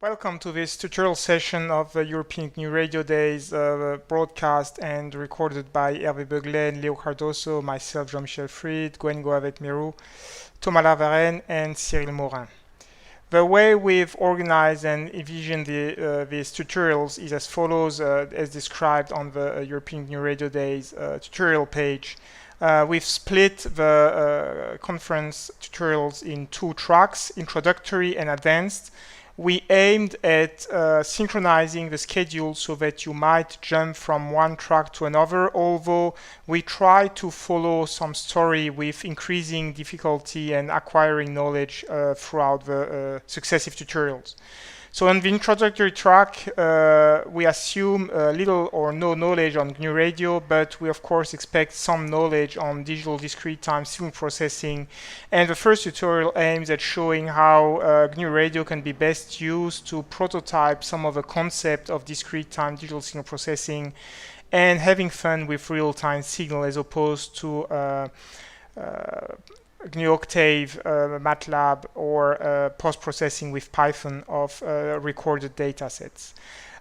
Welcome to this tutorial session of the European GNU Radio Days, broadcast and recorded by Hervé Beuglet, Léo Cardoso, myself, Jean-Michel Fried, Gwen Goavet-Mirou, Thomas Lavarenne, and Cyril Morin. The way we've organized and envisioned these tutorials is as follows, as described on the European GNU Radio Days tutorial page. We've split the conference tutorials in two tracks, introductory and advanced. We aimed at synchronizing the schedule so that you might jump from one track to another, although we try to follow some story with increasing difficulty and acquiring knowledge throughout the successive tutorials. So on the introductory track, we assume little or no knowledge on GNU Radio, but we of course expect some knowledge on digital discrete time signal processing. And the first tutorial aims at showing how GNU Radio can be best used to prototype some of the concept of discrete time digital signal processing and having fun with real-time signal as opposed to GNU Octave, MATLAB, or post-processing with Python of recorded data sets.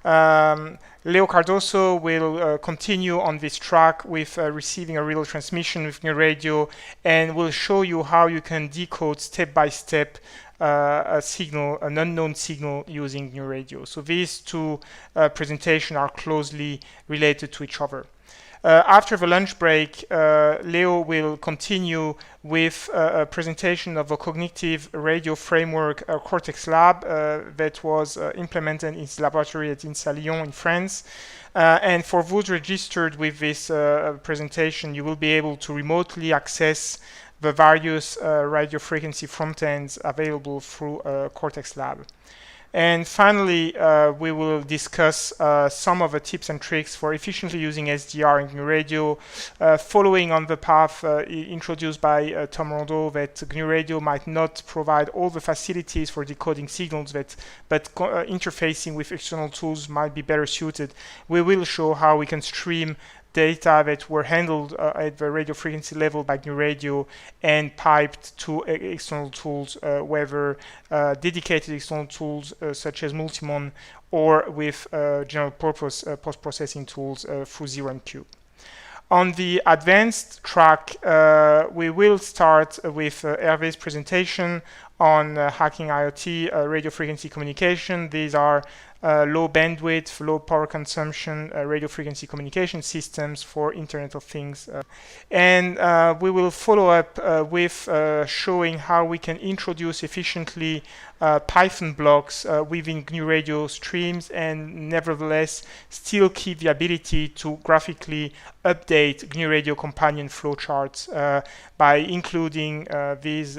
Léo Cardoso will continue on this track with receiving a real transmission with GNU Radio, and will show you how you can decode step by step a signal, an unknown signal using GNU Radio. So these two presentations are closely related to each other. After the lunch break, Léo will continue with a presentation of a cognitive radio framework, Cortex Lab, that was implemented in his laboratory at INSA Lyon in France. And for those registered with this presentation, you will be able to remotely access the various radio frequency frontends available through Cortex Lab. And finally, we will discuss some of the tips and tricks for efficiently using SDR in GNU Radio, following on the path introduced by Tom Rondeau, that GNU Radio might not provide all the facilities for decoding signals, but interfacing with external tools might be better suited. We will show how we can stream data that were handled at the radio frequency level by GNU Radio and piped to external tools, whether dedicated external tools such as Multimon or with general purpose post-processing tools through ZeroMQ. On the advanced track, we will start with Hervé's presentation on hacking IoT radio frequency communication. These are low bandwidth, low power consumption radio frequency communication systems for Internet of Things. And we will follow up with showing how we can introduce efficiently Python blocks within GNU Radio streams and nevertheless still keep the ability to graphically update GNU Radio companion flowcharts by including these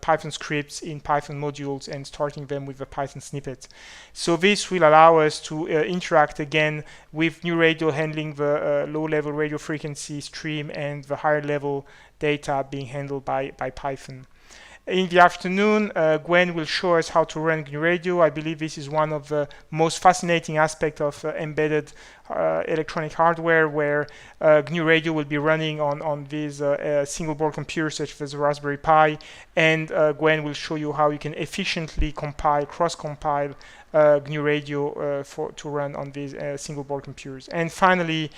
Python scripts in Python modules and starting them with a Python snippet. So this will allow us to interact again with GNU Radio handling the low-level radio frequency stream and the higher-level data being handled by Python. In the afternoon, Gwen will show us how to run GNU Radio. I believe this is one of the most fascinating aspects of embedded electronic hardware, where GNU Radio will be running on these single board computers such as the Raspberry Pi, and Gwen will show you how you can efficiently cross-compile GNU Radio to run on these single board computers. And finally,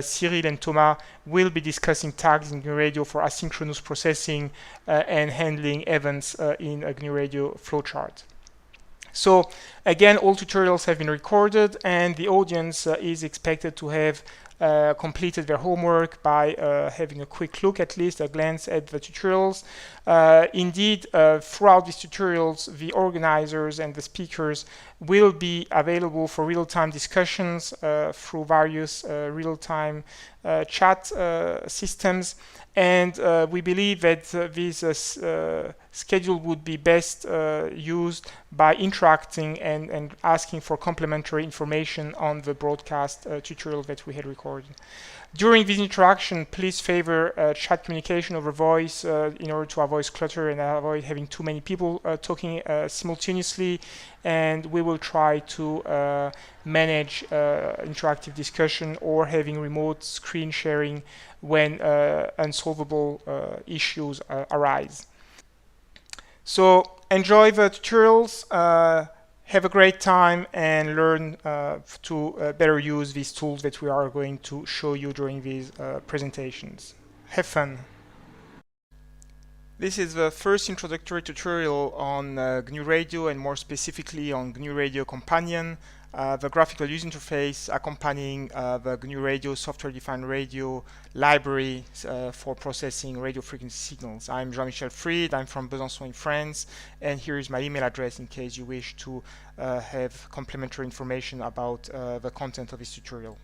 Cyril and Thomas will be discussing tags in GNU Radio for asynchronous processing and handling events in a GNU Radio flowchart. So again, all tutorials have been recorded, and the audience is expected to have completed their homework by having a quick look, at least a glance at the tutorials. Indeed, throughout these tutorials, the organizers and the speakers will be available for real-time discussions through various real-time chat systems. And we believe that this schedule would be best used by interacting and asking for complementary information on the broadcast tutorial that we had recorded. During this interaction, please favor chat communication over voice in order to avoid clutter and avoid having too many people talking simultaneously. And we will try to manage interactive discussion or having remote screen sharing when unsolvable issues arise. So enjoy the tutorials, Have a great time and learn to better use these tools that we are going to show you during these presentations. Have fun. This is the first introductory tutorial on GNU Radio, and more specifically on GNU Radio Companion, the graphical user interface accompanying the GNU Radio software-defined radio library for processing radio frequency signals. I'm Jean-Michel Fried, I'm from Besançon in France, and here is my email address in case you wish to have complementary information about the content of this tutorial.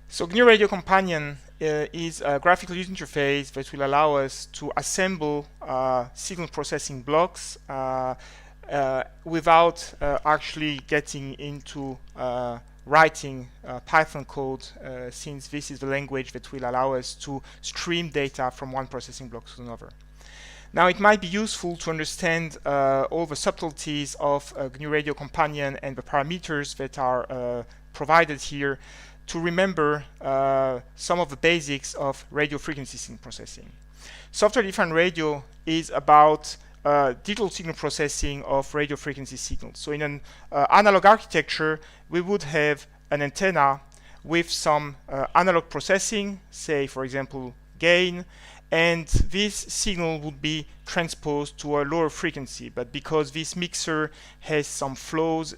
So GNU Radio Companion is a graphical user interface that will allow us to assemble signal processing blocks without actually getting into writing Python code, since this is the language that will allow us to stream data from one processing block to another. Now, it might be useful to understand all the subtleties of GNU Radio Companion and the parameters that are provided here to remember some of the basics of radio frequency signal processing. Software-defined radio is about digital signal processing of radio frequency signals. So in an analog architecture, we would have an antenna with some analog processing, say, for example, gain, and this signal would be transposed to a lower frequency. But because this mixer has some flaws,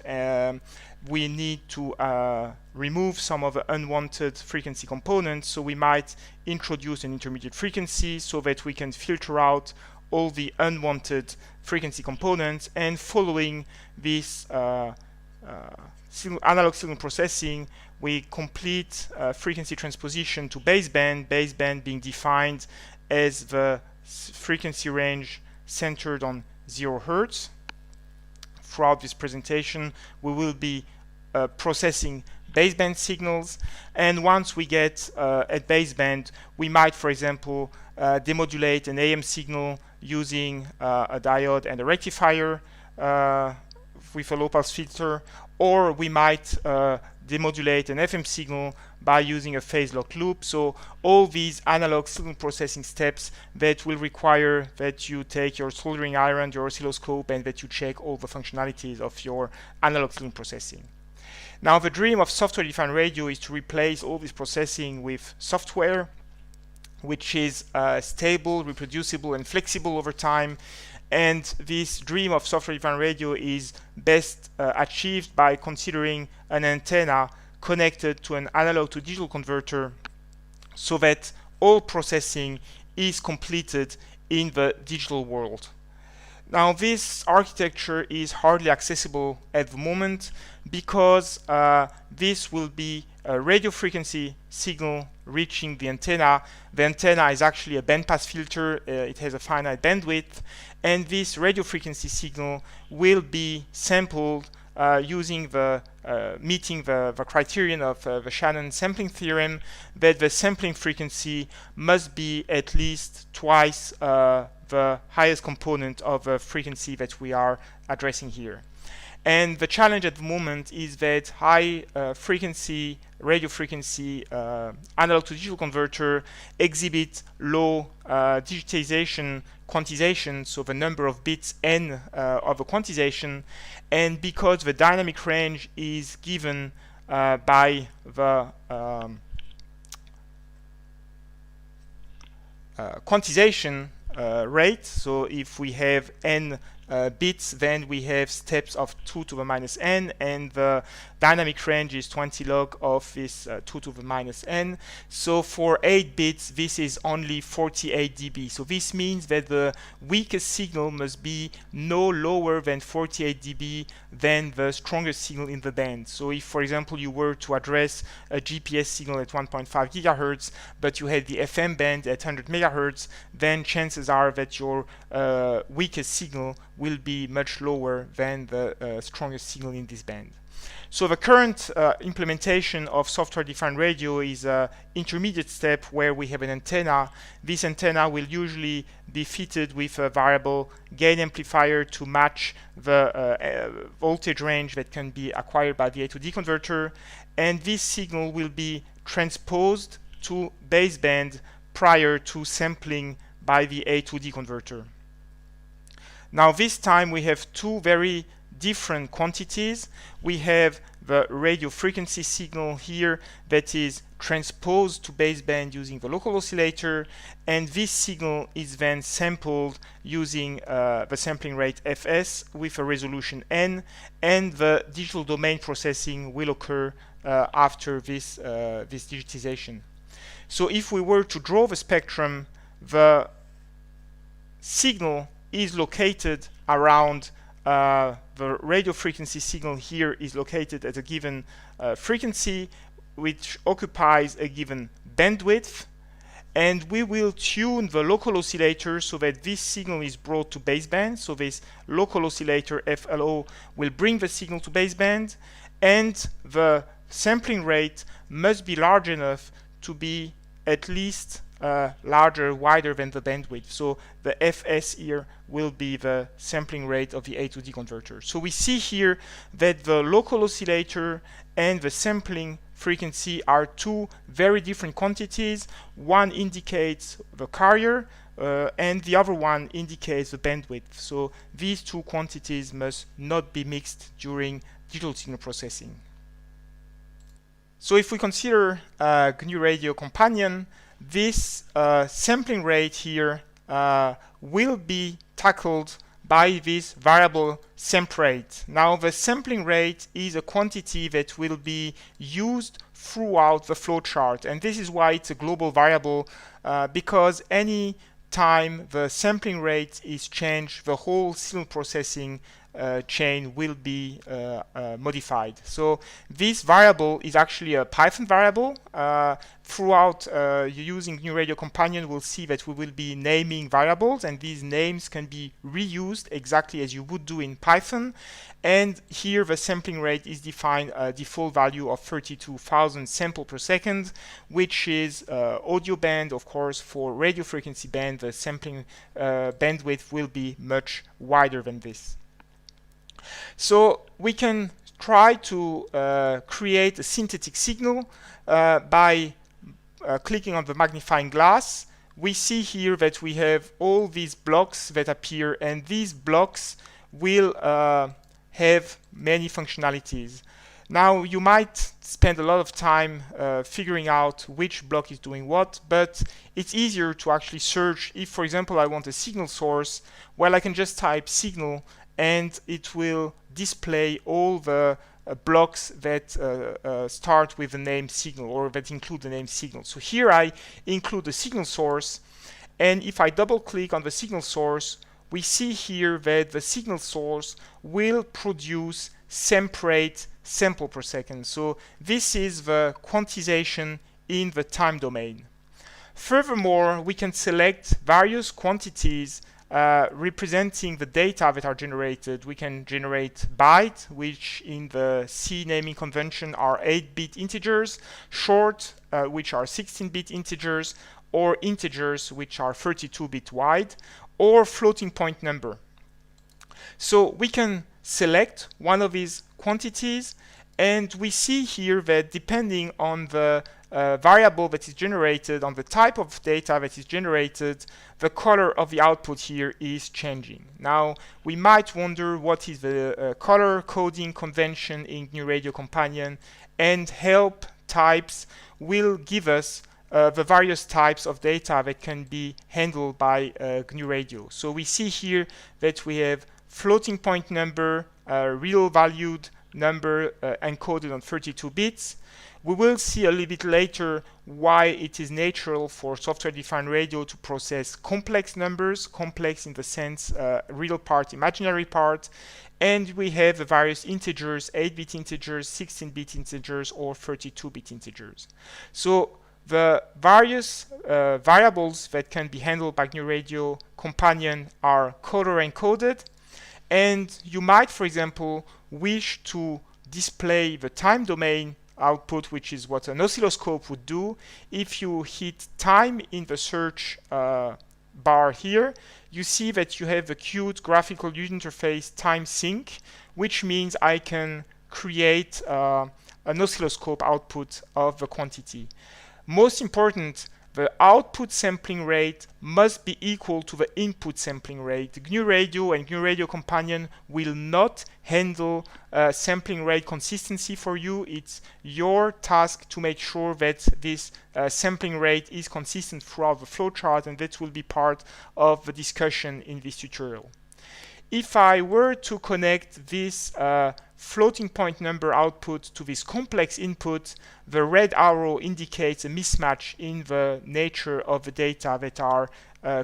we need to remove some of the unwanted frequency components, so we might introduce an intermediate frequency so that we can filter out all the unwanted frequency components, and following this analog signal processing, we complete frequency transposition to baseband being defined as the frequency range centered on 0 Hertz. Throughout this presentation, we will be processing baseband signals, and once we get at baseband, we might, for example, demodulate an AM signal using a diode and a rectifier with a low-pass filter, or we might demodulate an FM signal by using a phase-lock loop. So all these analog signal processing steps that will require that you take your soldering iron, your oscilloscope, and that you check all the functionalities of your analog signal processing. Now, the dream of software-defined radio is to replace all this processing with software, which is stable, reproducible, and flexible over time. And this dream of software-defined radio is best achieved by considering an antenna connected to an analog to digital converter, so that all processing is completed in the digital world. Now, this architecture is hardly accessible at the moment because this will be a radio frequency signal reaching the antenna. The antenna is actually a bandpass filter. It has a finite bandwidth, and this radio frequency signal will be sampled using the meeting the criterion of the Shannon sampling theorem, that the sampling frequency must be at least twice the highest component of the frequency that we are addressing here. And the challenge at the moment is that high frequency radio frequency analog to digital converter exhibit low digitization quantization, so the number of bits n of the quantization, and because the dynamic range is given by the quantization rate, so if we have n bits, then we have steps of 2 to the minus n, and the dynamic range is 20 log of this 2 to the minus n. So for 8 bits, this is only 48 dB. So this means that the weakest signal must be no lower than 48 dB than the strongest signal in the band. So if, for example, you were to address a GPS signal at 1.5 gigahertz, but you had the FM band at 100 megahertz, then chances are that your weakest signal will be much lower than the strongest signal in this band. So the current implementation of software-defined radio is an intermediate step where we have an antenna. This antenna will usually be fitted with a variable gain amplifier to match the voltage range that can be acquired by the A to D converter, and this signal will be transposed to baseband prior to sampling by the A to D converter. Now, this time we have two very different quantities. We have the radio frequency signal here that is transposed to baseband using the local oscillator, and this signal is then sampled using the sampling rate fs with a resolution n, and the digital domain processing will occur after this digitization. So if we were to draw the spectrum, the signal is located around the radio frequency signal here is located at a given frequency which occupies a given bandwidth, and we will tune the local oscillator so that this signal is brought to baseband. So this local oscillator FLO will bring the signal to baseband, and the sampling rate must be large enough to be at least wider than the bandwidth. So the fs here will be the sampling rate of the A to D converter. So we see here that the local oscillator and the sampling frequency are two very different quantities. One indicates the carrier and the other one indicates the bandwidth. So these two quantities must not be mixed during digital signal processing. So if we consider GNU Radio Companion, this sampling rate here will be tackled by this variable samp rate. Now the sampling rate is a quantity that will be used throughout the flowchart, and this is why it's a global variable, because any time the sampling rate is changed, the whole signal processing chain will be modified. So this variable is actually a Python variable. Throughout using GNU Radio Companion, we'll see that we will be naming variables, and these names can be reused exactly as you would do in Python. And here the sampling rate is defined a default value of 32,000 sample per second, which is audio band. Of course, for radio frequency band, the sampling bandwidth will be much wider than this. So we can try to create a synthetic signal by clicking on the magnifying glass. We see here that we have all these blocks that appear, and these blocks will have many functionalities. Now you might spend a lot of time figuring out which block is doing what, but it's easier to actually search. If, for example, I want a signal source, well, I can just type signal and it will display all the blocks that start with the name signal, or that include the name signal. So here I include the signal source, and if I double click on the signal source, we see here that the signal source will produce samp rate sample per second. So this is the quantization in the time domain. Furthermore, we can select various quantities representing the data that are generated. We can generate byte, which in the C naming convention are 8-bit integers, short, which are 16-bit integers, or integers, which are 32-bit wide, or floating point number. So we can select one of these quantities, and we see here that depending on the variable that is generated, on the type of data that is generated, the color of the output here is changing. Now, we might wonder what is the color coding convention in GNU Radio Companion, and help types will give us the various types of data that can be handled by GNU Radio. So we see here that we have floating point number, real valued number encoded on 32 bits. We will see a little bit later why it is natural for software-defined radio to process complex numbers, complex in the sense real part, imaginary part, and we have the various integers, 8-bit integers, 16-bit integers, or 32-bit integers. So the various variables that can be handled by GNU Radio Companion are color encoded, and you might, for example, wish to display the time domain output, which is what an oscilloscope would do. If you hit time in the search bar here, you see that you have the cute graphical user interface time sync, which means I can create an oscilloscope output of the quantity. Most important, the output sampling rate must be equal to the input sampling rate. GNU Radio and GNU Radio Companion will not handle sampling rate consistency for you. It's your task to make sure that this sampling rate is consistent throughout the flowchart, and that will be part of the discussion in this tutorial. If I were to connect this floating point number output to this complex input, the red arrow indicates a mismatch in the nature of the data that are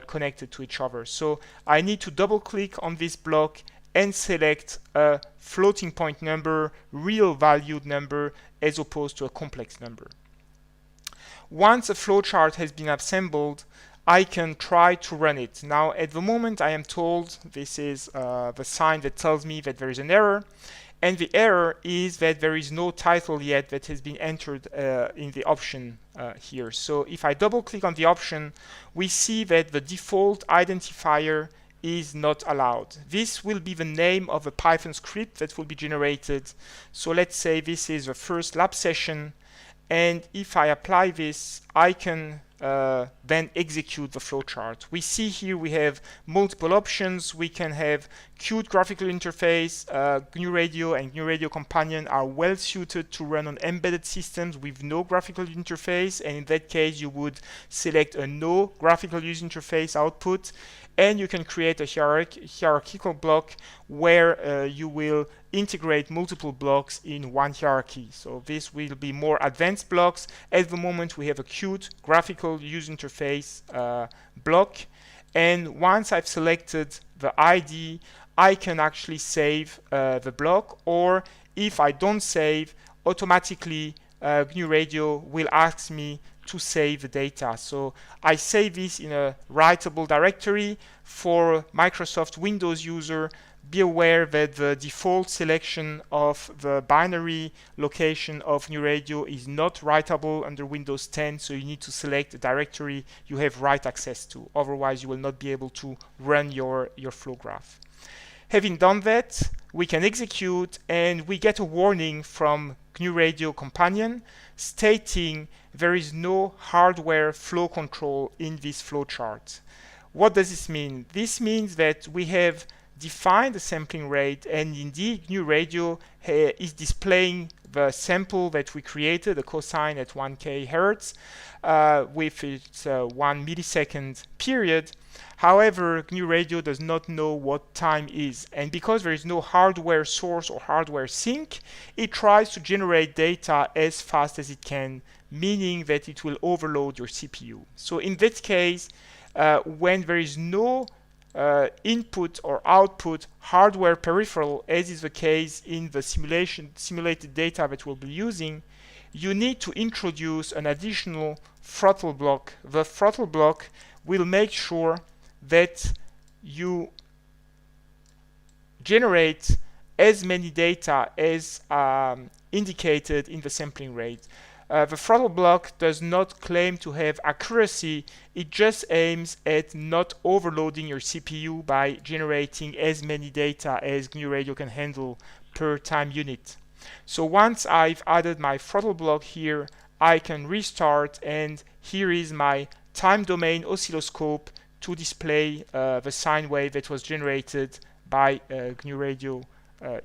connected to each other. So I need to double click on this block and select a floating point number, real valued number, as opposed to a complex number. Once a flowchart has been assembled, I can try to run it. Now, at the moment, I am told this is the sign that tells me that there is an error. And the error is that there is no title yet that has been entered in the option here. So if I double click on the option, we see that the default identifier is not allowed. This will be the name of a Python script that will be generated. So let's say this is the first lab session. And if I apply this, I can then execute the flowchart. We see here we have multiple options. We can have Qt graphical interface. GNU Radio and GNU Radio Companion are well suited to run on embedded systems with no graphical interface, and in that case you would select a no graphical user interface output, and you can create a hierarchical block where you will integrate multiple blocks in one hierarchy. So this will be more advanced blocks. At the moment we have a Qt graphical user interface block, and once I've selected the ID, I can actually save the block, or if I don't save, automatically GNU Radio will ask me to save the data. So I save this in a writable directory. For Microsoft Windows user, be aware that the default selection of the binary location of GNU Radio is not writable under Windows 10, so you need to select a directory you have write access to. Otherwise, you will not be able to run your flow graph. Having done that, we can execute, and we get a warning from GNU Radio Companion stating there is no hardware flow control in this flowchart. What does this mean? This means that we have defined the sampling rate, and indeed GNU Radio is displaying the sample that we created, the cosine at 1k hertz, with its 1 millisecond period. However, GNU Radio does not know what time is, and because there is no hardware source or hardware sink, it tries to generate data as fast as it can, meaning that it will overload your CPU. So in that case, when there is no input or output hardware peripheral, as is the case in the simulated data that we'll be using, you need to introduce an additional throttle block. The throttle block will make sure that you generate as many data as indicated in the sampling rate. The throttle block does not claim to have accuracy. It just aims at not overloading your CPU by generating as many data as GNU Radio can handle per time unit. So once I've added my throttle block here, I can restart, and here is my time domain oscilloscope to display the sine wave that was generated by GNU Radio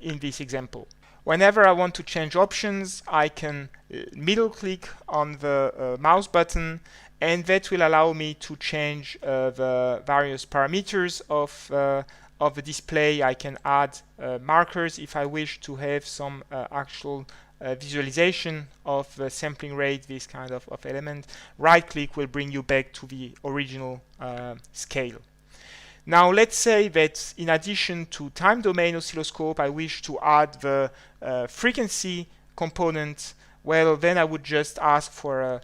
in this example. Whenever I want to change options, I can middle click on the mouse button, and that will allow me to change the various parameters of the display. I can add markers if I wish to have some actual visualization of the sampling rate, this kind of element. Right click will bring you back to the original scale. Now let's say that in addition to time domain oscilloscope, I wish to add the frequency component. Well, then I would just ask for a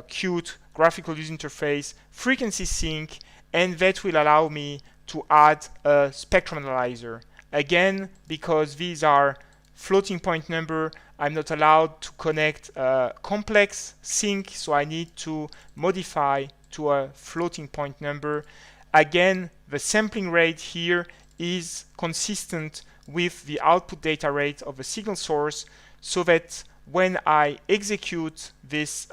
Qt graphical user interface frequency sync, and that will allow me to add a spectrum analyzer. Again, because these are floating point number, I'm not allowed to connect a complex sync, so I need to modify to a floating point number. Again, the sampling rate here is consistent with the output data rate of the signal source, so that when I execute this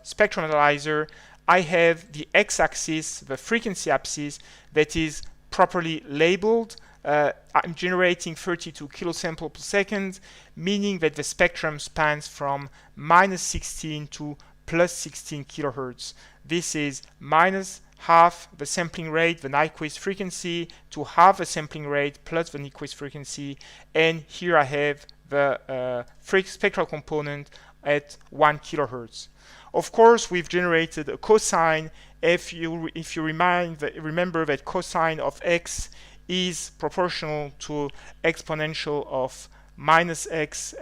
spectrum analyzer, I have the x-axis, the frequency axis, that is properly labeled. I'm generating 32 kilosamples per second, meaning that the spectrum spans from -16 to +16 kilohertz. This is minus half the sampling rate, the Nyquist frequency, to half the sampling rate plus the Nyquist frequency, and here I have the spectral component at 1 kilohertz. Of course, we've generated a cosine. If you remember that cosine of x is proportional to exponential of minus x,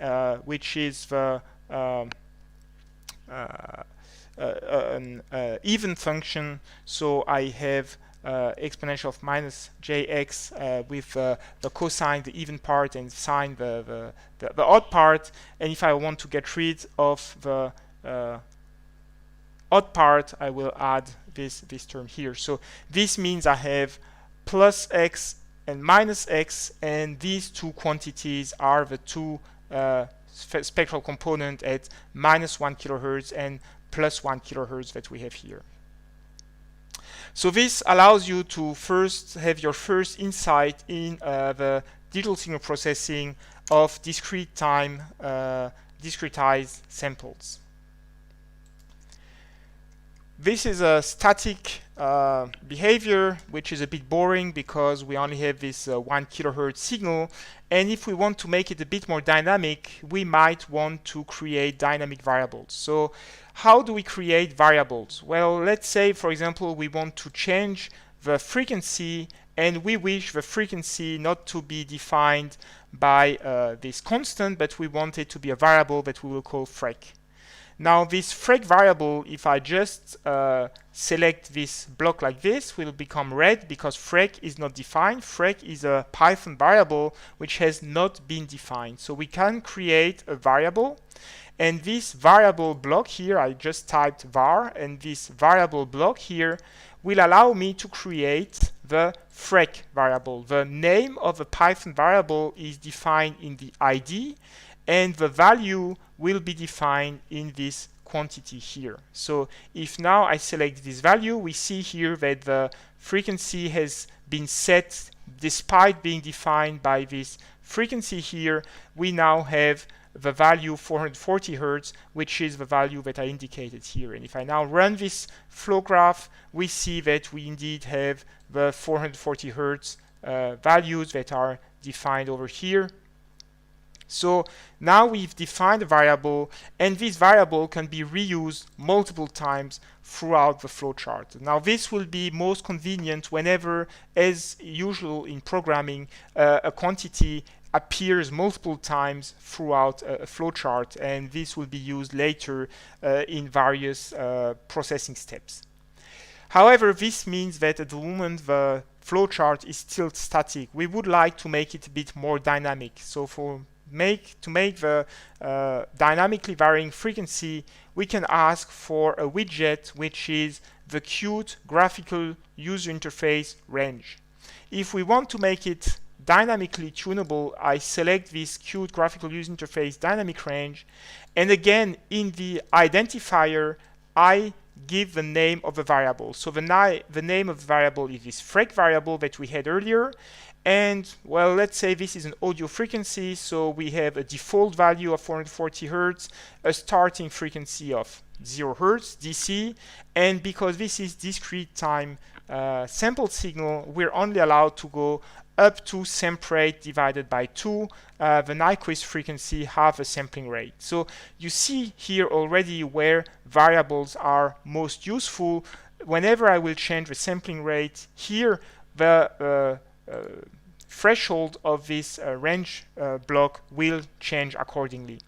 which is the even function. So I have exponential of minus jx with the cosine, the even part, and sine, the odd part. And if I want to get rid of the odd part, I will add this term here. So this means I have plus x and minus x, and these two quantities are the two spectral component at -1 kilohertz and +1 kilohertz that we have here. So this allows you to first have your first insight in the digital signal processing of discrete time discretized samples. This is a static behavior, which is a bit boring because we only have this 1 kilohertz signal. And if we want to make it a bit more dynamic, we might want to create dynamic variables. So how do we create variables? Well, let's say, for example, we want to change the frequency, and we wish the frequency not to be defined by this constant, but we want it to be a variable that we will call frec. Now this frec variable, if I just select this block like this, will become red because frec is not defined. Frec is a Python variable which has not been defined. So we can create a variable, and this variable block here, I just typed var, and this variable block here will allow me to create the frec variable. The name of the Python variable is defined in the ID, and the value will be defined in this quantity here. So if now I select this value, we see here that the frequency has been set despite being defined by this frequency here. We now have the value 440 Hertz, which is the value that I indicated here. And if I now run this flow graph, we see that we indeed have the 440 Hertz values that are defined over here. So now we've defined a variable, and this variable can be reused multiple times throughout the flowchart. Now this will be most convenient whenever, as usual in programming, a quantity appears multiple times throughout a flowchart, and this will be used later in various processing steps. However, this means that at the moment the flowchart is still static. We would like to make it a bit more dynamic. So to make the dynamically varying frequency, we can ask for a widget which is the Qt graphical user interface range. If we want to make it dynamically tunable, I select this Qt graphical user interface dynamic range, and again in the identifier I give the name of the variable. So the name of the variable is this frec variable that we had earlier. And well, let's say this is an audio frequency, so we have a default value of 440 Hertz, a starting frequency of 0 Hertz DC, and because this is discrete time sample signal, we're only allowed to go up to sample rate divided by 2, the Nyquist frequency, half a sampling rate. So you see here already where variables are most useful. Whenever I will change the sampling rate here, the threshold of this range block will change accordingly.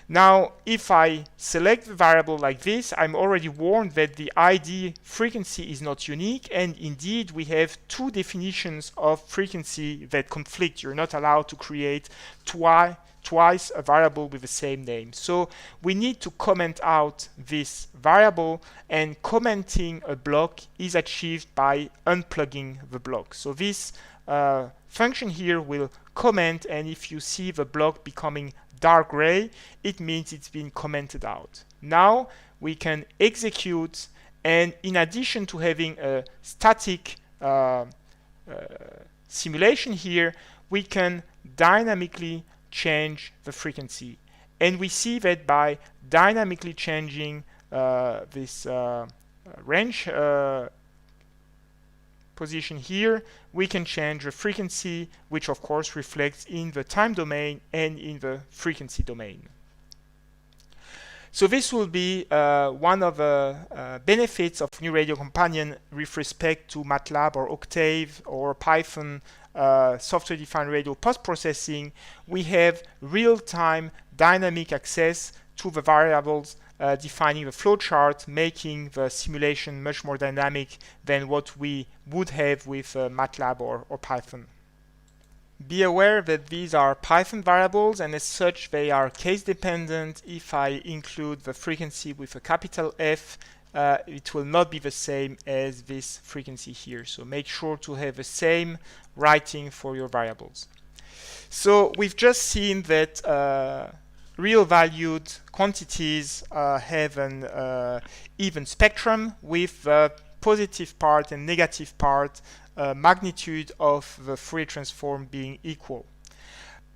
Now, if I select the variable like this, I'm already warned that the ID frequency is not unique, and indeed we have two definitions of frequency that conflict. You're not allowed to create twice a variable with the same name. So we need to comment out this variable, and commenting a block is achieved by unplugging the block. So this function here will comment, and if you see the block becoming dark gray, it means it's been commented out. Now we can execute, And in addition to having a static simulation here, we can dynamically change the frequency. And we see that by dynamically changing this range position here, we can change the frequency, which of course reflects in the time domain and in the frequency domain. So this will be one of the benefits of New Radio Companion with respect to MATLAB or Octave or Python software-defined radio post-processing. We have real-time dynamic access to the variables defining the flowchart, making the simulation much more dynamic than what we would have with MATLAB or Python. Be aware that these are Python variables, and as such they are case dependent. If I include the frequency with a capital F, it will not be the same as this frequency here. So make sure to have the same writing for your variables. So we've just seen that real valued quantities have an even spectrum with the positive part and negative part magnitude of the Fourier transform being equal.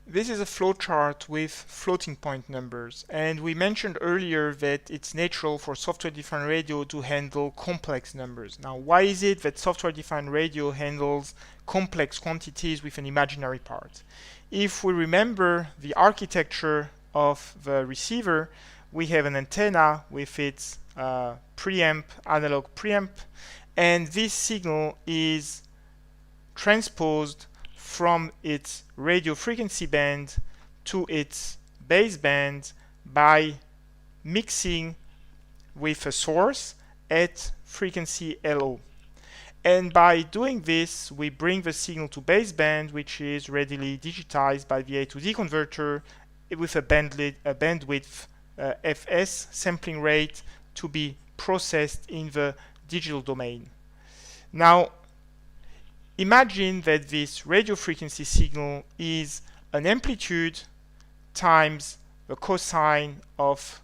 This is a flowchart with floating point numbers, and we mentioned earlier that it's natural for software-defined radio to handle complex numbers. Now, why is it that software-defined radio handles complex quantities with an imaginary part? If we remember the architecture of the receiver, we have an antenna with its preamp, analog preamp, and this signal is transposed from its radio frequency band to its baseband by mixing with a source at frequency LO. And by doing this, we bring the signal to baseband, which is readily digitized by the A to D converter with a bandwidth fs sampling rate to be processed in the digital domain. Now, imagine that this radio frequency signal is an amplitude times the cosine of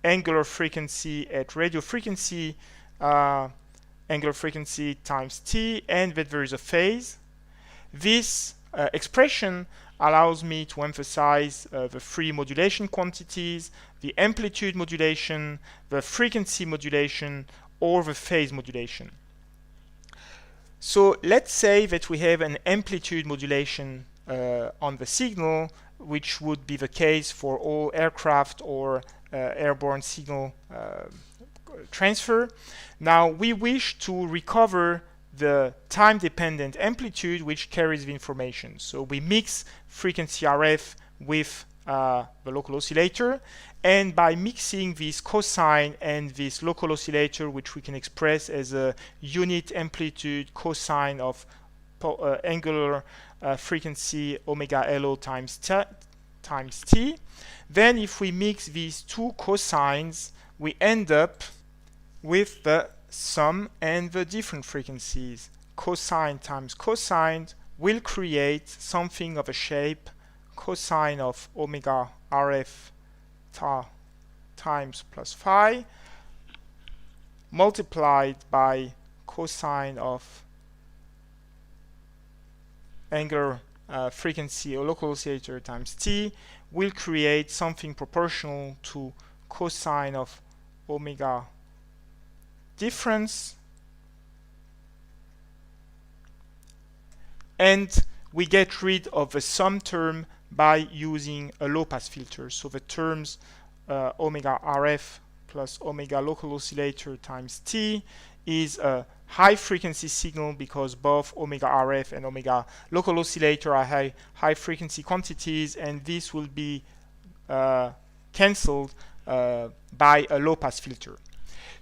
angular frequency at radio frequency, angular frequency times t, and that there is a phase. This expression allows me to emphasize the three modulation quantities, the amplitude modulation, the frequency modulation, or the phase modulation. So let's say that we have an amplitude modulation on the signal, which would be the case for all aircraft or airborne signal transfer. Now we wish to recover the time-dependent amplitude which carries the information. So we mix frequency RF with the local oscillator, and by mixing this cosine and this local oscillator, which we can express as a unit amplitude cosine of angular frequency omega LO times t, then if we mix these two cosines, we end up with the sum and the different frequencies. Cosine times cosine will create something of a shape cosine of omega RF times plus phi multiplied by cosine of angular frequency or local oscillator times t will create something proportional to cosine of omega difference, and we get rid of the sum term by using a low-pass filter. So the terms omega RF plus omega local oscillator times t is a high frequency signal because both omega RF and omega local oscillator are high frequency quantities, and this will be cancelled by a low-pass filter.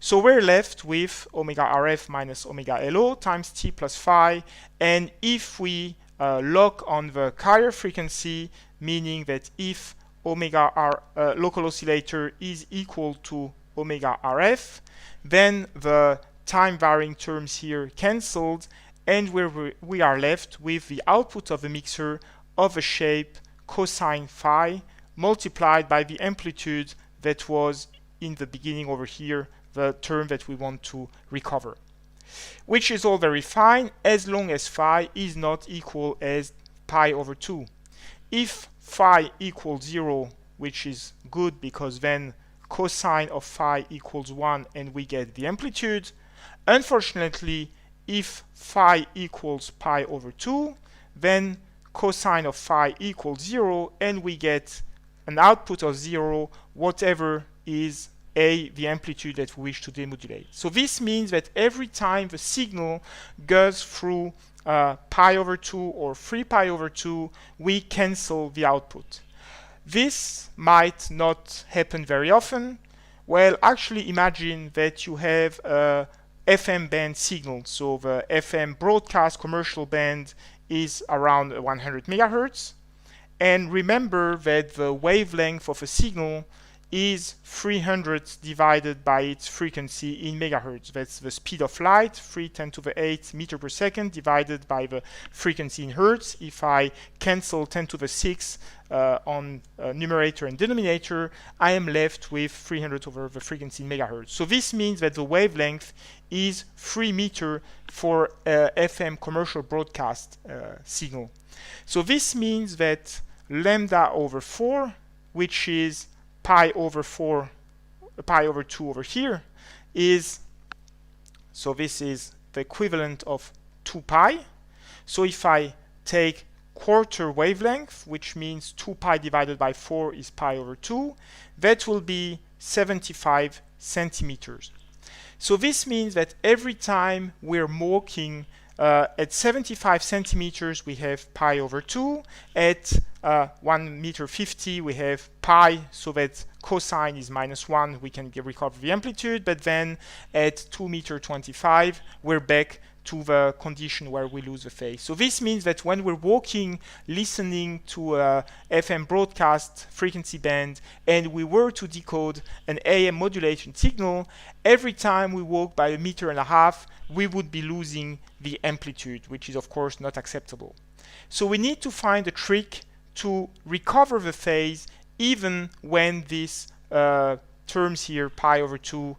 So we're left with omega RF minus omega LO times t plus phi, and if we lock on the carrier frequency, meaning that if omega local oscillator is equal to omega RF, then the time varying terms here cancelled, and we are left with the output of the mixer of a shape cosine phi multiplied by the amplitude that was in the beginning over here, the term that we want to recover, which is all very fine as long as phi is not equal as pi over 2. If phi equals 0, which is good because then cosine of phi equals 1 and we get the amplitude. Unfortunately, if phi equals pi over 2, then cosine of phi equals 0 and we get an output of 0, whatever is the amplitude that we wish to demodulate. So this means that every time the signal goes through pi over 2 or 3 pi over 2, we cancel the output. This might not happen very often. Well, actually imagine that you have a FM band signal. So the FM broadcast commercial band is around 100 megahertz. And remember that the wavelength of a signal is 300 divided by its frequency in megahertz. That's the speed of light, 3×10⁸ meter per second, divided by the frequency in hertz. If I cancel 10⁶ on numerator and denominator, I am left with 300 over the frequency in megahertz. So this means that the wavelength is 3 meters for FM commercial broadcast signal. So this means that lambda over 4, which is pi over 2 over here, is, so this is the equivalent of 2 pi. So if I take quarter wavelength, which means 2 pi divided by 4 is pi over 2, that will be 75 centimeters. So this means that every time we're walking at 75 centimeters, we have pi over 2. At 1 meter 50, we have pi, so that cosine is -1. We can recover the amplitude, but then at 2 meter 25, we're back to the condition where we lose the phase. So this means that when we're walking, listening to a FM broadcast frequency band, and we were to decode an AM modulation signal, every time we walk by 1.5 meters, we would be losing the amplitude, which is of course not acceptable. So we need to find a trick to recover the phase even when this terms here, pi over 2,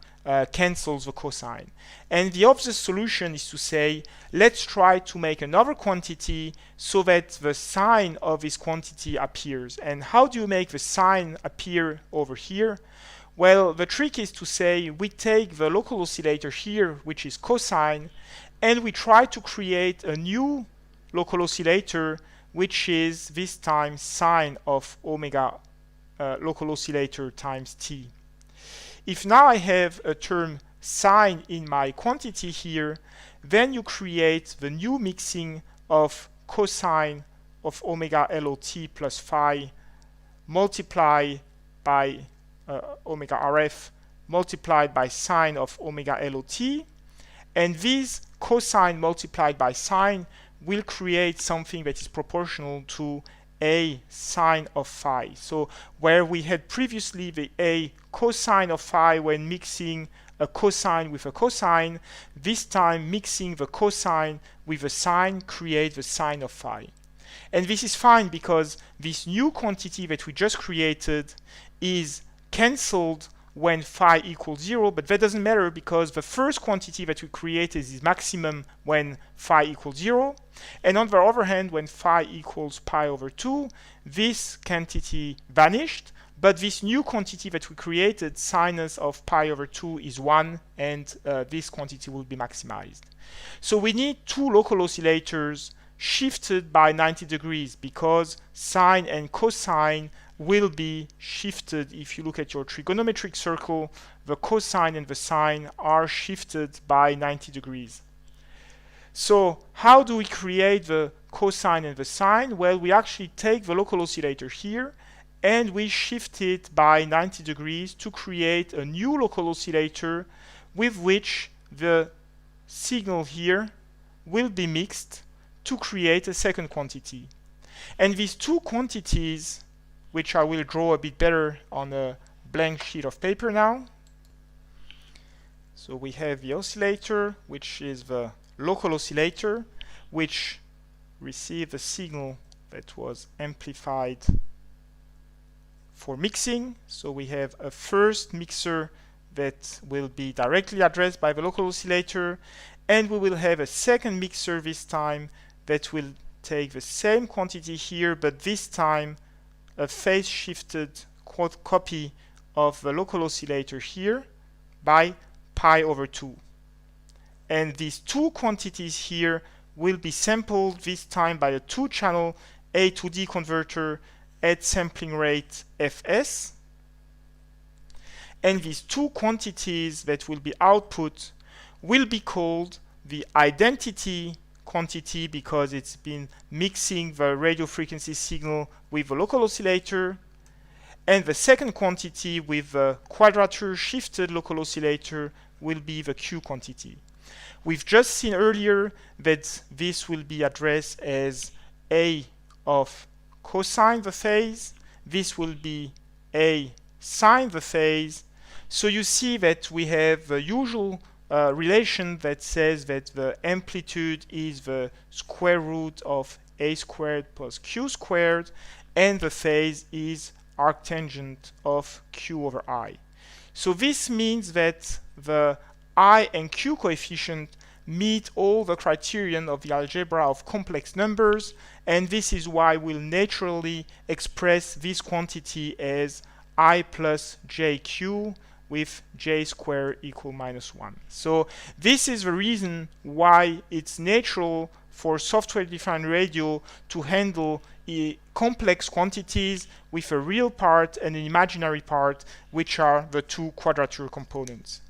cancels the cosine. And the obvious solution is to say, let's try to make another quantity so that the sign of this quantity appears. And how do you make the sign appear over here? Well, the trick is to say we take the local oscillator here, which is cosine, and we try to create a new local oscillator, which is this time sine of omega local oscillator times t. If now I have a term sine in my quantity here, then you create the new mixing of cosine of omega LOT plus phi multiplied by omega RF multiplied by sine of omega LOT, and this cosine multiplied by sine will create something that is proportional to a sine of phi. So where we had previously the a cosine of phi when mixing a cosine with a cosine, this time mixing the cosine with a sine creates the sine of phi. And this is fine because this new quantity that we just created is cancelled when phi equals 0, but that doesn't matter because the first quantity that we created is maximum when phi equals 0. And on the other hand, when phi equals pi over 2, this quantity vanished, but this new quantity that we created, sinus of pi over 2, is 1, and this quantity will be maximized. So we need two local oscillators shifted by 90 degrees because sine and cosine will be shifted. If you look at your trigonometric circle, the cosine and the sine are shifted by 90 degrees. So how do we create the cosine and the sine? Well, we actually take the local oscillator here and we shift it by 90 degrees to create a new local oscillator with which the signal here will be mixed to create a second quantity. And these two quantities, which I will draw a bit better on a blank sheet of paper now. So we have the oscillator, which is the local oscillator, which received a signal that was amplified for mixing. So we have a first mixer that will be directly addressed by the local oscillator, and we will have a second mixer this time that will take the same quantity here, but this time a phase shifted copy of the local oscillator here by pi over 2. And these two quantities here will be sampled this time by a 2-channel A to D converter at sampling rate Fs. And these two quantities that will be output will be called the identity quantity because it's been mixing the radio frequency signal with the local oscillator, and the second quantity with the quadrature shifted local oscillator will be the Q quantity. We've just seen earlier that this will be addressed as A of cosine the phase. This will be A sine the phase. So you see that we have the usual relation that says that the amplitude is the square root of A squared plus Q squared, and the phase is arctangent of Q over I. So this means that the I and Q coefficient meet all the criterion of the algebra of complex numbers, and this is why we'll naturally express this quantity as I plus JQ with J squared equal minus 1. So this is the reason why it's natural for software-defined radio to handle complex quantities with a real part and an imaginary part, which are the two quadrature components.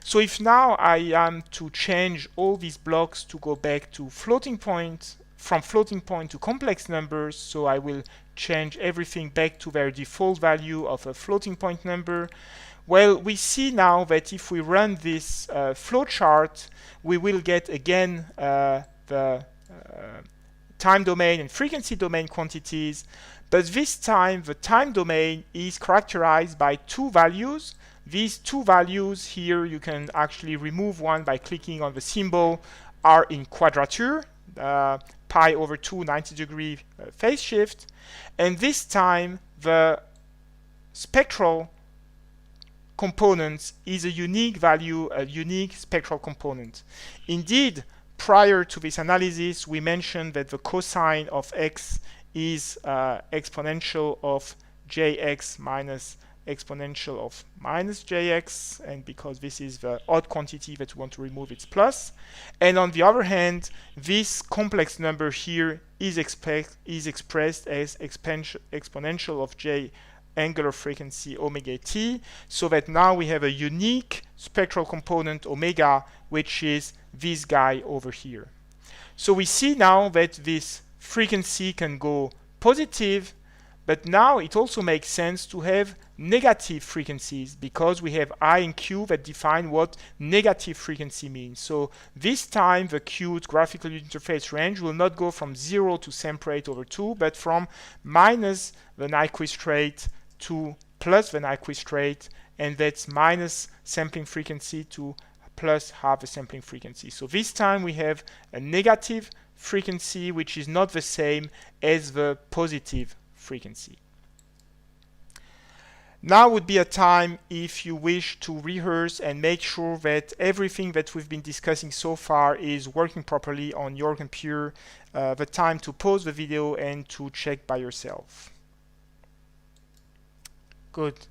So if now I am to change all these blocks to go back to floating point, from floating point to complex numbers, so I will change everything back to their default value of a floating point number. Well, we see now that if we run this flowchart, we will get again the time domain and frequency domain quantities, but this time the time domain is characterized by two values. These two values here, you can actually remove one by clicking on the symbol, are in quadrature, pi over 2 90-degree phase shift, and this time the spectral component is a unique value, a unique spectral component. Indeed, prior to this analysis, we mentioned that the cosine of x is exponential of jx minus exponential of minus jx, and because this is the odd quantity that we want to remove, it's plus. And on the other hand, this complex number here is expressed as exponential of j angular frequency omega t, so that now we have a unique spectral component omega, which is this guy over here. So we see now that this frequency can go positive, but now it also makes sense to have negative frequencies because we have I and Q that define what negative frequency means. So this time the Q's graphical interface range will not go from 0 to sample rate over 2, but from minus the Nyquist rate to plus the Nyquist rate, and that's minus sampling frequency to plus half the sampling frequency. So this time we have a negative frequency which is not the same as the positive frequency. Now would be a time if you wish to rehearse and make sure that everything that we've been discussing so far is working properly on your computer, the time to pause the video and to check by yourself. Good.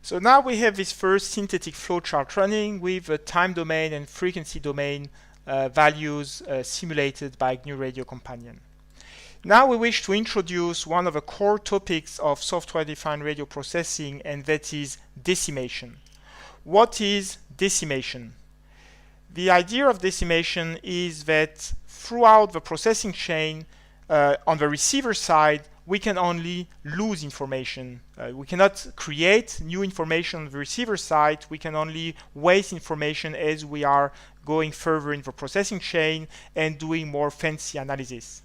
So now we have this first synthetic flowchart running with a time domain and frequency domain values simulated by GNU Radio Companion. Now we wish to introduce one of the core topics of software-defined radio processing, and that is decimation. What is decimation? The idea of decimation is that throughout the processing chain, on the receiver side, we can only lose information. We cannot create new information on the receiver side. We can only waste information as we are going further in the processing chain and doing more fancy analysis.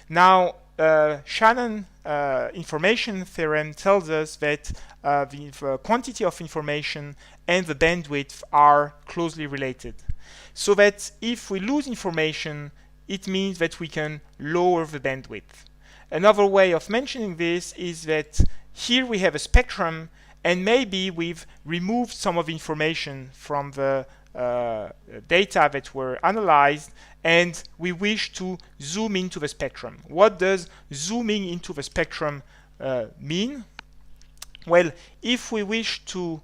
Now, Shannon information theorem tells us that the quantity of information and the bandwidth are closely related. So that if we lose information, it means that we can lower the bandwidth. Another way of mentioning this is that here we have a spectrum, and maybe we've removed some of the information from the data that were analyzed, and we wish to zoom into the spectrum. What does zooming into the spectrum mean? Well, if we wish to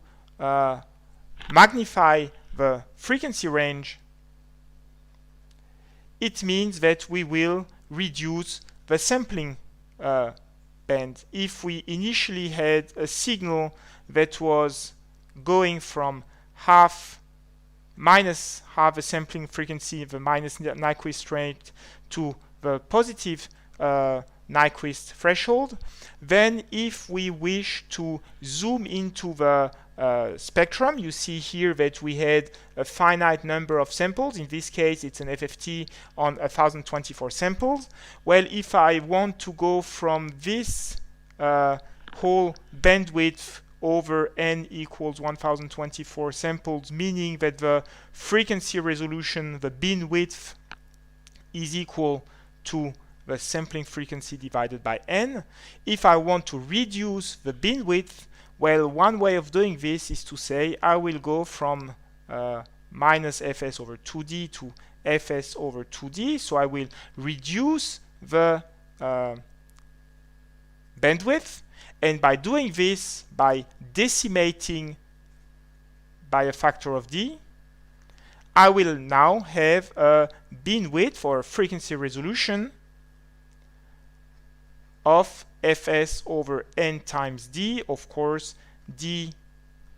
magnify the frequency range, it means that we will reduce the sampling band. If we initially had a signal that was going from minus half the sampling frequency, the minus Nyquist rate, to the positive Nyquist threshold, then if we wish to zoom into the spectrum, you see here that we had a finite number of samples. In this case, it's an FFT on 1024 samples. Well, if I want to go from this whole bandwidth over n equals 1024 samples, meaning that the frequency resolution, the bin width, is equal to the sampling frequency divided by n. If I want to reduce the bin width, well, one way of doing this is to say I will go from minus fs over 2d to fs over 2d. So I will reduce the bandwidth, and by doing this, by decimating by a factor of d, I will now have a bin width or frequency resolution of fs over n times d, of course, d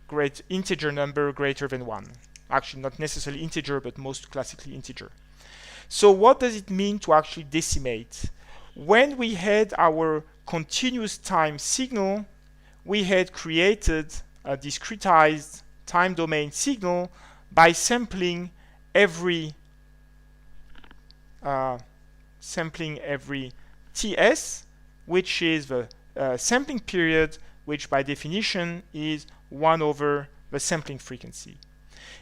great integer number greater than 1. Actually, not necessarily integer, but most classically integer. So what does it mean to actually decimate? When we had our continuous time signal, we had created a discretized time domain signal by sampling every ts, which is the sampling period, which by definition is 1 over the sampling frequency.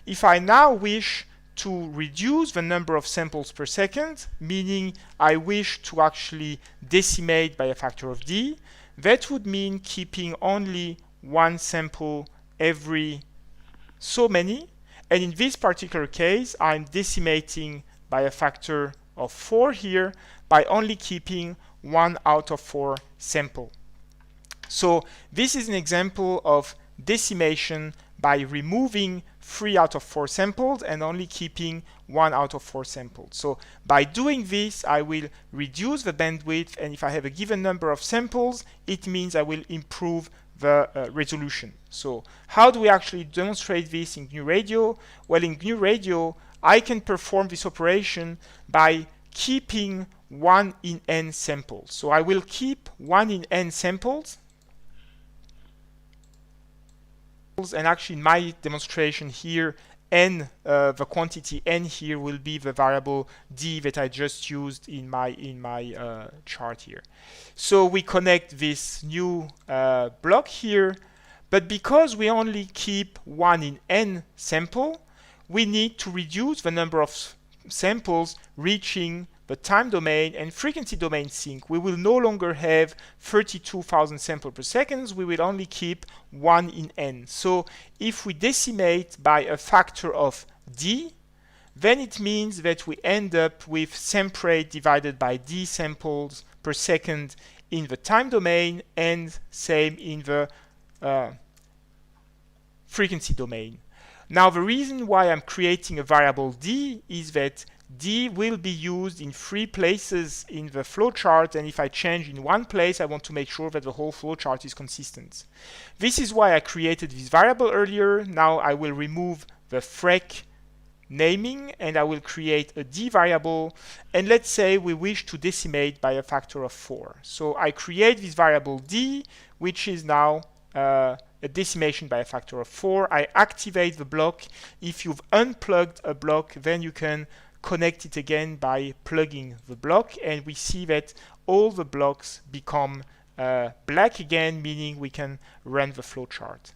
If I now wish to reduce the number of samples per second, meaning I wish to actually decimate by a factor of d, that would mean keeping only one sample every so many. And in this particular case, I'm decimating by a factor of 4 here by only keeping 1 out of 4 sample. So this is an example of decimation by removing 3 out of 4 samples and only keeping 1 out of 4 samples. So by doing this, I will reduce the bandwidth, and if I have a given number of samples, it means I will improve the resolution. So how do we actually demonstrate this in GNU Radio? Well, in GNU Radio, I can perform this operation by keeping 1 in n samples. So I will keep 1 in n samples, and actually in my demonstration here, n, the quantity n here will be the variable d that I just used in my chart here. So we connect this new block here, but because we only keep 1 in n sample, we need to reduce the number of samples reaching the time domain and frequency domain sync. We will no longer have 32,000 samples per second. We will only keep 1 in n. So if we decimate by a factor of d, then it means that we end up with samp rate divided by d samples per second in the time domain, and same in the frequency domain. Now the reason why I'm creating a variable d is that d will be used in 3 places in the flowchart, and if I change in one place, I want to make sure that the whole flowchart is consistent. This is why I created this variable earlier. Now I will remove the frec naming and I will create a d variable, and let's say we wish to decimate by a factor of 4. So I create this variable d, which is now a decimation by a factor of 4. I activate the block. If you've unplugged a block, then you can connect it again by plugging the block, and we see that all the blocks become black again, meaning we can run the flowchart.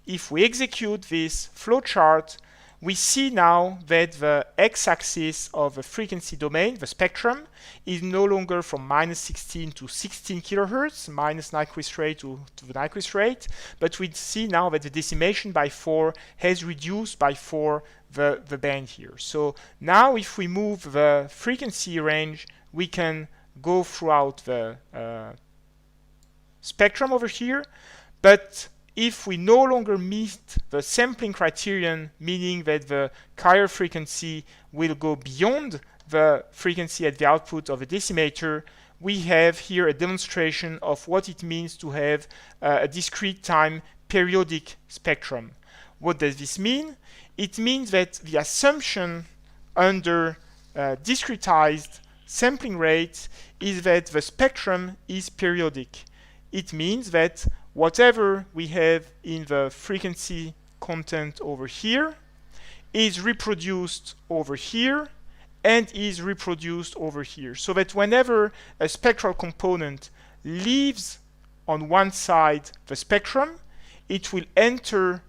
If we execute this flowchart, we see now that the x-axis of the frequency domain, the spectrum, is no longer from -16 to 16 kilohertz, minus Nyquist rate to the Nyquist rate, but we see now that the decimation by 4 has reduced by 4 the band here. So now if we move the frequency range, we can go throughout the spectrum over here, but if we no longer meet the sampling criterion, meaning that the carrier frequency will go beyond the frequency at the output of a decimator, we have here a demonstration of what it means to have a discrete time periodic spectrum. What does this mean? It means that the assumption under discretized sampling rate is that the spectrum is periodic. It means that whatever we have in the frequency content over here is reproduced over here and is reproduced over here. So that whenever a spectral component leaves on one side the spectrum, it will enter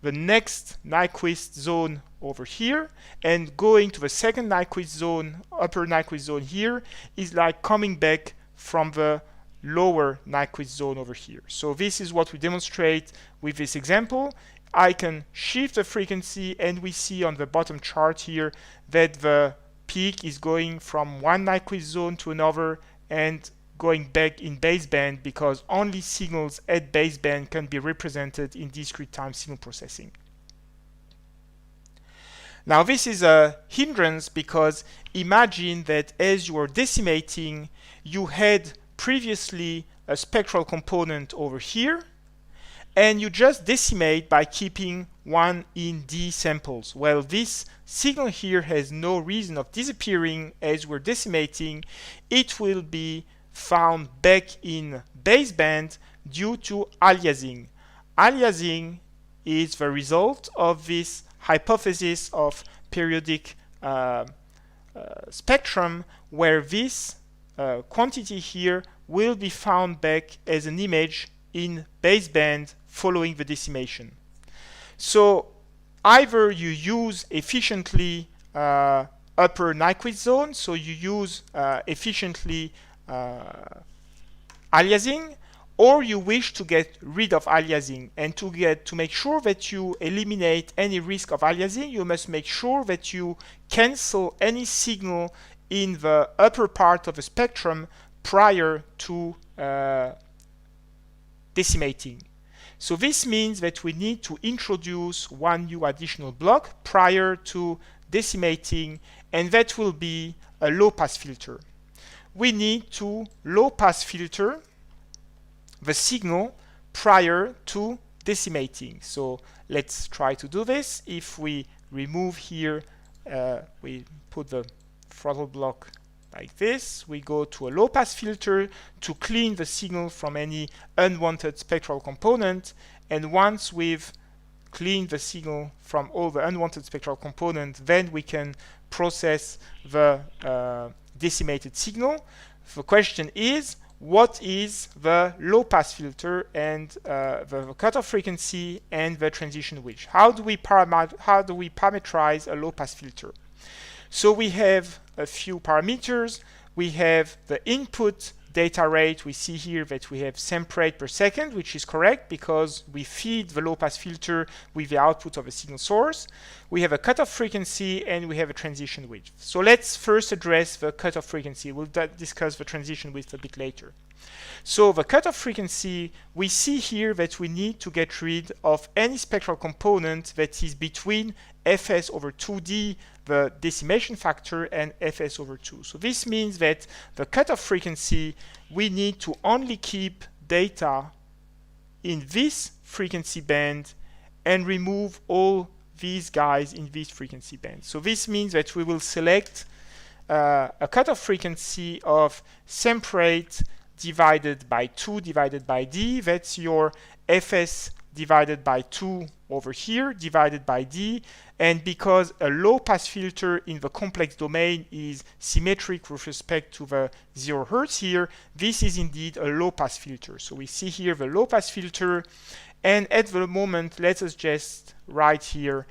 the next Nyquist zone over here, and going to the second Nyquist zone, upper Nyquist zone here, is like coming back from the lower Nyquist zone over here. So this is what we demonstrate with this example. I can shift the frequency, and we see on the bottom chart here that the peak is going from one Nyquist zone to another and going back in baseband, because only signals at baseband can be represented in discrete time signal processing. Now this is a hindrance, because imagine that as you are decimating, you had previously a spectral component over here, and you just decimate by keeping one in D samples. Well, this signal here has no reason of disappearing as we're decimating. It will be found back in baseband due to aliasing. Aliasing is the result of this hypothesis of periodic spectrum, where this quantity here will be found back as an image in baseband following the decimation. So either you use efficiently upper Nyquist zone, so you use efficiently aliasing, or you wish to get rid of aliasing. And to make sure that you eliminate any risk of aliasing, you must make sure that you cancel any signal in the upper part of the spectrum prior to decimating. So this means that we need to introduce one new additional block prior to decimating, and that will be a low-pass filter. We need to low-pass filter the signal prior to decimating. So let's try to do this. If we remove here, we put the throttle block like this, we go to a low-pass filter to clean the signal from any unwanted spectral component, and once we've cleaned the signal from all the unwanted spectral components, then we can process the decimated signal. The question is, what is the low-pass filter and the cutoff frequency and the transition width? How do we parameterize a low-pass filter? So we have a few parameters. We have the input data rate. We see here that we have sample rate per second, which is correct because we feed the low-pass filter with the output of a signal source. We have a cutoff frequency, and we have a transition width. So let's first address the cutoff frequency. We'll discuss the transition width a bit later. So the cutoff frequency, we see here that we need to get rid of any spectral component that is between fs over 2d, the decimation factor, and fs over 2. So this means that the cutoff frequency, we need to only keep data in this frequency band and remove all these guys in this frequency band. So this means that we will select a cutoff frequency of sample rate divided by 2 divided by d. That's your fs divided by 2 over here divided by d. And because a low pass filter in the complex domain is symmetric with respect to the 0 Hertz here, this is indeed a low pass filter. So we see here the low pass filter, and at the moment let us just write here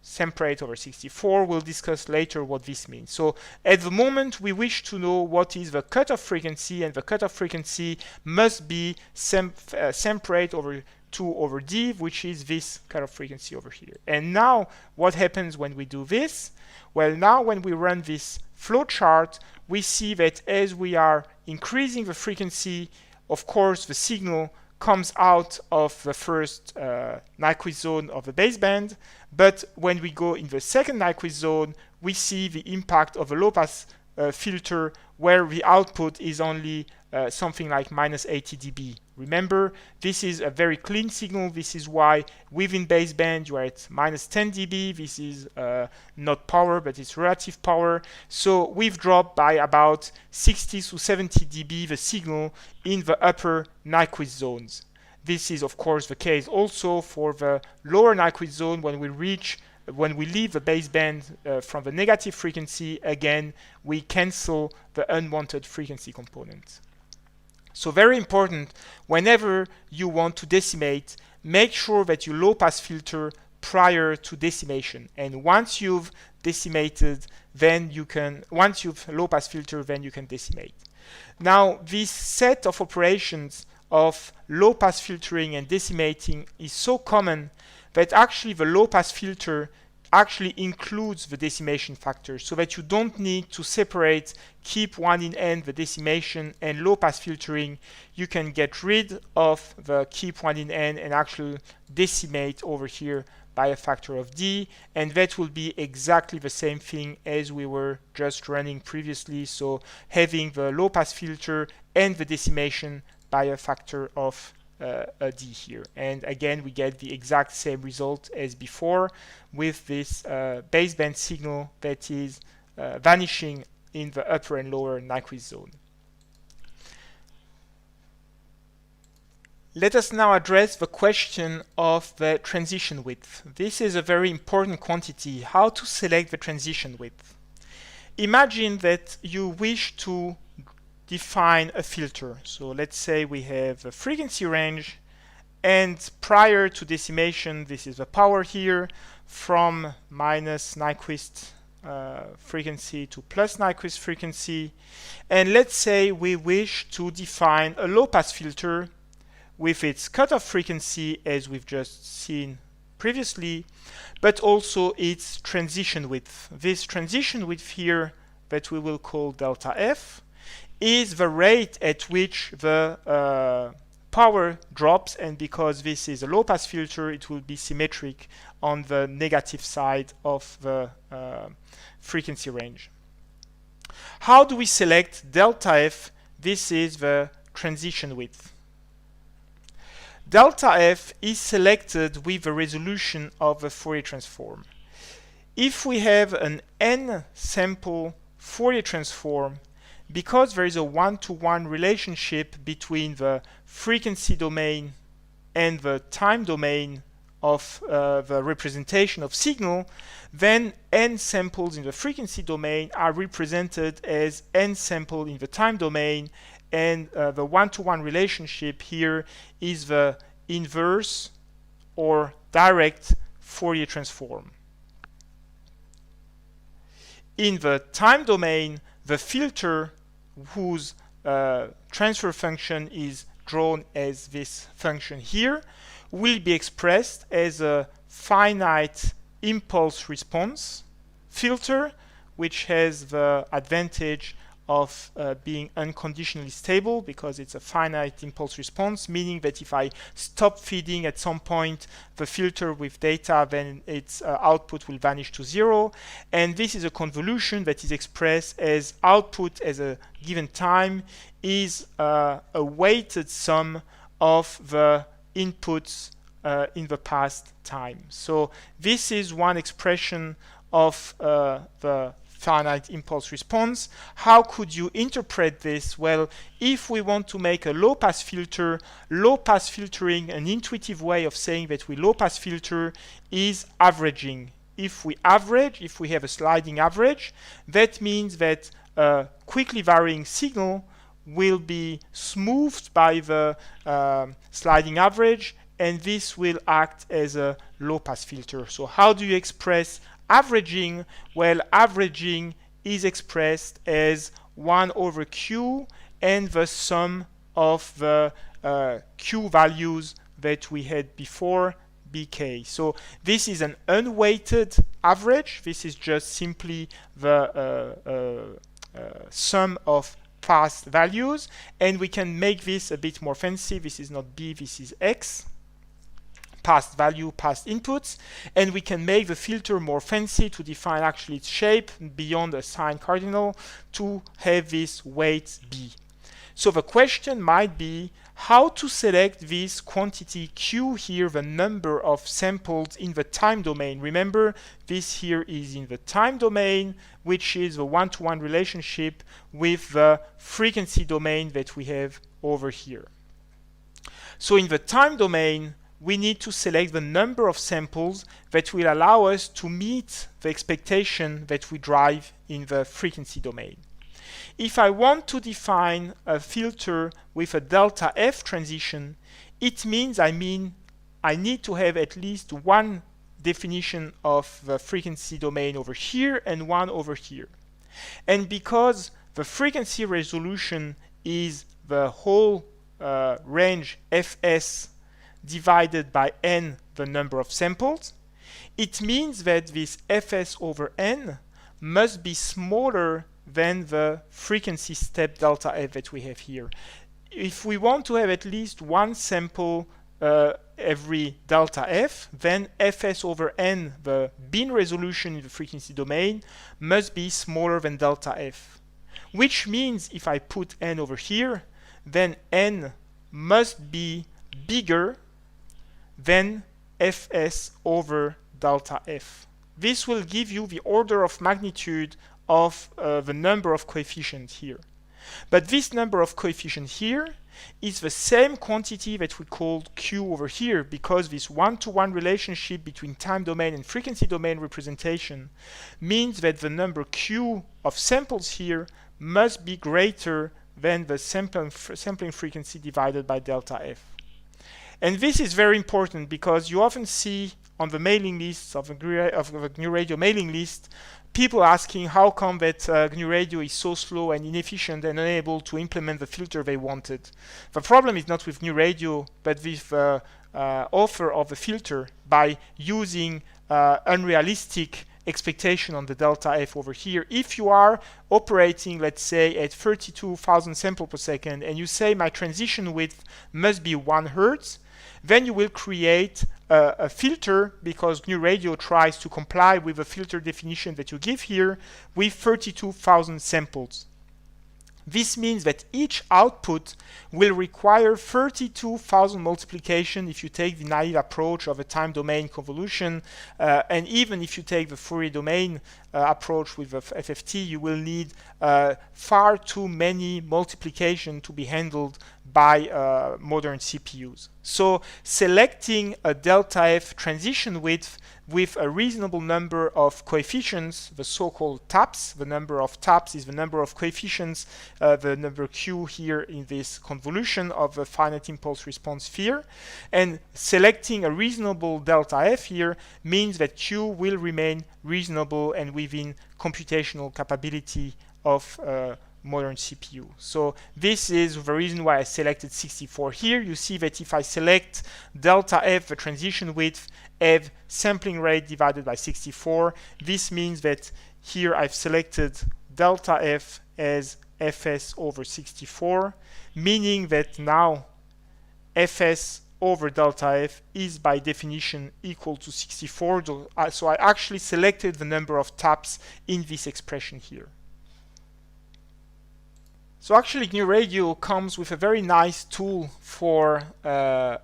sample rate over 64. We'll discuss later what this means. So at the moment we wish to know what is the cutoff frequency, and the cutoff frequency must be sample rate over 2 over d, which is this cutoff frequency over here. And now what happens when we do this? Well, now when we run this flow chart, we see that as we are increasing the frequency, of course the signal comes out of the first Nyquist zone of the baseband, but when we go in the second Nyquist zone, we see the impact of a low pass filter where the output is only something like minus 80 dB. Remember, this is a very clean signal. This is why within baseband you are at minus 10 dB. This is not power, but it's relative power. So we've dropped by about 60 to 70 dB the signal in the upper Nyquist zones. This is of course the case also for the lower Nyquist zone. When we leave the baseband from the negative frequency, again we cancel the unwanted frequency component. So very important, whenever you want to decimate, make sure that you low pass filter prior to decimation. And once you've decimated, then once you've low pass filter, then you can decimate. Now, this set of operations of low pass filtering and decimating is so common that actually the low pass filter actually includes the decimation factor, so that you don't need to separate, keep one in n, the decimation, and low pass filtering. You can get rid of the keep one in n and actually decimate over here by a factor of d, and that will be exactly the same thing as we were just running previously, so having the low pass filter and the decimation by a factor of a d here. And again, we get the exact same result as before with this baseband signal that is vanishing in the upper and lower Nyquist zone. Let us now address the question of the transition width. This is a very important quantity, how to select the transition width. Imagine that you wish to define a filter. So let's say we have a frequency range, and prior to decimation, this is the power here, from minus Nyquist frequency to plus Nyquist frequency. And let's say we wish to define a low pass filter with its cutoff frequency as we've just seen previously, but also its transition width. This transition width here that we will call delta F is the rate at which the power drops, and because this is a low pass filter, it will be symmetric on the negative side of the frequency range. How do we select delta F? This is the transition width. Delta F is selected with the resolution of the Fourier transform. If we have an n sample Fourier transform, because there is a one-to-one relationship between the frequency domain and the time domain of the representation of signal, then n samples in the frequency domain are represented as n sample in the time domain, and the one-to-one relationship here is the inverse or direct Fourier transform. In the time domain, the filter whose transfer function is drawn as this function here will be expressed as a finite impulse response filter, which has the advantage of being unconditionally stable because it's a finite impulse response, meaning that if I stop feeding at some point the filter with data, then its output will vanish to 0. And this is a convolution that is expressed as output as a given time is a weighted sum of the inputs in the past time. So this is one expression of the finite impulse response. How could you interpret this? Well, if we want to make a low-pass filter, low-pass filtering, an intuitive way of saying that we low-pass filter is averaging. If we average, if we have a sliding average, that means that a quickly varying signal will be smoothed by the sliding average, and this will act as a low-pass filter. So how do you express averaging? Well, averaging is expressed as 1 over Q and the sum of the Q values that we had before, BK. So this is an unweighted average. This is just simply the sum of past values, and we can make this a bit more fancy. This is not B, this is X. Past value, past inputs, and we can make the filter more fancy to define actually its shape beyond a sign cardinal to have this weight B. So the question might be how to select this quantity Q here, the number of samples in the time domain. Remember, this here is in the time domain, which is the one-to-one relationship with the frequency domain that we have over here. So in the time domain, we need to select the number of samples that will allow us to meet the expectation that we drive in the frequency domain. If I want to define a filter with a delta F transition, it means I need to have at least one definition of the frequency domain over here and one over here. And because the frequency resolution is the whole range Fs divided by n, the number of samples, it means that this Fs over n must be smaller than the frequency step delta F that we have here. If we want to have at least one sample every delta F, then Fs over n, the bin resolution in the frequency domain, must be smaller than delta F. Which means if I put n over here, then n must be bigger than Fs over delta F. This will give you the order of magnitude of the number of coefficients here. But this number of coefficients here is the same quantity that we called Q over here, because this one-to-one relationship between time domain and frequency domain representation means that the number Q of samples here must be greater than the sampling frequency divided by delta F. And this is very important because you often see on the mailing lists of the GNU Radio mailing list, people asking how come that GNU Radio is so slow and inefficient and unable to implement the filter they wanted. The problem is not with GNU Radio, but with the author of the filter by using unrealistic expectation on the delta F over here. If you are operating, let's say, at 32,000 samples per second, and you say my transition width must be 1 Hertz, then you will create a filter, because GNU Radio tries to comply with the filter definition that you give here, with 32,000 samples. This means that each output will require 32,000 multiplication if you take the naive approach of a time domain convolution, and even if you take the Fourier domain approach with the FFT, you will need far too many multiplication to be handled by modern CPUs. So selecting a delta F transition width with a reasonable number of coefficients, the so-called taps. The number of taps is the number of coefficients, the number Q here in this convolution of the finite impulse response sphere. And selecting a reasonable delta F here means that Q will remain reasonable and within computational capability of modern CPU. So this is the reason why I selected 64 here. You see that if I select delta F, the transition width, F sampling rate divided by 64, this means that here I've selected delta F as fs over 64, meaning that now fs over delta f is by definition equal to 64. So I actually selected the number of taps in this expression here. So actually GNU Radio comes with a very nice tool for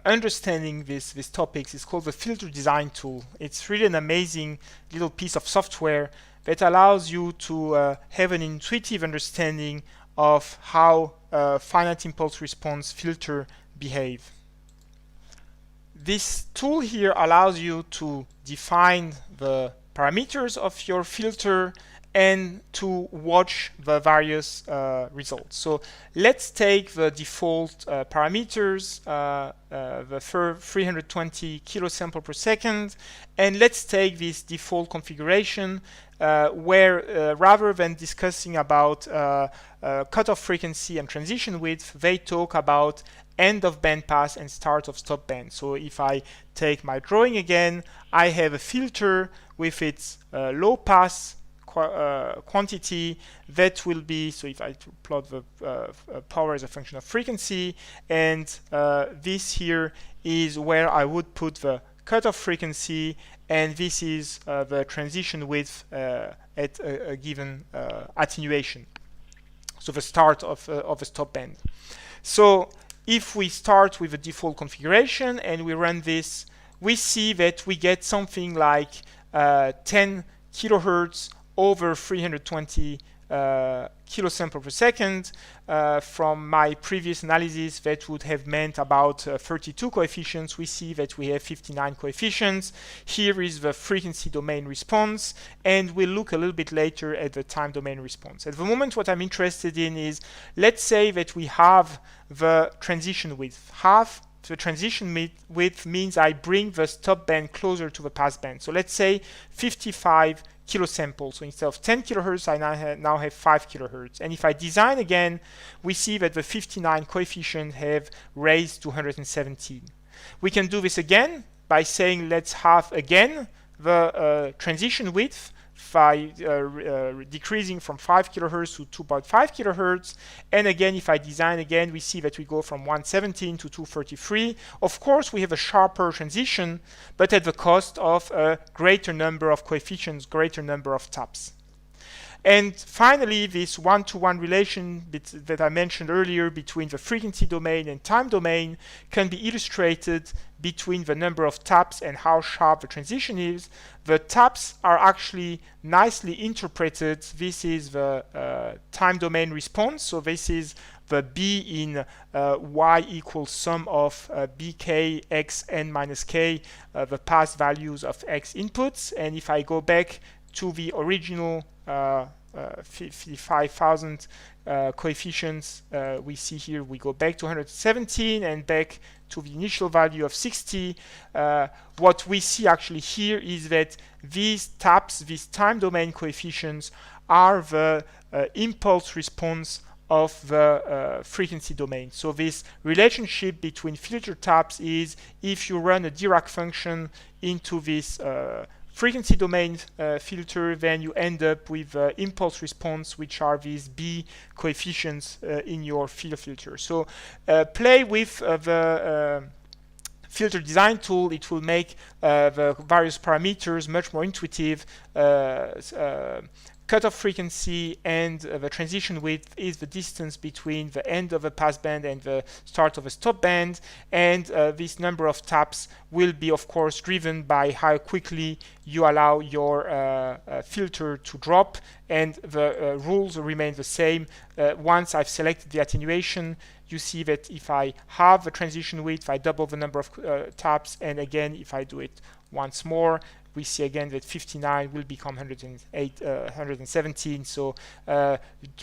understanding these topics. It's called the filter design tool. It's really an amazing little piece of software that allows you to have an intuitive understanding of how finite impulse response filter behave. This tool here allows you to define the parameters of your filter and to watch the various results. So let's take the default parameters, the 320 kilosample per second, and let's take this default configuration where rather than discussing about cutoff frequency and transition width, they talk about end of band pass and start of stop band. So if I take my drawing again, I have a filter with its low pass quantity that will be, so if I plot the power as a function of frequency, and this here is where I would put the cutoff frequency, and this is the transition width at a given attenuation, so the start of a stop band. So if we start with the default configuration and we run this, we see that we get something like 10 kilohertz over 320 kilosample per second. From my previous analysis, that would have meant about 32 coefficients. We see that we have 59 coefficients. Here is the frequency domain response, and we'll look a little bit later at the time domain response. At the moment, what I'm interested in is, let's say that we have the transition width. Half the transition width means I bring the stop band closer to the pass band. So let's say 55 kilosamples. So instead of 10 kilohertz, I now have 5 kilohertz. And if I design again, we see that the 59 coefficient have raised to 117. We can do this again by saying let's have again the transition width by decreasing from 5 kilohertz to 2.5 kilohertz. And again, if I design again, we see that we go from 117 to 233. Of course, we have a sharper transition, but at the cost of a greater number of coefficients, greater number of taps. And finally, this one-to-one relation that I mentioned earlier between the frequency domain and time domain can be illustrated between the number of taps and how sharp the transition is. The taps are actually nicely interpreted. This is the time domain response. So this is the B in y equals sum of bk x n minus k, the past values of x inputs. And if I go back to the original 55,000 coefficients, we see here we go back to 117 and back to the initial value of 60. What we see actually here is that these taps, these time domain coefficients, are the impulse response of the frequency domain. So this relationship between filter taps is, if you run a Dirac function into this frequency domain filter, then you end up with impulse response, which are these B coefficients in your field filter. So play with the filter design tool. It will make the various parameters much more intuitive. Cutoff frequency and the transition width is the distance between the end of a pass band and the start of a stop band, and this number of taps will be of course driven by how quickly you allow your filter to drop, and the rules remain the same. Once I've selected the attenuation, you see that if I have a transition width, I double the number of taps, and again if I do it once more, we see again that 59 will become 117. So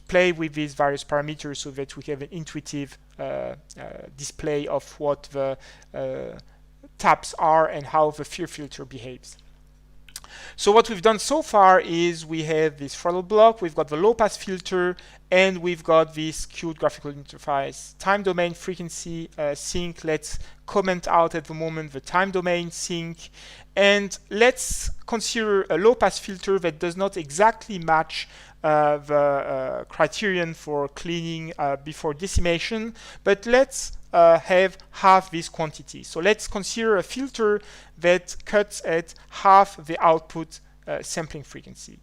play with these various parameters so that we have an intuitive display of what the taps are and how the field filter behaves. So what we've done so far is we have this throttle block, we've got the low pass filter, and we've got this cute graphical interface. Time domain frequency sync. Let's comment out at the moment the time domain sync, and let's consider a low pass filter that does not exactly match the criterion for cleaning before decimation, but let's have half this quantity. So let's consider a filter that cuts at half the output sampling frequency.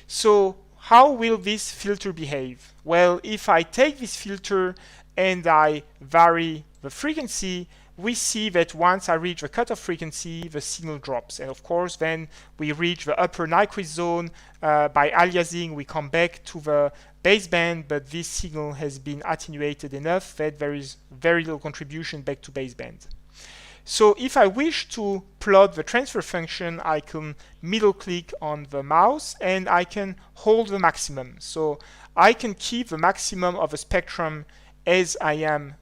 So how will this filter behave? Well, if I take this filter and I vary the frequency, we see that once I reach the cutoff frequency, the signal drops. And of course, then we reach the upper Nyquist zone. By aliasing, we come back to the baseband, but this signal has been attenuated enough that there is very little contribution back to baseband. So if I wish to plot the transfer function, I can middle click on the mouse and I can hold the maximum. So I can keep the maximum of a spectrum as I am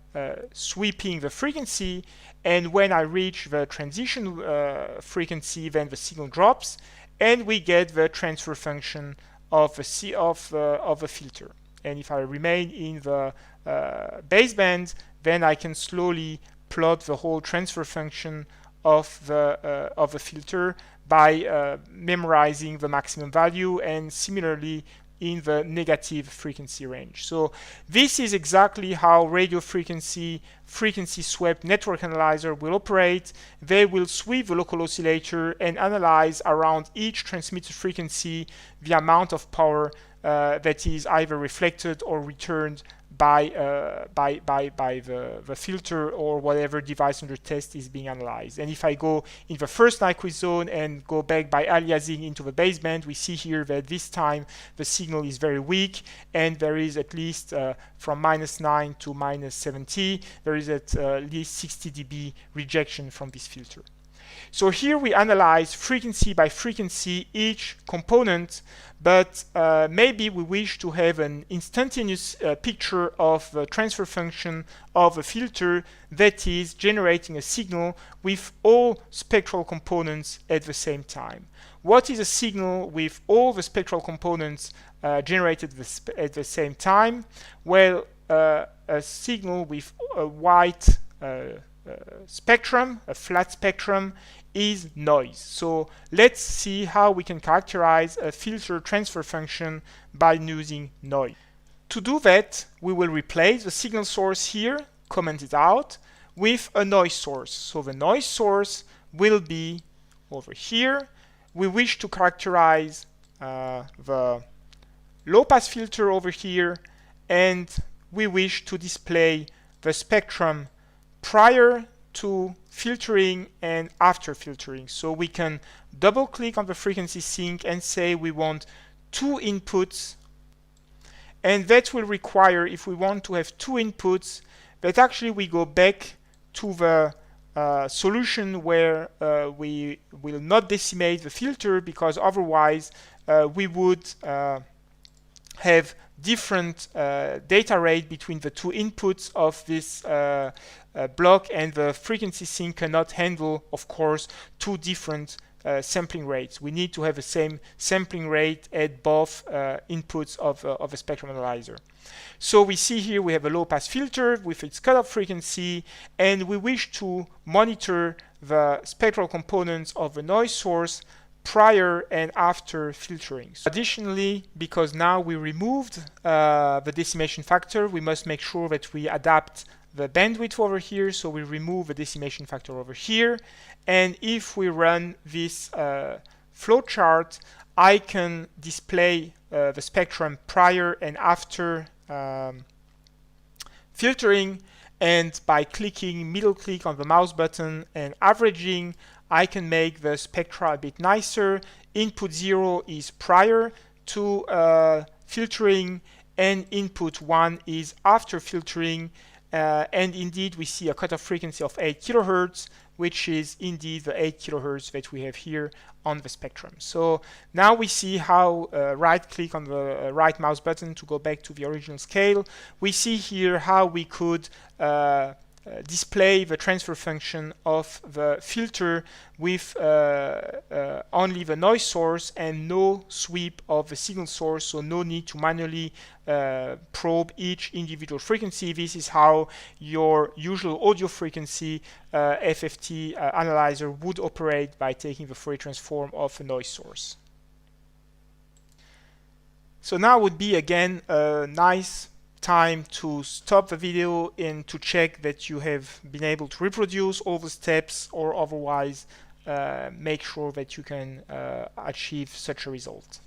sweeping the frequency, and when I reach the transition frequency, then the signal drops and we get the transfer function of the filter. And if I remain in the baseband, then I can slowly plot the whole transfer function of the filter by memorizing the maximum value, and similarly in the negative frequency range. So this is exactly how radio frequency swept network analyzer will operate. They will sweep the local oscillator and analyze around each transmitted frequency the amount of power that is either reflected or returned by the filter or whatever device under test is being analyzed. And if I go in the first Nyquist zone and go back by aliasing into the baseband, we see here that this time the signal is very weak, and there is at least from -9 to -70, there is at least 60 dB rejection from this filter. So here we analyze frequency by frequency each component, but maybe we wish to have an instantaneous picture of the transfer function of a filter that is generating a signal with all spectral components at the same time. What is a signal with all the spectral components generated at the same time? Well, a signal with a white spectrum, a flat spectrum, is noise. So let's see how we can characterize a filter transfer function by using noise. To do that, we will replace the signal source here, comment it out, with a noise source. So the noise source will be over here. We wish to characterize the low pass filter over here, and we wish to display the spectrum prior to filtering and after filtering. So we can double click on the frequency sink and say we want 2 inputs, and that will require, if we want to have 2 inputs, that actually we go back to the solution where we will not decimate the filter, because otherwise we would have different data rate between the 2 inputs of this block, and the frequency sink cannot handle, of course, 2 different sampling rates. We need to have the same sampling rate at both inputs of a spectrum analyzer. So we see here we have a low pass filter with its cutoff frequency, and we wish to monitor the spectral components of the noise source prior and after filtering. Additionally, because now we removed the decimation factor, we must make sure that we adapt the bandwidth over here. So we remove the decimation factor over here, and if we run this flowchart, I can display the spectrum prior and after filtering, and by clicking middle click on the mouse button and averaging, I can make the spectra a bit nicer. Input 0 is prior to filtering, and input 1 is after filtering. And indeed, we see a cutoff frequency of 8 kilohertz, which is indeed the 8 kilohertz that we have here on the spectrum. So now we see how right-click on the right mouse button to go back to the original scale. We see here how we could display the transfer function of the filter with only the noise source and no sweep of the signal source, so no need to manually probe each individual frequency. This is how your usual audio frequency FFT analyzer would operate by taking the Fourier transform of a noise source. So now would be again a nice time to stop the video and to check that you have been able to reproduce all the steps, or otherwise make sure that you can achieve such a result.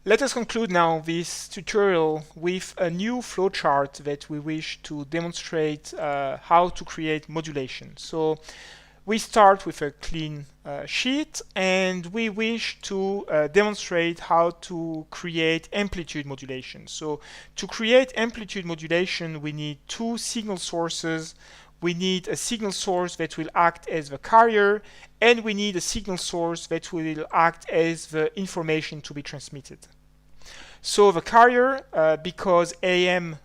Let us conclude now this tutorial with a new flowchart that we wish to demonstrate how to create modulation. So we start with a clean sheet, and we wish to demonstrate how to create amplitude modulation. So to create amplitude modulation, we need two signal sources. We need a signal source that will act as the carrier, and we need a signal source that will act as the information to be transmitted. So the carrier, because AM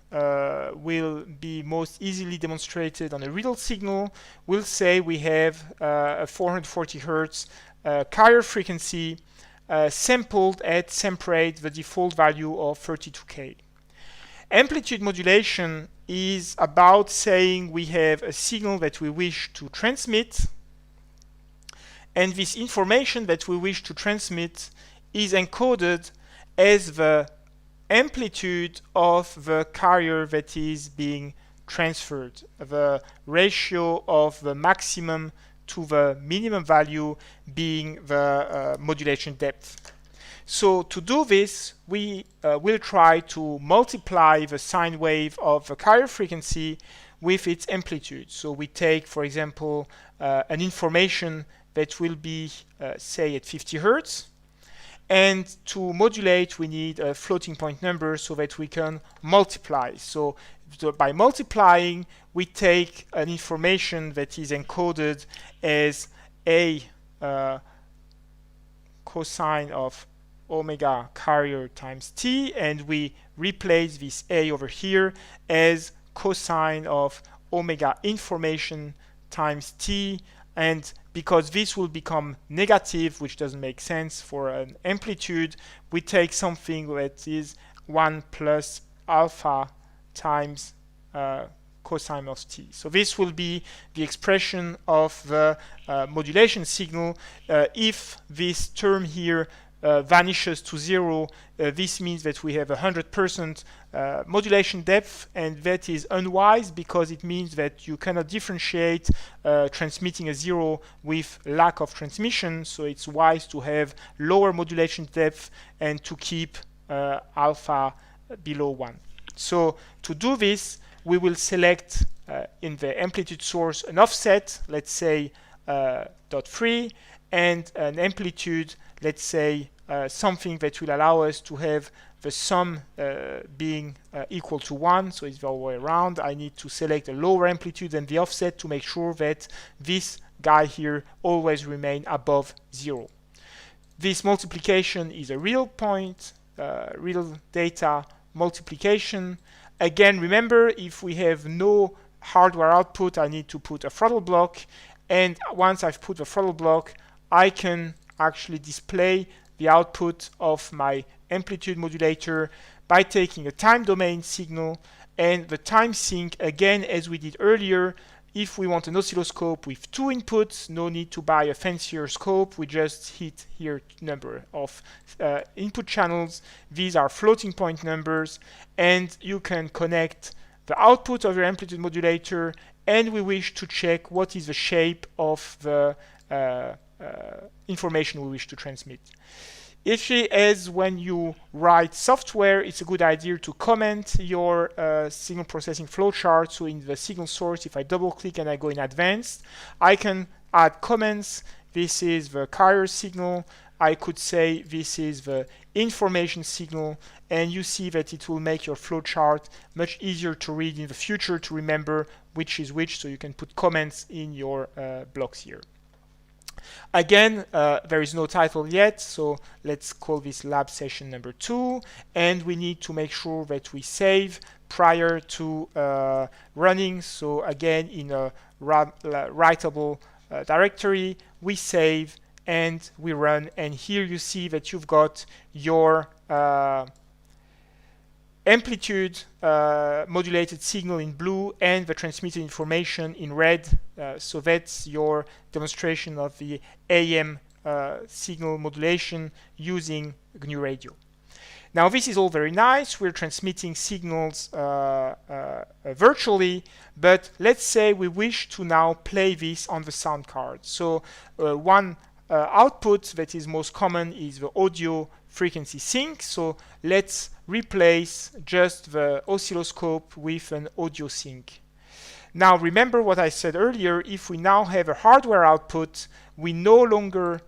will be most easily demonstrated on a real signal, we'll say we have a 440 Hertz carrier frequency sampled at samp rate, the default value of 32K. Amplitude modulation is about saying we have a signal that we wish to transmit, and this information that we wish to transmit is encoded as the amplitude of the carrier that is being transferred, the ratio of the maximum to the minimum value being the modulation depth. So to do this, we will try to multiply the sine wave of the carrier frequency with its amplitude. So we take, for example, an information that will be, say, at 50 Hertz. And to modulate, we need a floating point number so that we can multiply. So by multiplying, we take an information that is encoded as a cosine of omega carrier times t, and we replace this a over here as cosine of omega information times t. And because this will become negative, which doesn't make sense for an amplitude, we take something that is 1 plus alpha times cosine of t. So this will be the expression of the modulation signal. If this term here vanishes to 0, this means that we have 100% modulation depth, and that is unwise because it means that you cannot differentiate transmitting a 0 with lack of transmission. So it's wise to have lower modulation depth and to keep alpha below 1. So to do this, we will select in the amplitude source an offset, let's say 0.3, and an amplitude, let's say something that will allow us to have the sum being equal to 1. So it's the other way around. I need to select a lower amplitude than the offset to make sure that this guy here always remain above 0. This multiplication is a real point, real data multiplication. Again, remember, if we have no hardware output, I need to put a throttle block, and once I've put the throttle block, I can actually display the output of my amplitude modulator by taking a time domain signal and the time sync, again, as we did earlier. If we want an oscilloscope with 2 inputs, no need to buy a fancier scope. We just hit here number of input channels. These are floating point numbers, and you can connect the output of your amplitude modulator, and we wish to check what is the shape of the information we wish to transmit. Actually, as when you write software, it's a good idea to comment your signal processing flowchart. So in the signal source, if I double click and I go in advanced, I can add comments. This is the carrier signal. I could say this is the information signal, and you see that it will make your flowchart much easier to read in the future, to remember which is which, so you can put comments in your blocks here. Again, there is no title yet, so let's call this lab session number 2, and we need to make sure that we save prior to running. So again, in a writable directory, we save and we run, and here you see that you've got your amplitude modulated signal in blue and the transmitted information in red. So that's your demonstration of the AM signal modulation using GNU Radio. Now this is all very nice. We're transmitting signals virtually, but let's say we wish to now play this on the sound card. So one output that is most common is the audio frequency sink. So let's replace just the oscilloscope with an audio sink. Now remember what I said earlier, if we now have a hardware output, we no longer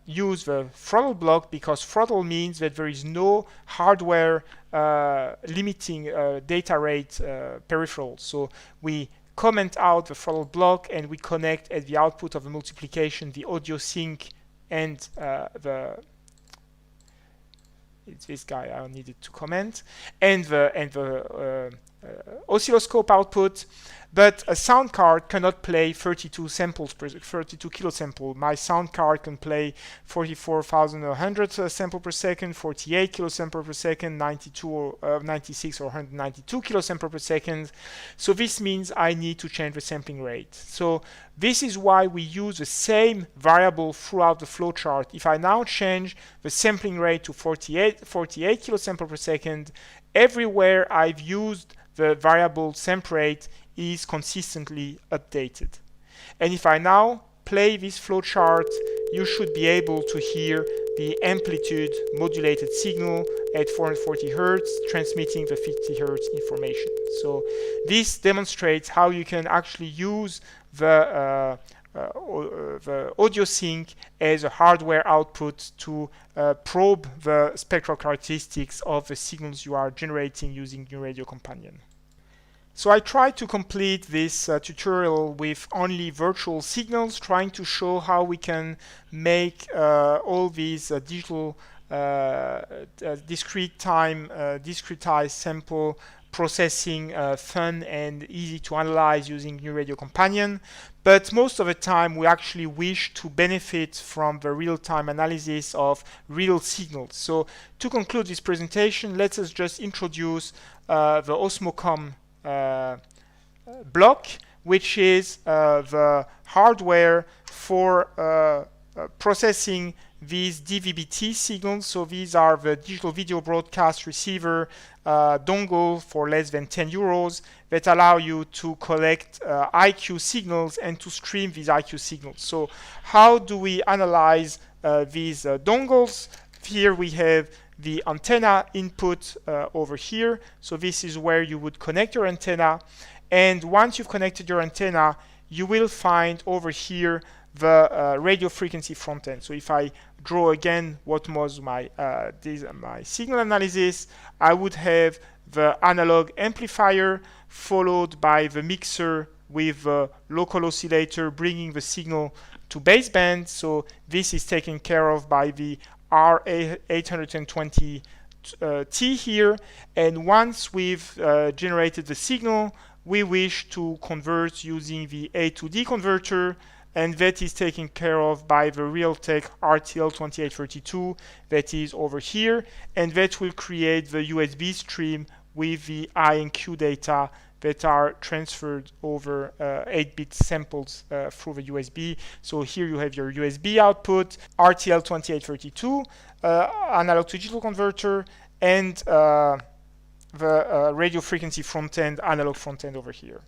use the throttle block, because throttle means that there is no hardware limiting data rate peripheral. So we comment out the throttle block and we connect at the output of the multiplication the audio sink and it's this guy I needed to comment, and the oscilloscope output. But a sound card cannot play 32 kilosample. My sound card can play 44,100 sample per second, 48 kilosample per second, 96 or 192 kilosample per second. So this means I need to change the sampling rate. So this is why we use the same variable throughout the flowchart. If I now change the sampling rate to 48 kilosample per second, everywhere I've used the variable sample rate is consistently updated. And if I now play this flowchart, you should be able to hear the amplitude modulated signal at 440 Hertz transmitting the 50 Hertz information. So this demonstrates how you can actually use the audio sync as a hardware output to probe the spectral characteristics of the signals you are generating using GNU Radio Companion. So I tried to complete this tutorial with only virtual signals, trying to show how we can make all these digital discrete time, discretized sample processing fun and easy to analyze using GNU Radio Companion. But most of the time we actually wish to benefit from the real-time analysis of real signals. So to conclude this presentation, let us just introduce the Osmocom block, which is the hardware for processing these DVB-T signals. So these are the digital video broadcast receiver dongle for less than 10 euros that allow you to collect IQ signals and to stream these IQ signals. So how do we analyze these dongles? Here we have the antenna input over here. So this is where you would connect your antenna. And once you've connected your antenna, you will find over here the radio frequency front end. So if I draw again what was my signal analysis, I would have the analog amplifier followed by the mixer with the local oscillator bringing the signal to baseband. So this is taken care of by the R820T here. And once we've generated the signal, we wish to convert using the A to D converter, and that is taken care of by the Realtek RTL2832 that is over here, and that will create the USB stream with the I and Q data that are transferred over 8-bit samples through the USB. So here you have your USB output, RTL2832, analog to digital converter, and the radio frequency front end, analog front end over here.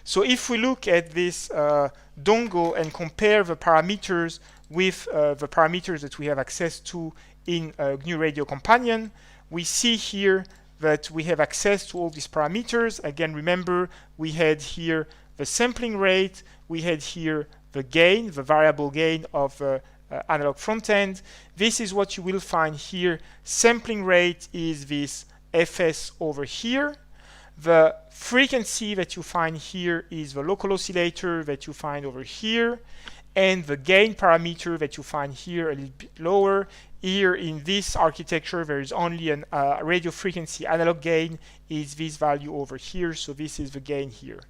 So if we look at this dongle and compare the parameters with the parameters that we have access to in GNU Radio Companion, we see here that we have access to all these parameters. Again, remember, we had here the sampling rate, we had here the gain, the variable gain of analog front end. This is what you will find here. Sampling rate is this Fs over here. The frequency that you find here is the local oscillator that you find over here, and the gain parameter that you find here a little bit lower. Here in this architecture, there is only a radio frequency analog gain is this value over here, so this is the gain here.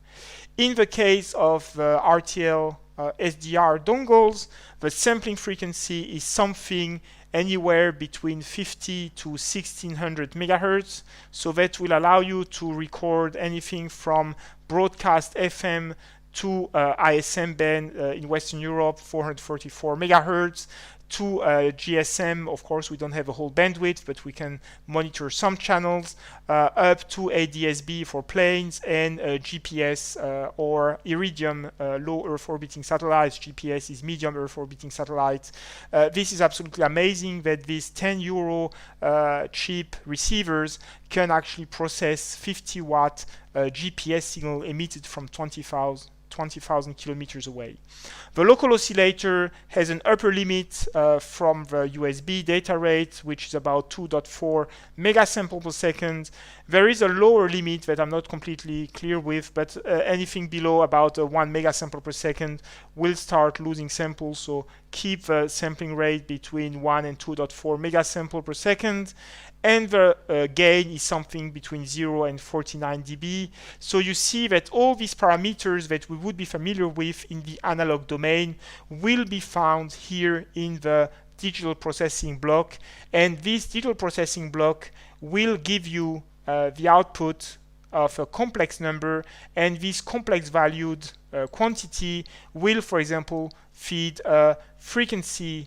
In the case of the RTL SDR dongles, the sampling frequency is something anywhere between 50 to 1600 megahertz, so that will allow you to record anything from broadcast FM to ISM band in Western Europe, 444 megahertz, to GSM. Of course, we don't have a whole bandwidth, but we can monitor some channels, up to ADS-B for planes, and GPS or Iridium low Earth orbiting satellites. GPS is medium Earth orbiting satellites. This is absolutely amazing that these 10 euro cheap receivers can actually process 50 watt GPS signal emitted from 20,000 kilometers away. The local oscillator has an upper limit from the USB data rate, which is about 2.4 megasample per second. There is a lower limit that I'm not completely clear with, but anything below about 1 megasample per second will start losing samples. So keep the sampling rate between 1 and 2.4 megasample per second. And the gain is something between 0 and 49 dB. So you see that all these parameters that we would be familiar with in the analog domain will be found here in the digital processing block. And this digital processing block will give you the output of a complex number, and this complex valued quantity will, for example, feed a frequency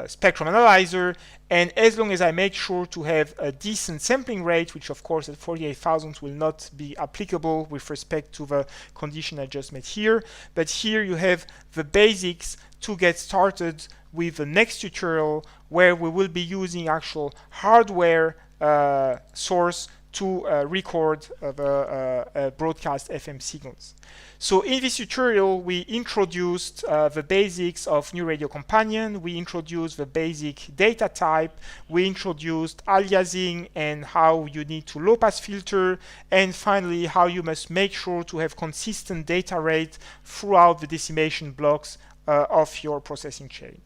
spectrum analyzer. And as long as I make sure to have a decent sampling rate, which of course at 48,000 will not be applicable with respect to the condition I just made here, but here you have the basics to get started with the next tutorial, where we will be using actual hardware source to record the broadcast FM signals. So in this tutorial, we introduced the basics of New Radio Companion. We introduced the basic data type. We introduced aliasing and how you need to low-pass filter. And finally, how you must make sure to have consistent data rate throughout the decimation blocks of your processing chain.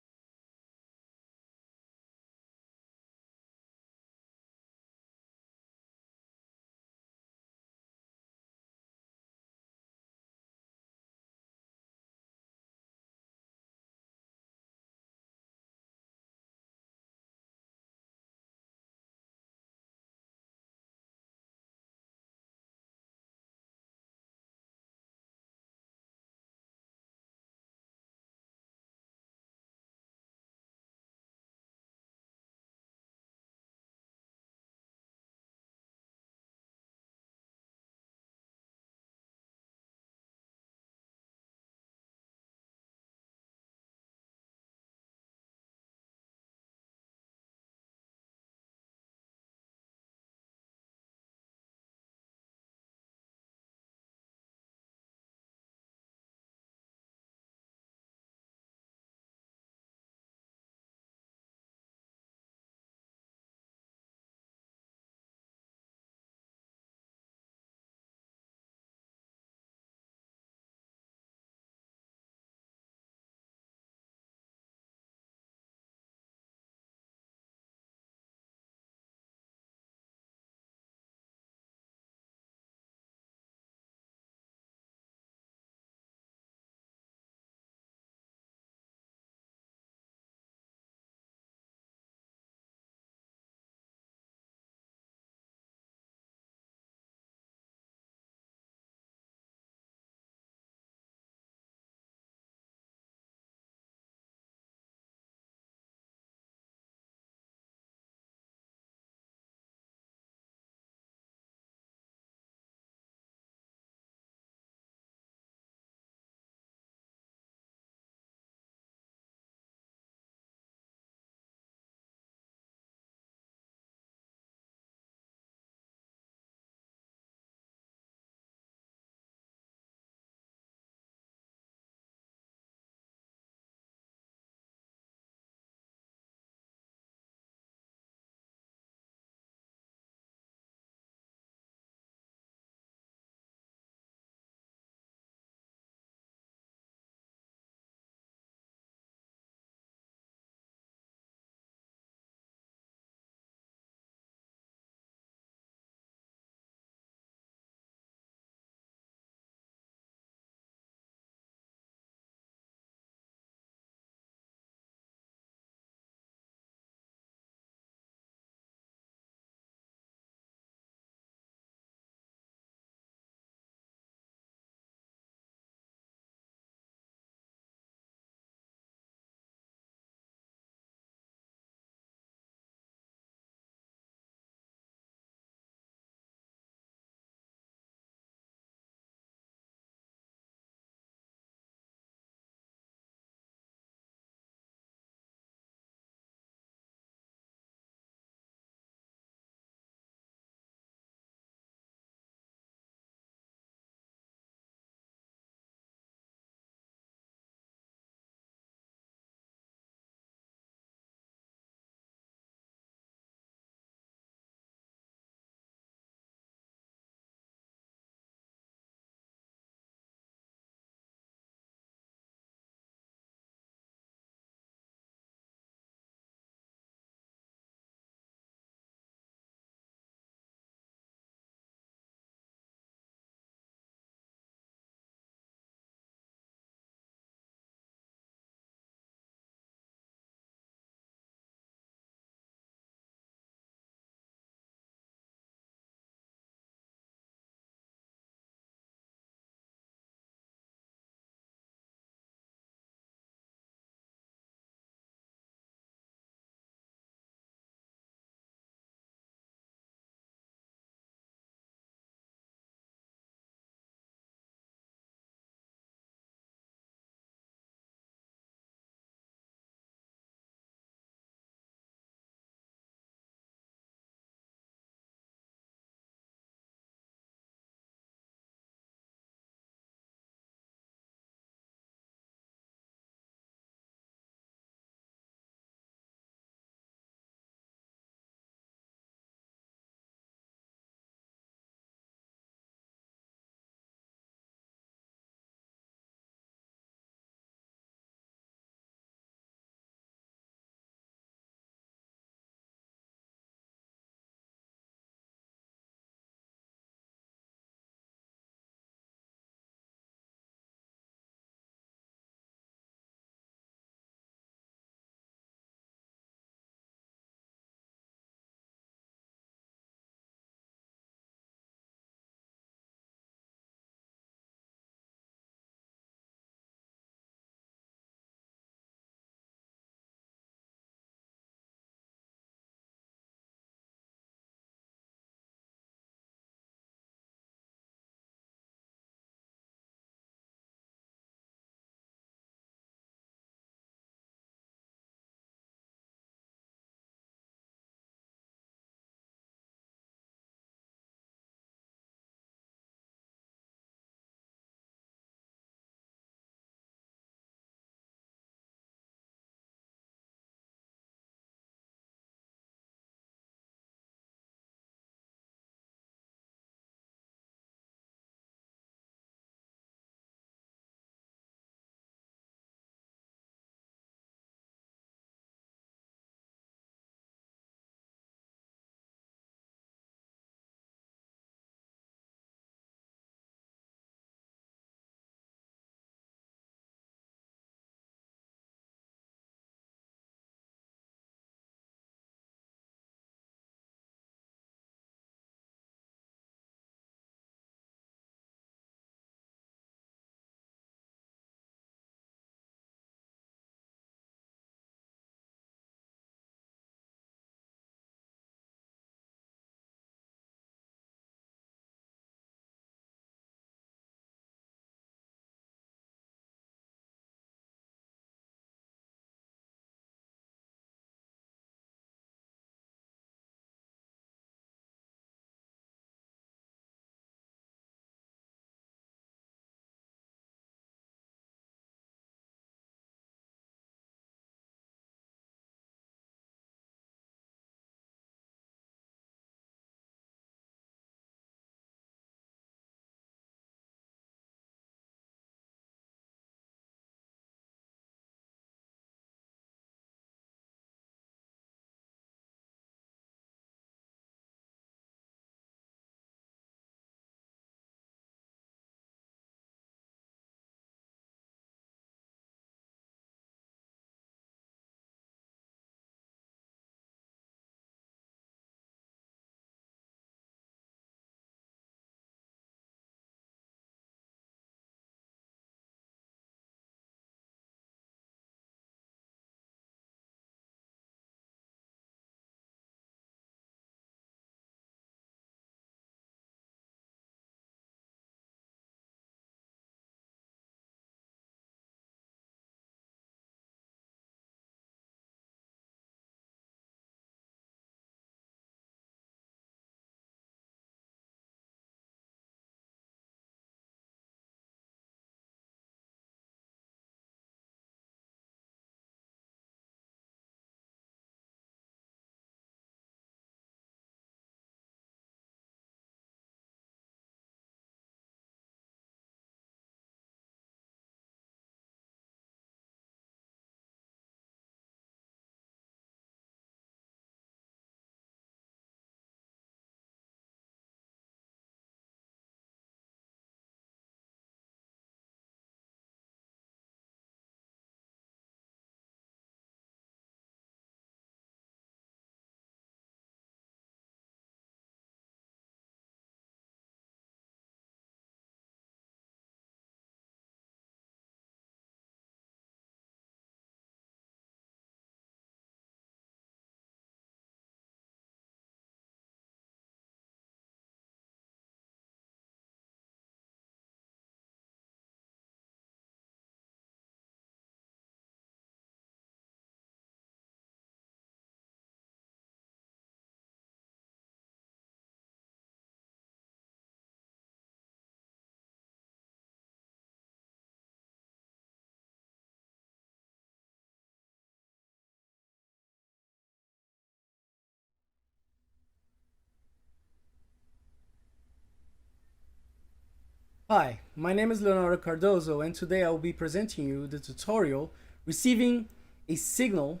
Hi, my name is Leonardo Cardozo, and today I will be presenting you the tutorial receiving a signal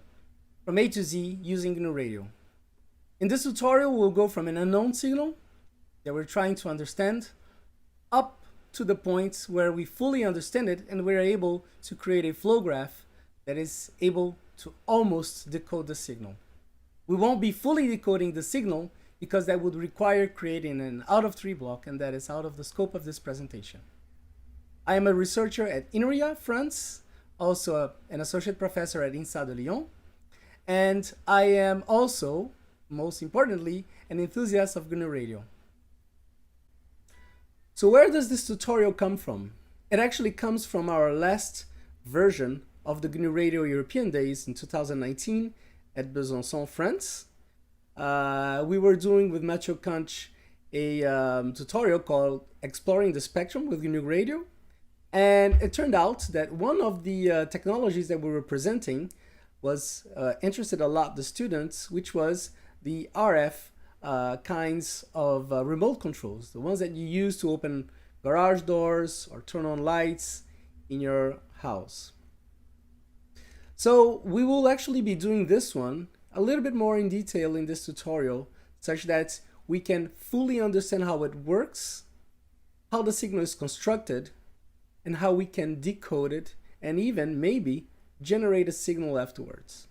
from A to Z using GNU Radio. In this tutorial, we'll go from an unknown signal that we're trying to understand up to the point where we fully understand it and we're able to create a flow graph that is able to almost decode the signal. We won't be fully decoding the signal because that would require creating an out of tree block, and that is out of the scope of this presentation. I am a researcher at INRIA, France, also an associate professor at INSA de Lyon, and I am also, most importantly, an enthusiast of GNU Radio. So where does this tutorial come from? It actually comes from our last version of the GNU Radio European Days in 2019 at Besançon, France. We were doing with Mathieu Kanch a tutorial called Exploring the Spectrum with GNU Radio. And it turned out that one of the technologies that we were presenting was interested a lot the students, which was the RF kinds of remote controls, the ones that you use to open garage doors or turn on lights in your house. So we will actually be doing this one a little bit more in detail in this tutorial, such that we can fully understand how it works, how the signal is constructed, and how we can decode it, and even maybe generate a signal afterwards.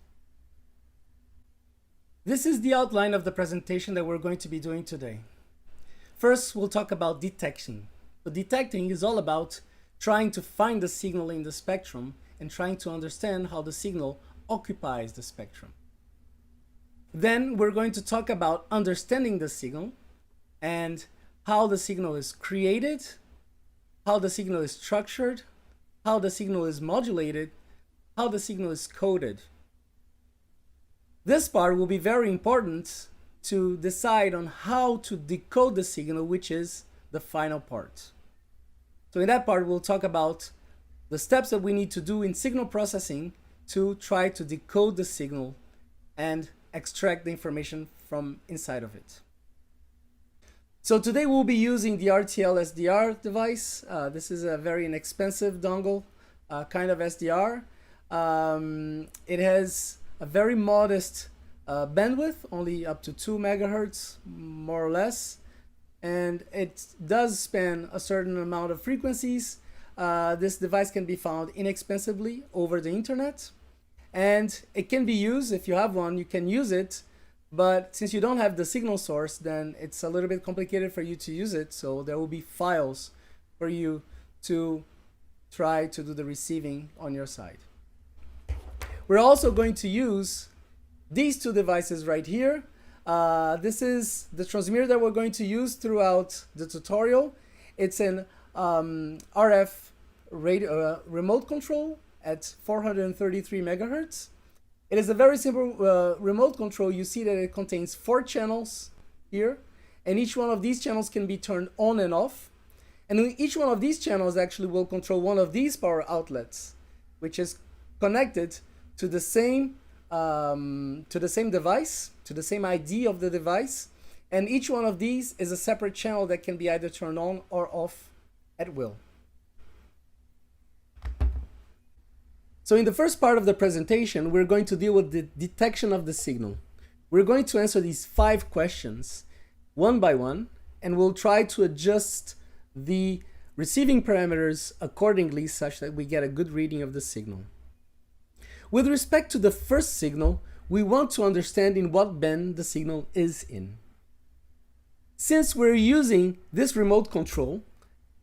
This is the outline of the presentation that we're going to be doing today. First, we'll talk about detection. So detecting is all about trying to find the signal in the spectrum and trying to understand how the signal occupies the spectrum. Then we're going to talk about understanding the signal and how the signal is created, how the signal is structured, how the signal is modulated, how the signal is coded. This part will be very important to decide on how to decode the signal, which is the final part. So in that part, we'll talk about the steps that we need to do in signal processing to try to decode the signal and extract the information from inside of it. So today we'll be using the RTL SDR device. This is a very inexpensive dongle kind of SDR. It has a very modest bandwidth, only up to 2 megahertz, more or less. And it does span a certain amount of frequencies. This device can be found inexpensively over the internet. And it can be used, if you have one, you can use it. But since you don't have the signal source, then it's a little bit complicated for you to use it. So there will be files for you to try to do the receiving on your side. We're also going to use these two devices right here. This is the transmitter that we're going to use throughout the tutorial. It's an RF radio, remote control at 433 megahertz. It is a very simple remote control. You see that it contains 4 channels here, and each one of these channels can be turned on and off. And each one of these channels actually will control one of these power outlets, which is connected to the same device, to the same ID of the device. And each one of these is a separate channel that can be either turned on or off at will. So in the first part of the presentation, we're going to deal with the detection of the signal. We're going to answer these 5 questions one by one, and we'll try to adjust the receiving parameters accordingly such that we get a good reading of the signal. With respect to the first signal, we want to understand in what band the signal is in. Since we're using this remote control,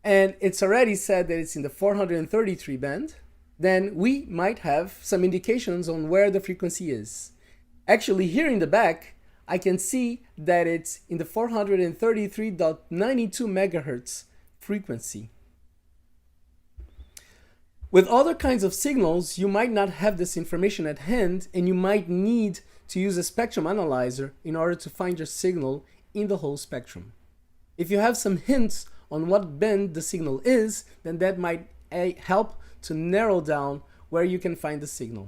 and it's already said that it's in the 433 band, then we might have some indications on where the frequency is. Actually, here in the back, I can see that it's in the 433.92 megahertz frequency. With other kinds of signals, you might not have this information at hand, and you might need to use a spectrum analyzer in order to find your signal in the whole spectrum. If you have some hints on what band the signal is, then that might help to narrow down where you can find the signal.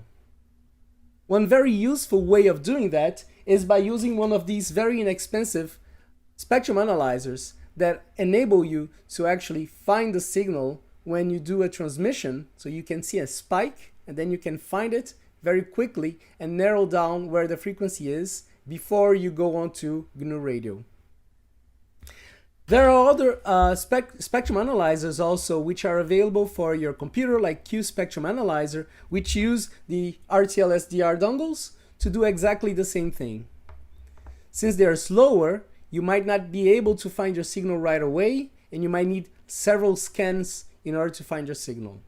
One very useful way of doing that is by using one of these very inexpensive spectrum analyzers that enable you to actually find the signal when you do a transmission. So you can see a spike and then you can find it very quickly and narrow down where the frequency is before you go on to GNU Radio. There are other spectrum analyzers also which are available for your computer, like Q Spectrum Analyzer, which use the RTL SDR dongles to do exactly the same thing. Since they are slower, you might not be able to find your signal right away, and you might need several scans in order to find your signal.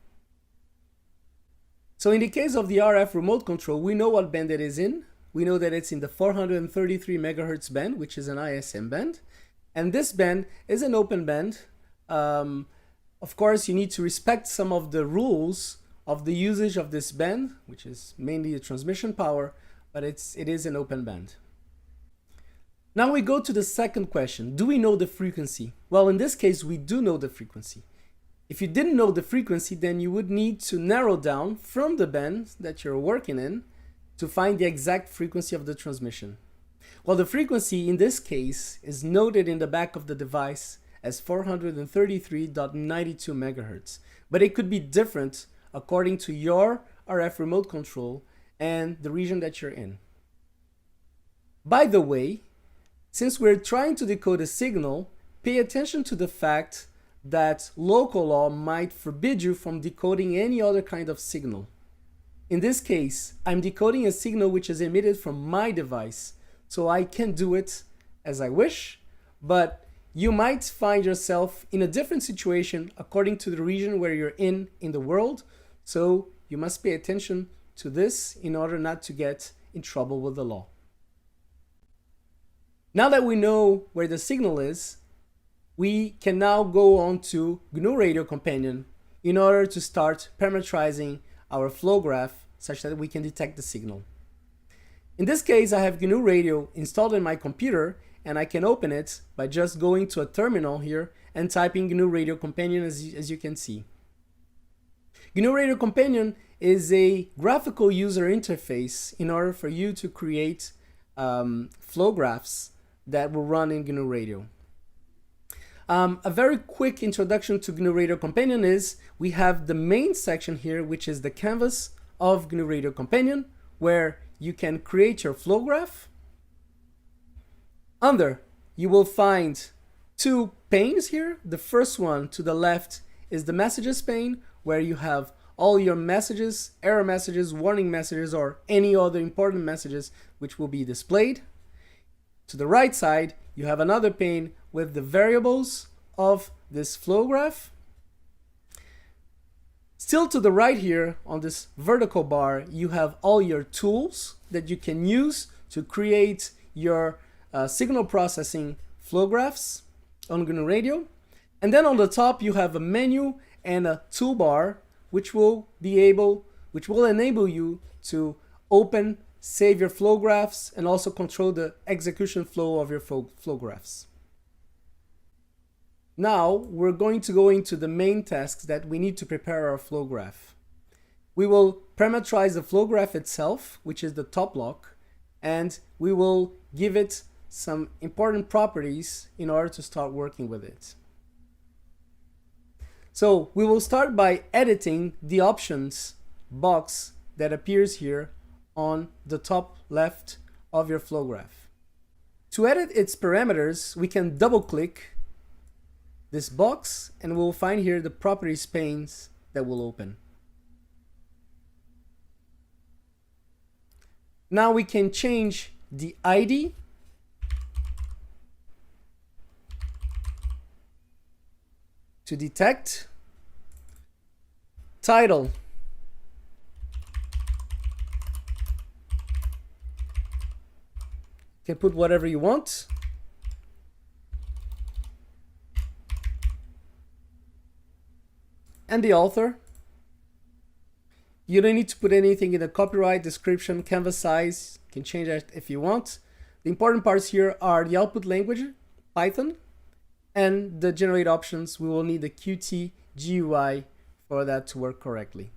So in the case of the RF remote control, we know what band it is in. We know that it's in the 433 megahertz band, which is an ISM band. And this band is an open band. Of course, you need to respect some of the rules of the usage of this band, which is mainly the transmission power, but it is an open band. Now we go to the second question. Do we know the frequency? Well, in this case, we do know the frequency. If you didn't know the frequency, then you would need to narrow down from the band that you're working in to find the exact frequency of the transmission. Well, the frequency in this case is noted in the back of the device as 433.92 megahertz, but it could be different according to your RF remote control and the region that you're in. By the way, since we're trying to decode a signal, pay attention to the fact that local law might forbid you from decoding any other kind of signal. In this case, I'm decoding a signal which is emitted from my device, so I can do it as I wish, but you might find yourself in a different situation according to the region where you're in the world, so you must pay attention to this in order not to get in trouble with the law. Now that we know where the signal is, we can now go on to GNU Radio Companion in order to start parameterizing our flow graph such that we can detect the signal. In this case, I have GNU Radio installed in my computer, and I can open it by just going to a terminal here and typing GNU Radio Companion as you can see. GNU Radio Companion is a graphical user interface in order for you to create flow graphs that will run in GNU Radio. A very quick introduction to GNU Radio Companion is we have the main section here, which is the canvas of GNU Radio Companion, where you can create your flow graph. Under, you will find two panes here. The first one to the left is the messages pane, where you have all your messages, error messages, warning messages, or any other important messages which will be displayed. To the right side, you have another pane with the variables of this flow graph. Still to the right here on this vertical bar, you have all your tools that you can use to create your signal processing flow graphs on GNU Radio. And then on the top, you have a menu and a toolbar, which will enable you to open, save your flow graphs, and also control the execution flow of your flow graphs. Now we're going to go into the main tasks that we need to prepare our flow graph. We will parameterize the flow graph itself, which is the top block, and we will give it some important properties in order to start working with it. So we will start by editing the options box that appears here on the top left of your flow graph. To edit its parameters, we can double click this box and we'll find here the properties panes that will open. Now we can change the ID to detect, title you can put whatever you want, and the author. You don't need to put anything in the copyright, description, canvas size. You can change that if you want. The important parts here are the output language, Python, and the generate options. We will need the Qt GUI for that to work correctly.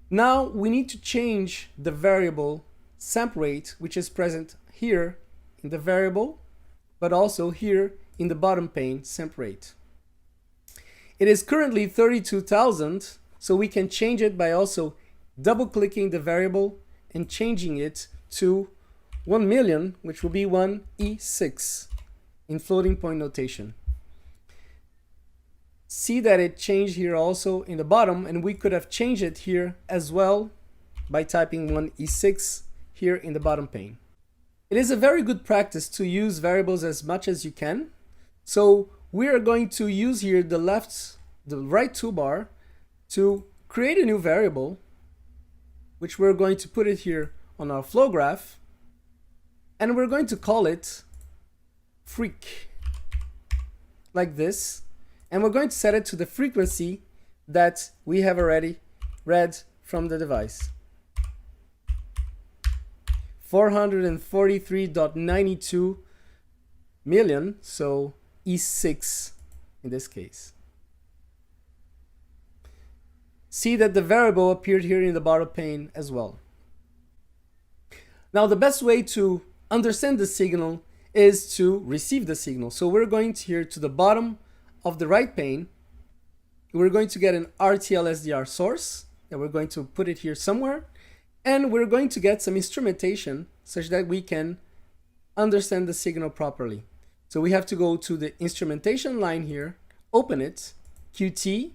Now we need to change the variable sample rate, which is present here in the variable, but also here in the bottom pane sample rate. It is currently 32,000, so we can change it by also double-clicking the variable and changing it to 1 million, which will be 1E6 in floating point notation. See that it changed here also in the bottom, and we could have changed it here as well by typing 1E6 here in the bottom pane. It is a very good practice to use variables as much as you can. So we are going to use here the right toolbar to create a new variable, which we're going to put it here on our flow graph, and we're going to call it freak, like this, and we're going to set it to the frequency that we have already read from the device. 443.92 million, so E6 in this case. See that the variable appeared here in the bottom pane as well. Now the best way to understand the signal is to receive the signal. So we're going here to the bottom of the right pane. We're going to get an RTL SDR source, and we're going to put it here somewhere. And we're going to get some instrumentation such that we can understand the signal properly. So we have to go to the instrumentation line here, open it, QT,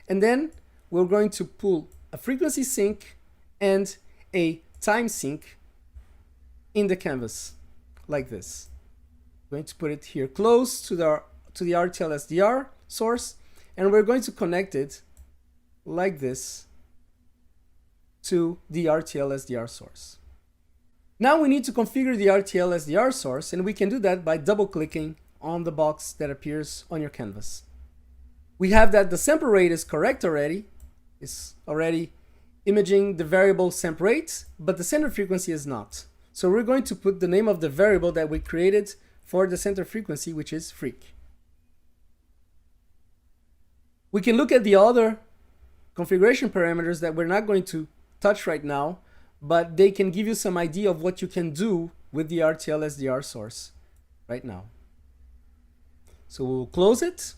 and then we're going to pull a frequency sync and a time sync in the canvas, like this. I'm going to put it here close to the RTL SDR source, and we're going to connect it like this to the RTL SDR source. Now we need to configure the RTL SDR source, and we can do that by double-clicking on the box that appears on your canvas. We have that the sample rate is correct already. It's already imaging the variable sample rate, but the center frequency is not. So we're going to put the name of the variable that we created for the center frequency, which is freak. We can look at the other configuration parameters that we're not going to touch right now, but they can give you some idea of what you can do with the RTL SDR source right now. So we'll close it,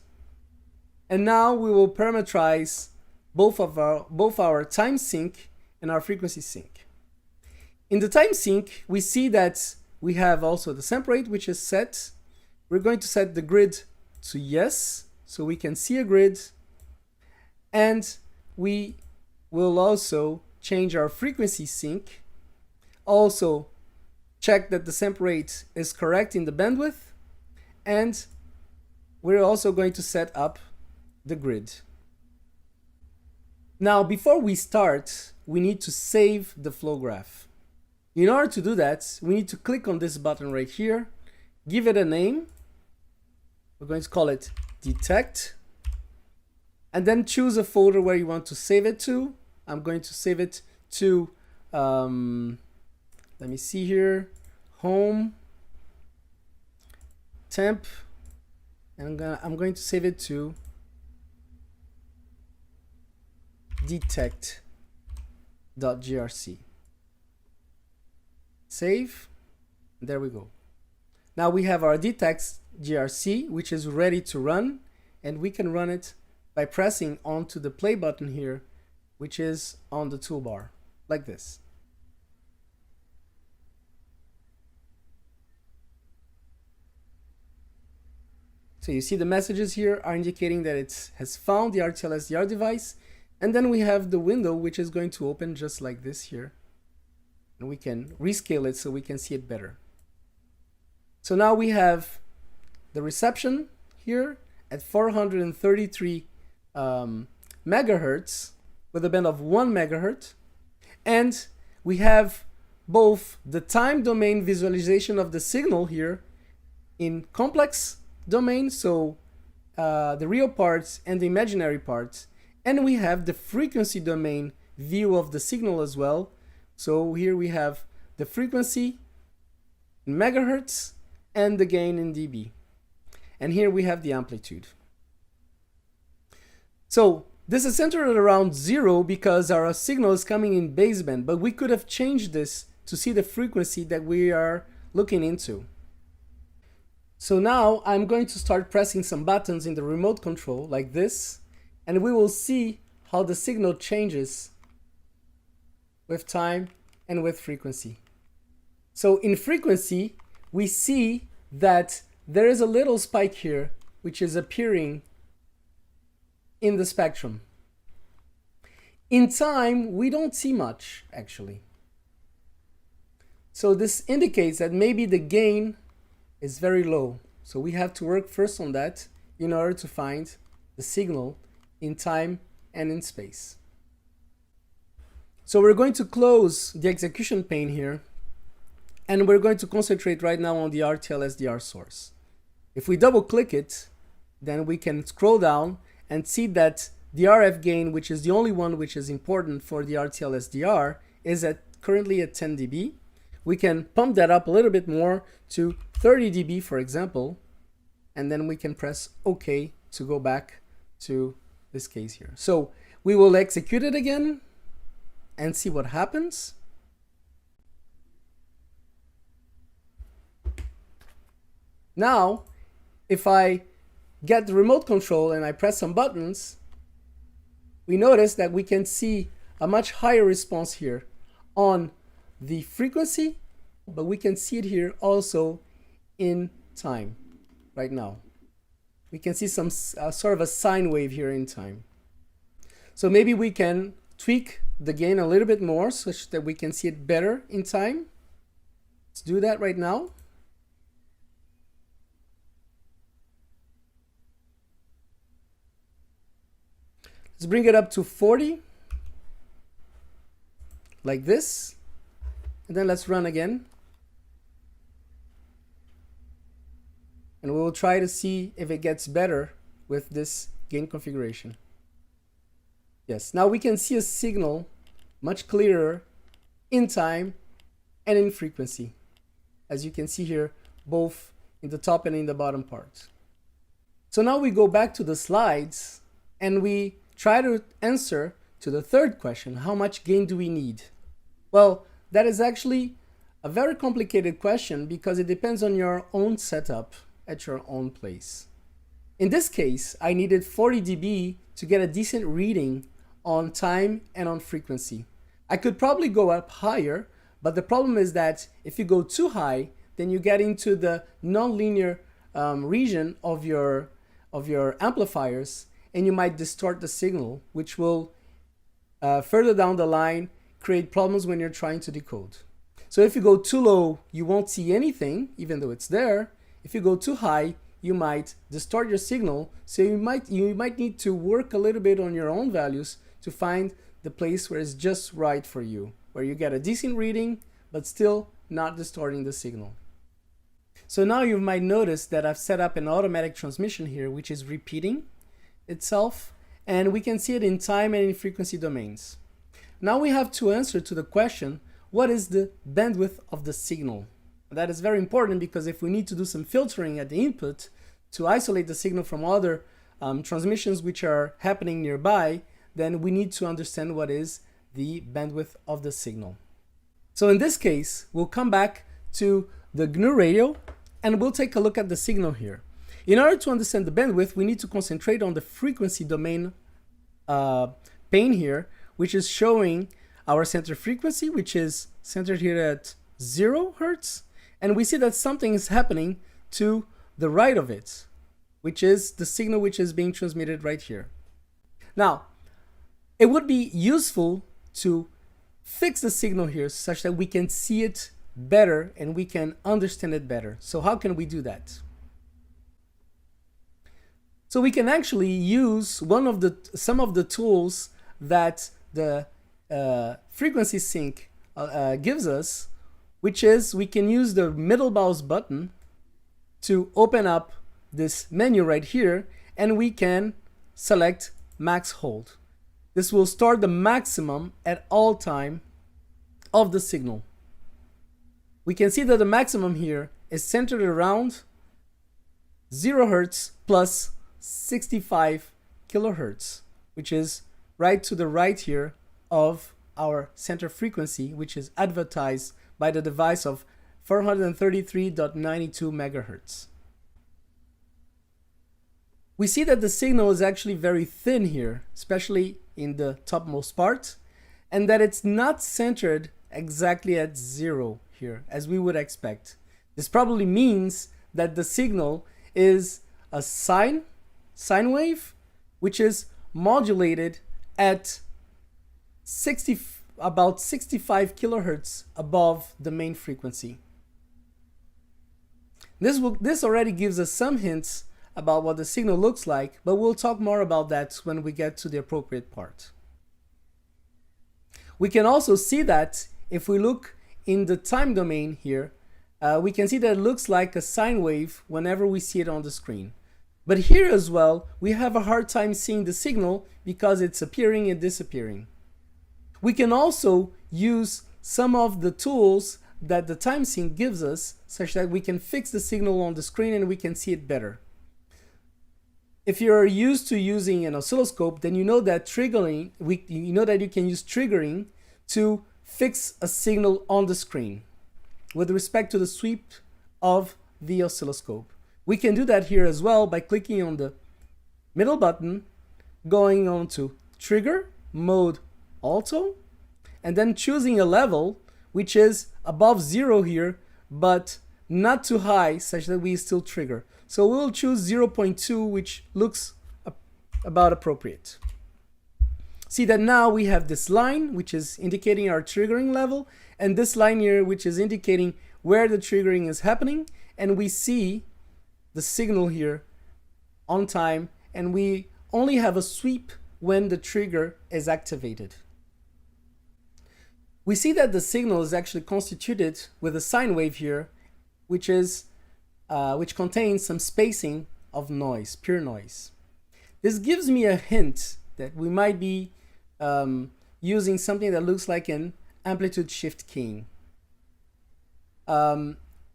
and now we will parameterize both our time sync and our frequency sync. In the time sync, we see that we have also the sample rate, which is set. We're going to set the grid to yes, so we can see a grid, and we will also change our frequency sync, also check that the sample rate is correct in the bandwidth, and we're also going to set up the grid. Now, before we start, we need to save the flow graph. In order to do that, we need to click on this button right here, give it a name. We're going to call it detect, and then choose a folder where you want to save it to. I'm going to save it to, let me see here, home, temp, and I'm going to save it to detect.grc. Save, there we go. Now we have our detect.grc, which is ready to run, and we can run it by pressing onto the play button here, which is on the toolbar, like this. So you see the messages here are indicating that it has found the RTL SDR device, and then we have the window which is going to open just like this here, and we can rescale it so we can see it better. So now we have the reception here at 433 megahertz with a band of 1 megahertz, and we have both the time domain visualization of the signal here in complex domain, so the real parts and the imaginary parts, and we have the frequency domain view of the signal as well. So here we have the frequency in megahertz and the gain in dB, and here we have the amplitude. So this is centered around 0 because our signal is coming in baseband, but we could have changed this to see the frequency that we are looking into. So now I'm going to start pressing some buttons in the remote control like this, and we will see how the signal changes with time and with frequency. So in frequency, we see that there is a little spike here which is appearing in the spectrum. In time, we don't see much actually. So this indicates that maybe the gain is very low. So we have to work first on that in order to find the signal in time and in space. So we're going to close the execution pane here, and we're going to concentrate right now on the RTL SDR source. If we double click it, then we can scroll down and see that the RF gain, which is the only one which is important for the RTL SDR, is currently at 10 dB. We can pump that up a little bit more to 30 dB, for example, and then we can press OK to go back to this case here. So we will execute it again and see what happens. Now, if I get the remote control and I press some buttons, we notice that we can see a much higher response here on the frequency, but we can see it here also in time right now. We can see some sort of a sine wave here in time. So maybe we can tweak the gain a little bit more such that we can see it better in time. Let's do that right now. Let's bring it up to 40, like this, and then let's run again. And we will try to see if it gets better with this gain configuration. Yes, now we can see a signal much clearer in time and in frequency, as you can see here, both in the top and in the bottom part. So now we go back to the slides and we try to answer to the third question: how much gain do we need? Well, that is actually a very complicated question because it depends on your own setup at your own place. In this case, I needed 40 dB to get a decent reading on time and on frequency. I could probably go up higher, but the problem is that if you go too high, then you get into the nonlinear region of your amplifiers, and you might distort the signal, which will further down the line create problems when you're trying to decode. So if you go too low, you won't see anything, even though it's there. If you go too high, you might distort your signal, so you might need to work a little bit on your own values to find the place where it's just right for you, where you get a decent reading, but still not distorting the signal. So now you might notice that I've set up an automatic transmission here, which is repeating itself, and we can see it in time and in frequency domains. Now we have to answer to the question, what is the bandwidth of the signal? That is very important because if we need to do some filtering at the input to isolate the signal from other transmissions which are happening nearby, then we need to understand what is the bandwidth of the signal. So in this case, we'll come back to the GNU radio and we'll take a look at the signal here. In order to understand the bandwidth, we need to concentrate on the frequency domain pane here, which is showing our center frequency, which is centered here at 0 Hertz. And we see that something is happening to the right of it, which is the signal which is being transmitted right here. Now, it would be useful to fix the signal here such that we can see it better and we can understand it better. So how can we do that? So we can actually use some of the tools that the frequency sync gives us, which is we can use the middle mouse button to open up this menu right here, and we can select max hold. This will store the maximum at all time of the signal. We can see that the maximum here is centered around 0 Hertz plus 65 kilohertz, which is right to the right here of our center frequency, which is advertised by the device of 433.92 megahertz. We see that the signal is actually very thin here, especially in the topmost part, and that it's not centered exactly at 0 here, as we would expect. This probably means that the signal is a sine wave, which is modulated at about 65 kilohertz above the main frequency. This already gives us some hints about what the signal looks like, but we'll talk more about that when we get to the appropriate part. We can also see that if we look in the time domain here, we can see that it looks like a sine wave whenever we see it on the screen. But here as well, we have a hard time seeing the signal because it's appearing and disappearing. We can also use some of the tools that the time sync gives us, such that we can fix the signal on the screen and we can see it better. If you're used to using an oscilloscope, then you know that triggering, you know that you can use triggering to fix a signal on the screen with respect to the sweep of the oscilloscope. We can do that here as well by clicking on the middle button, going on to Trigger, Mode Alto, and then choosing a level which is above 0 here, but not too high such that we still trigger. So we'll choose 0.2, which looks about appropriate. See that now we have this line, which is indicating our triggering level, and this line here, which is indicating where the triggering is happening, and we see the signal here on time, and we only have a sweep when the trigger is activated. We see that the signal is actually constituted with a sine wave here, which contains some spacing of noise, pure noise. This gives me a hint that we might be using something that looks like an amplitude shift keying.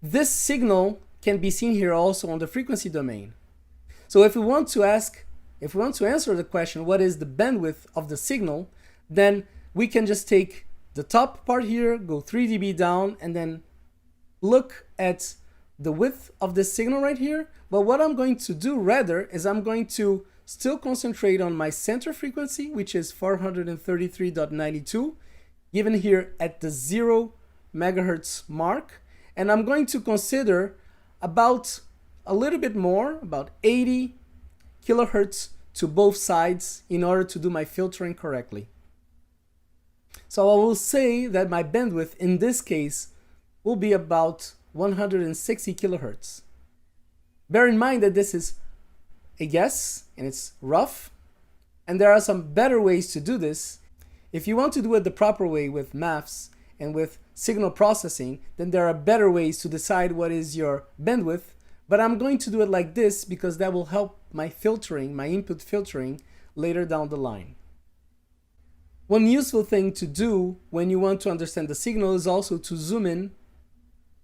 This signal can be seen here also on the frequency domain. So if we want to answer the question, what is the bandwidth of the signal, then we can just take the top part here, go 3 dB down, and then look at the width of this signal right here. But what I'm going to do rather is I'm going to still concentrate on my center frequency, which is 433.92, given here at the 0 megahertz mark. And I'm going to consider about a little bit more, about 80 kilohertz to both sides in order to do my filtering correctly. So I will say that my bandwidth in this case will be about 160 kilohertz. Bear in mind that this is a guess and it's rough, and there are some better ways to do this. If you want to do it the proper way with maths and with signal processing, then there are better ways to decide what is your bandwidth, but I'm going to do it like this because that will help my filtering, my input filtering later down the line. One useful thing to do when you want to understand the signal is also to zoom in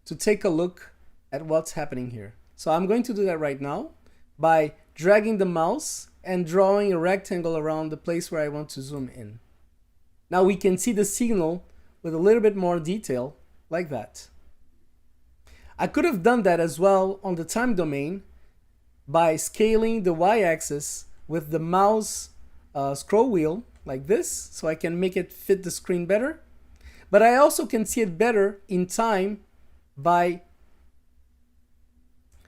to take a look at what's happening here. So I'm going to do that right now by dragging the mouse and drawing a rectangle around the place where I want to zoom in. Now we can see the signal with a little bit more detail like that. I could have done that as well on the time domain by scaling the y-axis with the mouse scroll wheel like this, so I can make it fit the screen better. But I also can see it better in time by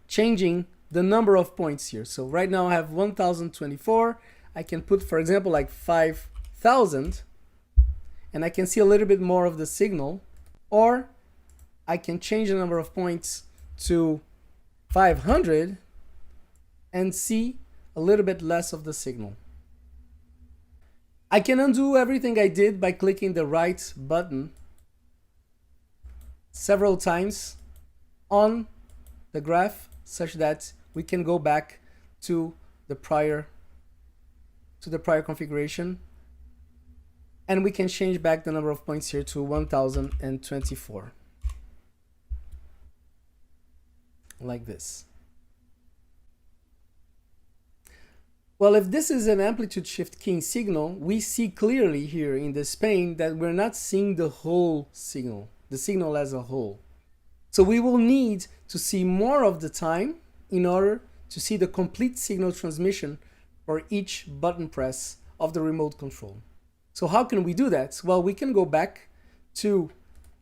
changing the number of points here. So right now I have 1024. I can put, for example, like 5000, and I can see a little bit more of the signal, or I can change the number of points to 500 and see a little bit less of the signal. I can undo everything I did by clicking the right button several times on the graph, such that we can go back to the prior configuration, and we can change back the number of points here to 1024 like this. Well, if this is an amplitude shift keying signal, we see clearly here in this pane that we're not seeing the whole signal, the signal as a whole. So we will need to see more of the time in order to see the complete signal transmission for each button press of the remote control. So how can we do that? Well, we can go back to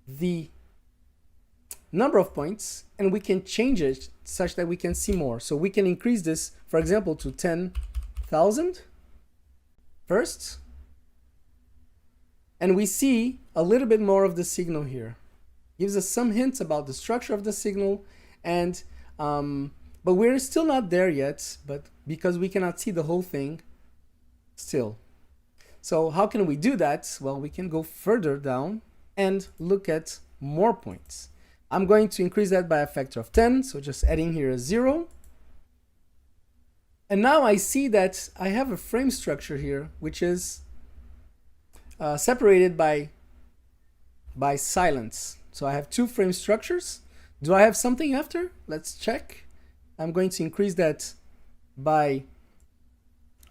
the number of points and we can change it such that we can see more. So we can increase this, for example, to 10,000 first. And we see a little bit more of the signal here. Gives us some hints about the structure of the signal, and but we're still not there yet, but because we cannot see the whole thing still. So how can we do that? Well, we can go further down and look at more points. I'm going to increase that by a factor of 10, so just adding here a 0. And now I see that I have a frame structure here, which is separated by silence. So I have two frame structures. Do I have something after? Let's check. I'm going to increase that by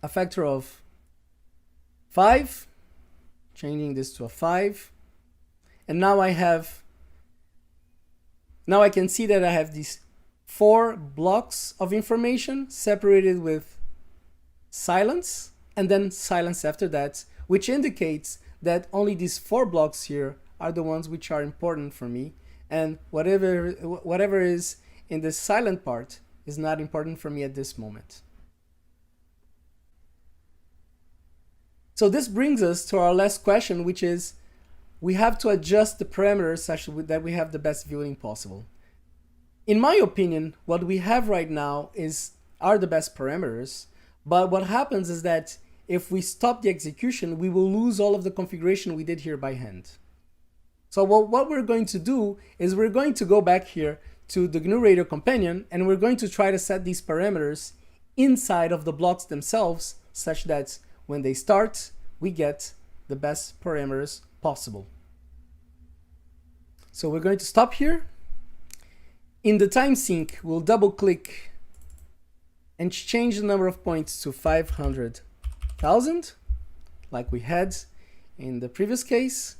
a factor of 5, changing this to a 5. And now I can see that I have these 4 blocks of information separated with silence and then silence after that, which indicates that only these 4 blocks here are the ones which are important for me, and whatever is in the silent part is not important for me at this moment. So this brings us to our last question, which is we have to adjust the parameters such that we have the best viewing possible. In my opinion, what we have right now are the best parameters, but what happens is that if we stop the execution, we will lose all of the configuration we did here by hand. So what we're going to do is we're going to go back here to the GNU Radio Companion, and we're going to try to set these parameters inside of the blocks themselves, such that when they start, we get the best parameters possible. So we're going to stop here. In the time sink, we'll double click and change the number of points to 500,000, like we had in the previous case.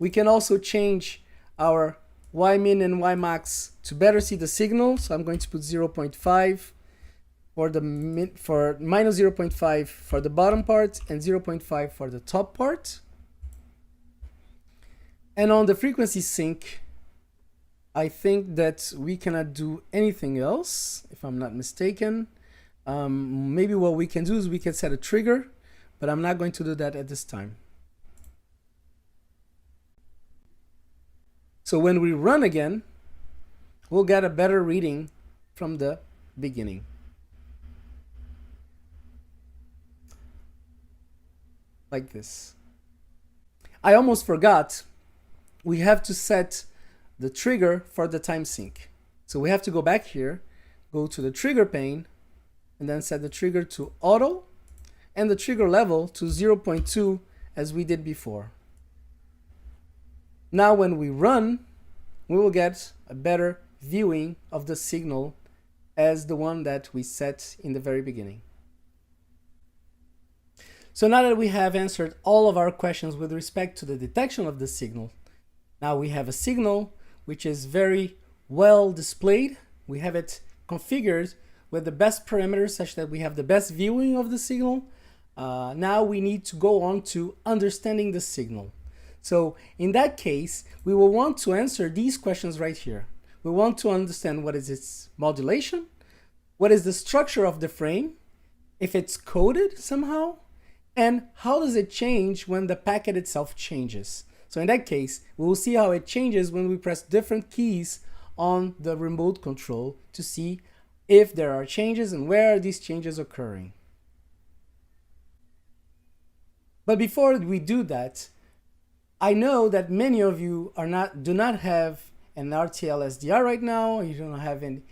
We can also change our Ymin and Ymax to better see the signal. So I'm going to put 0.5 for minus 0.5 for the bottom part and 0.5 for the top part. And on the frequency sync, I think that we cannot do anything else, if I'm not mistaken. Maybe what we can do is we can set a trigger, but I'm not going to do that at this time. So when we run again, we'll get a better reading from the beginning. Like this. I almost forgot. We have to set the trigger for the time sync. So we have to go back here, go to the trigger pane, and then set the trigger to auto and the trigger level to 0.2 as we did before. Now when we run, we will get a better viewing of the signal as the one that we set in the very beginning. So now that we have answered all of our questions with respect to the detection of the signal, now we have a signal which is very well displayed. We have it configured with the best parameters such that we have the best viewing of the signal. Now we need to go on to understanding the signal. So in that case, we will want to answer these questions right here. We want to understand what is its modulation, what is the structure of the frame, if it's coded somehow, and how does it change when the packet itself changes. So in that case, we will see how it changes when we press different keys on the remote control to see if there are changes and where are these changes occurring. But before we do that, I know that many of you do not have an RTL SDR right now. You don't have an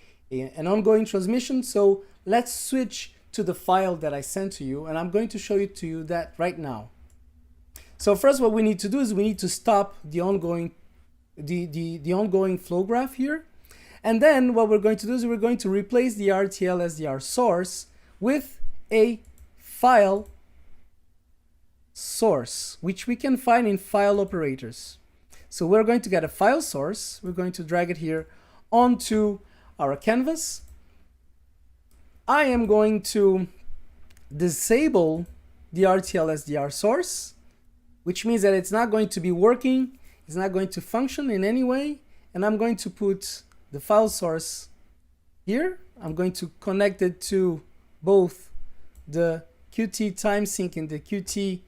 ongoing transmission. So let's switch to the file that I sent to you, and I'm going to show you that right now. So first, what we need to do is we need to stop the ongoing flow graph here, and then what we're going to do is we're going to replace the RTL SDR source with a file source, which we can find in file operators. So we're going to get a file source. We're going to drag it here onto our canvas. I am going to disable the RTL-SDR source, which means that it's not going to be working, it's not going to function in any way, and I'm going to put the file source here. I'm going to connect it to both the Qt time sync and the Qt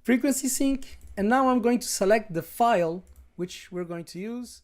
frequency sync, and now I'm going to select the file which we're going to use.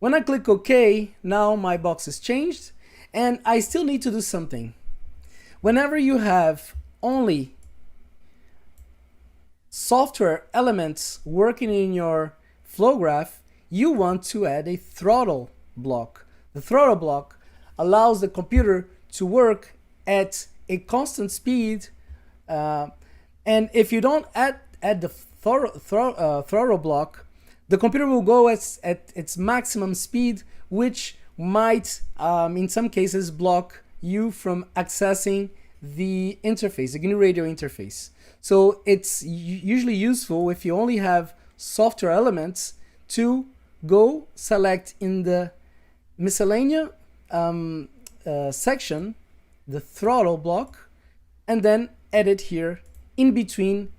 When I click OK, now my box is changed, and I still need to do something. Whenever you have only software elements working in your flow graph, you want to add a throttle block. The throttle block allows the computer to work at a constant speed, and if you don't add the throttle block, the computer will go at its maximum speed, which might, in some cases, block you from accessing the interface, the GNU radio interface. So it's usually useful if you only have software elements to go select in the miscellaneous section the throttle block, and then add it here in between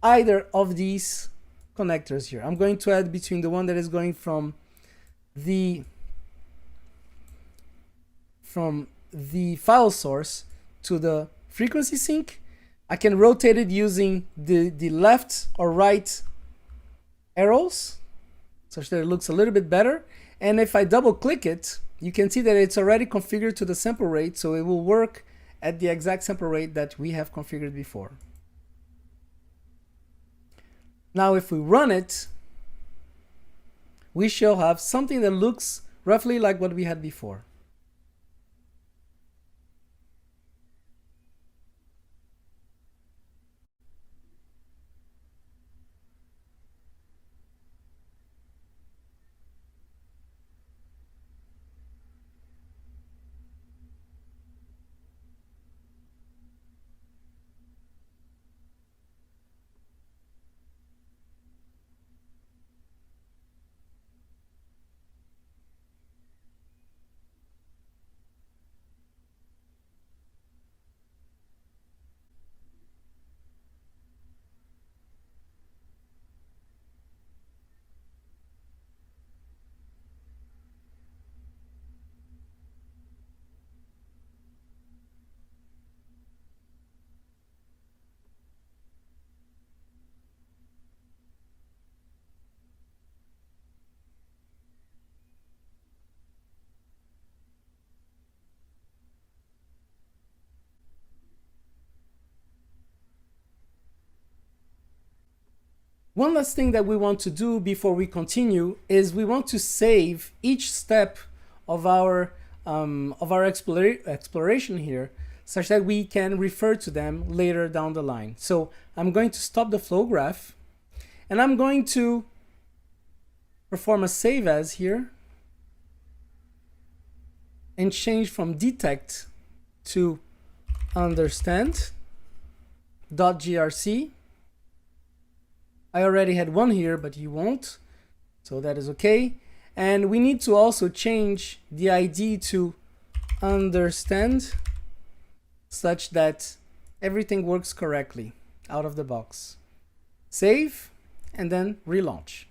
either of these connectors here. I'm going to add between the one that is going from the file source to the frequency sync. I can rotate it using the left or right arrows such that it looks a little bit better. And if I double click it, you can see that it's already configured to the sample rate, so it will work at the exact sample rate that we have configured before. Now if we run it, we shall have something that looks roughly like what we had before. One last thing that we want to do before we continue is we want to save each step of our exploration here, such that we can refer to them later down the line. So I'm going to stop the flow graph, and I'm going to perform a save as here. and change from detect to understand .grc. I already had one here, but you won't, so that is okay. And we need to also change the ID to understand such that everything works correctly out of the box. Save and then relaunch.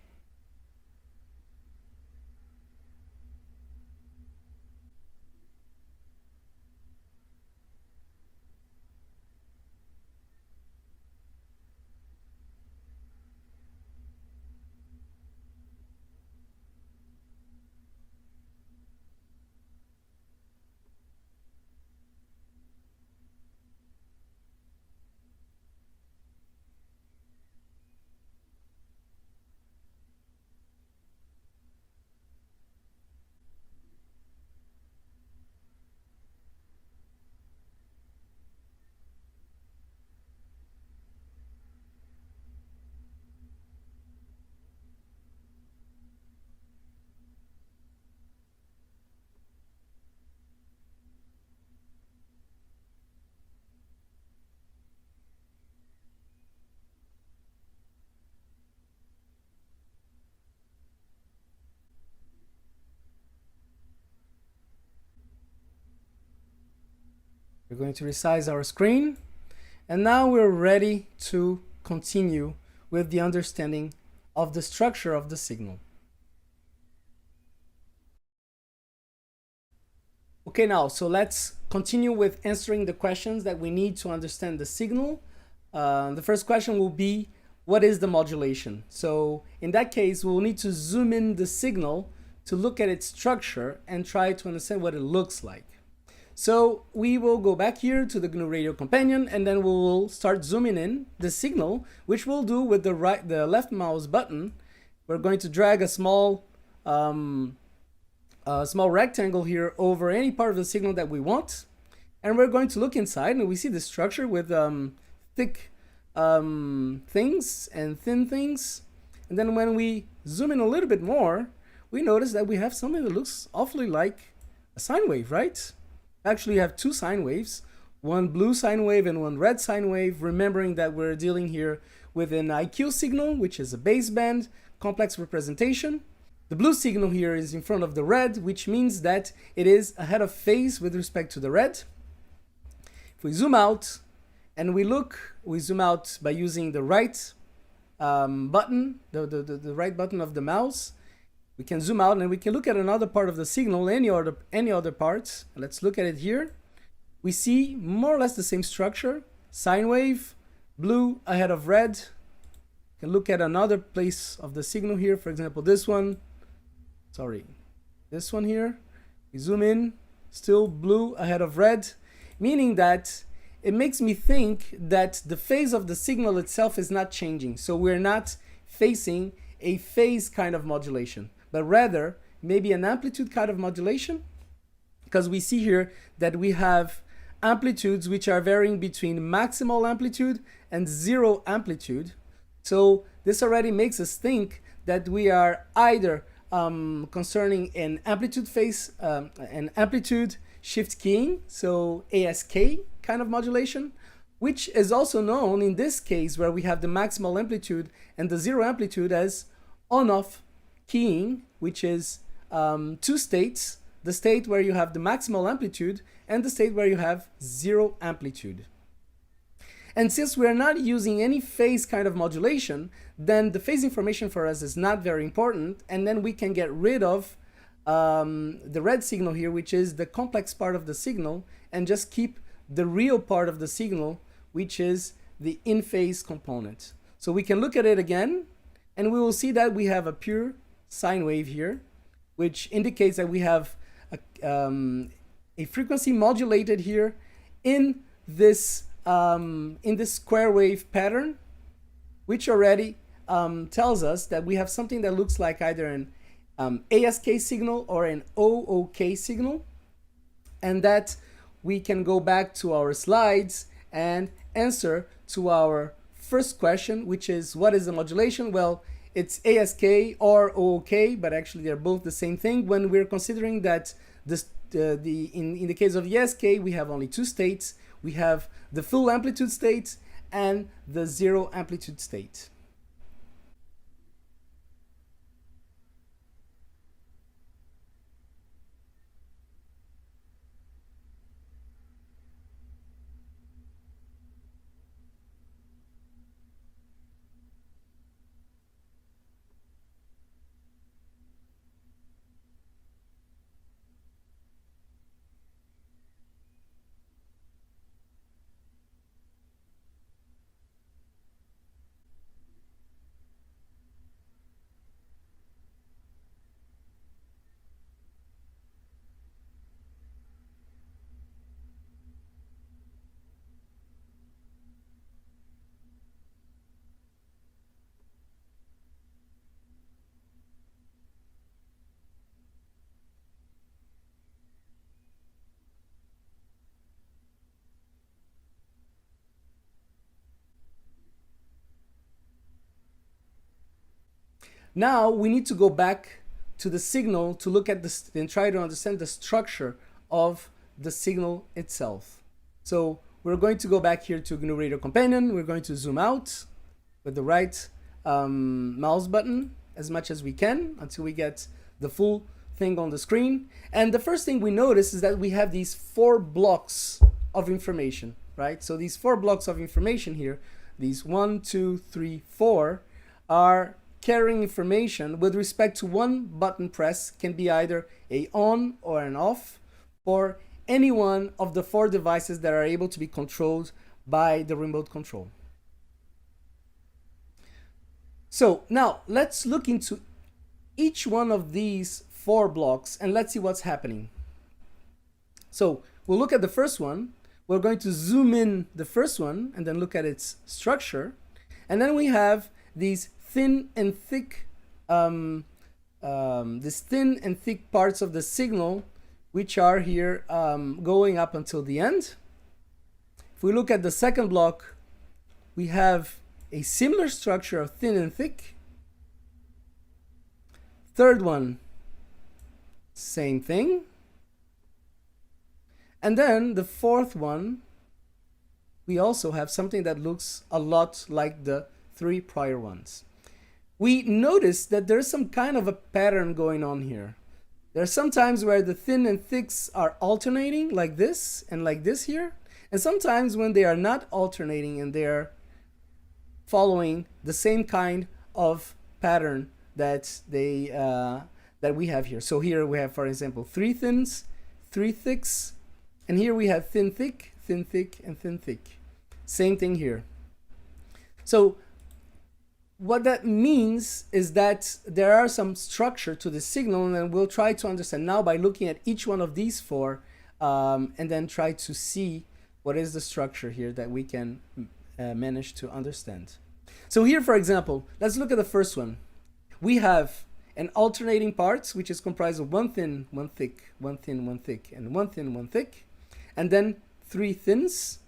We're going to resize our screen, and now we're ready to continue with the understanding of the structure of the signal. Okay, now, so let's continue with answering the questions that we need to understand the signal. The first question will be, what is the modulation? So in that case, we'll need to zoom in the signal to look at its structure and try to understand what it looks like. So we will go back here to the GNU Radio Companion, and then we will start zooming in the signal, which we'll do with the left mouse button. We're going to drag a small rectangle here over any part of the signal that we want, and we're going to look inside, and we see the structure with thick things and thin things. And then when we zoom in a little bit more, we notice that we have something that looks awfully like a sine wave, right? Actually, you have two sine waves, one blue sine wave and one red sine wave, remembering that we're dealing here with an IQ signal, which is a baseband complex representation. The blue signal here is in front of the red, which means that it is ahead of phase with respect to the red. If we zoom out and we zoom out by using the right button, the right button of the mouse. We can zoom out and we can look at another part of the signal, any other parts. Let's look at it here. We see more or less the same structure. Sine wave, blue ahead of red. You can look at another place of the signal here, for example, this one. This one here. We zoom in, still blue ahead of red, meaning that it makes me think that the phase of the signal itself is not changing. So we're not facing a phase kind of modulation, but rather maybe an amplitude kind of modulation, because we see here that we have amplitudes which are varying between maximal amplitude and zero amplitude. So this already makes us think that we are either concerning an amplitude phase, an amplitude shift keying, so ASK kind of modulation, which is also known in this case where we have the maximal amplitude and the zero amplitude as on-off keying, which is two states, the state where you have the maximal amplitude and the state where you have zero amplitude. And since we're not using any phase kind of modulation, then the phase information for us is not very important, and then we can get rid of the red signal here, which is the complex part of the signal, and just keep the real part of the signal, which is the in-phase component. So we can look at it again, and we will see that we have a pure sine wave here, which indicates that we have a frequency modulated here in this square wave pattern, which already tells us that we have something that looks like either an ASK signal or an OOK signal, and that we can go back to our slides and answer to our first question, which is, what is the modulation? Well, it's ASK or OOK, but actually they're both the same thing when we're considering that in the case of the SK, we have only two states. We have the full amplitude state and the zero amplitude state. Now we need to go back to the signal to look at this and try to understand the structure of the signal itself. So we're going to go back here to GNU Radio Companion. We're going to zoom out with the right mouse button as much as we can until we get the full thing on the screen. And the first thing we notice is that we have these 4 blocks of information, right? So these 4 blocks of information here, these 1, 2, 3, 4, are carrying information with respect to one button press. Can be either a on or an off for any one of the 4 devices that are able to be controlled by the remote control. So now let's look into each one of these 4 blocks and let's see what's happening. So we'll look at the first one. We're going to zoom in the first one and then look at its structure. And then we have these thin and thick, these thin and thick parts of the signal, which are here going up until the end. If we look at the second block, we have a similar structure of thin and thick. Third one, same thing. And then the fourth one, we also have something that looks a lot like the 3 prior ones. We notice that there's some kind of a pattern going on here. There are some times where the thin and thicks are alternating like this and like this here, and sometimes when they are not alternating and they're following the same kind of pattern that they that we have here. So here we have, for example, 3 thins, 3 thicks, and here we have thin thick, and thin thick. Same thing here. So what that means is that there are some structure to the signal, and we'll try to understand now by looking at each one of these 4 and then try to see what is the structure here that we can manage to understand. So here, for example, let's look at the first one. We have an alternating part, which is comprised of 1 thin, 1 thick, 1 thin, 1 thick, and 1 thin, 1 thick, and then 3 thins,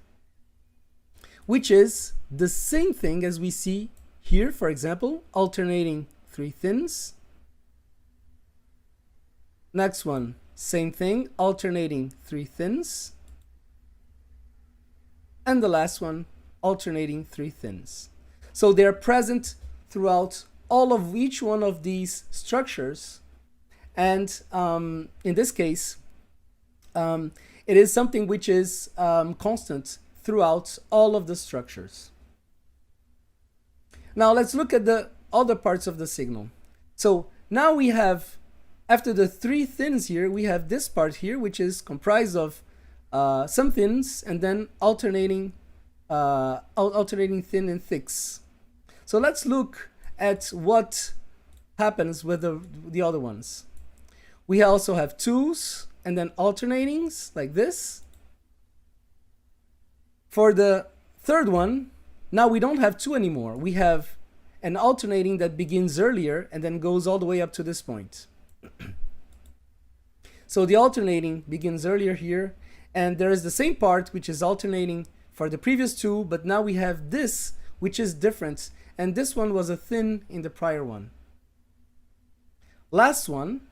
which is the same thing as we see here, for example, alternating 3 thins. Next one, same thing, alternating 3 thins. And the last one, alternating 3 thins. So they're present throughout all of each one of these structures. And in this case, it is something which is constant throughout all of the structures. Now let's look at the other parts of the signal. So now we have, after the 3 thins here, we have this part here, which is comprised of some thins and then alternating thin and thicks. So let's look at what happens with the other ones. We also have 2s and then alternatings like this. For the third one, now we don't have 2 anymore. We have an alternating that begins earlier and then goes all the way up to this point. So the alternating begins earlier here, and there is the same part which is alternating for the previous 2, but now we have this which is different, and this one was a thin in the prior one. Last one,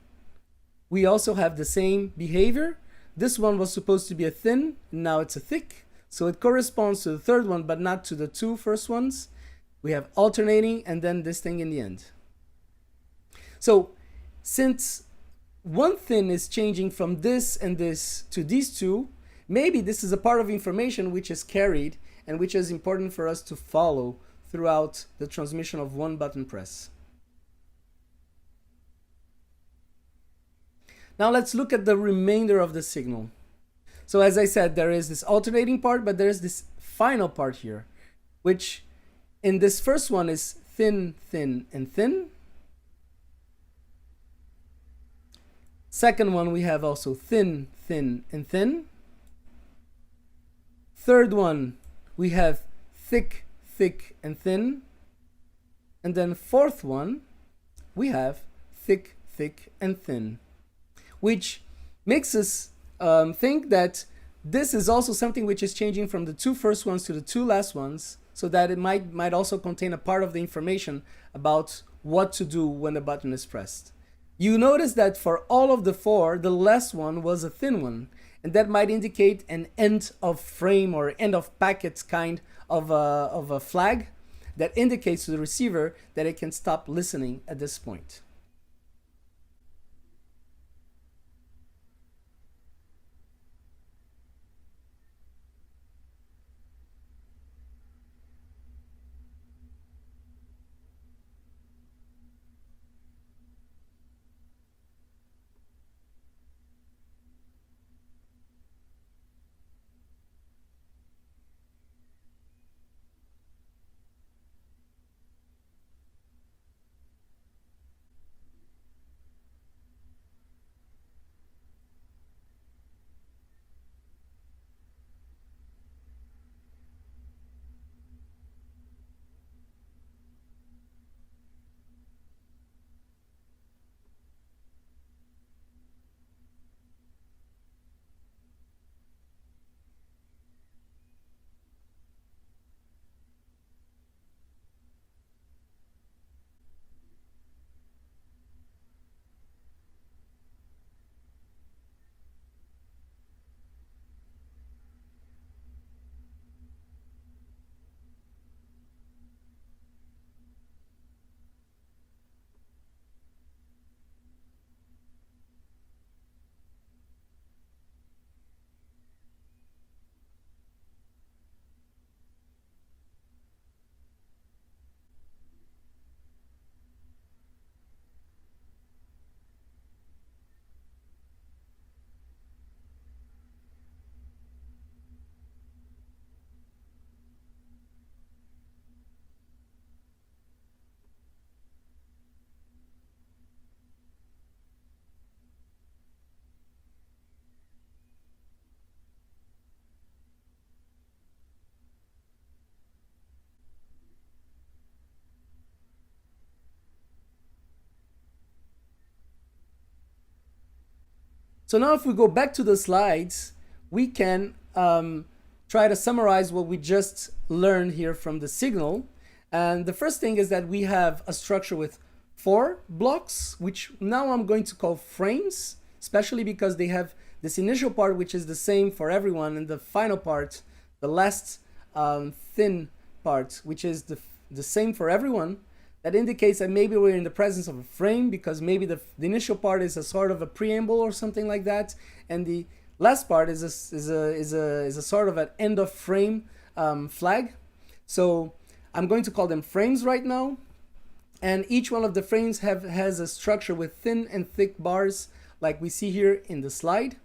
we also have the same behavior, this one was supposed to be a thin, now it's a thick. So it corresponds to the third one, but not to the two first ones. We have alternating, and then this thing in the end. So since one thin is changing from this and this to these two, maybe this is a part of information which is carried and which is important for us to follow throughout the transmission of one button press. Now let's look at the remainder of the signal. So as I said, there is this alternating part, but there is this final part here, which in this first one is thin, thin, and thin. Second one, we have also thin, thin, and thin. Third one, we have thick, thick, and thin. And then fourth one, we have thick, thick, and thin, which makes us think that this is also something which is changing from the two first ones to the two last ones, so that it might also contain a part of the information about what to do when the button is pressed. You notice that for all of the four, the last one was a thin one, and that might indicate an end of frame or end of packets kind of a flag that indicates to the receiver that it can stop listening at this point. So now if we go back to the slides, we can try to summarize what we just learned here from the signal. And the first thing is that we have a structure with 4 blocks, which now I'm going to call frames, especially because they have this initial part, which is the same for everyone, and the final part, the last thin part, which is the same for everyone. That indicates that maybe we're in the presence of a frame, because maybe the initial part is a sort of a preamble or something like that, and the last part is a sort of an end of frame flag. So I'm going to call them frames right now, and each one of the frames has a structure with thin and thick bars like we see here in the slide.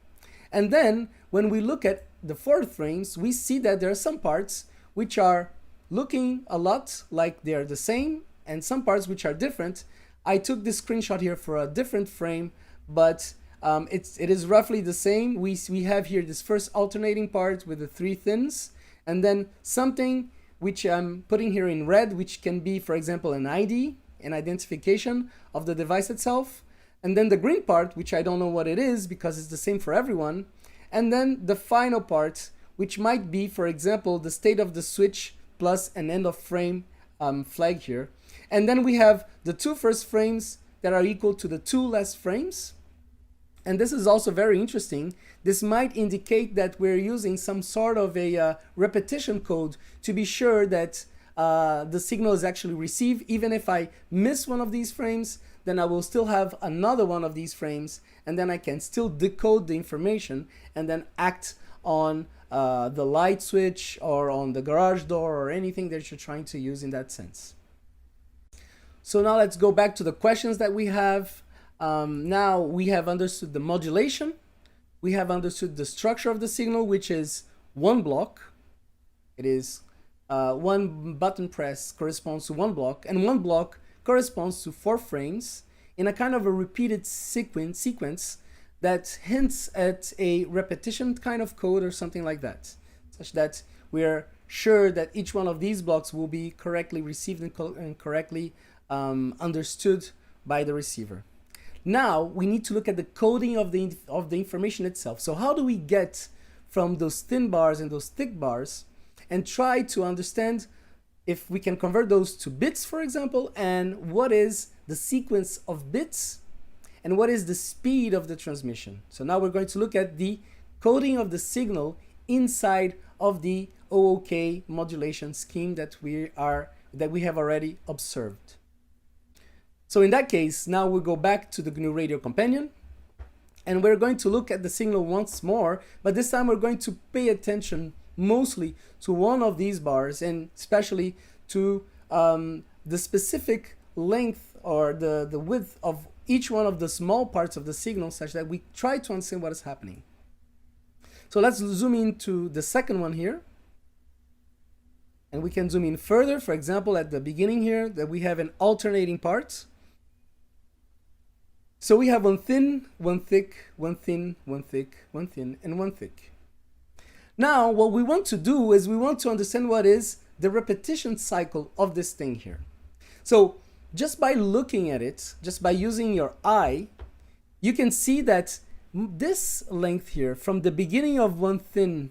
And then when we look at the 4 frames, we see that there are some parts which are looking a lot like they're the same, and some parts which are different. I took this screenshot here for a different frame, but it is roughly the same. We have here this first alternating part with the 3 thins, and then something which I'm putting here in red, which can be, for example, an ID, an identification of the device itself, and then the green part, which I don't know what it is because it's the same for everyone, and then the final part, which might be, for example, the state of the switch plus an end of frame flag here. And then we have the 2 first frames that are equal to the 2 last frames. and this is also very interesting, this might indicate that we're using some sort of a repetition code to be sure that the signal is actually received. Even if I miss one of these frames, then I will still have another one of these frames, and then I can still decode the information and then act on the light switch or on the garage door or anything that you're trying to use in that sense. So now let's go back to the questions that we have. Now we have understood the modulation. We have understood the structure of the signal, which is one block. It is one button press corresponds to one block, and one block corresponds to 4 frames in a kind of a repeated sequence that hints at a repetition kind of code or something like that, such that we are sure that each one of these blocks will be correctly received and correctly understood by the receiver. Now we need to look at the coding of the information itself. So how do we get from those thin bars and those thick bars and try to understand if we can convert those to bits, for example, and what is the sequence of bits and what is the speed of the transmission. So now we're going to look at the coding of the signal inside of the OOK modulation scheme that we have already observed. So in that case, now we'll go back to the GNU Radio Companion, and we're going to look at the signal once more, but this time we're going to pay attention mostly to one of these bars, and especially to the specific length or the width of each one of the small parts of the signal, such that we try to understand what is happening. So let's zoom into the second one here. And we can zoom in further, for example, at the beginning here, that we have an alternating part. So we have one thin, one thick, one thin, one thick, one thin, and one thick. Now, what we want to do is we want to understand what is the repetition cycle of this thing here. So just by looking at it, just by using your eye, you can see that this length here, from the beginning of one thin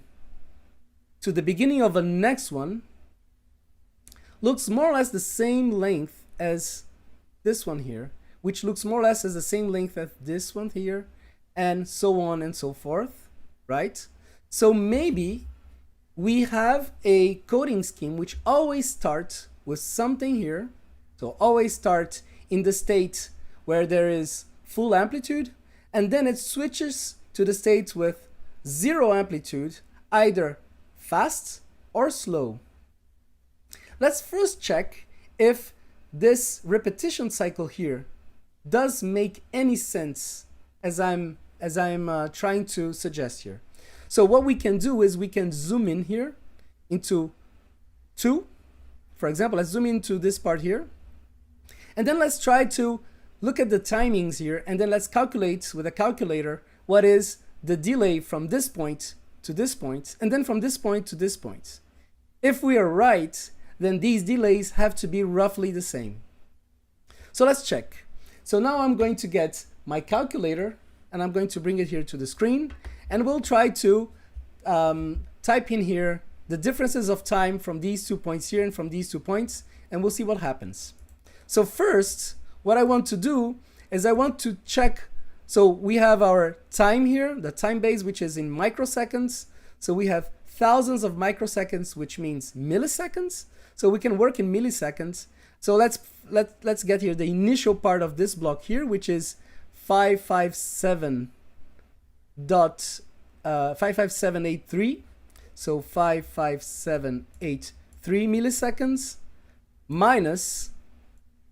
to the beginning of a next one, looks more or less the same length as this one here, which looks more or less as the same length as this one here, and so on and so forth, right? So maybe we have a coding scheme which always starts with something here. So always start in the state where there is full amplitude, and then it switches to the state with 0 amplitude, either fast or slow. Let's first check if this repetition cycle here does make any sense as I'm trying to suggest here. So what we can do is we can zoom in here into 2. For example, let's zoom into this part here. And then let's try to look at the timings here, and then let's calculate with a calculator what is the delay from this point to this point, and then from this point to this point. If we are right, then these delays have to be roughly the same. So let's check. So now I'm going to get my calculator, and I'm going to bring it here to the screen, and we'll try to type in here the differences of time from these 2 points here and from these 2 points, and we'll see what happens. So first, what I want to do is I want to check. So we have our time here, the time base, which is in microseconds. So we have thousands of microseconds, which means milliseconds. So we can work in milliseconds. So let's get here the initial part of this block here, which is 557.55783. So 55783 milliseconds minus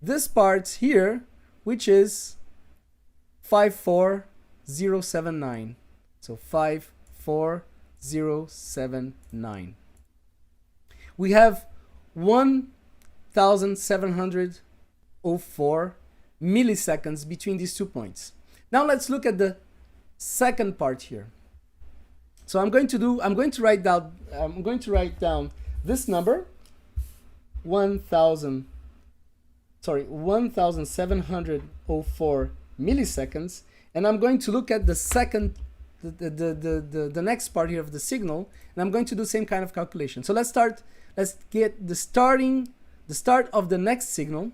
this part here, which is 54079. So 54079. We have 1704 milliseconds between these 2 points. Now let's look at the second part here. So I'm going to write down this number, 1704 milliseconds, and I'm going to look at the next part here of the signal, and I'm going to do the same kind of calculation. So let's get the start of the next signal,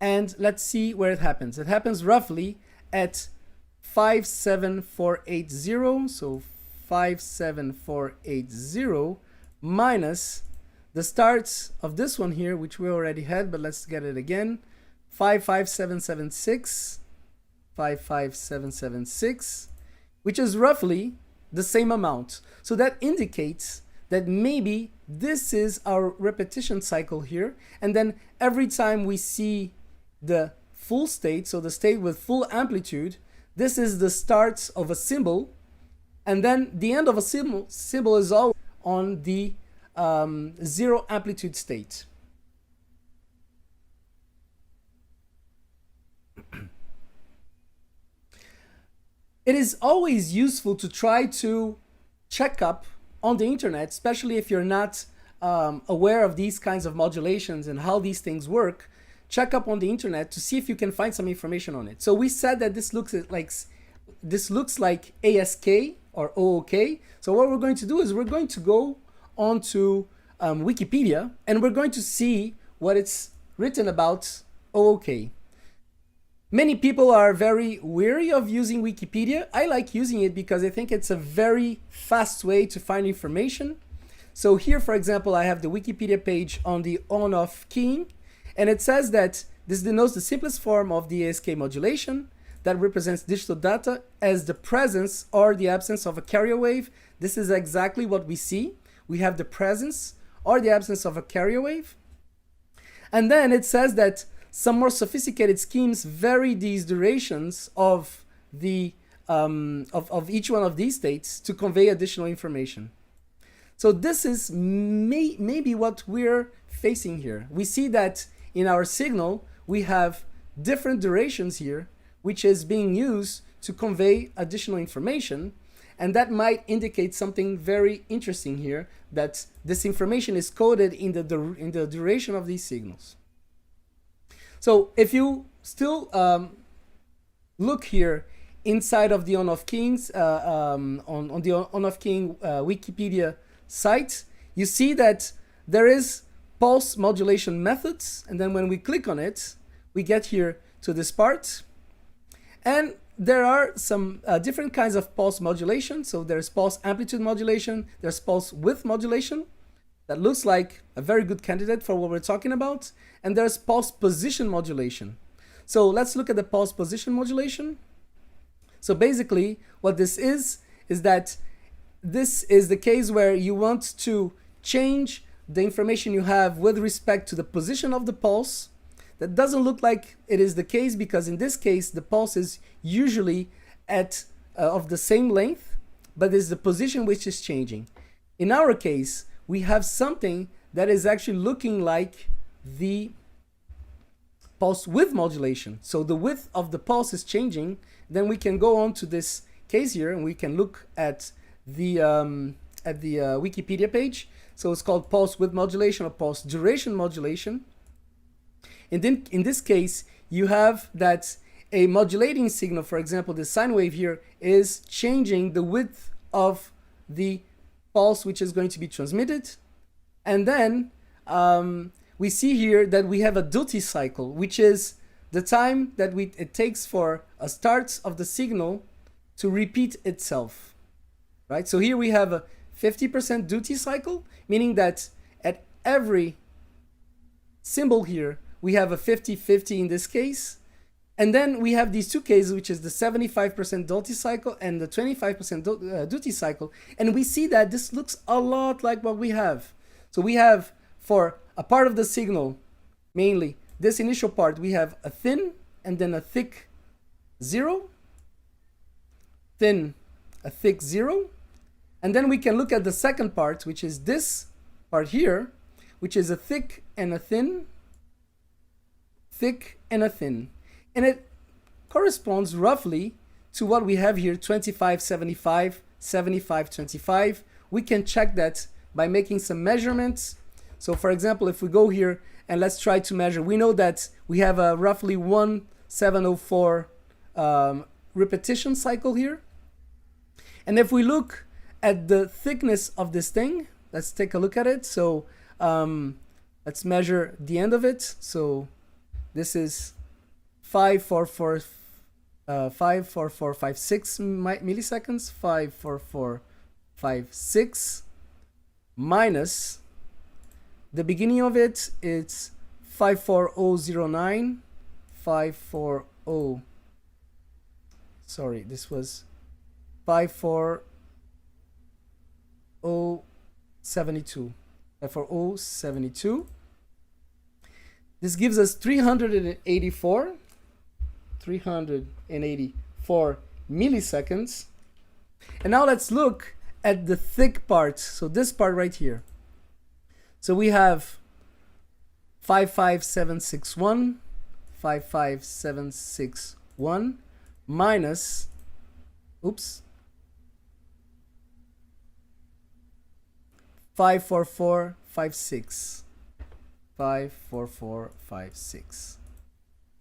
and let's see where it happens. It happens roughly at 57480. So 57480 minus the start of this one here, which we already had, but let's get it again. 55776, 55776, which is roughly the same amount. So that indicates that maybe this is our repetition cycle here, and then every time we see the full state, so the state with full amplitude, this is the start of a symbol, and then the end of a symbol is always on the zero amplitude state. It is always useful to try to check up on the internet, especially if you're not aware of these kinds of modulations and how these things work. Check up on the internet to see if you can find some information on it. So we said that this looks like ASK or OOK. So what we're going to do is we're going to go onto Wikipedia, and we're going to see what it's written about OOK. Many people are very weary of using Wikipedia. I like using it because I think it's a very fast way to find information. So here, for example, I have the Wikipedia page on the on-off keying, and it says that this denotes the simplest form of the ASK modulation that represents digital data as the presence or the absence of a carrier wave. This is exactly what we see. We have the presence or the absence of a carrier wave. And then it says that some more sophisticated schemes vary these durations of the of each one of these states to convey additional information. So this is maybe what we're facing here. We see that in our signal we have different durations here, which is being used to convey additional information, and that might indicate something very interesting here, that this information is coded in the duration of these signals. So if you still look here inside of the on-off keyings, on the on-off keying Wikipedia site, you see that there is pulse modulation methods, and then when we click on it, we get here to this part, and there are some different kinds of pulse modulation. So there's pulse amplitude modulation, there's pulse width modulation. That looks like a very good candidate for what we're talking about. And there's pulse position modulation. So let's look at the pulse position modulation. So basically what this is that this is the case where you want to change the information you have with respect to the position of the pulse. That doesn't look like it is the case, because in this case the pulse is usually at of the same length, but it's the position which is changing. In our case, we have something that is actually looking like the pulse width modulation. So the width of the pulse is changing. Then we can go on to this case here, and we can look at the Wikipedia page. So it's called pulse width modulation or pulse duration modulation. And then in this case, you have that a modulating signal, for example, the sine wave here, is changing the width of the pulse which is going to be transmitted. And then we see here that we have a duty cycle, which is the time that it takes for a start of the signal to repeat itself, right? So here we have a 50% duty cycle, meaning that at every symbol here we have a 50-50 in this case. And then we have these two cases, which is the 75% duty cycle and the 25% duty cycle. And we see that this looks a lot like what we have. So we have, for a part of the signal, mainly this initial part, we have a thin and then a thick zero, thin, a thick zero. And then we can look at the second part, which is this part here, which is a thick and a thin, thick and a thin. And it corresponds roughly to what we have here, 25-75, 75-25. We can check that by making some measurements. So for example, if we go here and let's try to measure, we know that we have a roughly 1704 repetition cycle here. And if we look at the thickness of this thing, let's take a look at it. So let's measure the end of it. So this is 544 54456 milliseconds, 54456 minus the beginning of it, it's 54009, 540, sorry, this was 54072, 54072. This gives us 384 milliseconds. And now let's look at the thick part, so this part right here. So we have 55761, 55761 minus, oops, 54456, 54456.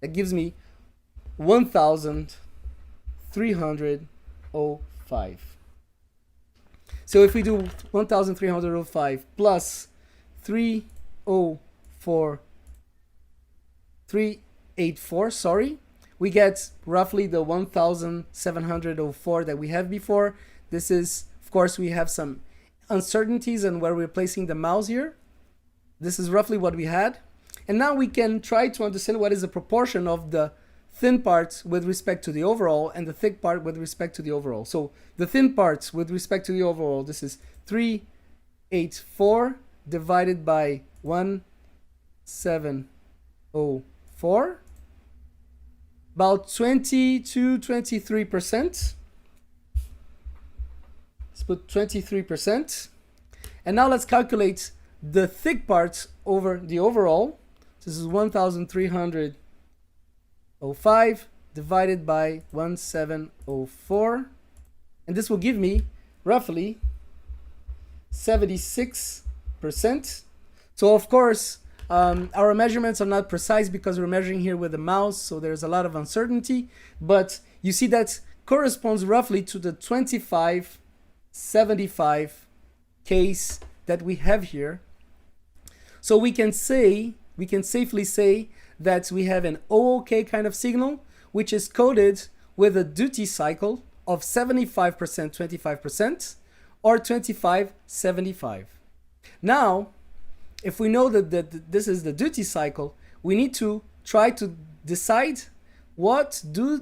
That gives me 1305. So if we do 1305 plus 384, sorry, we get roughly the 1704 that we have before. This is, of course, we have some uncertainties and where we're placing the mouse here. This is roughly what we had. And now we can try to understand what is the proportion of the thin part with respect to the overall and the thick part with respect to the overall. So the thin parts with respect to the overall, this is 384 divided by 1704, about 20 to 23%. Let's put 23%. And now let's calculate the thick part over the overall. This is 1305 divided by 1704. And this will give me roughly 76%. So of course, our measurements are not precise because we're measuring here with a mouse, so there's a lot of uncertainty. But you see that corresponds roughly to the 2575 case that we have here. So we can safely say that we have an OOK kind of signal, which is coded with a duty cycle of 75%, 25%, or 25-75. Now, if we know that this is the duty cycle, we need to try to decide what do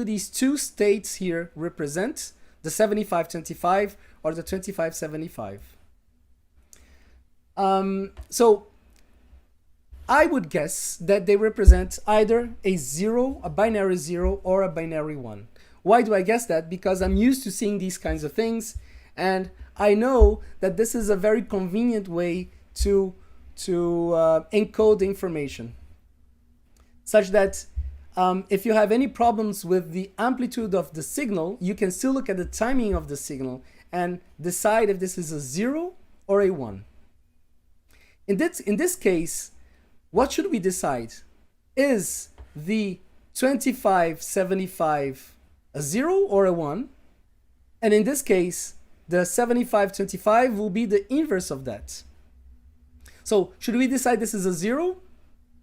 these two states here represent, the 75-25 or the 25-75. So I would guess that they represent either a 0, a binary 0, or a binary 1. Why do I guess that? Because I'm used to seeing these kinds of things, and I know that this is a very convenient way to encode information, such that if you have any problems with the amplitude of the signal, you can still look at the timing of the signal and decide if this is a 0 or a 1. In this case, what should we decide? Is the 25-75 a 0 or a 1? And in this case, the 75-25 will be the inverse of that. So should we decide this is a 0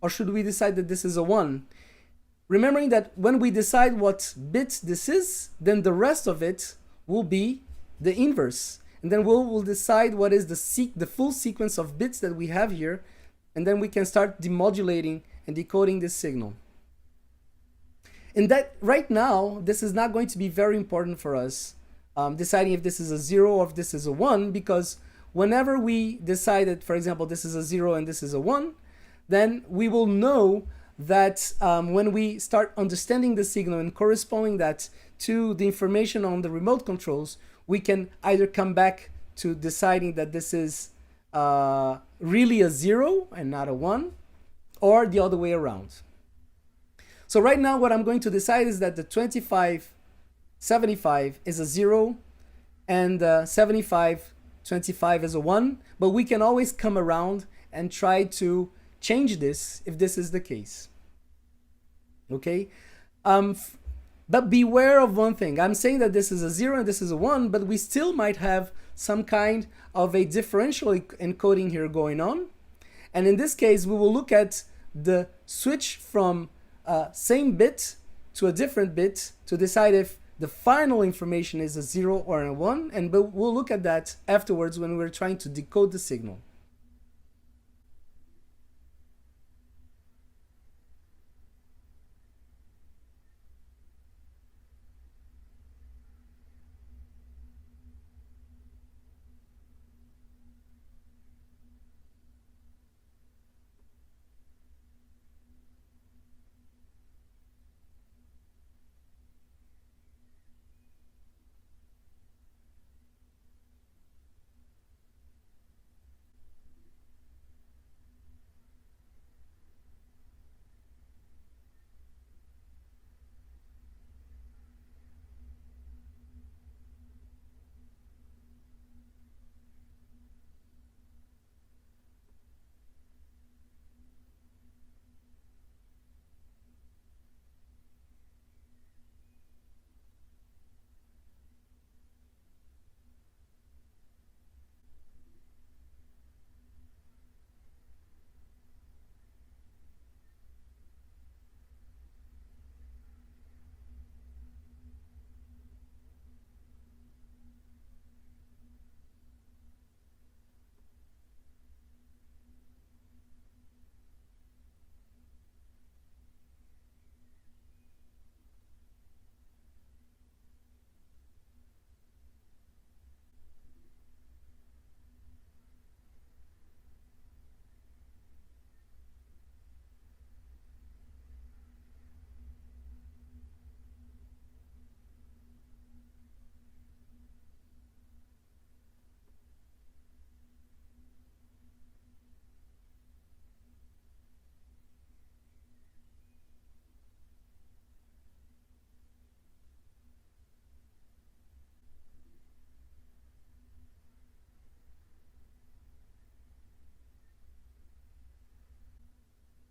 or should we decide that this is a 1? Remembering that when we decide what bit this is, then the rest of it will be the inverse. And then we'll decide what is the full sequence of bits that we have here, and then we can start demodulating and decoding this signal. And that right now, this is not going to be very important for us, deciding if this is a 0 or if this is a 1, because whenever we decide that, for example, this is a 0 and this is a 1, then we will know that when we start understanding the signal and corresponding that to the information on the remote controls, we can either come back to deciding that this is really a 0 and not a 1, or the other way around. So right now what I'm going to decide is that the 25-75 is a 0 and 75-25 is a 1, but we can always come around and try to change this if this is the case. Okay? But beware of one thing. I'm saying that this is a 0 and this is a 1, but we still might have some kind of a differential encoding here going on. And in this case, we will look at the switch from same bit to a different bit to decide if the final information is a 0 or a 1, and we'll look at that afterwards when we're trying to decode the signal.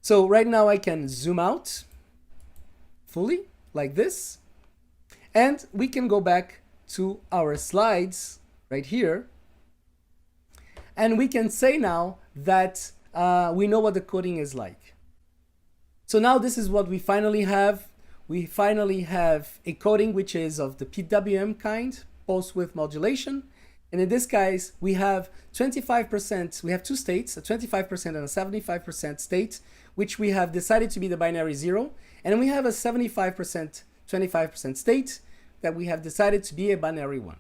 So right now I can zoom out fully like this, and we can go back to our slides right here, and we can say now that we know what the coding is like. So now this is what we finally have. We finally have a coding which is of the PWM kind, pulse width modulation. And in this case, we have 25%, we have two states, a 25% and a 75% state, which we have decided to be the binary 0. And we have a 75%, 25% state that we have decided to be a binary 1.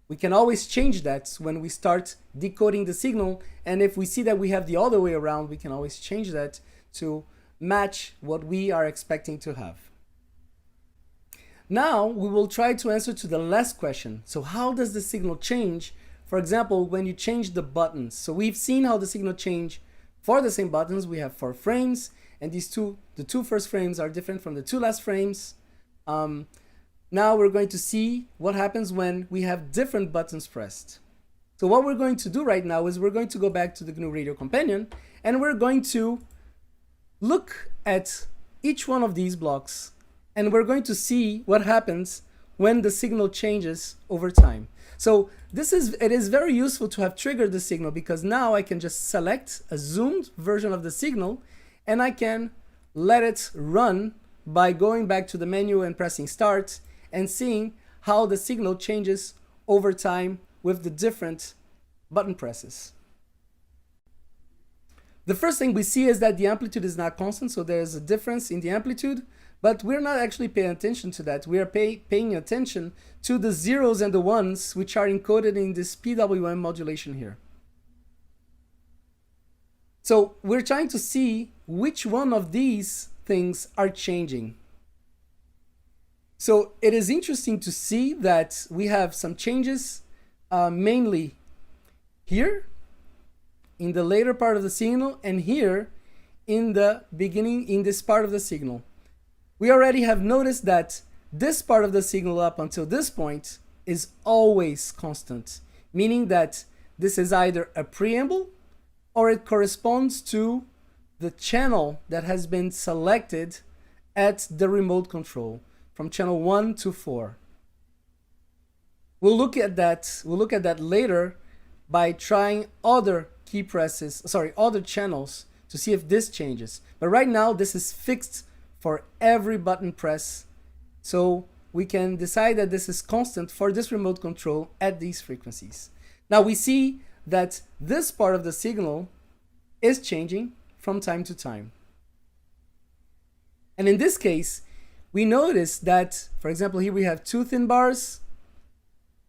We can always change that when we start decoding the signal. And if we see that we have the other way around, we can always change that to match what we are expecting to have. Now we will try to answer to the last question. So how does the signal change? For example, when you change the buttons. So we've seen how the signal change for the same buttons. We have 4 frames, and the two first frames are different from the 2 last frames. Now we're going to see what happens when we have different buttons pressed. So what we're going to do right now is we're going to go back to the GNU Radio Companion, and we're going to look at each one of these blocks, and we're going to see what happens when the signal changes over time. So it is very useful to have triggered the signal, because now I can just select a zoomed version of the signal, and I can let it run by going back to the menu and pressing start and seeing how the signal changes over time with the different button presses. The first thing we see is that the amplitude is not constant, so there's a difference in the amplitude, but we're not actually paying attention to that. We are paying attention to the zeros and the ones, which are encoded in this PWM modulation here. So we're trying to see which one of these things are changing. So it is interesting to see that we have some changes, mainly here in the later part of the signal, and here in the beginning, in this part of the signal. We already have noticed that this part of the signal up until this point is always constant, meaning that this is either a preamble or it corresponds to the channel that has been selected at the remote control from channel 1 to 4. We'll look at that later by trying other other channels to see if this changes. But right now this is fixed for every button press. So we can decide that this is constant for this remote control at these frequencies. Now we see that this part of the signal is changing from time to time. And in this case, we notice that, for example, here we have two thin bars,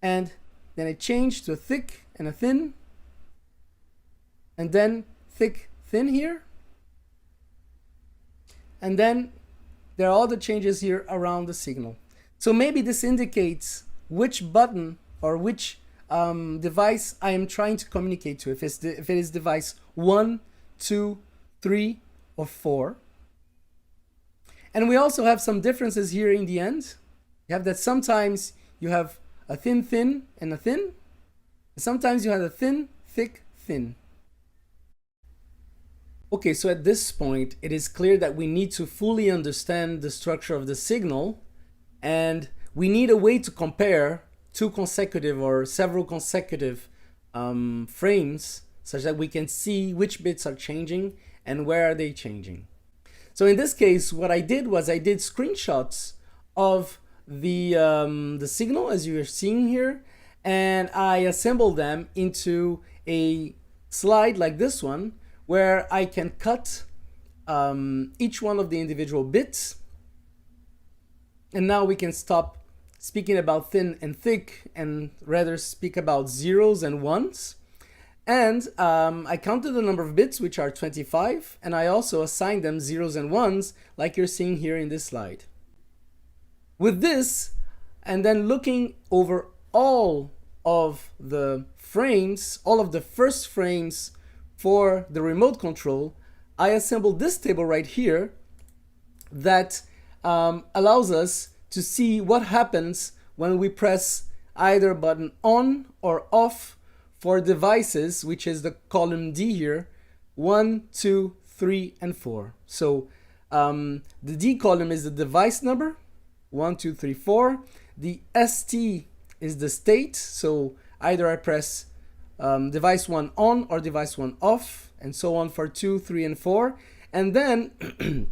and then it changed to a thick and a thin, and then thick, thin here. And then there are all the changes here around the signal. So maybe this indicates which button or which device I am trying to communicate to, if it is device 1, 2, 3, or 4. And we also have some differences here in the end. You have that sometimes you have a thin, thin, and a thin. And sometimes you have a thin, thick, thin. Okay, so at this point, it is clear that we need to fully understand the structure of the signal, and we need a way to compare two consecutive or several consecutive frames such that we can see which bits are changing and where are they changing. So in this case, what I did was I did screenshots of the signal as you are seeing here, and I assembled them into a slide like this one, where I can cut each one of the individual bits. And now we can stop speaking about thin and thick and rather speak about zeros and ones. And I counted the number of bits, which are 25, and I also assigned them zeros and ones, like you're seeing here in this slide. With this, and then looking over all of the frames, all of the first frames for the remote control, I assembled this table right here that allows us to see what happens when we press either button on or off for devices, which is the column D here, 1, 2, 3, and 4. So the D column is the device number, 1, 2, 3, 4. The ST is the state, so either I press device 1 on or device 1 off, and so on for 2, 3, and 4. And then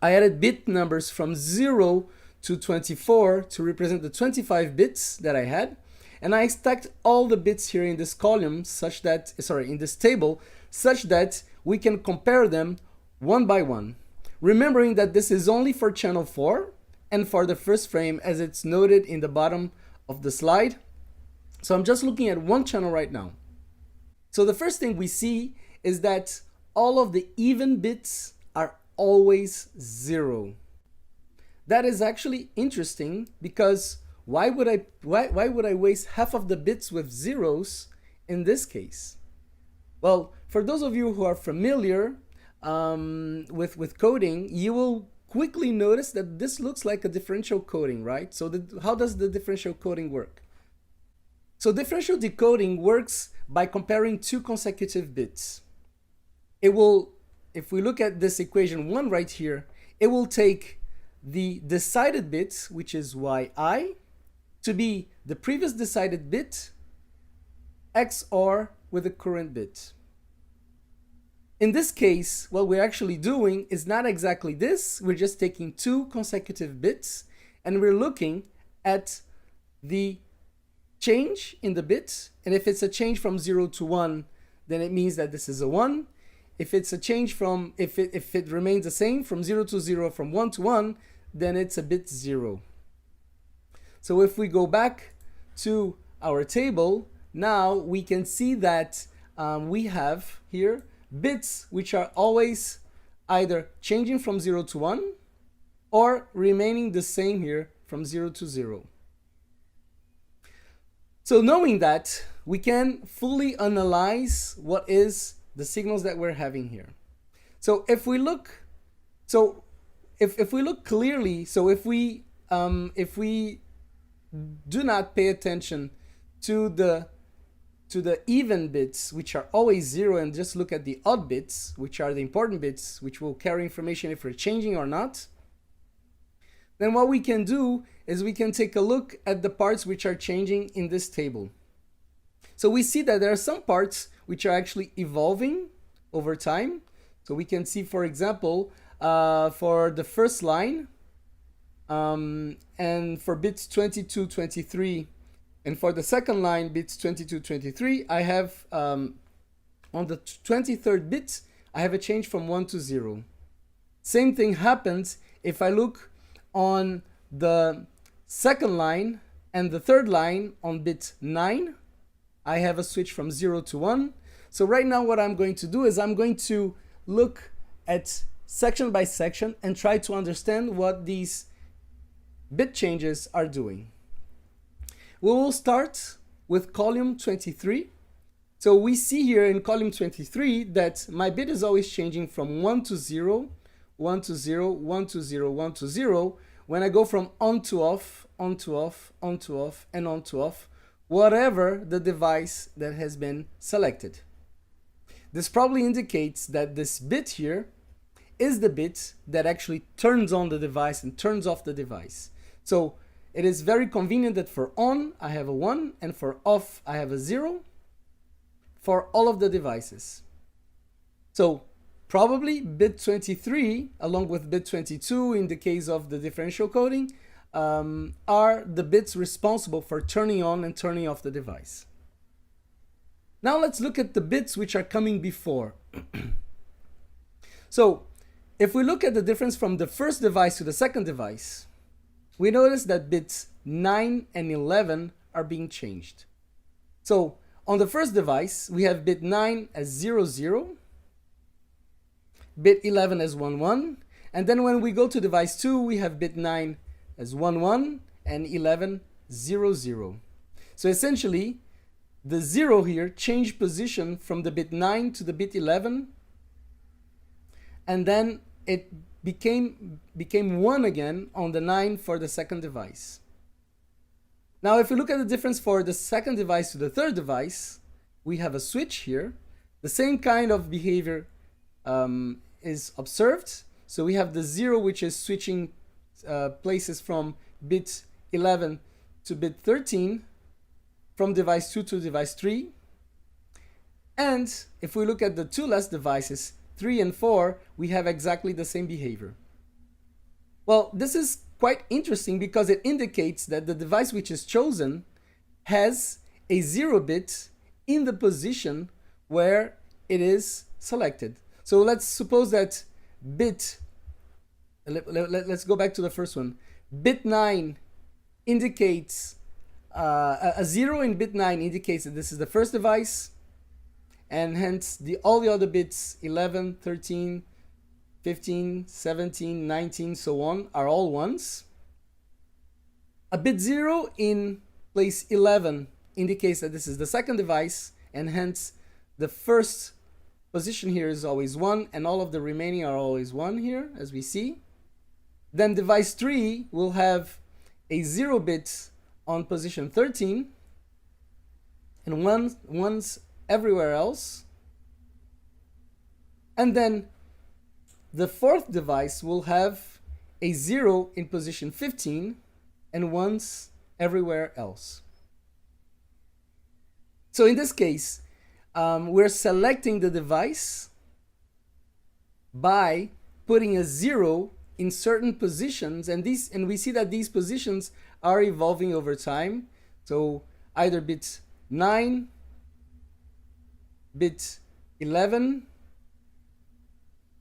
I added bit numbers from 0 to 24 to represent the 25 bits that I had. And I stacked all the bits here in this column such that, in this table, such that we can compare them one by one. Remembering that this is only for channel 4 and for the first frame as it's noted in the bottom of the slide. So I'm just looking at one channel right now. So the first thing we see is that all of the even bits are always 0. That is actually interesting because why would I waste half of the bits with zeros in this case? Well, for those of you who are familiar with coding, you will quickly notice that this looks like a differential coding, right? So how does the differential coding work? So differential decoding works by comparing two consecutive bits. It will, if we look at this equation 1 right here, it will take the decided bit, which is yi, to be the previous decided bit XOR with the current bit. In this case, what we're actually doing is not exactly this. We're just taking two consecutive bits and we're looking at the change in the bit. And if it's a change from 0 to 1, then it means that this is a 1. If it's a change from, if it remains the same from 0 to 0, from 1 to 1, then it's a bit 0. So if we go back to our table, now we can see that we have here bits which are always either changing from 0 to 1 or remaining the same here from 0 to 0. So knowing that, we can fully analyze what is the signals that we're having here. So if we look, if we look clearly, so if we do not pay attention to the even bits, which are always 0, and just look at the odd bits, which are the important bits, which will carry information if we're changing or not, then what we can do is we can take a look at the parts which are changing in this table. So we see that there are some parts which are actually evolving over time. So we can see, for example, for the first line, and for bits 22, 23, and for the second line, bits 22, 23, I have on the 23rd bit, I have a change from 1 to 0. Same thing happens if I look on the second line and the third line on bit 9. I have a switch from 0 to 1. So right now what I'm going to do is I'm going to look at section by section and try to understand what these bit changes are doing. We will start with column 23. So we see here in column 23 that my bit is always changing from 1 to 0, 1 to 0, 1 to 0, 1 to 0, when I go from on to off, on to off, on to off, and on to off, whatever the device that has been selected. This probably indicates that this bit here is the bit that actually turns on the device and turns off the device. So it is very convenient that for on I have a 1 and for off I have a 0 for all of the devices. So probably bit 23 along with bit 22 in the case of the differential coding are the bits responsible for turning on and turning off the device. Now let's look at the bits which are coming before. So if we look at the difference from the first device to the second device, we notice that bits 9 and 11 are being changed. So on the first device, we have bit 9 as 0, 0, bit 11 as 1, 1, and then when we go to device 2, we have bit 9 as 1, 1, and 11, 0, 0. So essentially, the 0 here changed position from the bit 9 to the bit 11, and then it became 1 again on the 9 for the second device. Now if we look at the difference for the second device to the third device, we have a switch here. The same kind of behavior is observed. So we have the 0 which is switching places from bit 11 to bit 13, from device 2 to device 3. And if we look at the two last devices, 3 and 4, we have exactly the same behavior. Well, this is quite interesting because it indicates that the device which is chosen has a 0 bit in the position where it is selected. So let's suppose that let's go back to the first one. Bit 9 indicates, a 0 in bit 9 indicates that this is the first device, and hence all the other bits 11, 13, 15, 17, 19, so on are all ones. A bit 0 in place 11 indicates that this is the second device, and hence the first position here is always 1, and all of the remaining are always 1 here, as we see. Then device 3 will have a 0 bit on position 13, and ones everywhere else. And then the fourth device will have a 0 in position 15 and ones everywhere else. So in this case, we're selecting the device by putting a 0 in certain positions, and we see that these positions are evolving over time. So either bit 9, bit 11,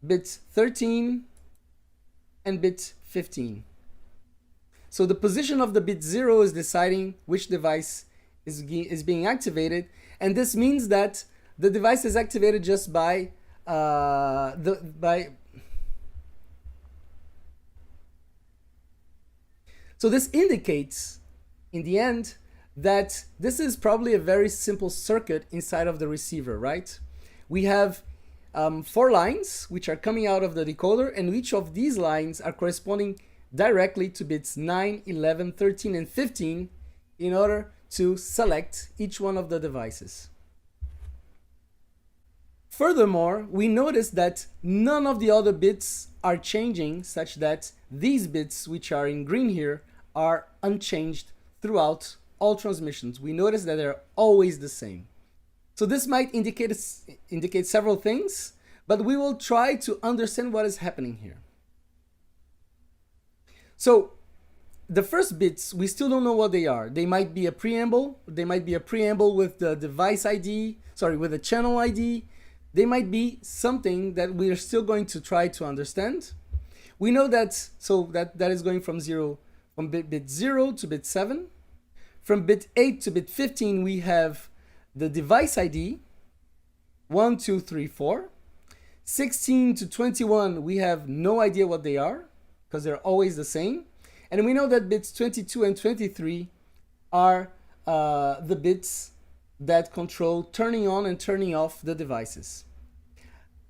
bit 13, and bit 15. So the position of the bit 0 is deciding which device is being activated, and this means that the device is activated just by So this indicates, in the end, that this is probably a very simple circuit inside of the receiver, right? We have 4 lines which are coming out of the decoder, and each of these lines are corresponding directly to bits 9, 11, 13, and 15 in order to select each one of the devices. Furthermore, we notice that none of the other bits are changing, such that these bits, which are in green here, are unchanged throughout all transmissions. We notice that they're always the same. So this might indicate several things, but we will try to understand what is happening here. So the first bits, we still don't know what they are. They might be a preamble. They might be a preamble with the device ID, with the channel ID. They might be something that we are still going to try to understand. We know that, that is going from bit 0 to bit 7. From bit 8 to bit 15, we have the device ID, 1, 2, 3, 4. 16 to 21, we have no idea what they are, because they're always the same. And we know that bits 22 and 23 are the bits that control turning on and turning off the devices.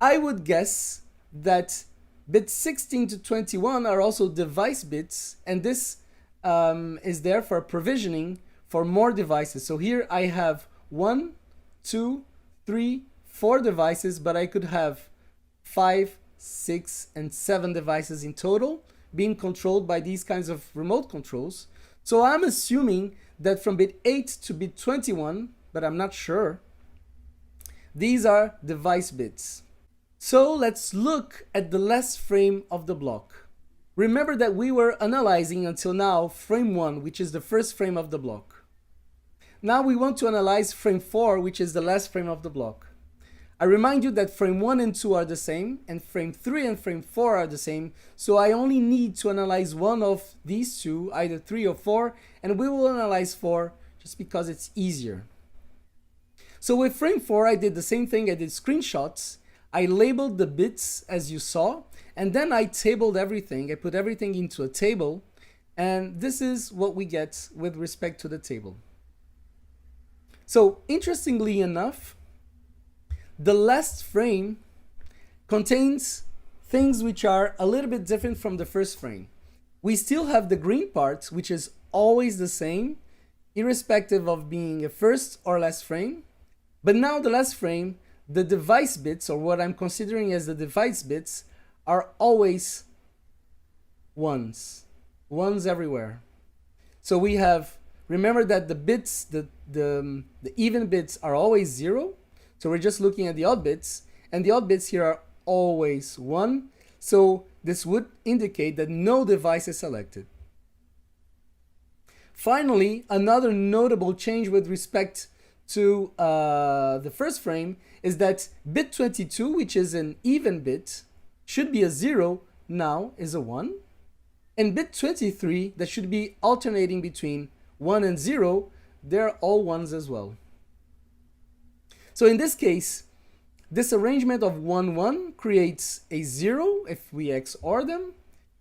I would guess that bits 16 to 21 are also device bits, and this is there for provisioning for more devices. So here I have 1, 2, 3, 4 devices, but I could have 5, 6, and 7 devices in total being controlled by these kinds of remote controls. So I'm assuming that from bit 8 to bit 21, but I'm not sure, these are device bits. So let's look at the last frame of the block. Remember that we were analyzing until now frame 1, which is the first frame of the block. Now we want to analyze frame 4, which is the last frame of the block. I remind you that frame 1 and 2 are the same, and frame 3 and frame 4 are the same, so I only need to analyze one of these two, either 3 or 4, and we will analyze 4 just because it's easier. So with frame 4, I did the same thing. I did screenshots. I labeled the bits as you saw, and then I tabled everything. I put everything into a table, and this is what we get with respect to the table. So interestingly enough, the last frame contains things which are a little bit different from the first frame. We still have the green part, which is always the same, irrespective of being a first or last frame. But now the last frame, the device bits, or what I'm considering as the device bits, are always ones everywhere. So we have, remember that the bits, the even bits are always 0. So we're just looking at the odd bits, and the odd bits here are always 1. So this would indicate that no device is selected. Finally, another notable change with respect to the first frame is that bit 22, which is an even bit, should be a 0, now is a 1. And bit 23, that should be alternating between 1 and 0, they're all 1s as well. So in this case, this arrangement of 1, 1 creates a 0 if we XOR them,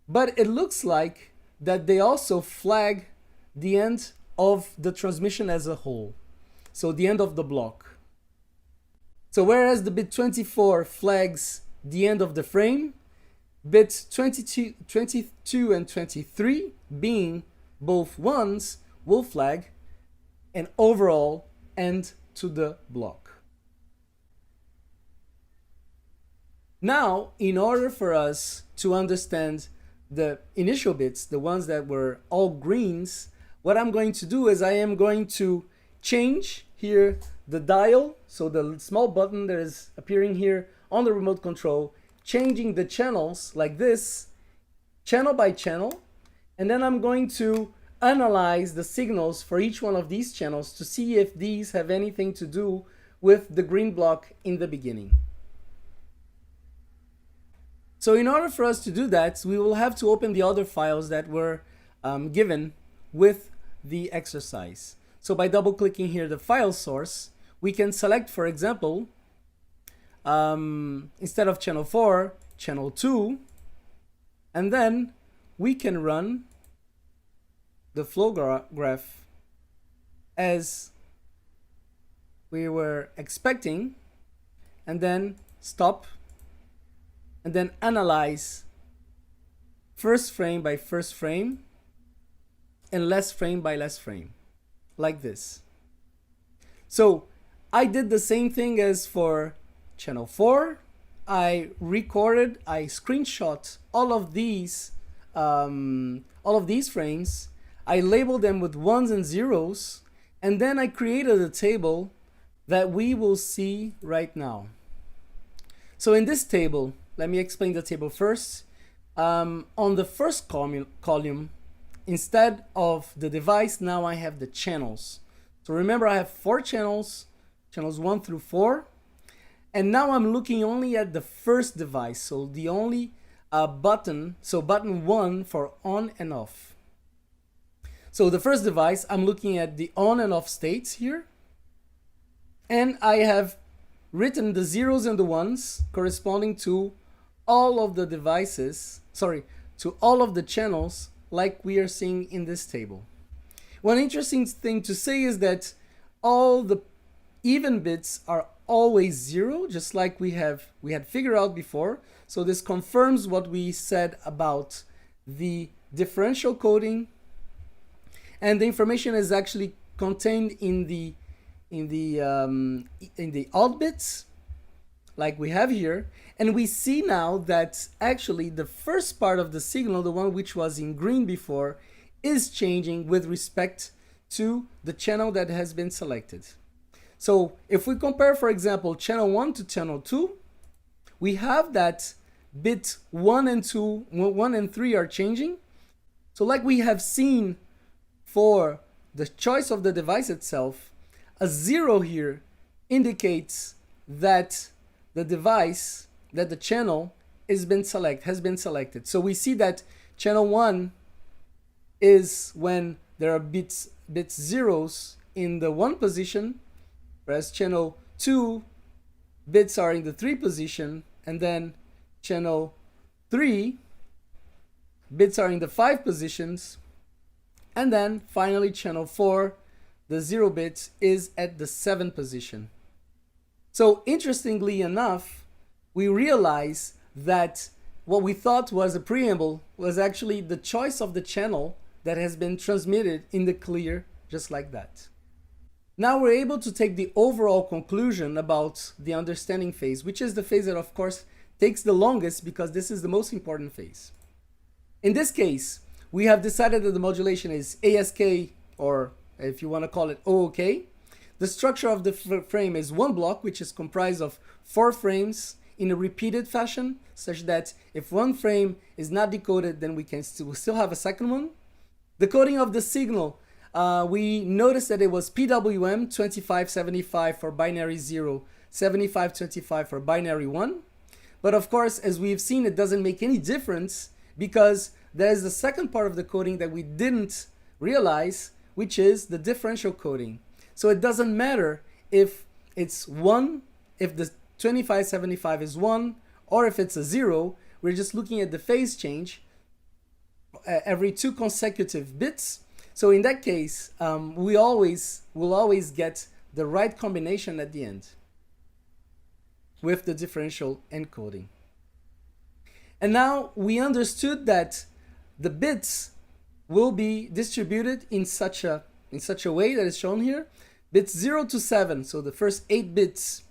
but it looks like that they also flag the end of the transmission as a whole. So the end of the block. So whereas the bit 24 flags the end of the frame, bits 22 and 23, being both 1s, will flag an overall end to the block. Now, in order for us to understand the initial bits, the ones that were all greens, what I'm going to do is I am going to change here the dial, so the small button that is appearing here on the remote control, changing the channels like this, channel by channel, and then I'm going to analyze the signals for each one of these channels to see if these have anything to do with the green block in the beginning. So in order for us to do that, we will have to open the other files that were given with the exercise. So by double clicking here the file source, we can select, for example, instead of channel 4, channel 2, and then we can run the flow graph as we were expecting, and then stop, and then analyze first frame by first frame and last frame by last frame, like this. So I did the same thing as for channel 4. I recorded, I screenshot all of these frames. I labeled them with 1s and 0s, and then I created a table that we will see right now. So in this table, let me explain the table first. On the first column, instead of the device, now I have the channels. So remember, I have 4 channels, channels 1 through 4. And now I'm looking only at the first device, so the only button, so button 1 for on and off. So the first device, I'm looking at the on and off states here. And I have written the zeros and the ones corresponding to all of the devices, to all of the channels like we are seeing in this table. One interesting thing to say is that all the even bits are always 0, just like we had figured out before. So this confirms what we said about the differential coding, and the information is actually contained in the odd bits, like we have here. And we see now that actually the first part of the signal, the one which was in green before, is changing with respect to the channel that has been selected. So if we compare, for example, channel 1 to channel 2, we have that bit 1 and 3 are changing. So like we have seen for the choice of the device itself, a 0 here indicates that the device, that the channel has been selected. So we see that channel 1 is when there are bits zeros in the 1 position, whereas channel 2 bits are in the 3 position, and then channel 3 bits are in the 5 positions, and then finally channel 4, the 0 bits is at the 7 position. So interestingly enough, we realize that what we thought was a preamble was actually the choice of the channel that has been transmitted in the clear, just like that. Now we're able to take the overall conclusion about the understanding phase, which is the phase that of course takes the longest because this is the most important phase. In this case, we have decided that the modulation is ASK, or if you want to call it OOK. The structure of the frame is one block, which is comprised of 4 frames in a repeated fashion, such that if one frame is not decoded, then we can still have a second one. The coding of the signal, we noticed that it was PWM 2575 for binary 0, 7525 for binary 1. But of course, as we've seen, it doesn't make any difference because there's the second part of the coding that we didn't realize, which is the differential coding. So it doesn't matter if it's 1, if the 2575 is 1, or if it's a 0. We're just looking at the phase change every 2 consecutive bits. So in that case, we will always get the right combination at the end with the differential encoding. And now we understood that the bits will be distributed in such a way that is shown here. Bits 0 to 7, so the first 8 bits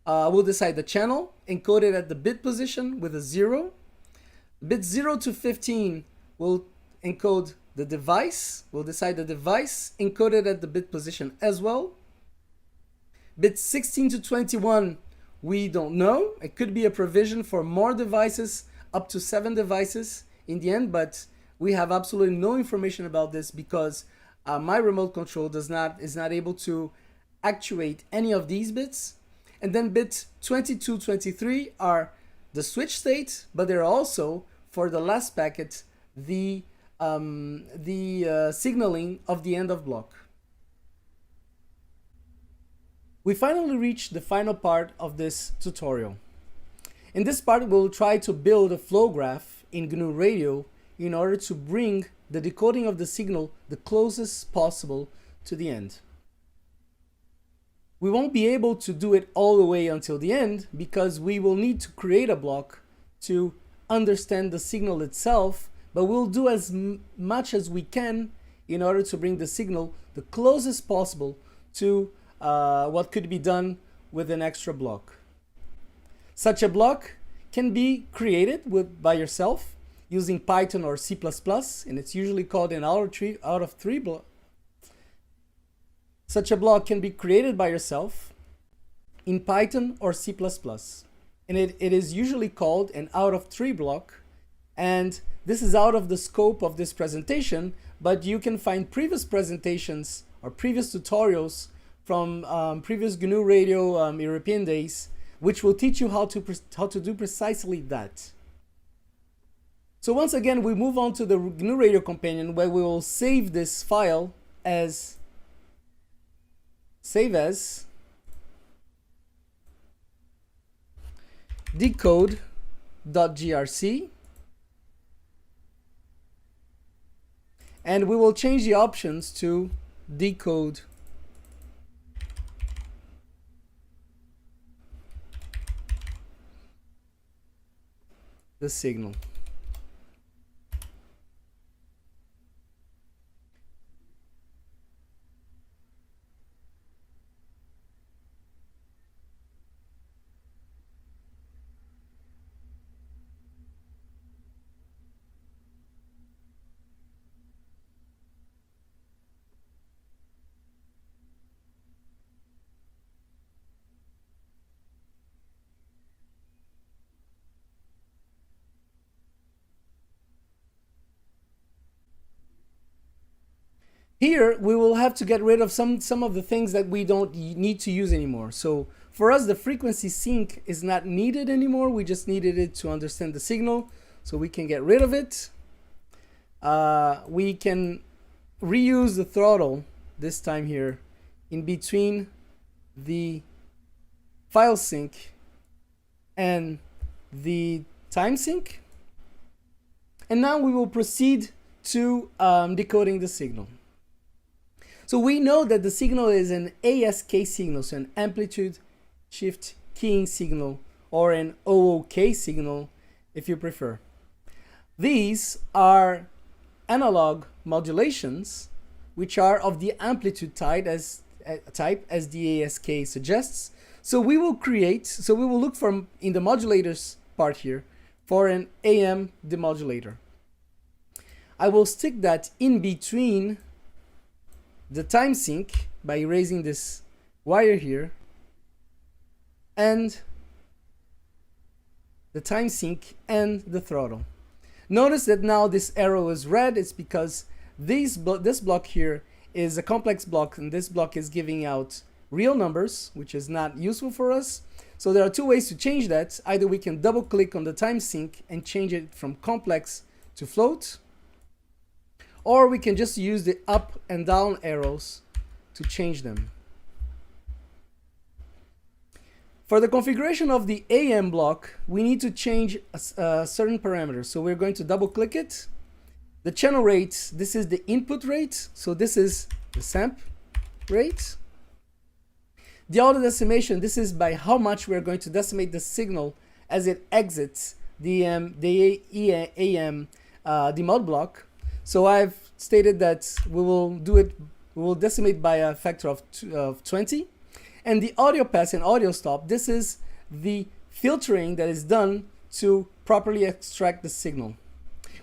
will decide the channel, encoded at the bit position with a 0. Bits 0 to 15 will encode the device, will decide the device, encoded at the bit position as well. Bits 16 to 21, we don't know. It could be a provision for more devices, up to 7 devices in the end, but we have absolutely no information about this because my remote control is not able to actuate any of these bits. And then bits 22, 23 are the switch state, but they're also, for the last packet, the signaling of the end of block. We finally reached the final part of this tutorial. In this part, we'll try to build a flow graph in GNU Radio in order to bring the decoding of the signal the closest possible to the end. We won't be able to do it all the way until the end because we will need to create a block to understand the signal itself, but we'll do as much as we can in order to bring the signal the closest possible to what could be done with an extra block. Such a block can be created by yourself using Python or C++, and it's usually called an out of three block. Such a block can be created by yourself in Python or C++, and it is usually called an out of 3 block And this is out of the scope of this presentation, but you can find previous presentations or previous tutorials from previous GNU Radio European Days, which will teach you how to do precisely that. So once again, we move on to the GNU Radio Companion, where we will save this file as decode.grc, and we will change the options to decode the signal. Here, we will have to get rid of some of the things that we don't need to use anymore. So for us, the frequency sync is not needed anymore. We just needed it to understand the signal. So we can get rid of it. We can reuse the throttle this time here in between the file sync and the time sync. And now we will proceed to decoding the signal. So we know that the signal is an ASK signal, so an amplitude shift keying signal, or an OOK signal if you prefer. These are analog modulations, which are of the amplitude type as the ASK suggests. So we will look for, in the modulators part here, for an AM demodulator. I will stick that in between the time sync by erasing this wire here, and the time sync and the throttle. Notice that now this arrow is red. It's because this block here is a complex block, and this block is giving out real numbers, which is not useful for us. So there are two ways to change that. Either we can double click on the time sync and change it from complex to float, or we can just use the up and down arrows to change them. For the configuration of the AM block, we need to change a certain parameter. So we're going to double click it. The channel rate, this is the input rate. So this is the SAMP rate. The auto decimation, this is by how much we're going to decimate the signal as it exits the AM demod block. So I've stated that we will decimate by a factor of 20. And the audio pass and audio stop, this is the filtering that is done to properly extract the signal.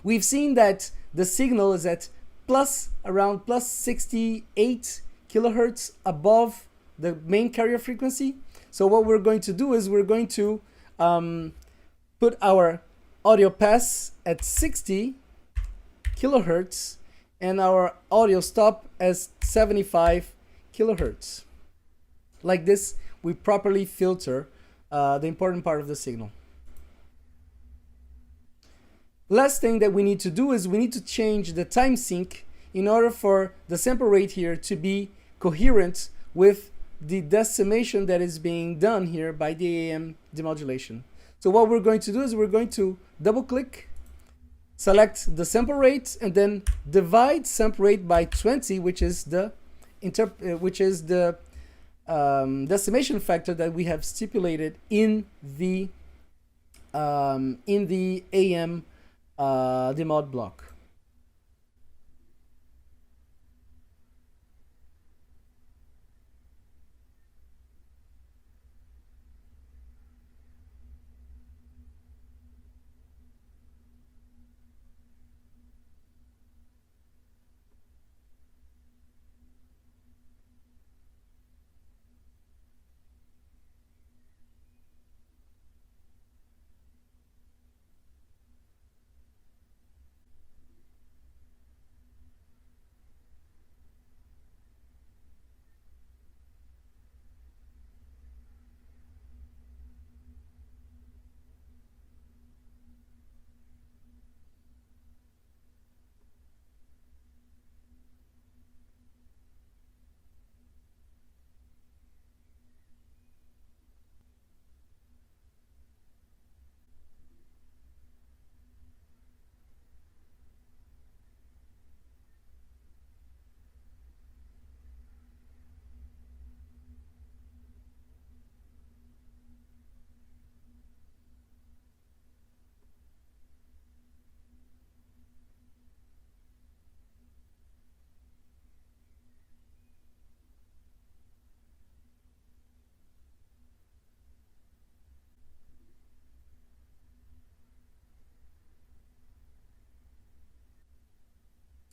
We've seen that the signal is at around plus 68 kilohertz above the main carrier frequency. So what we're going to do is we're going to put our audio pass at 60 kilohertz and our audio stop as 75 kilohertz. Like this, we properly filter the important part of the signal. Last thing that we need to do is we need to change the time sync in order for the sample rate here to be coherent with the decimation that is being done here by the AM demodulation. So what we're going to do is we're going to double click, select the sample rate, and then divide sample rate by 20, which is the decimation factor that we have stipulated in the AM demod block.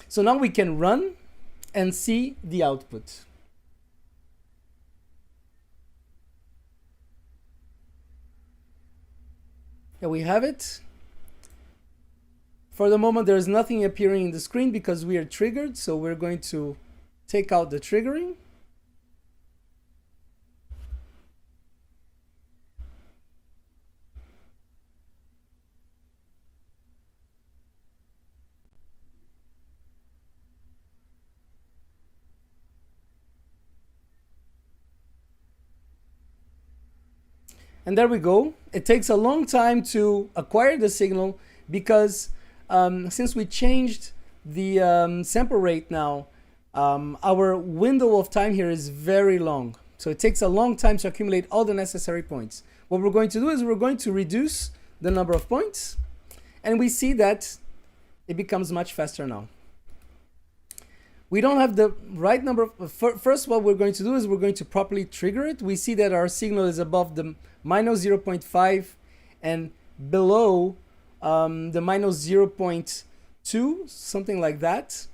So now we can run and see the output. Here we have it. For the moment, there is nothing appearing in the screen because we are triggered, so we're going to take out the triggering. And there we go. It takes a long time to acquire the signal because since we changed the sample rate now, our window of time here is very long. So it takes a long time to accumulate all the necessary points. What we're going to do is we're going to reduce the number of points, and we see that it becomes much faster now. We don't have the right number of, first what we're going to do is we're going to properly trigger it. We see that our signal is above the minus 0.5 and below the minus 0.2, something like that.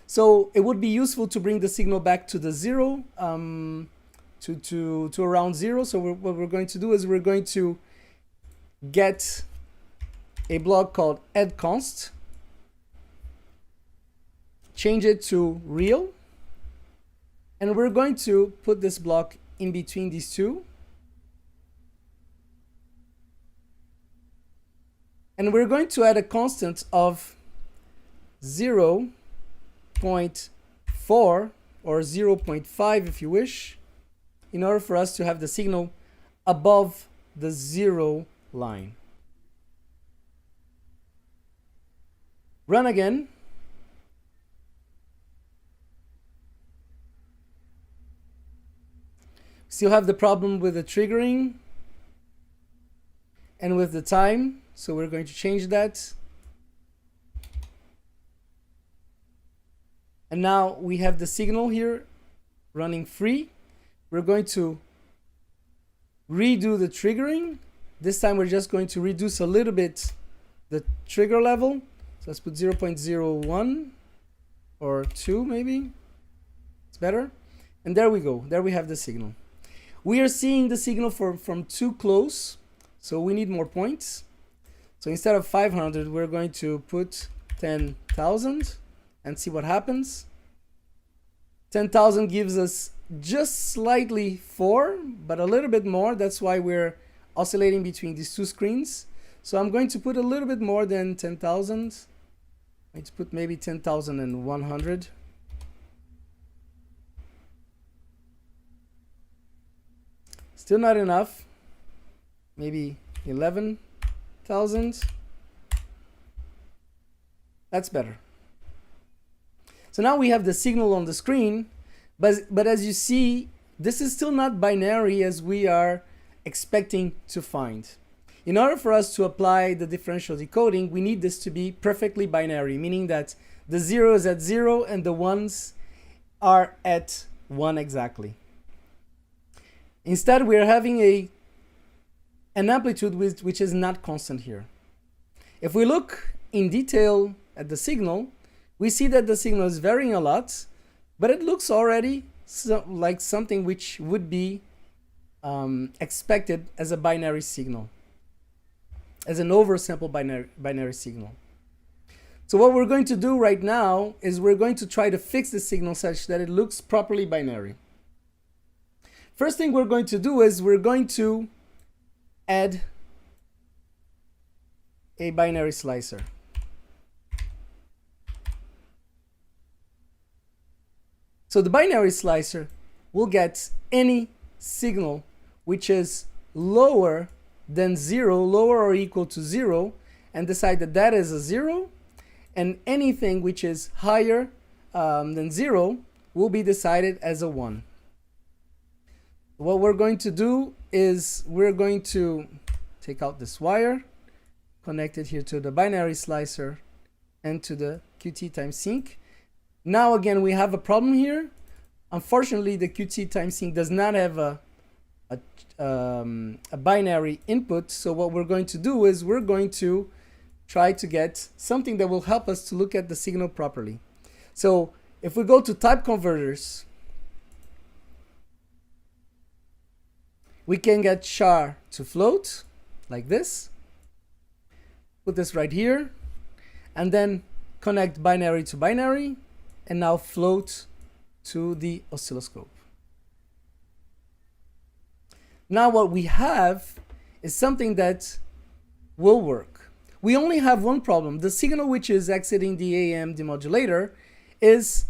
So it would be useful to bring the signal back to the zero, to around zero. So what we're going to do is we're going to get a block called addConst, change it to real, and we're going to put this block in between these two. And we're going to add a constant of 0.4 or 0.5 if you wish, in order for us to have the signal above the zero line. Run again. Still have the problem with the triggering and with the time, so we're going to change that. And now we have the signal here running free. We're going to redo the triggering. This time we're just going to reduce a little bit the trigger level. So let's put 0.01 or 2 maybe. It's better. And there we go. There we have the signal. We are seeing the signal from too close, so we need more points. So instead of 500, we're going to put 10,000 and see what happens. 10,000 gives us just slightly 4, but a little bit more. That's why we're oscillating between these two screens. So I'm going to put a little bit more than 10,000. I'm going to put maybe 10,100. Still not enough. Maybe 11,000. That's better. So now we have the signal on the screen, but as you see, this is still not binary as we are expecting to find. In order for us to apply the differential decoding, we need this to be perfectly binary, meaning that the 0 is at 0 and the 1s are at 1 exactly. Instead, we are having an amplitude which is not constant here. If we look in detail at the signal, we see that the signal is varying a lot, but it looks already like something which would be expected as a binary signal, as an oversample binary signal. So what we're going to do right now is we're going to try to fix the signal such that it looks properly binary. First thing we're going to do is we're going to add a binary slicer. So the binary slicer will get any signal which is lower than 0, lower or equal to 0, and decide that that is a 0, and anything which is higher than 0 will be decided as a 1. What we're going to do is we're going to take out this wire, connect it here to the binary slicer and to the Qt times sync. Now again, we have a problem here. Unfortunately, the Qt times sync does not have a binary input. So what we're going to do is we're going to try to get something that will help us to look at the signal properly. So if we go to type converters, we can get char to float like this. Put this right here, and then connect binary to binary, and now float to the oscilloscope. Now what we have is something that will work. We only have one problem. The signal which is exiting the AM demodulator is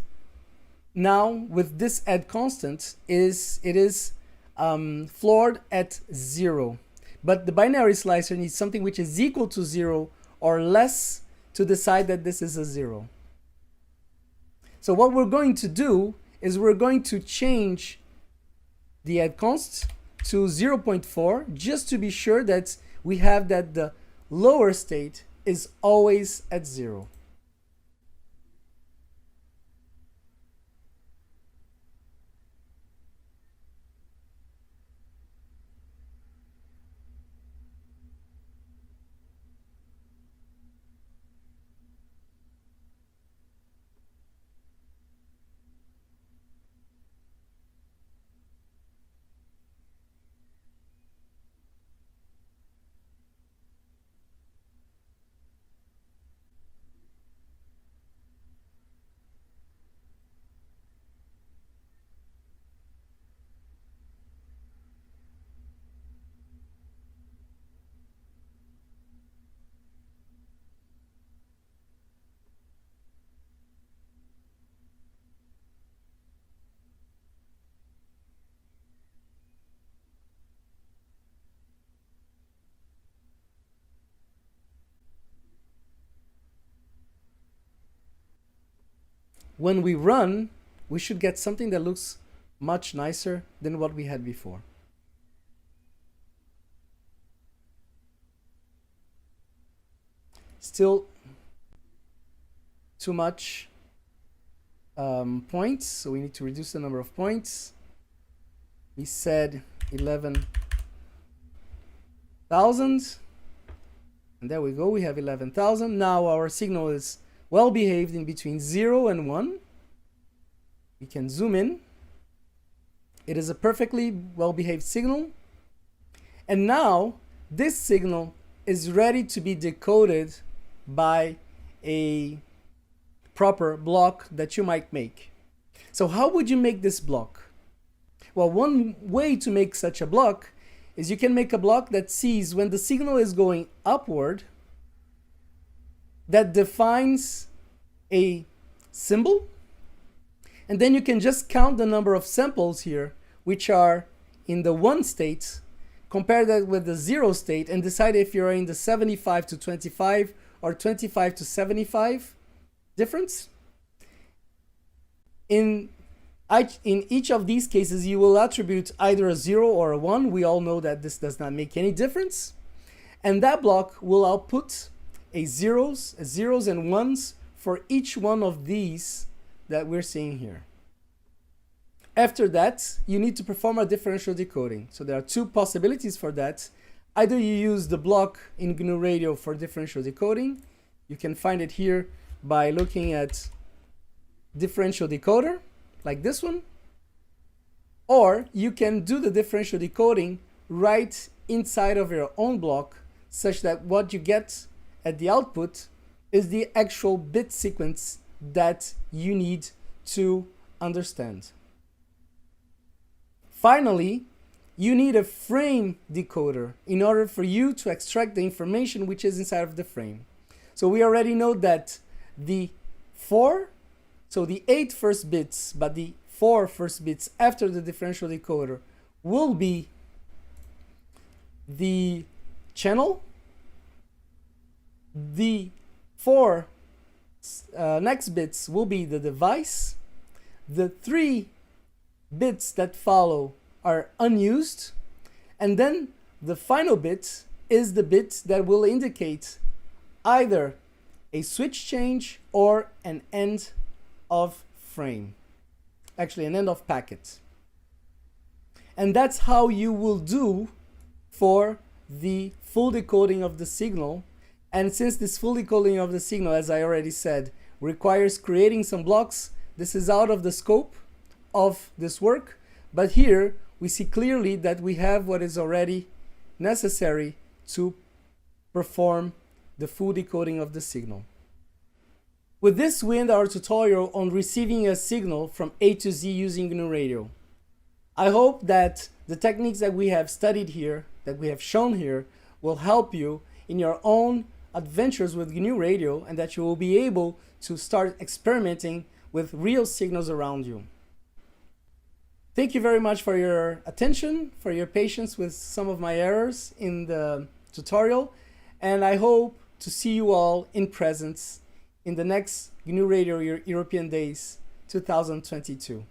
now, with this add constant, it is floored at 0. But the binary slicer needs something which is equal to 0 or less to decide that this is a 0. So what we're going to do is we're going to change the add const to 0.4 just to be sure that we have that the lower state is always at 0. When we run, we should get something that looks much nicer than what we had before. Still too much points, so we need to reduce the number of points. We said 11,000, and there we go, we have 11,000. Now our signal is well behaved in between 0 and 1. We can zoom in. It is a perfectly well behaved signal. And now this signal is ready to be decoded by a proper block that you might make. So how would you make this block? Well, one way to make such a block is you can make a block that sees when the signal is going upward, that defines a symbol, and then you can just count the number of samples here which are in the 1 state, compare that with the 0 state, and decide if you're in the 75 to 25 or 25 to 75 difference. In each of these cases, you will attribute either a 0 or a 1. We all know that this does not make any difference. And that block will output zeros and ones for each one of these that we're seeing here. After that, you need to perform a differential decoding. So there are two possibilities for that. Either you use the block in GNU Radio for differential decoding. You can find it here by looking at differential decoder, like this one. Or you can do the differential decoding right inside of your own block, such that what you get at the output is the actual bit sequence that you need to understand. Finally, you need a frame decoder in order for you to extract the information which is inside of the frame. So we already know that the 8 first bits, but the 4 first bits after the differential decoder will be the channel. The 4 next bits will be the device. The 3 bits that follow are unused, and then the final bit is the bit that will indicate either a switch change or an end of frame, actually an end of packet. And that's how you will do for the full decoding of the signal. And since this full decoding of the signal, as I already said, requires creating some blocks. This is out of the scope of this work, but here we see clearly that we have what is already necessary to perform the full decoding of the signal. With this, we end our tutorial on receiving a signal from A to Z using GNU Radio. I hope that the techniques that we have studied here, that we have shown here, will help you in your own adventures with GNU Radio, and that you will be able to start experimenting with real signals around you. Thank you very much for your attention, for your patience with some of my errors in the tutorial, and I hope to see you all in presence in the next GNU Radio European Days 2022.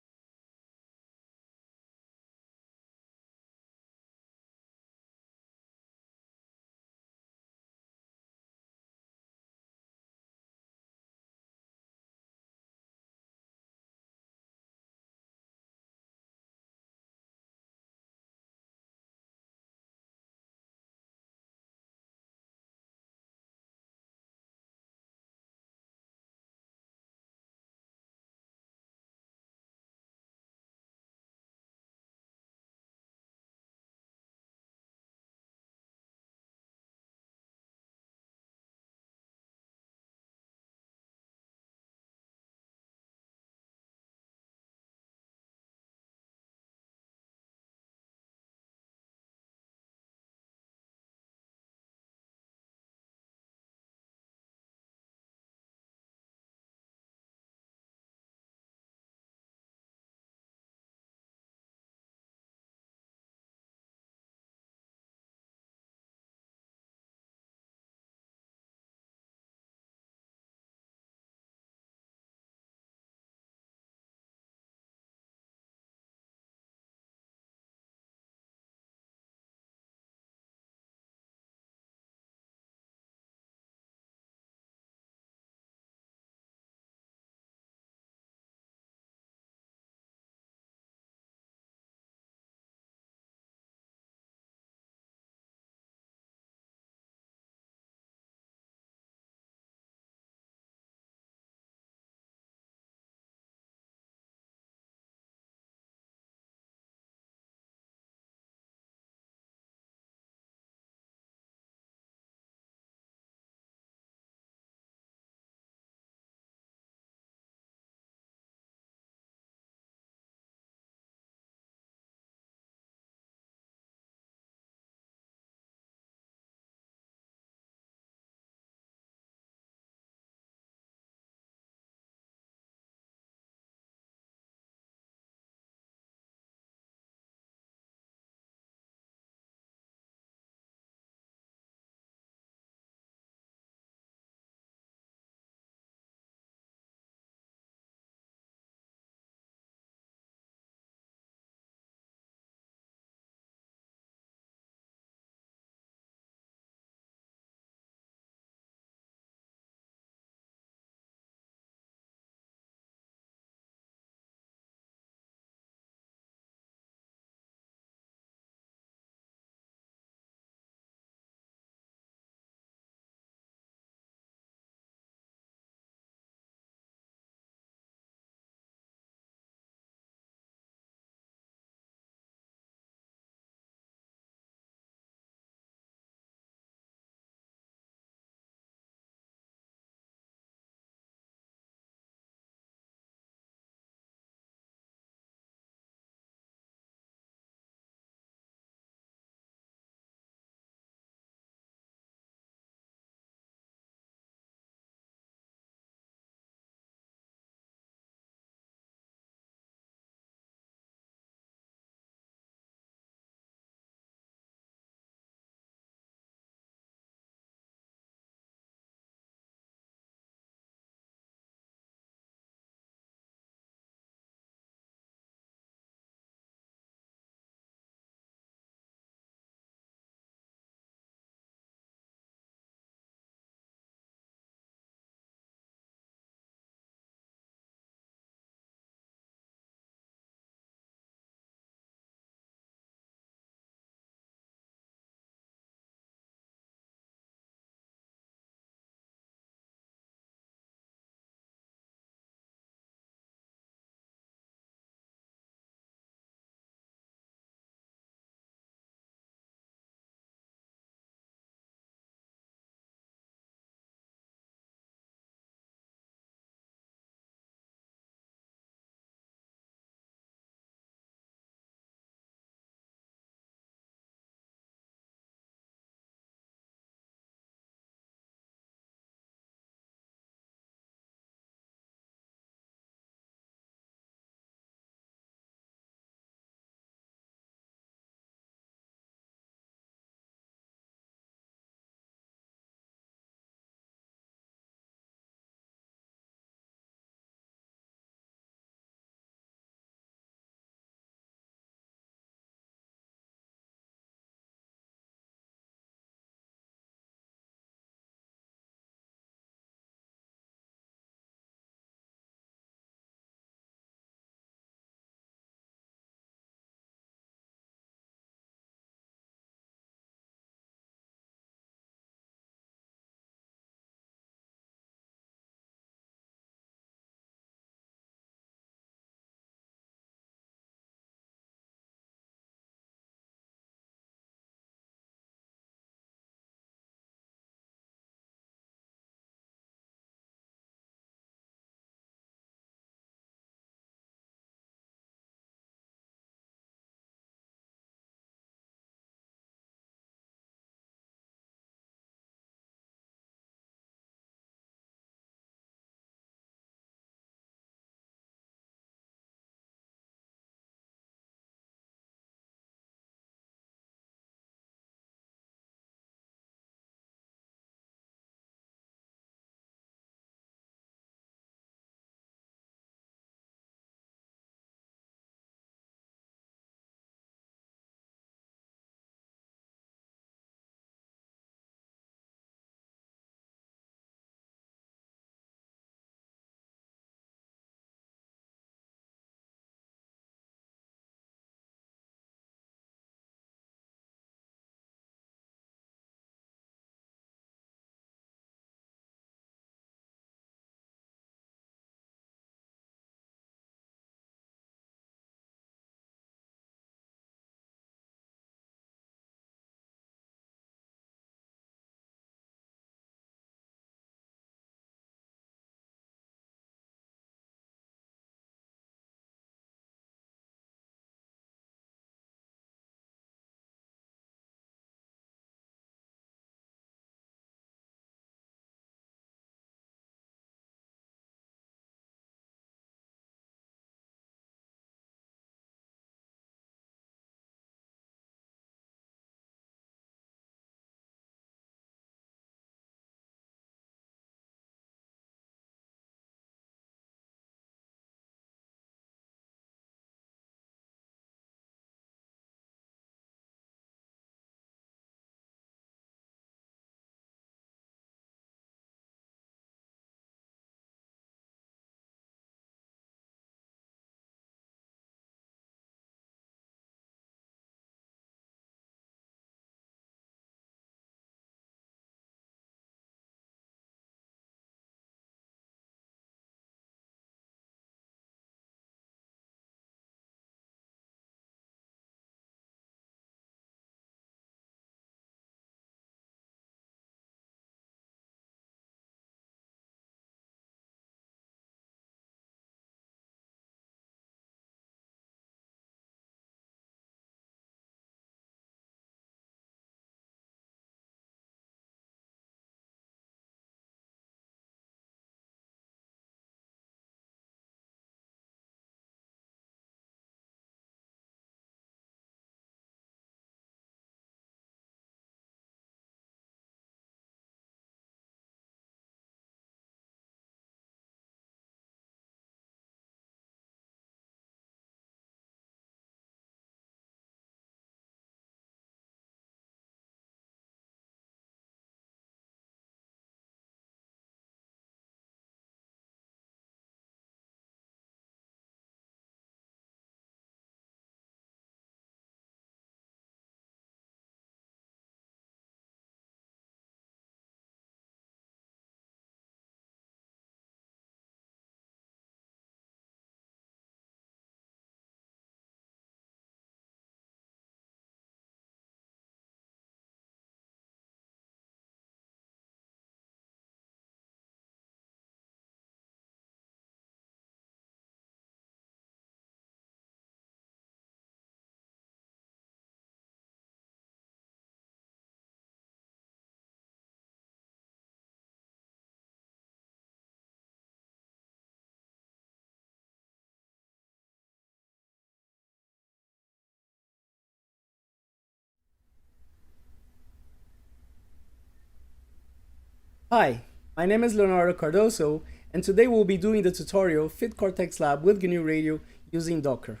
Hi, my name is Leonardo Cardoso, and today we'll be doing the tutorial Fit Cortex Lab with GNU Radio using Docker.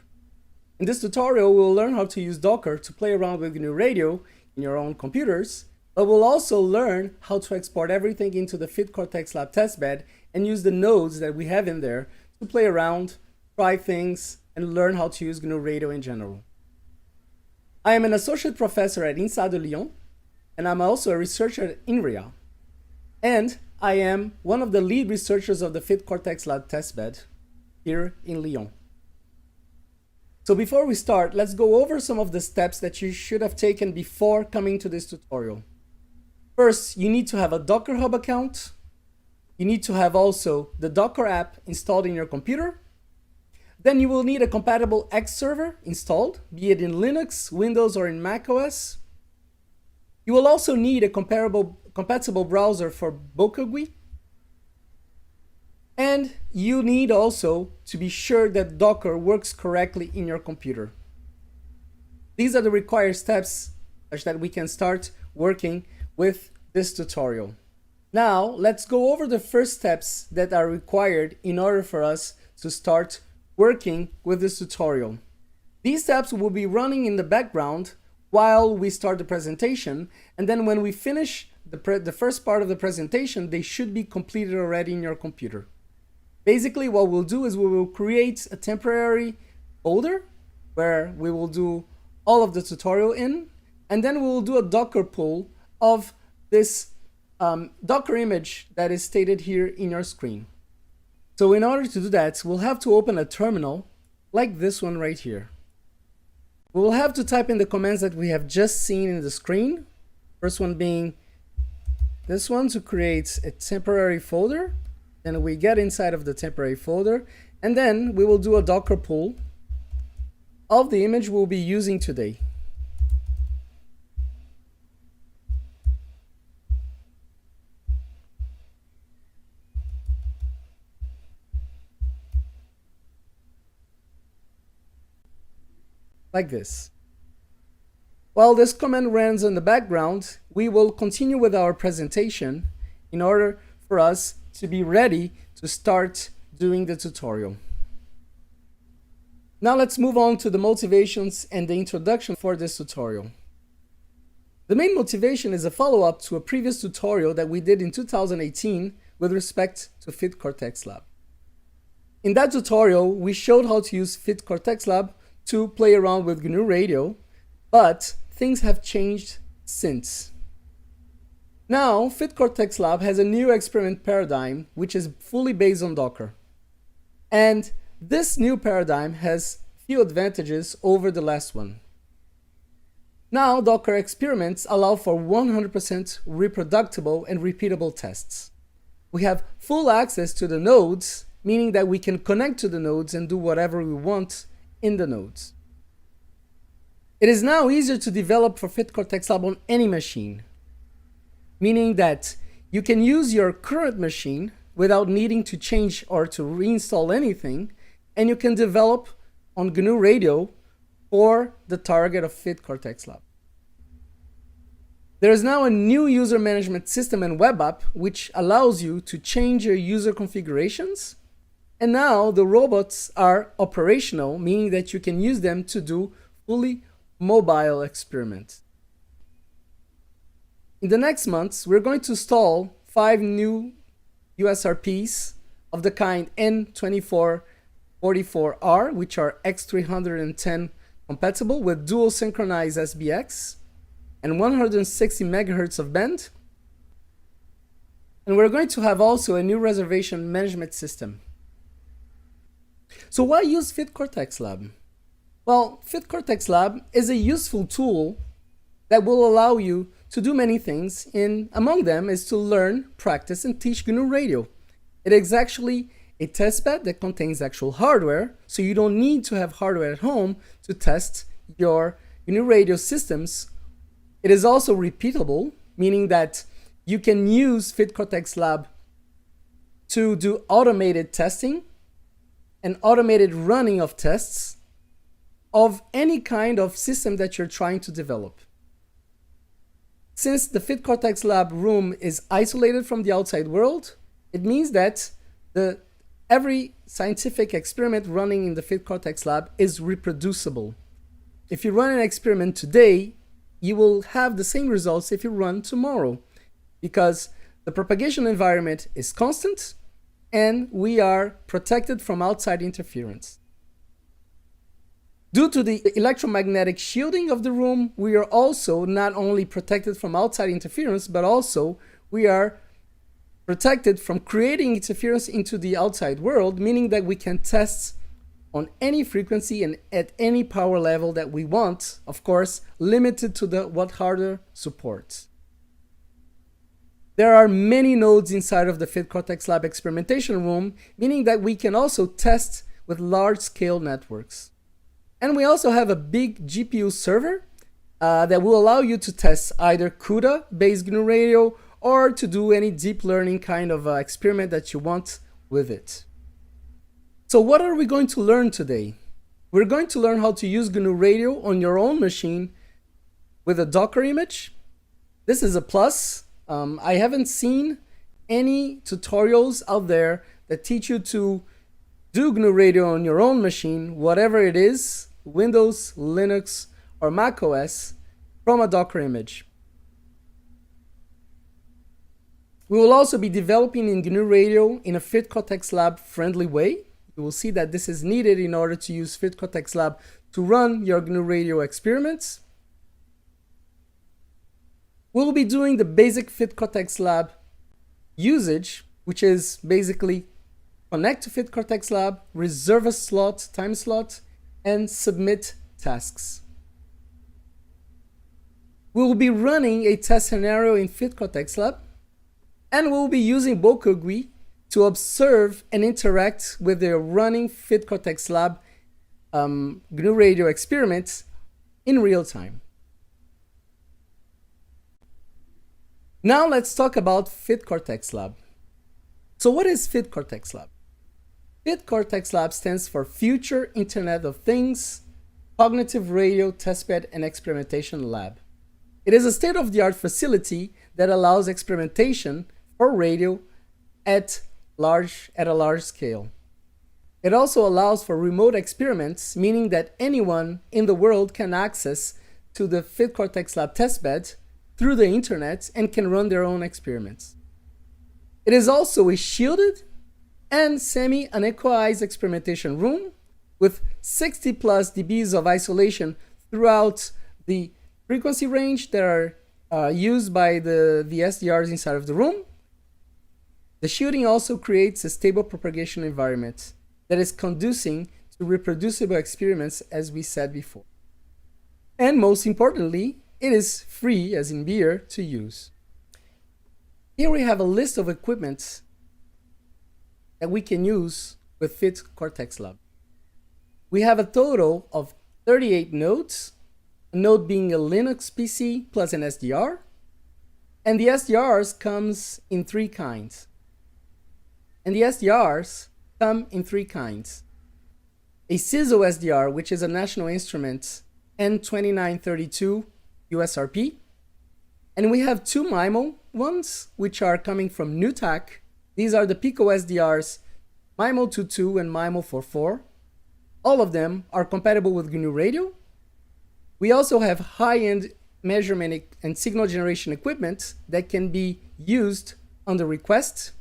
In this tutorial, we'll learn how to use Docker to play around with GNU Radio in your own computers, but we'll also learn how to export everything into the Fit Cortex Lab testbed and use the nodes that we have in there to play around, try things, and learn how to use GNU Radio in general. I am an associate professor at INSA de Lyon, and I'm also a researcher at INRIA. And I am one of the lead researchers of the Fit Cortex Lab testbed here in Lyon. So before we start, let's go over some of the steps that you should have taken before coming to this tutorial. First, you need to have a Docker Hub account. You need to have also the Docker app installed in your computer. Then you will need a compatible X server installed, be it in Linux, Windows, or in Mac OS. You will also need a compatible browser for Bokagui. And you need also to be sure that Docker works correctly in your computer. These are the required steps such that we can start working with this tutorial. Now, let's go over the first steps that are required in order for us to start working with this tutorial. These steps will be running in the background while we start the presentation, and then when we finish the first part of the presentation, they should be completed already in your computer. Basically, what we'll do is we will create a temporary folder where we will do all of the tutorial in, and then we will do a Docker pull of this Docker image that is stated here in your screen. So in order to do that, we'll have to open a terminal like this one right here. We will have to type in the commands that we have just seen in the screen. First one being this one to create a temporary folder. Then we get inside of the temporary folder, and then we will do a Docker pull of the image we'll be using today. Like this. While this command runs in the background, we will continue with our presentation in order for us to be ready to start doing the tutorial. Now let's move on to the motivations and the introduction for this tutorial. The main motivation is a follow-up to a previous tutorial that we did in 2018 with respect to Fit Cortex Lab. In that tutorial, we showed how to use Fit Cortex Lab to play around with GNU Radio, but things have changed since. Now, Fit Cortex Lab has a new experiment paradigm which is fully based on Docker. And this new paradigm has few advantages over the last one. Now, Docker experiments allow for 100% reproducible and repeatable tests. We have full access to the nodes, meaning that we can connect to the nodes and do whatever we want in the nodes. It is now easier to develop for Fit Cortex Lab on any machine, meaning that you can use your current machine without needing to change or to reinstall anything, and you can develop on GNU Radio for the target of Fit Cortex Lab. There is now a new user management system and web app which allows you to change your user configurations. And now the robots are operational, meaning that you can use them to do fully mobile experiments. In the next months, we're going to install 5 new USRPs of the kind N2444R, which are X310 compatible with dual synchronized SBX and 160 megahertz of band. And we're going to have also a new reservation management system. So why use Fit Cortex Lab? Well, Fit Cortex Lab is a useful tool that will allow you to do many things, and among them is to learn, practice, and teach GNU Radio. It is actually a testbed that contains actual hardware, so you don't need to have hardware at home to test your GNU Radio systems. It is also repeatable, meaning that you can use Fit Cortex Lab to do automated testing and automated running of tests of any kind of system that you're trying to develop. Since the Fit Cortex Lab room is isolated from the outside world, it means that every scientific experiment running in the Fit Cortex Lab is reproducible. If you run an experiment today, you will have the same results if you run tomorrow, because the propagation environment is constant and we are protected from outside interference. Due to the electromagnetic shielding of the room, we are also not only protected from outside interference, but also we are protected from creating interference into the outside world, meaning that we can test on any frequency and at any power level that we want, of course, limited to what hardware supports. There are many nodes inside of the Fit Cortex Lab experimentation room, meaning that we can also test with large-scale networks. And we also have a big GPU server that will allow you to test either CUDA-based GNU Radio or to do any deep learning kind of experiment that you want with it. So what are we going to learn today? We're going to learn how to use GNU Radio on your own machine with a Docker image. This is a plus. I haven't seen any tutorials out there that teach you to do GNU Radio on your own machine, whatever it is, Windows, Linux, or Mac OS, from a Docker image. We will also be developing in GNU Radio in a Fit Cortex Lab friendly way. You will see that this is needed in order to use Fit Cortex Lab to run your GNU Radio experiments. We'll be doing the basic Fit Cortex Lab usage, which is basically connect to Fit Cortex Lab, reserve a slot, time slot, and submit tasks. We will be running a test scenario in Fit Cortex Lab, and we'll be using Boku GUI to observe and interact with the running Fit Cortex Lab GNU Radio experiments in real time. Now let's talk about Fit Cortex Lab. So what is Fit Cortex Lab? Fit Cortex Lab stands for Future Internet of Things, Cognitive Radio Testbed and Experimentation Lab. It is a state-of-the-art facility that allows experimentation for radio at a large scale. It also allows for remote experiments, meaning that anyone in the world can access to the Fit Cortex Lab testbed through the internet and can run their own experiments. It is also a shielded and semi-anechoized experimentation room with 60 plus dBs of isolation throughout the frequency range that are used by the SDRs inside of the room. The shielding also creates a stable propagation environment that is conducing to reproducible experiments, as we said before. And most importantly, it is free, as in beer, to use. Here we have a list of equipment that we can use with Fit Cortex Lab. We have a total of 38 nodes, a node being a Linux PC plus an SDR, and the SDRs comes in three kinds. A CISO SDR, which is a National Instrument N2932 USRP, and we have two MIMO ones, which are coming from NewTek. These are the Pico SDRs, MIMO 22 and MIMO 44. All of them are compatible with GNU Radio. We also have high-end measurement and signal generation equipment that can be used on the request.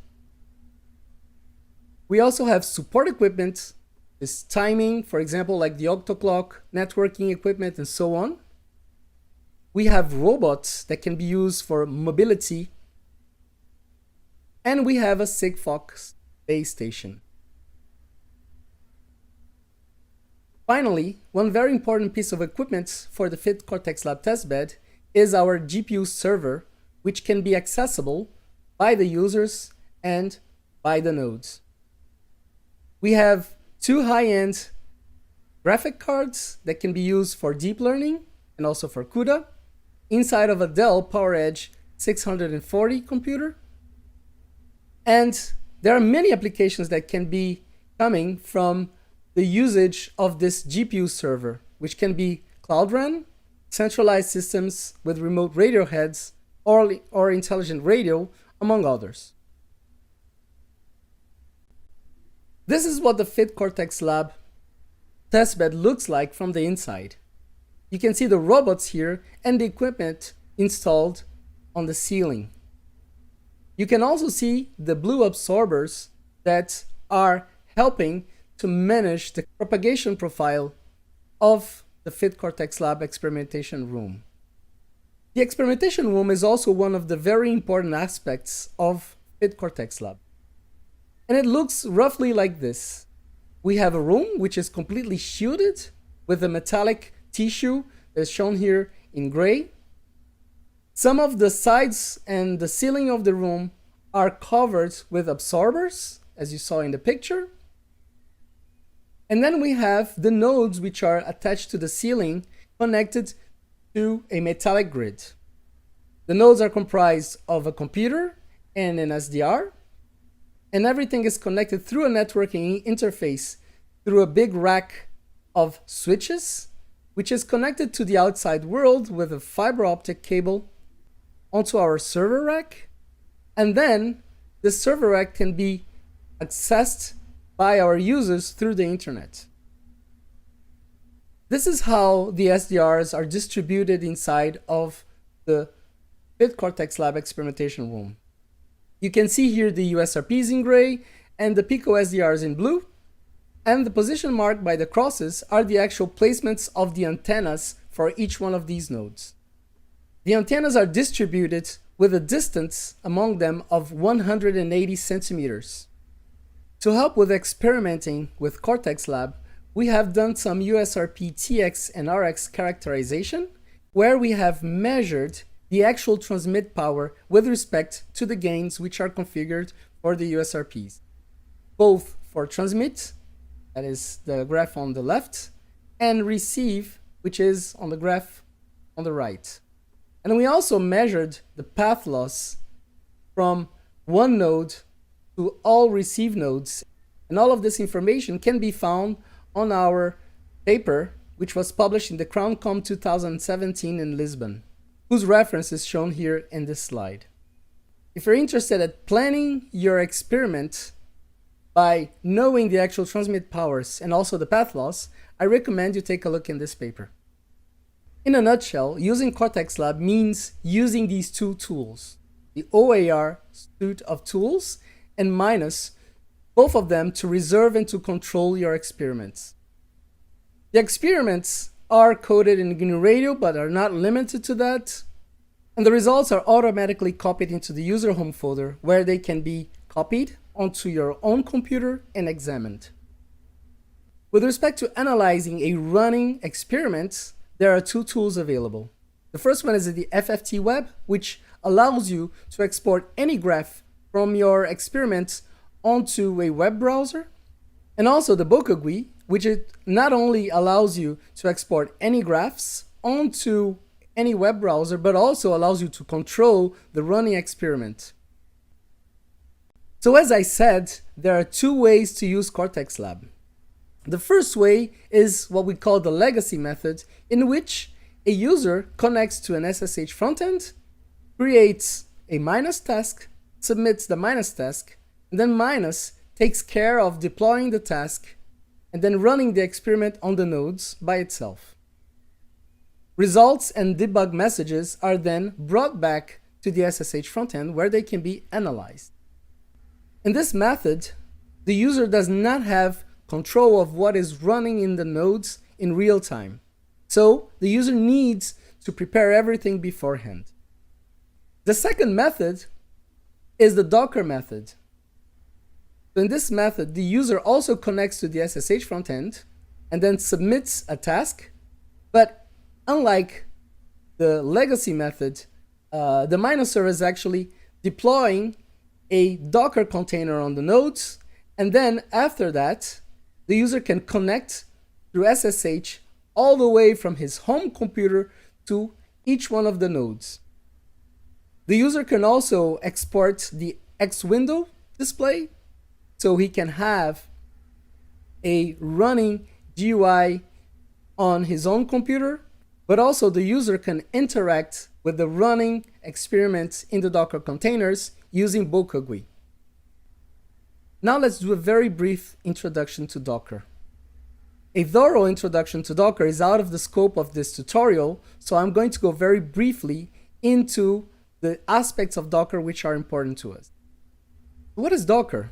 We also have support equipment, this timing, for example, like the octoclock, networking equipment, and so on. We have robots that can be used for mobility. And we have a Sigfox base station. Finally, one very important piece of equipment for the Fit Cortex Lab testbed is our GPU server, which can be accessible by the users and by the nodes. We have two high-end graphic cards that can be used for deep learning and also for CUDA inside of a Dell PowerEdge 640 computer. And there are many applications that can be coming from the usage of this GPU server, which can be Cloud Run, centralized systems with remote radio heads, or intelligent radio, among others. This is what the FIT Cortex Lab testbed looks like from the inside. You can see the robots here and the equipment installed on the ceiling. You can also see the blue absorbers that are helping to manage the propagation profile of the FIT Cortex Lab experimentation room. The experimentation room is also one of the very important aspects of FIT Cortex Lab. And it looks roughly like this. We have a room which is completely shielded with a metallic tissue that's shown here in gray. Some of the sides and the ceiling of the room are covered with absorbers, as you saw in the picture. And then we have the nodes which are attached to the ceiling connected to a metallic grid. The nodes are comprised of a computer and an SDR, and everything is connected through a networking interface through a big rack of switches, which is connected to the outside world with a fiber optic cable onto our server rack. And then the server rack can be accessed by our users through the internet. This is how the SDRs are distributed inside of the FIT Cortex Lab experimentation room. You can see here the USRPs in gray and the Pico SDRs in blue, and the position marked by the crosses are the actual placements of the antennas for each one of these nodes. The antennas are distributed with a distance among them of 180 centimeters. To help with experimenting with Cortex Lab, we have done some USRP TX and RX characterization, where we have measured the actual transmit power with respect to the gains which are configured for the USRPs, both for transmit, that is the graph on the left, and receive, which is on the graph on the right. And we also measured the path loss from one node to all receive nodes. And all of this information can be found on our paper, which was published in the CrownCom 2017 in Lisbon, whose reference is shown here in this slide. If you're interested in planning your experiment by knowing the actual transmit powers and also the path loss, I recommend you take a look in this paper. In a nutshell, using Cortex Lab means using these two tools, the OAR suite of tools and Minus, both of them to reserve and to control your experiments. The experiments are coded in GNU Radio but are not limited to that, and the results are automatically copied into the user home folder, where they can be copied onto your own computer and examined. With respect to analyzing a running experiment, there are two tools available. The first one is the FFT Web, which allows you to export any graph from your experiment onto a web browser, and also the Bokugui, which it not only allows you to export any graphs onto any web browser, but also allows you to control the running experiment. So as I said, there are two ways to use Cortex Lab. The first way is what we call the legacy method, in which a user connects to an SSH frontend, creates a Minus task, submits the Minus task, and then Minus takes care of deploying the task and then running the experiment on the nodes by itself. Results and debug messages are then brought back to the SSH frontend, where they can be analyzed. In this method, the user does not have control of what is running in the nodes in real time. So the user needs to prepare everything beforehand. The second method is the Docker method. So in this method, the user also connects to the SSH frontend and then submits a task. But unlike the legacy method, the Minus server is actually deploying a Docker container on the nodes, and then after that, the user can connect through SSH all the way from his home computer to each one of the nodes. The user can also export the X window display, so he can have a running GUI on his own computer, but also the user can interact with the running experiments in the Docker containers using bulk GUI. Now let's do a very brief introduction to Docker. A thorough introduction to Docker is out of the scope of this tutorial, so I'm going to go very briefly into the aspects of Docker which are important to us. What is Docker?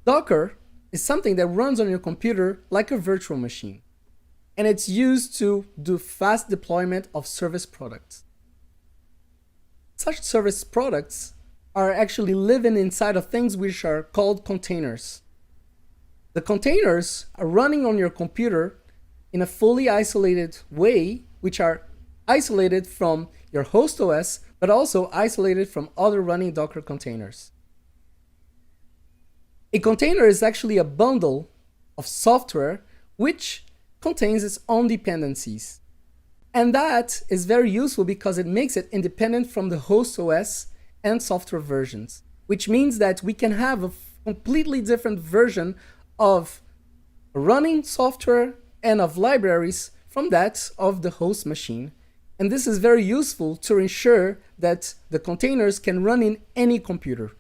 Docker is something that runs on your computer like a virtual machine, and it's used to do fast deployment of service products. Such service products are actually living inside of things which are called containers. The containers are running on your computer in a fully isolated way, which are isolated from your host OS, but also isolated from other running Docker containers. A container is actually a bundle of software which contains its own dependencies. And that is very useful because it makes it independent from the host OS and software versions, which means that we can have a completely different version of running software and of libraries from that of the host machine. And this is very useful to ensure that the containers can run in any computer.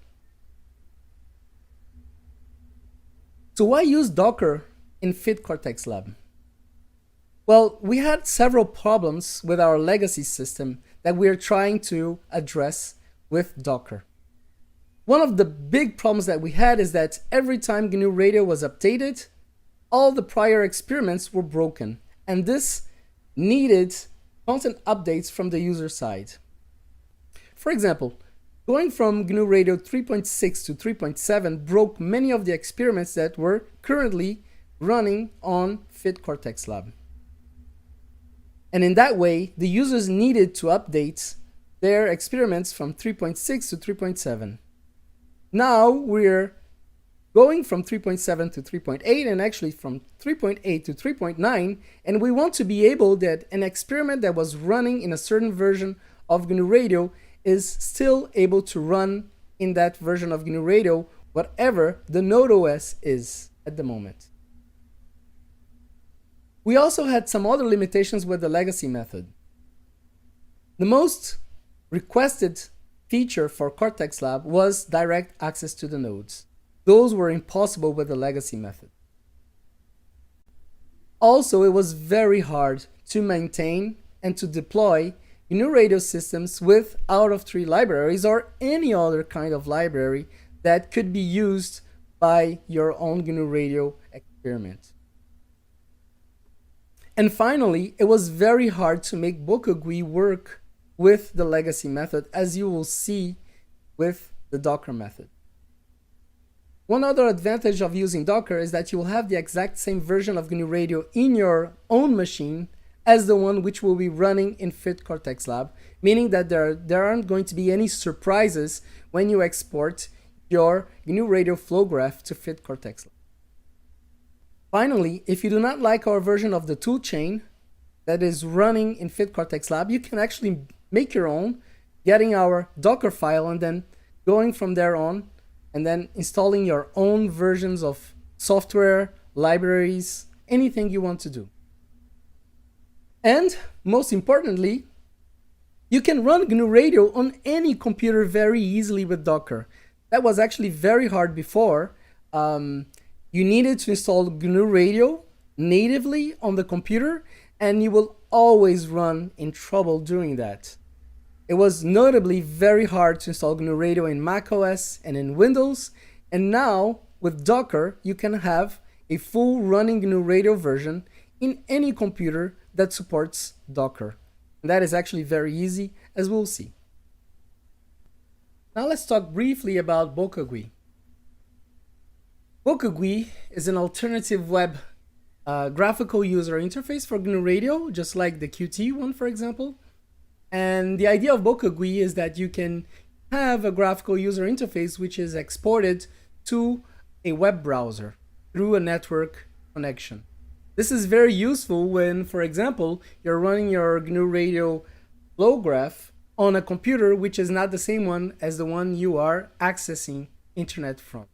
So why use Docker in Fit Cortex Lab? Well, we had several problems with our legacy system that we are trying to address with Docker. One of the big problems that we had is that every time GNU Radio was updated, all the prior experiments were broken, and this needed constant updates from the user side. For example, going from GNU Radio 3.6 to 3.7 broke many of the experiments that were currently running on Fit Cortex Lab. And in that way, the users needed to update their experiments from 3.6 to 3.7. Now we're going from 3.7 to 3.8 and actually from 3.8 to 3.9, and we want to be able that an experiment that was running in a certain version of GNU Radio is still able to run in that version of GNU Radio, whatever the node OS is at the moment. We also had some other limitations with the legacy method. The most requested feature for Cortex Lab was direct access to the nodes. Those were impossible with the legacy method. Also, it was very hard to maintain and to deploy GNU Radio systems with out-of-tree libraries or any other kind of library that could be used by your own GNU Radio experiment. And finally, it was very hard to make bulk GUI work with the legacy method, as you will see with the Docker method. One other advantage of using Docker is that you will have the exact same version of GNU Radio in your own machine as the one which will be running in Fit Cortex Lab, meaning that there aren't going to be any surprises when you export your GNU Radio flow graph to Fit Cortex Lab. Finally, if you do not like our version of the toolchain that is running in Fit Cortex Lab, you can actually make your own, getting our Docker file and then going from there on and then installing your own versions of software, libraries, anything you want to do. And most importantly, you can run GNU Radio on any computer very easily with Docker. That was actually very hard before. You needed to install GNU Radio natively on the computer, and you will always run in trouble doing that. It was notably very hard to install GNU Radio in macOS and in Windows, and now with Docker you can have a full running GNU Radio version in any computer that supports Docker. And that is actually very easy, as we'll see. Now let's talk briefly about bulk GUI. Bulk GUI is an alternative web graphical user interface for GNU Radio, just like the Qt one, for example. And the idea of bulk GUI is that you can have a graphical user interface which is exported to a web browser through a network connection. This is very useful when, for example, you're running your GNU Radio flow graph on a computer which is not the same one as the one you are accessing internet from.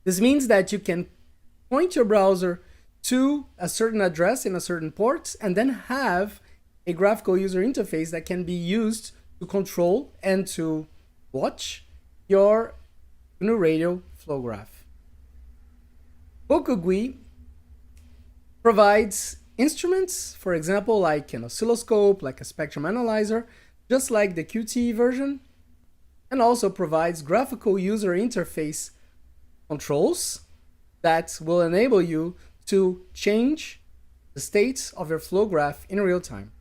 This means that you can point your browser to a certain address in a certain port, and then have a graphical user interface that can be used to control and to watch your GNU Radio flow graph. BokuGUI provides instruments, for example, like an oscilloscope, like a spectrum analyzer, just like the QTE version, and also provides graphical user interface controls that will enable you to change the state of your flow graph in real time.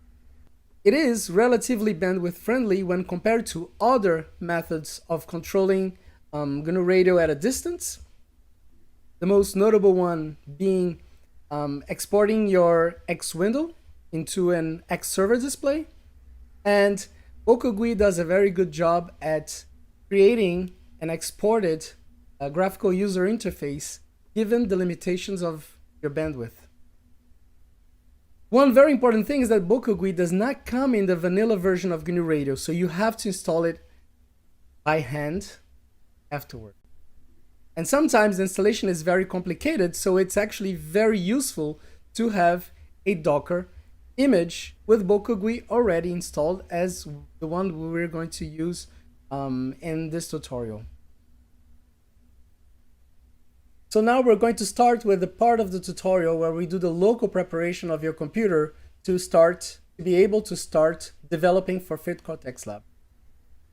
It is relatively bandwidth friendly when compared to other methods of controlling GNU Radio at a distance. The most notable one being exporting your X window into an X server display. And BokuGUI does a very good job at creating an exported graphical user interface given the limitations of your bandwidth. One very important thing is that BokuGUI does not come in the vanilla version of GNU Radio, so you have to install it by hand afterward. And sometimes the installation is very complicated, so it's actually very useful to have a Docker image with BokuGUI already installed as the one we're going to use in this tutorial. So now we're going to start with the part of the tutorial where we do the local preparation of your computer to be able to start developing for Fit Cortex Lab.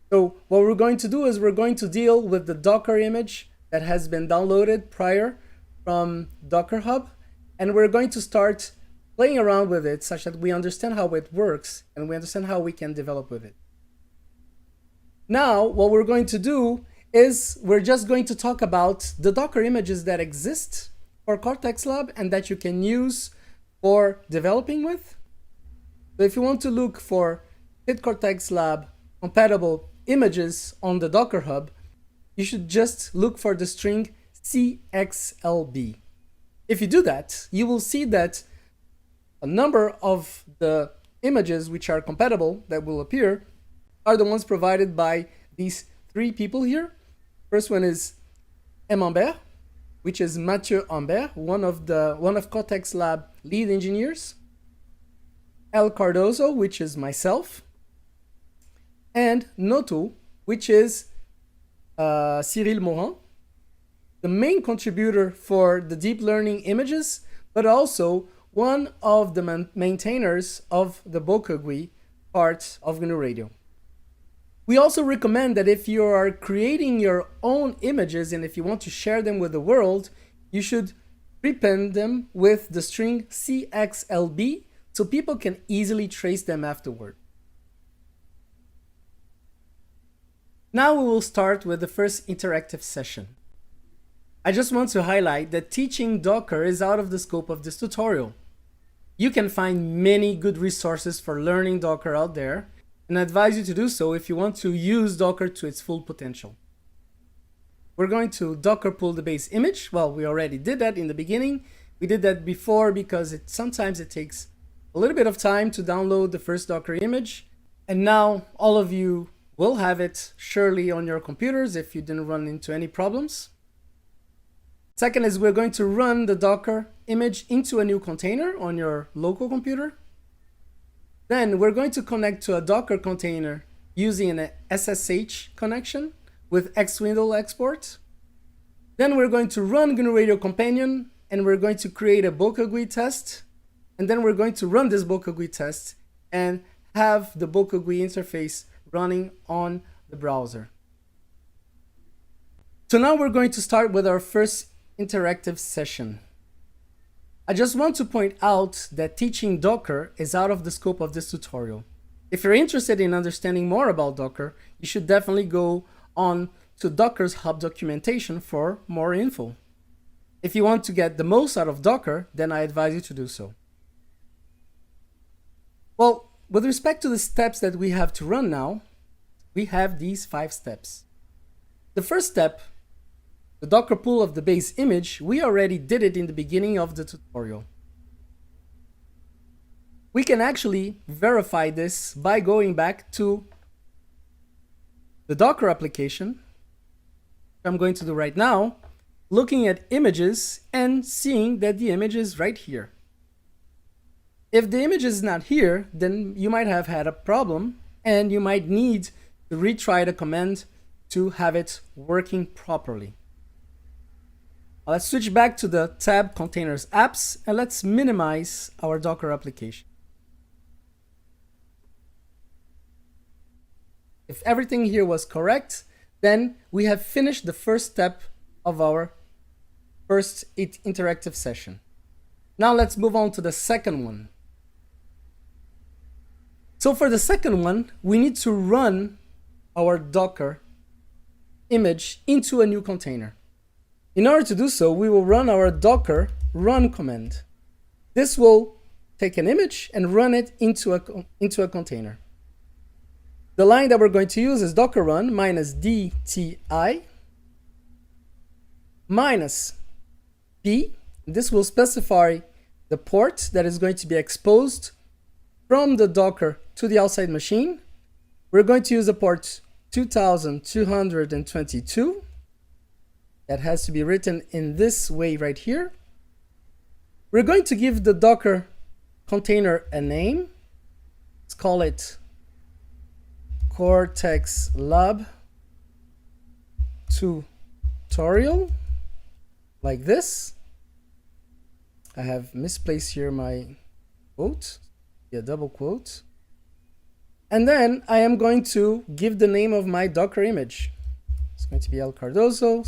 So what we're going to do is we're going to deal with the Docker image that has been downloaded prior from Docker Hub, and we're going to start playing around with it such that we understand how it works and we understand how we can develop with it. Now, what we're going to do is we're just going to talk about the Docker images that exist for Cortex Lab and that you can use for developing with. So if you want to look for Fit Cortex Lab compatible images on the Docker Hub, you should just look for the string CXLB. If you do that, you will see that a number of the images which are compatible that will appear are the ones provided by these three people here. First one is M. Ambert, which is Mathieu Ambert, one of Cortex Lab lead engineers. L. Cardozo, which is myself. And Noto, which is Cyril Morin, the main contributor for the deep learning images, but also one of the maintainers of the BokuGUI part of GNU Radio. We also recommend that if you are creating your own images and if you want to share them with the world, you should prepend them with the string CXLB so people can easily trace them afterward. Now we will start with the first interactive session. I just want to highlight that teaching Docker is out of the scope of this tutorial. You can find many good resources for learning Docker out there, and I advise you to do so if you want to use Docker to its full potential. We're going to Docker pull the base image. Well, we already did that in the beginning. We did that before because sometimes it takes a little bit of time to download the first Docker image. And now all of you will have it surely on your computers if you didn't run into any problems. Second is we're going to run the Docker image into a new container on your local computer. Then we're going to connect to a Docker container using an SSH connection with Xwindle export. Then we're going to run GNU Radio Companion and we're going to create a BokuGUI test. And then we're going to run this BokuGUI test and have the BokuGUI interface running on the browser. So now we're going to start with our first interactive session. I just want to point out that teaching Docker is out of the scope of this tutorial. If you're interested in understanding more about Docker, you should definitely go on to Docker's Hub documentation for more info. If you want to get the most out of Docker, then I advise you to do so. Well, with respect to the steps that we have to run now, we have these 5 steps. The first step, the Docker pull of the base image, we already did it in the beginning of the tutorial. We can actually verify this by going back to the Docker application, which I'm going to do right now, looking at images and seeing that the image is right here. If the image is not here, then you might have had a problem and you might need to retry the command to have it working properly. Let's switch back to the tab Containers Apps and let's minimize our Docker application. If everything here was correct, then we have finished the first step of our first interactive session. Now let's move on to the second one. So for the second one, we need to run our Docker image into a new container. In order to do so, we will run our docker run command. This will take an image and run it into a container. The line that we're going to use is docker run minus DTI minus P. This will specify the port that is going to be exposed from the Docker to the outside machine. We're going to use the port 2222. That has to be written in this way right here. We're going to give the Docker container a name. Let's call it Cortex Lab tutorial, like this. I have misplaced here my quote, double quote. And then I am going to give the name of my Docker image. It's going to be L Cardoso /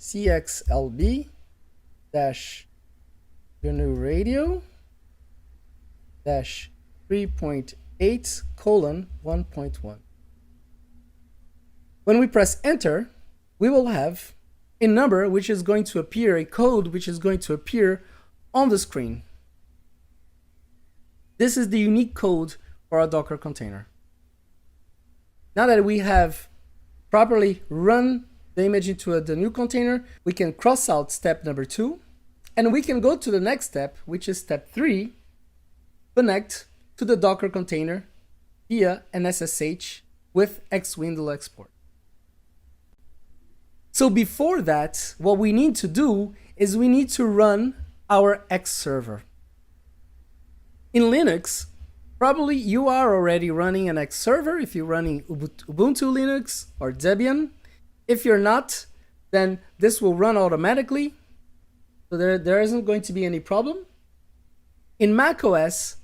CXLB GNU Radio 3.8:1.1. When we press enter, we will have a number which is going to appear, a code which is going to appear on the screen. This is the unique code for our Docker container. Now that we have properly run the image into the new container, we can cross out step number 2, and we can go to the next step, which is step 3, connect to the Docker container via an SSH with X-Window export. So before that, what we need to do is we need to run our X server. In Linux, probably you are already running an X server if you're running Ubuntu Linux or Debian. If you're not, then this will run automatically. So there isn't going to be any problem. In macOS,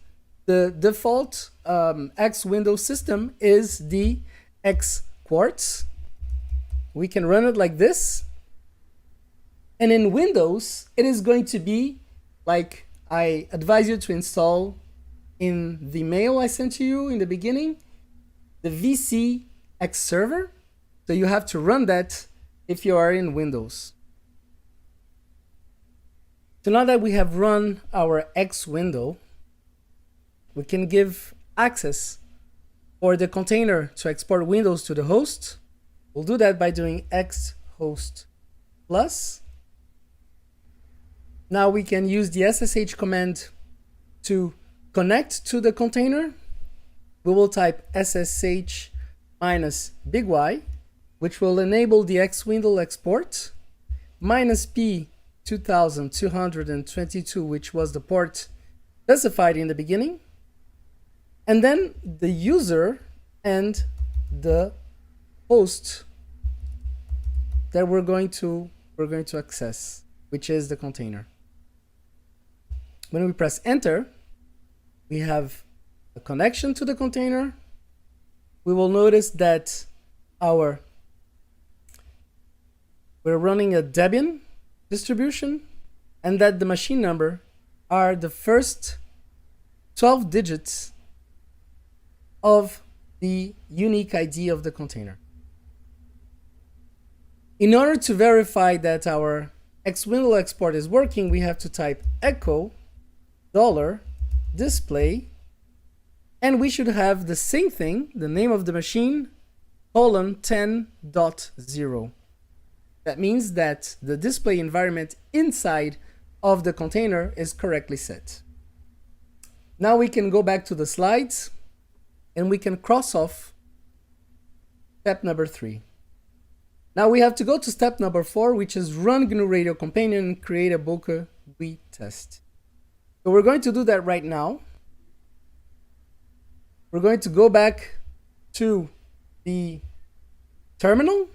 the default X Window system is the X Quartz. We can run it like this. And in Windows, it is going to be like I advise you to install in the mail I sent to you in the beginning, the VC X server. So you have to run that if you are in Windows. So now that we have run our X window, we can give access for the container to export Windows to the host. We'll do that by doing X host plus. Now we can use the SSH command to connect to the container. We will type SSH minus big Y, which will enable the X window export, minus P 2222, which was the port specified in the beginning, and then the user and the host that we're going to access, which is the container. When we press enter, we have a connection to the container. We will notice that we're running a Debian distribution, and that the machine number are the first 12 digits of the unique ID of the container. In order to verify that our X window export is working, we have to type echo $display, and we should have the same thing, the name of the machine, :10.0. That means that the display environment inside of the container is correctly set. Now we can go back to the slides and we can cross off step number 3. Now we have to go to step number 4, which is run GNU Radio Companion and create a Boca GUI test. So we're going to do that right now. We're going to go back to the terminal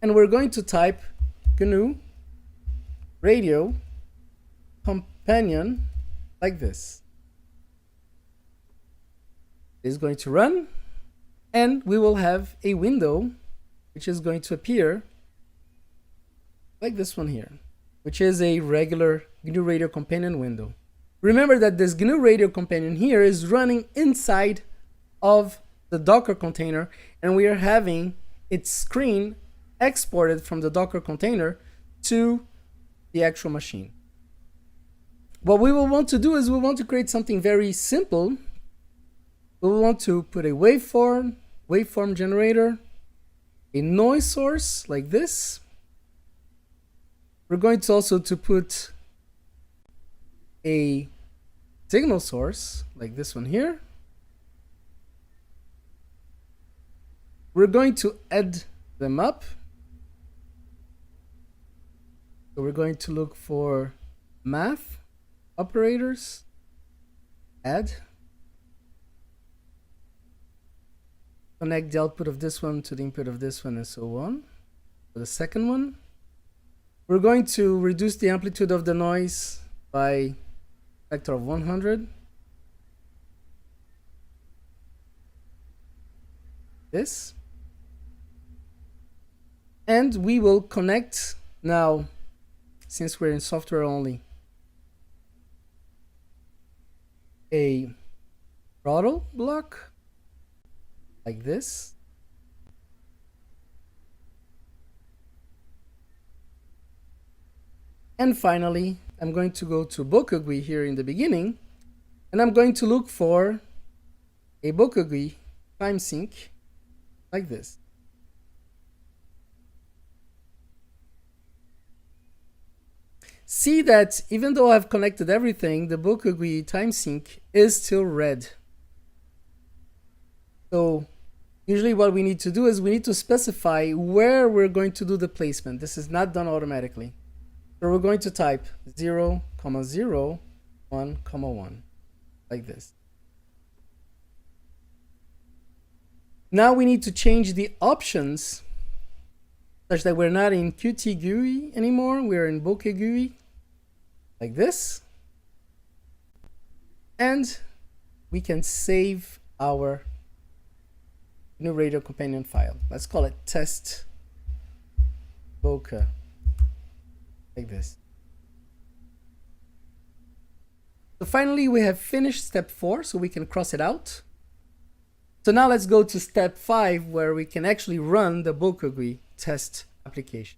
and we're going to type GNU Radio Companion like this. It's going to run and we will have a window which is going to appear like this one here, which is a regular GNU Radio Companion window. Remember that this GNU Radio Companion here is running inside of the Docker container, and we are having its screen exported from the Docker container to the actual machine. What we will want to do is we want to create something very simple. We will want to put a waveform generator, a noise source like this. We're going to also to put a signal source like this one here. We're going to add them up. So we're going to look for math operators, add, connect the output of this one to the input of this one, and so on. For the second one, we're going to reduce the amplitude of the noise by a factor of 100. This. And we will connect now, since we're in software only, a throttle block like this. And finally, I'm going to go to Boca GUI here in the beginning, and I'm going to look for a Boca GUI time sync like this. See that even though I've connected everything, the Boca GUI time sync is still red. So usually what we need to do is we need to specify where we're going to do the placement. This is not done automatically. So we're going to type 0, 0, 1, 1 like this. Now we need to change the options such that we're not in Qt GUI anymore, we're in Boca GUI like this. And we can save our GNU Radio Companion file. Let's call it test Boca like this. So finally we have finished step 4, so we can cross it out. So now let's go to step 5, where we can actually run the Boca GUI test application.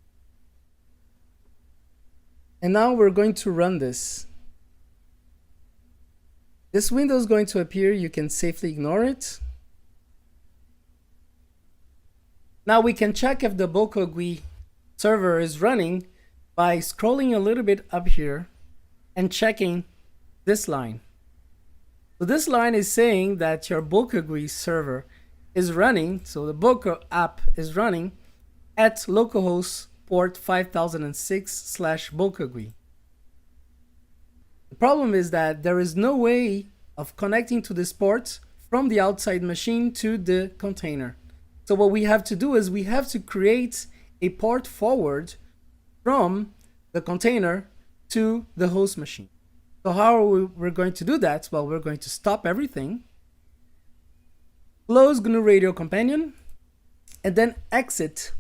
And now we're going to run this. This window is going to appear. You can safely ignore it. Now we can check if the Boca GUI server is running by scrolling a little bit up here and checking this line. So this line is saying that your Boca GUI server is running, so the Boca app is running at localhost port 5006/Boca GUI. The problem is that there is no way of connecting to this port from the outside machine to the container. So what we have to do is we have to create a port forward from the container to the host machine. So how are we're going to do that? Well, we're going to stop everything, close GNU Radio Companion, and then exit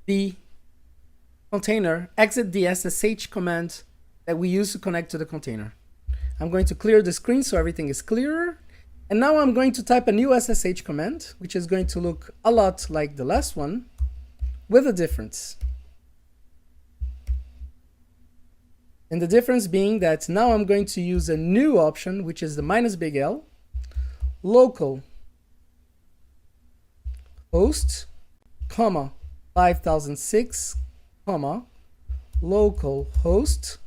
the container, exit the SSH command that we use to connect to the container. I'm going to clear the screen so everything is clearer. And now I'm going to type a new SSH command, which is going to look a lot like the last one, with a difference. And the difference being that now I'm going to use a new option, which is the -big L, local host, 5006, local host,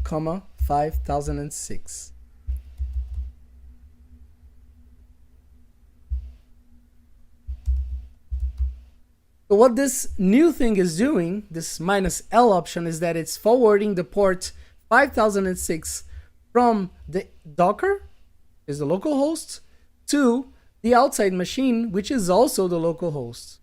5006. So what this new thing is doing, this -L option, is that it's forwarding the port 5006 from the Docker, is the local host, to the outside machine, which is also the local host.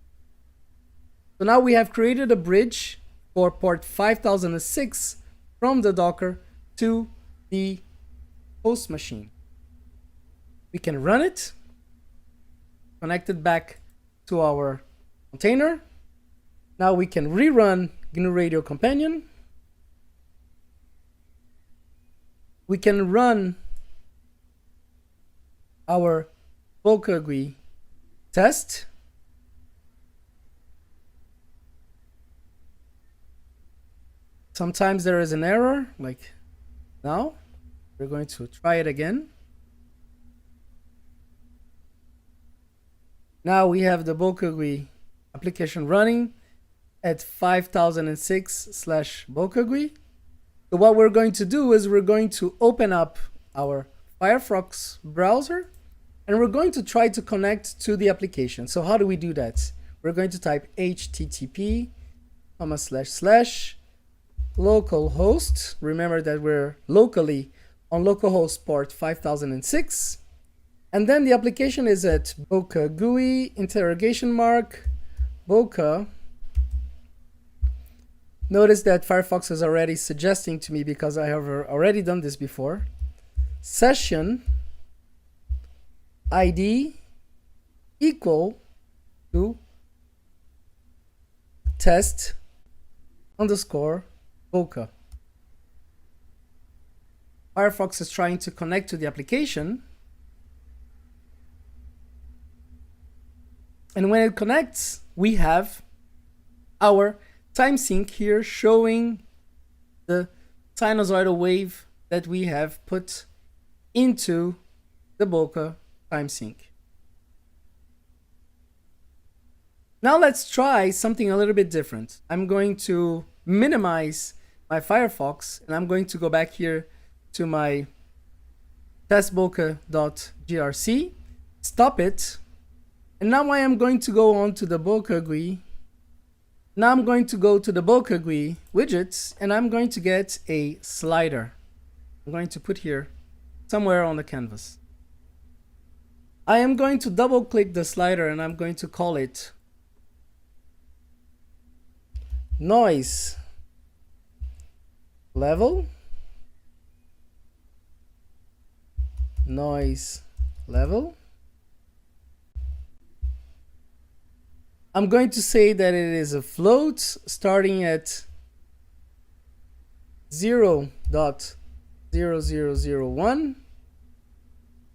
So now we have created a bridge for port 5006 from the Docker to the host machine. We can run it, connect it back to our container. Now we can rerun GNU Radio Companion. We can run our Boca GUI test. Sometimes there is an error, like now. We're going to try it again. Now we have the Boca GUI application running at 5006/Boca GUI. So what we're going to do is we're going to open up our Firefox browser and we're going to try to connect to the application. So how do we do that? We're going to type http://localhost. Remember that we're locally on localhost port 5006. And then the application is at Boca GUI Boca. Notice that Firefox is already suggesting to me, because I have already done this before, session ID equal to test_Boca. Firefox is trying to connect to the application. And when it connects, we have our time sync here showing the sinusoidal wave that we have put into the Boca time sync. Now let's try something a little bit different. I'm going to minimize my Firefox and I'm going to go back here to my testboca.grc, stop it, and now I am going to go on to the Boca GUI. Now I'm going to go to the Boca GUI widgets and I'm going to get a slider. I'm going to put here somewhere on the canvas. I am going to double click the slider and I'm going to call it noise level. Noise level. I'm going to say that it is a float starting at 0.0001,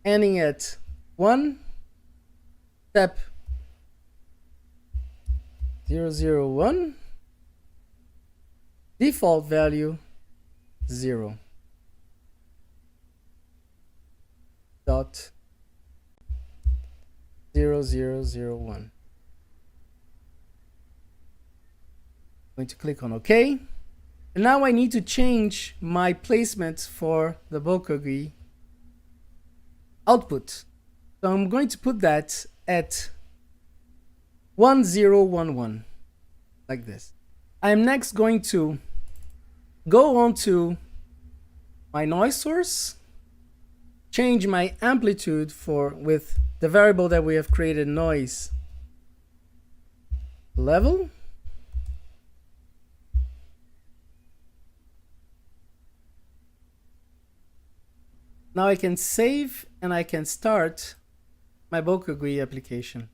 ending at 1, step 001, default value 0.0001. Going to click on OK. And now I need to change my placement for the Boca GUI output. So I'm going to put that at 1011, like this. I am next going to go on to my noise source, change my amplitude with the variable that we have created, noise level. Now I can save and I can start my Boca GUI application.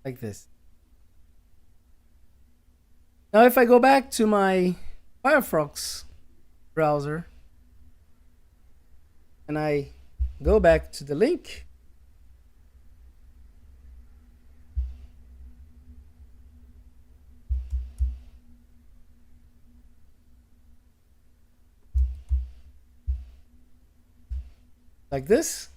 Like this. Now if I go back to my Firefox browser and I go back to the link, like this,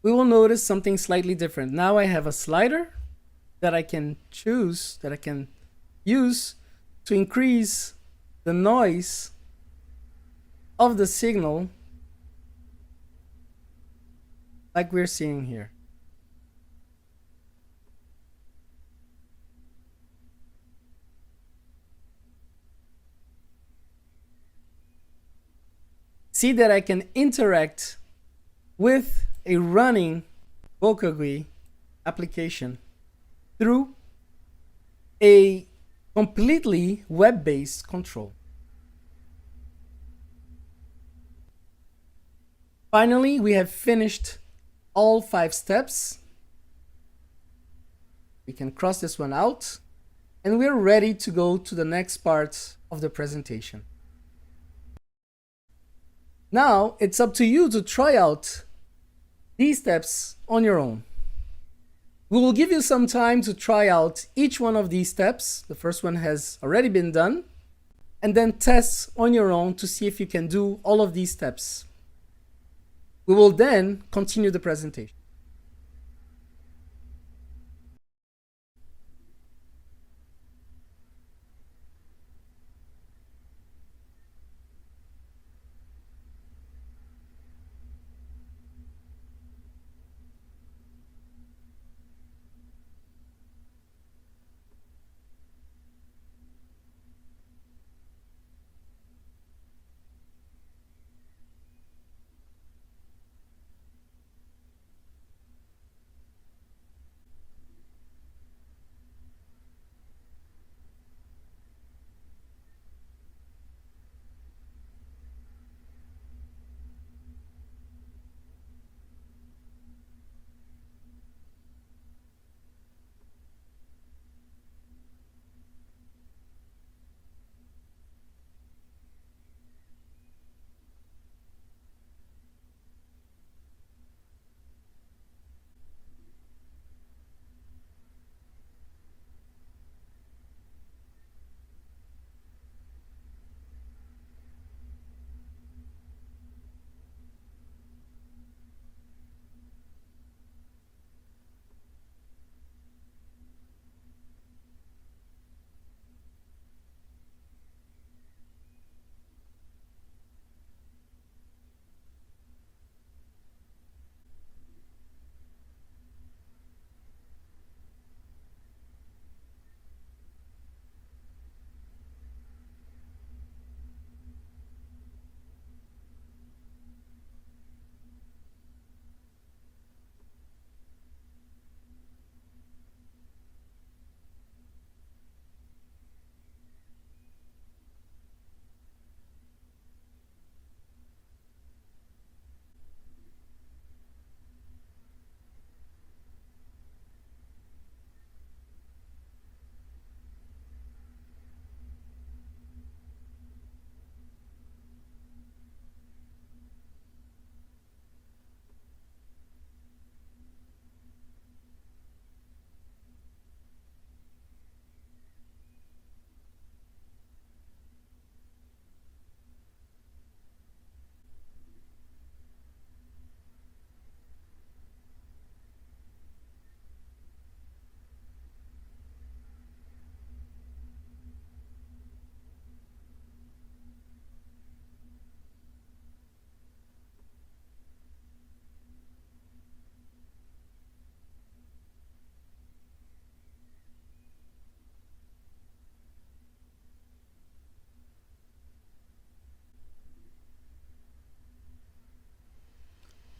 we will notice something slightly different. Now I have a slider that I can choose, that I can use to increase the noise of the signal like we're seeing here. See that I can interact with a running vocal GUI application through a completely web-based control. Finally, we have finished all 5 steps. We can cross this one out, and we're ready to go to the next part of the presentation. Now, it's up to you to try out these steps on your own. We will give you some time to try out each one of these steps. The first one has already been done. And then test on your own to see if you can do all of these steps. We will then continue the presentation.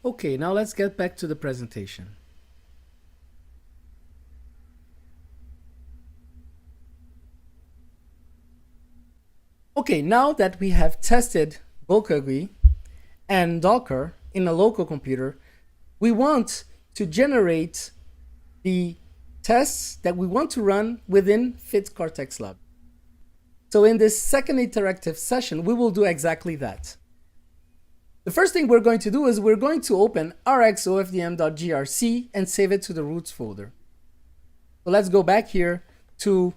Okay, now let's get back to the presentation. Okay, now that we have tested vocal GUI and Docker in a local computer, we want to generate the tests that we want to run within Fit Cortex Lab. So in this second interactive session, we will do exactly that. The first thing we're going to do is we're going to open rxofdm.grc and save it to the roots folder. So let's go back here to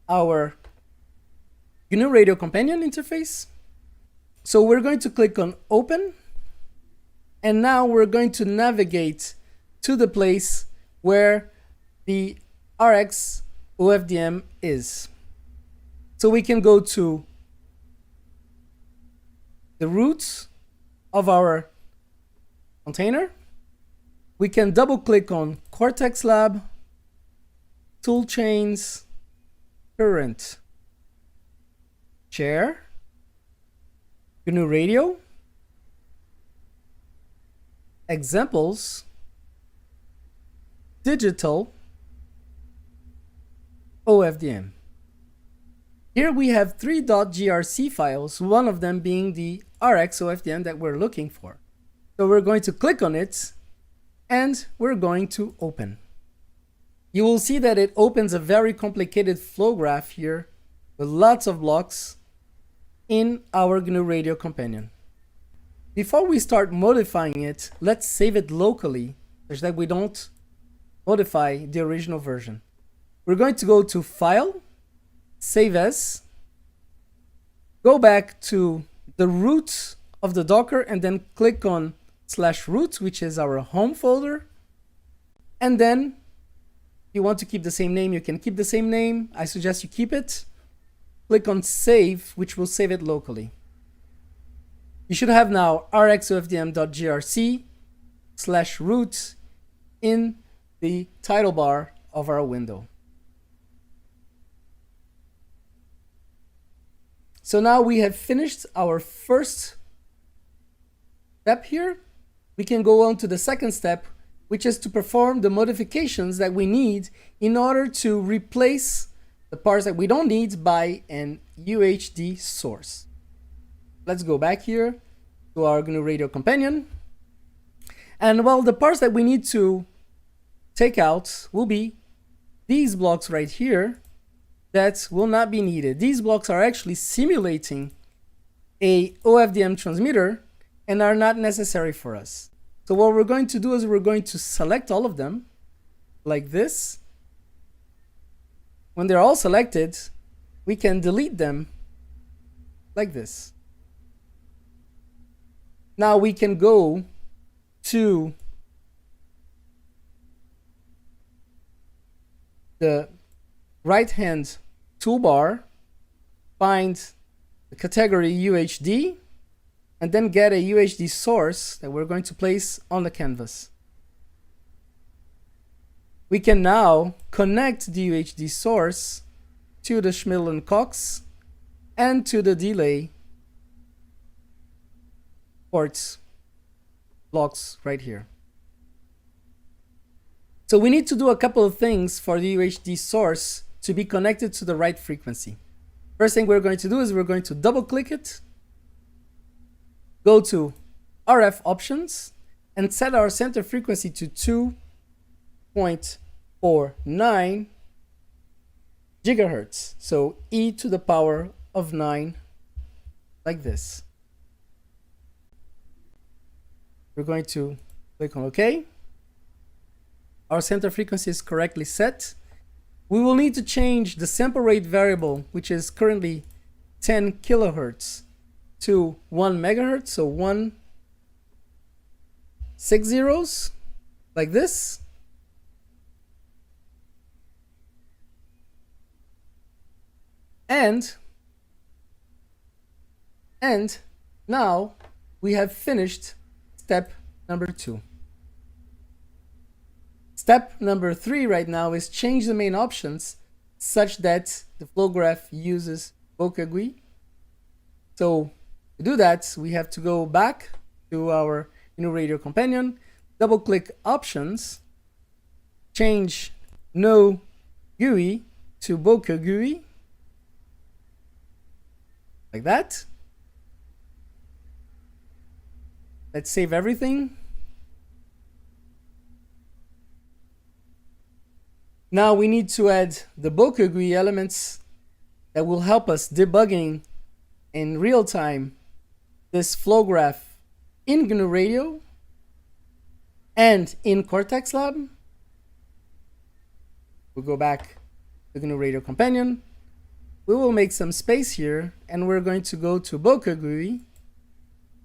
our GNU Radio Companion interface. So we're going to click on Open, and now we're going to navigate to the place where the RX OFDM is. So we can go to the root of our container. We can double click on Cortex Lab, toolchains, current, share, GNU Radio, examples, digital, OFDM. Here we have three .grc files, one of them being the RX OFDM that we're looking for. So we're going to click on it and we're going to open. You will see that it opens a very complicated flow graph here with lots of blocks in our GNU Radio companion. Before we start modifying it, let's save it locally such that we don't modify the original version. We're going to go to File, Save As, go back to the root of the Docker and then click on /root, which is our home folder. And then if you want to keep the same name, you can keep the same name. I suggest you keep it. Click on Save, which will save it locally. You should have now rxofdm.grc/root in the title bar of our window. So now we have finished our first step here. We can go on to the second step, which is to perform the modifications that we need in order to replace the parts that we don't need by an UHD source. Let's go back here to our GNU Radio companion. And well, the parts that we need to take out will be these blocks right here that will not be needed. These blocks are actually simulating a OFDM transmitter and are not necessary for us. So what we're going to do is we're going to select all of them like this. When they're all selected, we can delete them like this. Now we can go to the right-hand toolbar, find the category UHD, and then get a UHD source that we're going to place on the canvas. We can now connect the UHD source to the Schmidl-Cox and to the delay ports blocks right here. So we need to do a couple of things for the UHD source to be connected to the right frequency. First thing we're going to do is we're going to double click it, go to RF options, and set our center frequency to 2.49 gigahertz. So e to the power of 9, like this. We're going to click on OK. Our center frequency is correctly set. We will need to change the sample rate variable, which is currently 10 kilohertz, to 1 megahertz, so 1 6 zeros, like this. And now we have finished step number 2. Step number 3 right now is change the main options such that the flow graph uses Bokeh GUI. So to do that, we have to go back to our GNU Radio companion, double click options, change no GUI to Bokeh GUI, like that. Let's save everything. Now we need to add the Bokeh GUI elements that will help us debugging in real time this flow graph in GNU Radio and in Cortex Lab. We'll go back to GNU Radio companion. We will make some space here and we're going to go to Bokeh GUI.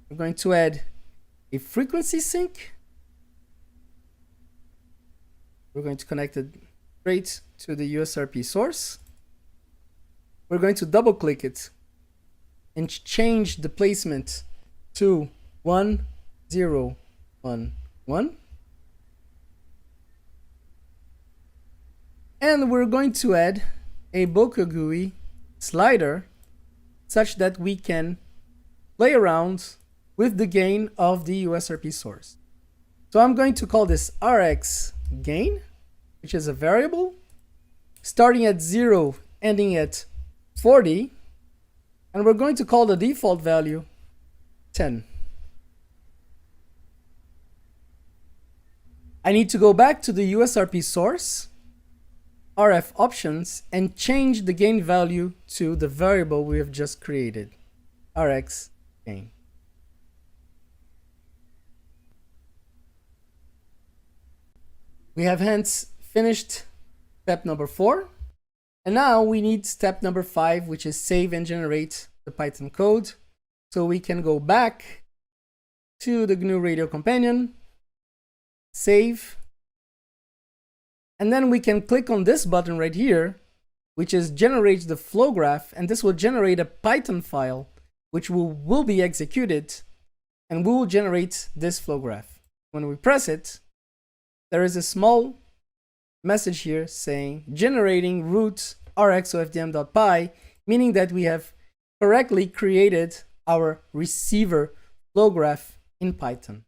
We're going to add a frequency sync. We're going to connect it straight to the USRP source. We're going to double click it and change the placement 2, 1, 0, 1, 1. And we're going to add a Bokeh GUI slider such that we can play around with the gain of the USRP source. So I'm going to call this RX gain, which is a variable, starting at 0, ending at 40. And we're going to call the default value 10. I need to go back to the USRP source, RF options, and change the gain value to the variable we have just created, RX gain. We have hence finished step number 4. And now we need step number 5, which is save and generate the Python code. So we can go back to the GNU Radio Companion, save, and then we can click on this button right here, which is generate the flow graph, and this will generate a Python file which will be executed, and we will generate this flow graph. When we press it, there is a small message here saying generating root rxofdm.py, meaning that we have correctly created our receiver flow graph in Python.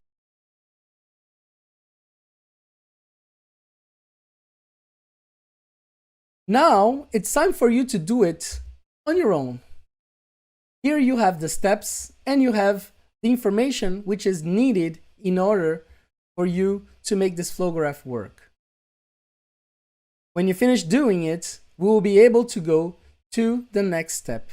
Now it's time for you to do it on your own. Here you have the steps and you have the information which is needed in order for you to make this flow graph work. When you finish doing it, we will be able to go to the next step.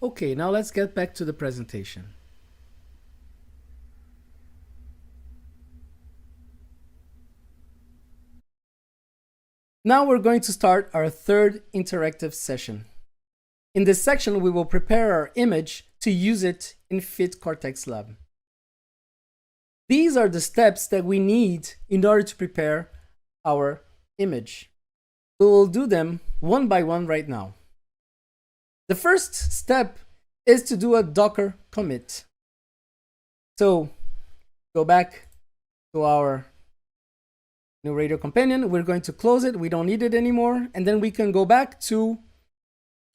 Okay, now let's get back to the presentation. Now we're going to start our third interactive session. In this section, we will prepare our image to use it in Fit Cortex Lab. These are the steps that we need in order to prepare our image. We will do them one by one right now. The first step is to do a Docker commit. So go back to our new radio companion. We're going to close it. We don't need it anymore. And then we can go back to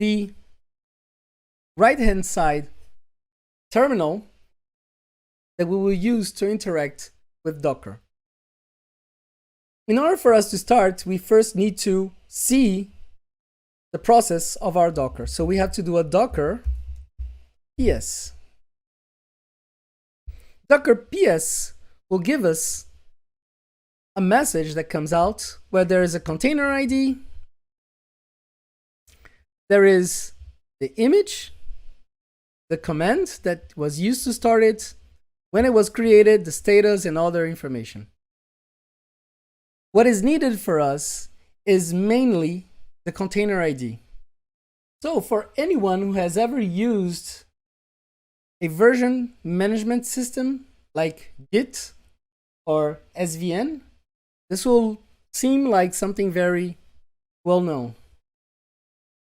the right-hand side terminal that we will use to interact with Docker. In order for us to start, we first need to see the process of our Docker. So we have to do a Docker PS. Docker PS will give us a message that comes out where there is a container ID, there is the image, the command that was used to start it, when it was created, the status, and other information. What is needed for us is mainly the container ID. So for anyone who has ever used a version management system like Git or SVN, this will seem like something very well known.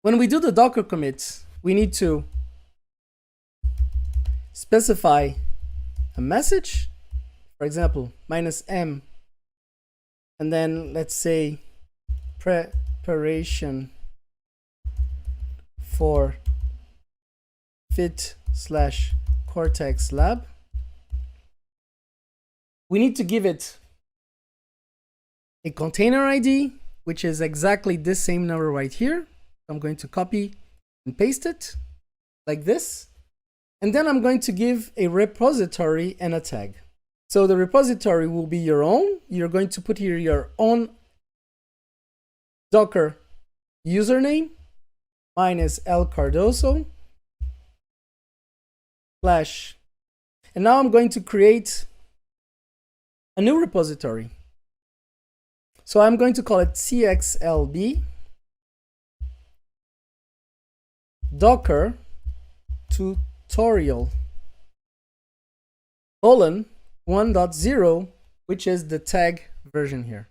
When we do the Docker commit, we need to specify a message, for example, -m, and then let's say preparation for fit/Cortex Lab. We need to give it a container ID, which is exactly this same number right here. I'm going to copy and paste it like this. And then I'm going to give a repository and a tag. So the repository will be your own. You're going to put here your own Docker username. Mine is L Cardoso / and now I'm going to create a new repository. So I'm going to call it cxlb Docker tutorial :1.0, which is the tag version here.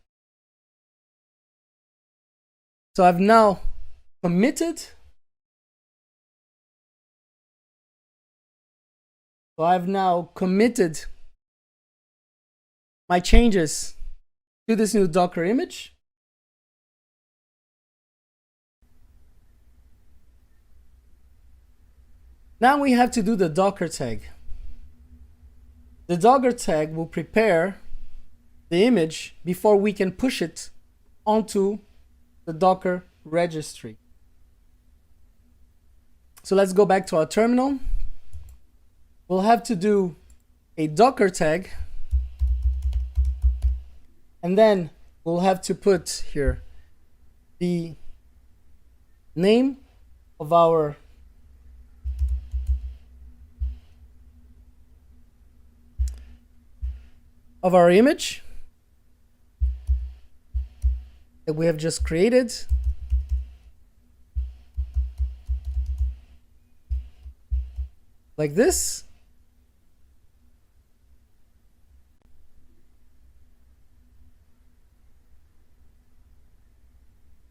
So I've now committed. So I've now committed my changes to this new Docker image. Now we have to do the Docker tag. The Docker tag will prepare the image before we can push it onto the Docker registry. So let's go back to our terminal. We'll have to do a Docker tag, and then we'll have to put here the name of our image that we have just created. Like this.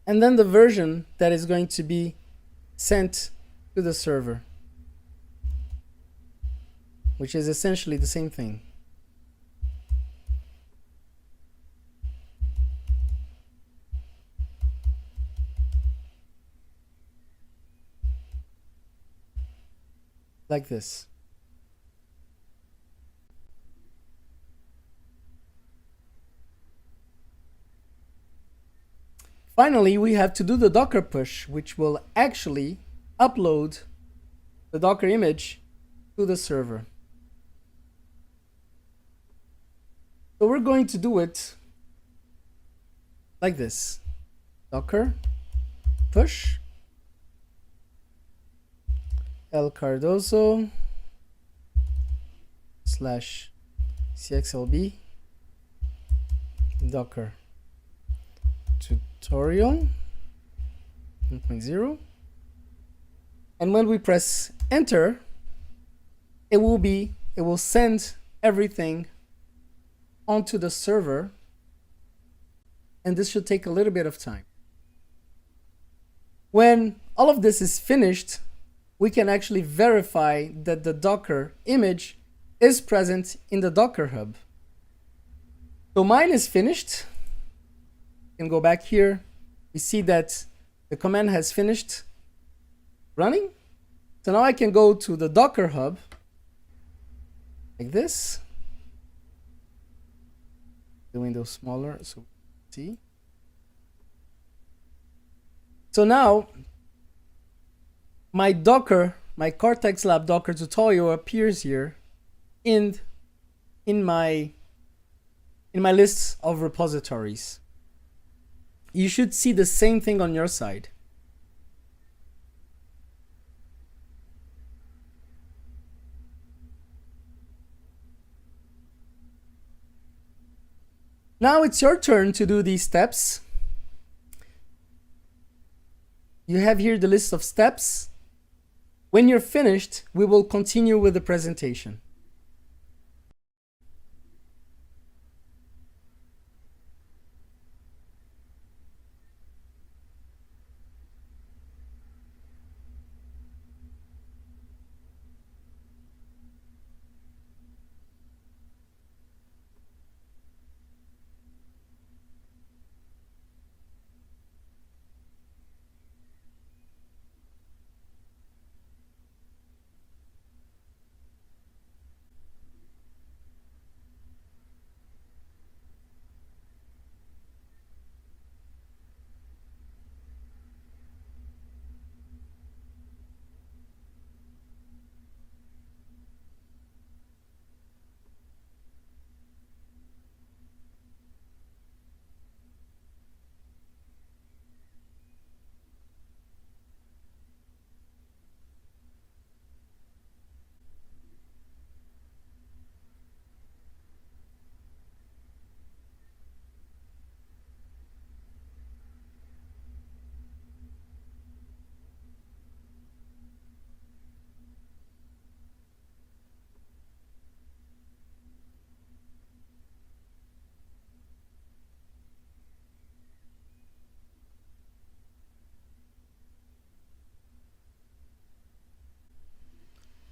And then the version that is going to be sent to the server, which is essentially the same thing. Like this. Finally, we have to do the Docker push, which will actually upload the Docker image to the server. So we're going to do it like this. Docker push L Cardoso / CXLB Docker tutorial 1.0, and when we press enter, it will send everything onto the server, and this should take a little bit of time. When all of this is finished, we can actually verify that the Docker image is present in the Docker Hub. So mine is finished. You can go back here. We see that the command has finished running. So now I can go to the Docker Hub like this. The window smaller, so see. So now my Cortex Lab Docker tutorial appears here in my list of repositories. You should see the same thing on your side. Now it's your turn to do these steps. You have here the list of steps. When you're finished, we will continue with the presentation.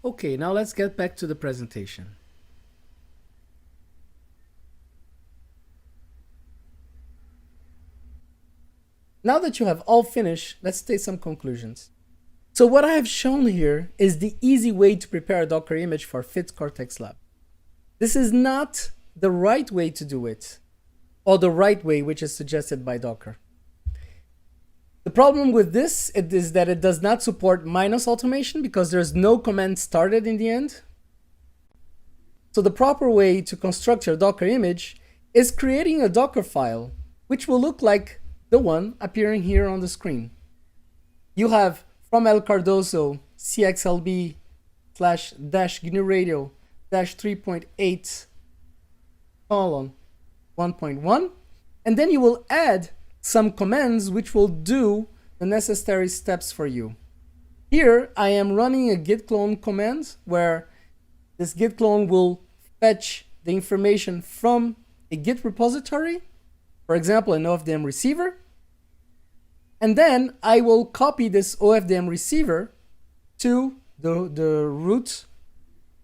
Okay, now let's get back to the presentation. Now that you have all finished, let's state some conclusions. So what I have shown here is the easy way to prepare a Docker image for Fit Cortex Lab. This is not the right way to do it, or the right way which is suggested by Docker. The problem with this is that it does not support minus automation because there's no command started in the end. So the proper way to construct your Docker image is creating a Docker file, which will look like the one appearing here on the screen. You have from El Cardoso CXLB / GNU Radio -3.8 colon 1.1, and then you will add some commands which will do the necessary steps for you. Here I am running a git clone command where this git clone will fetch the information from a Git repository, for example, an OFDM receiver, and then I will copy this OFDM receiver to the root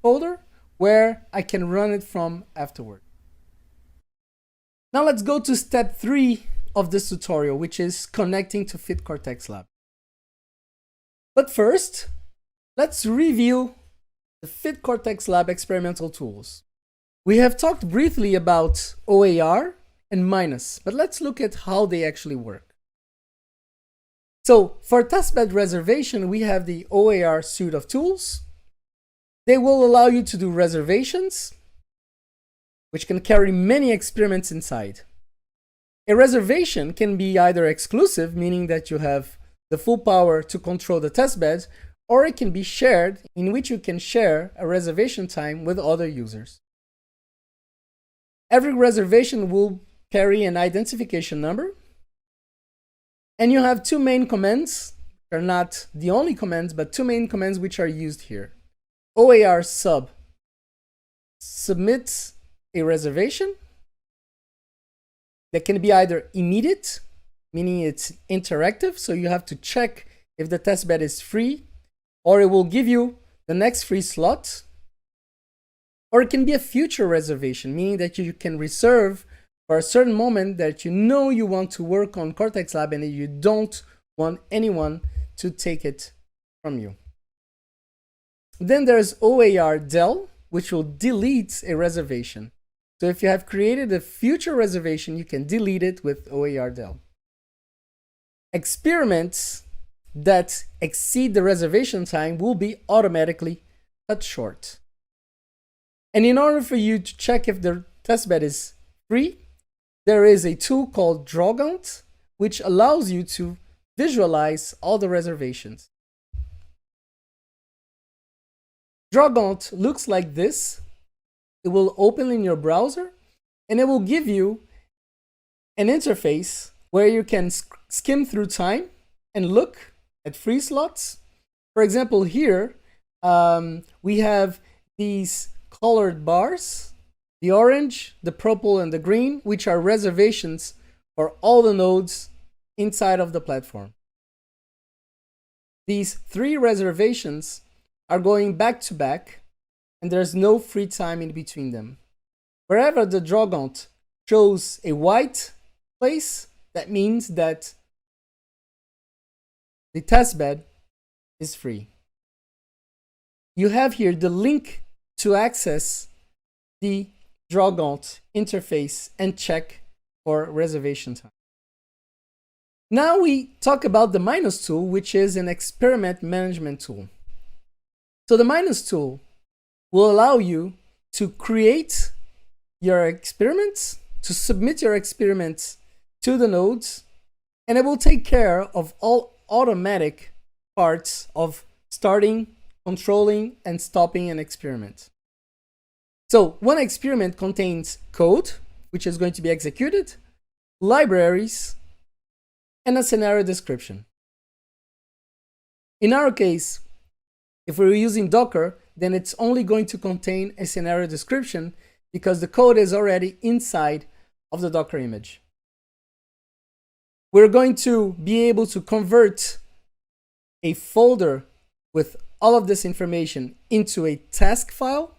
folder where I can run it from afterward. Now let's go to step 3 of this tutorial, which is connecting to Fit Cortex Lab. But first, let's review the Fit Cortex Lab experimental tools. We have talked briefly about OAR and minus, but let's look at how they actually work. So for testbed reservation, we have the OAR suite of tools. They will allow you to do reservations, which can carry many experiments inside. A reservation can be either exclusive, meaning that you have the full power to control the testbed, or it can be shared, in which you can share a reservation time with other users. Every reservation will carry an identification number, and you have two main commands. They're not the only commands, but two main commands which are used here. OAR sub submits a reservation that can be either immediate, meaning it's interactive, so you have to check if the testbed is free, or it will give you the next free slot. Or it can be a future reservation, meaning that you can reserve for a certain moment that you know you want to work on Cortex Lab and you don't want anyone to take it from you. Then there's OAR del, which will delete a reservation. So if you have created a future reservation, you can delete it with OAR del. Experiments that exceed the reservation time will be automatically cut short. And in order for you to check if the testbed is free, there is a tool called drawgaunt, which allows you to visualize all the reservations. Drawgaunt looks like this. It will open in your browser, and it will give you an interface where you can skim through time and look at free slots. For example, here we have these colored bars, the orange, the purple, and the green, which are reservations for all the nodes inside of the platform. These three reservations are going back to back, and there's no free time in between them. Wherever the drawgaunt shows a white place, that means that the testbed is free. You have here the link to access the drawgaunt interface and check for reservation time. Now we talk about the minus tool, which is an experiment management tool. So the minus tool will allow you to create your experiments, to submit your experiments to the nodes, and it will take care of all automatic parts of starting, controlling, and stopping an experiment. So one experiment contains code, which is going to be executed, libraries, and a scenario description. In our case, if we're using Docker, then it's only going to contain a scenario description because the code is already inside of the Docker image. We're going to be able to convert a folder with all of this information into a task file,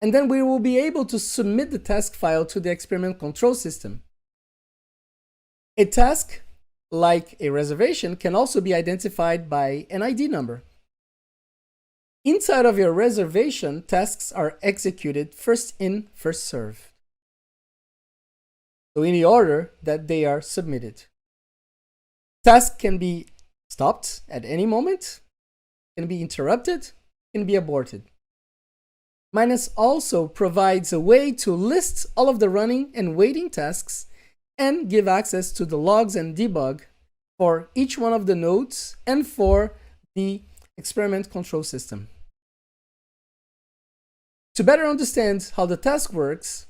and then we will be able to submit the task file to the experiment control system. A task, like a reservation, can also be identified by an ID number. Inside of your reservation, tasks are executed first in, first served. So in the order that they are submitted. Tasks can be stopped at any moment, can be interrupted, can be aborted. Minus also provides a way to list all of the running and waiting tasks and give access to the logs and debug for each one of the nodes and for the experiment control system. To better understand how the task works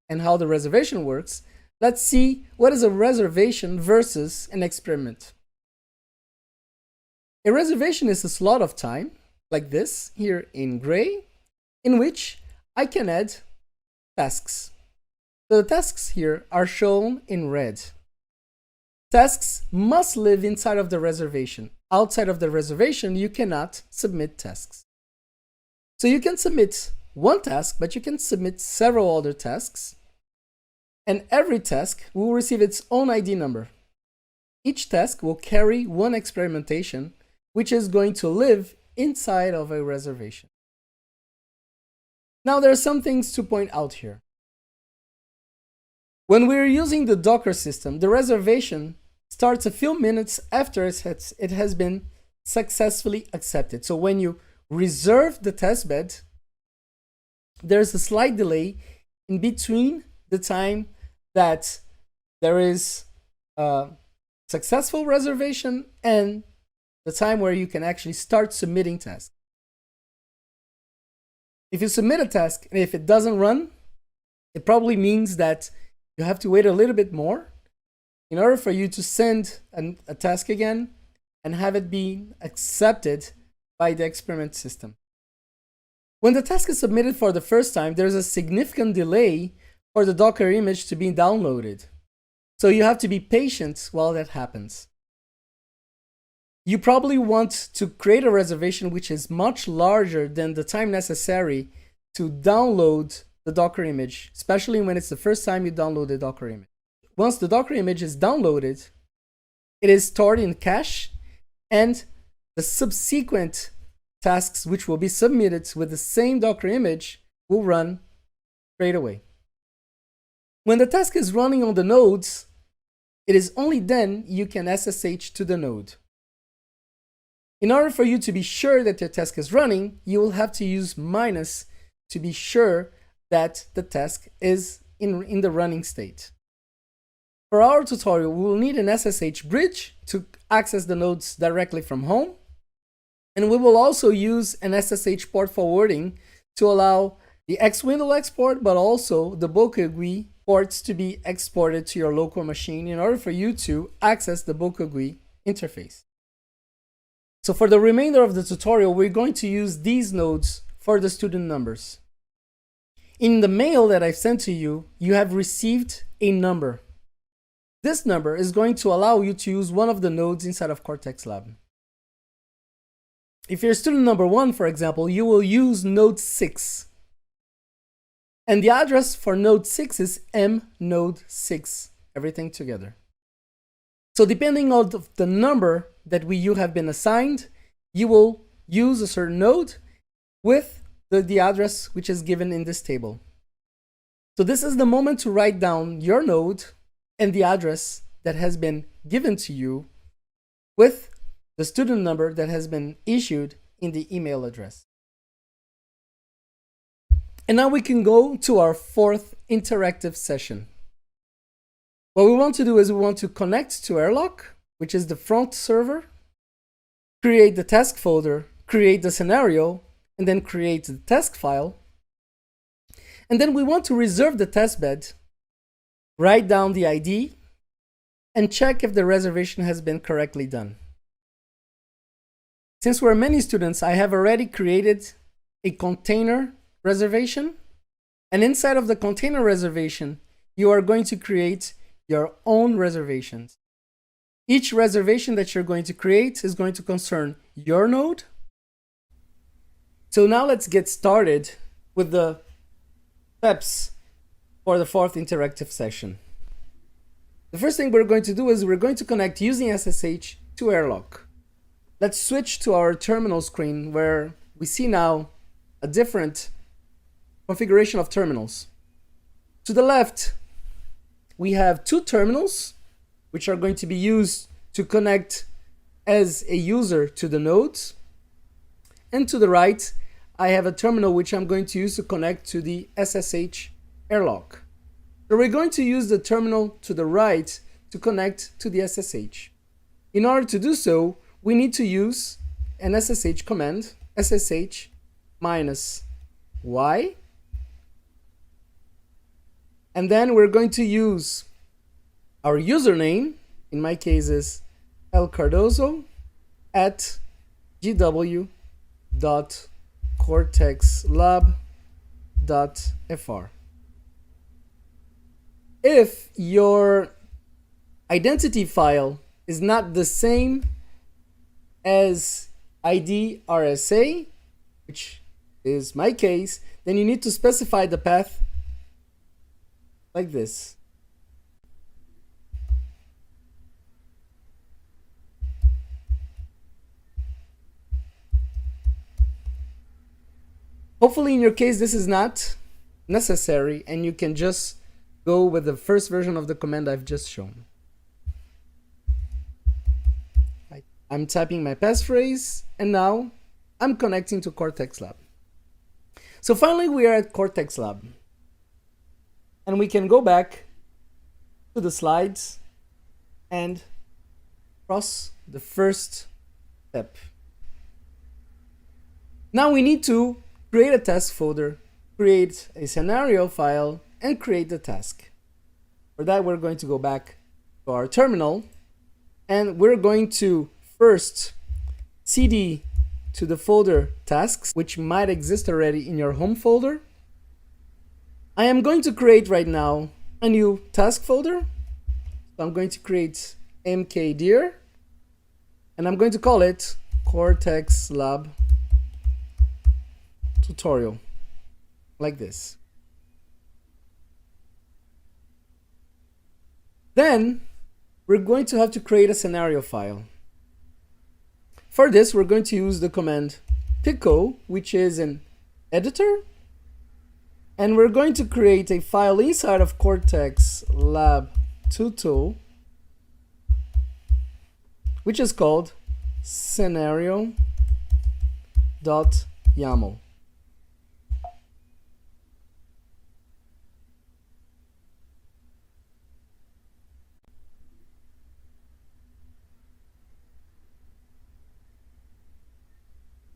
and how the reservation works, let's see what is a reservation versus an experiment. A reservation is a slot of time, like this, here in gray, in which I can add tasks. So the tasks here are shown in red. Tasks must live inside of the reservation. Outside of the reservation, you cannot submit tasks. So you can submit one task, but you can submit several other tasks. And every task will receive its own ID number. Each task will carry one experimentation, which is going to live inside of a reservation. Now there are some things to point out here. When we're using the Docker system, the reservation starts a few minutes after it has been successfully accepted. So when you reserve the testbed, there's a slight delay in between the time that there is a successful reservation and the time where you can actually start submitting tasks. If you submit a task and if it doesn't run, it probably means that you have to wait a little bit more in order for you to send a task again and have it be accepted by the experiment system. When the task is submitted for the first time, there's a significant delay for the Docker image to be downloaded. So you have to be patient while that happens. You probably want to create a reservation which is much larger than the time necessary to download the Docker image, especially when it's the first time you download the Docker image. Once the Docker image is downloaded, it is stored in cache, and the subsequent tasks which will be submitted with the same Docker image will run straight away. When the task is running on the nodes, it is only then you can SSH to the node. In order for you to be sure that your task is running, you will have to use minus to be sure that the task is in the running state. For our tutorial, we will need an SSH bridge to access the nodes directly from home. And we will also use an SSH port forwarding to allow the X-Window export, but also the Boku ports to be exported to your local machine in order for you to access the Boku interface. So for the remainder of the tutorial, we're going to use these nodes for the student numbers. In the mail that I've sent to you, you have received a number. This number is going to allow you to use one of the nodes inside of Cortex Lab. If you're student number 1, for example, you will use node 6. And the address for node 6 is mnode6, everything together. So depending on the number that you have been assigned, you will use a certain node with the address which is given in this table. So this is the moment to write down your node and the address that has been given to you with the student number that has been issued in the email address. And now we can go to our fourth interactive session. What we want to do is we want to connect to Airlock, which is the front server, create the task folder, create the scenario, and then create the task file. And then we want to reserve the testbed, write down the ID, and check if the reservation has been correctly done. Since we're many students, I have already created a container reservation. And inside of the container reservation, you are going to create your own reservations. Each reservation that you're going to create is going to concern your node. So now let's get started with the steps for the fourth interactive session. The first thing we're going to do is we're going to connect using SSH to Airlock. Let's switch to our terminal screen where we see now a different configuration of terminals. To the left, we have two terminals which are going to be used to connect as a user to the nodes. And to the right, I have a terminal which I'm going to use to connect to the SSH Airlock. So we're going to use the terminal to the right to connect to the SSH. In order to do so, we need to use an SSH command, SSH -y. And then we're going to use our username, in my case is lcardozo@gw.cortexlab.fr. If your identity file is not the same as ID RSA, which is my case, then you need to specify the path like this. Hopefully in your case this is not necessary and you can just go with the first version of the command I've just shown. I'm typing my passphrase and now I'm connecting to Cortex Lab. So finally we are at Cortex Lab. And we can go back to the slides and cross the first step. Now we need to create a task folder, create a scenario file, and create the task. For that, we're going to go back to our terminal, and we're going to first cd to the folder tasks, which might exist already in your home folder. I am going to create right now a new task folder. So I'm going to create mkdir, and I'm going to call it Cortex Lab tutorial, like this. Then we're going to have to create a scenario file. For this, we're going to use the command pico, which is an editor, and we're going to create a file inside of Cortex Lab tuto, which is called scenario.yaml.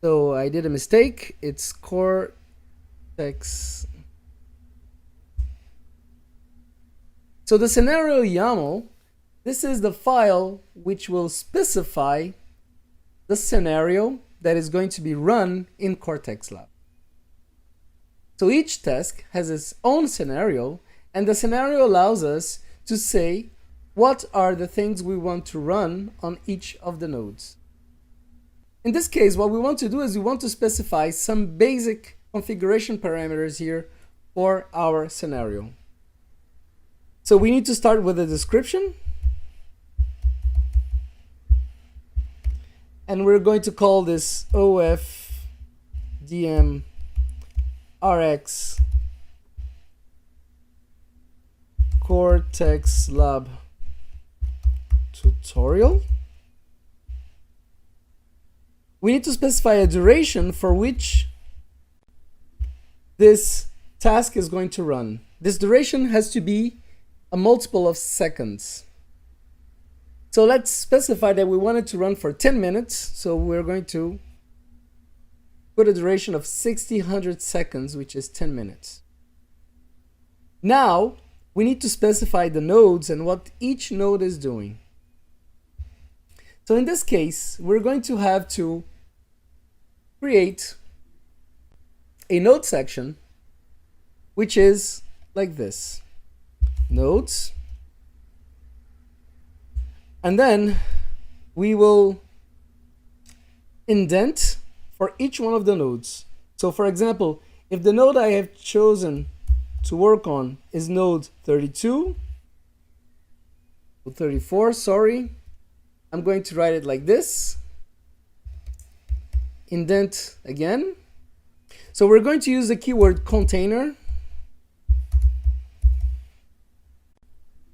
So I did a mistake. It's Cortex. So the scenario YAML, this is the file which will specify the scenario that is going to be run in Cortex Lab. So each task has its own scenario, and the scenario allows us to say what are the things we want to run on each of the nodes. In this case, what we want to do is we want to specify some basic configuration parameters here for our scenario. So we need to start with a description. And we're going to call this OFDM RX Cortex Lab tutorial. We need to specify a duration for which this task is going to run. This duration has to be a multiple of seconds. So let's specify that we want it to run for 10 minutes. So we're going to put a duration of 6,000 seconds, which is 10 minutes. Now we need to specify the nodes and what each node is doing. So in this case, we're going to have to create a node section, which is like this. Nodes. And then we will indent for each one of the nodes. So for example, if the node I have chosen to work on is node 32, or 34, sorry, I'm going to write it like this. Indent again. So we're going to use the keyword container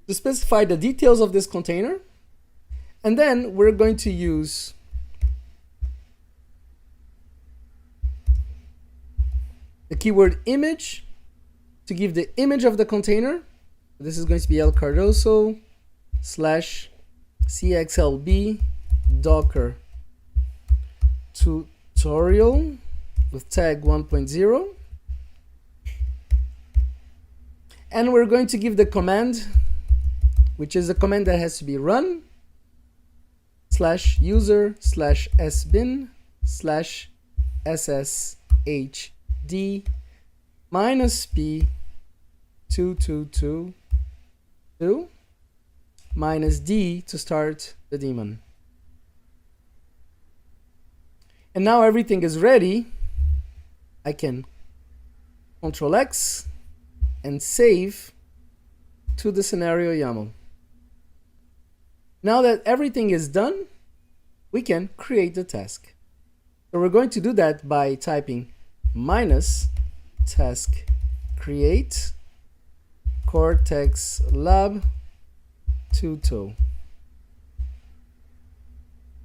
to specify the details of this container. And then we're going to use the keyword image to give the image of the container. This is going to be El Cardoso /cxlb docker tutorial with tag 1.0. And we're going to give the command, which is a command that has to be run /user/sbin/sshd -p2222 -d to start the daemon. And now everything is ready. I can Ctrl X and save to the scenario YAML. Now that everything is done, we can create the task. So we're going to do that by typing -task create Cortex Lab tuto.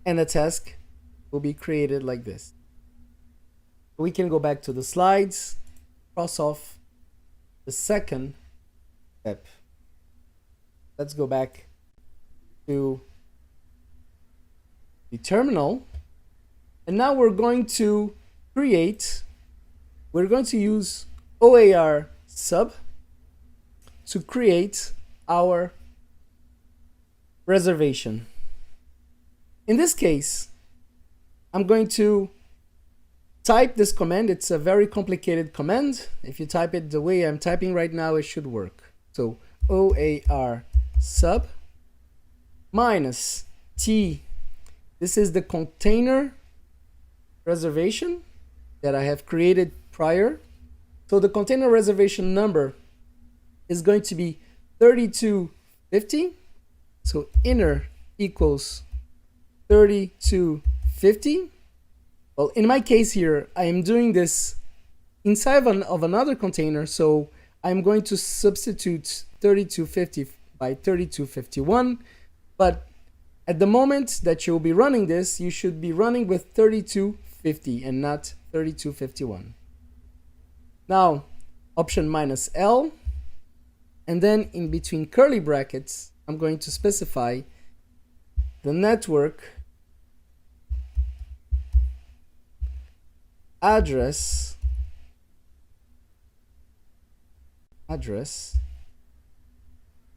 And the task will be created like this. We can go back to the slides, cross off the second step. Let's go back to the terminal, And now we're going to use OAR sub to create our reservation. In this case, I'm going to type this command. It's a very complicated command. If you type it the way I'm typing right now, it should work. So OAR sub minus T. This is the container reservation that I have created prior. So the container reservation number is going to be 3250. So inner equals 3250. Well, in my case here, I am doing this inside of another container, so I'm going to substitute 3250 by 3251. But at the moment that you'll be running this, you should be running with 3250 and not 3251. Now, option minus L, and then in between curly brackets, I'm going to specify the network address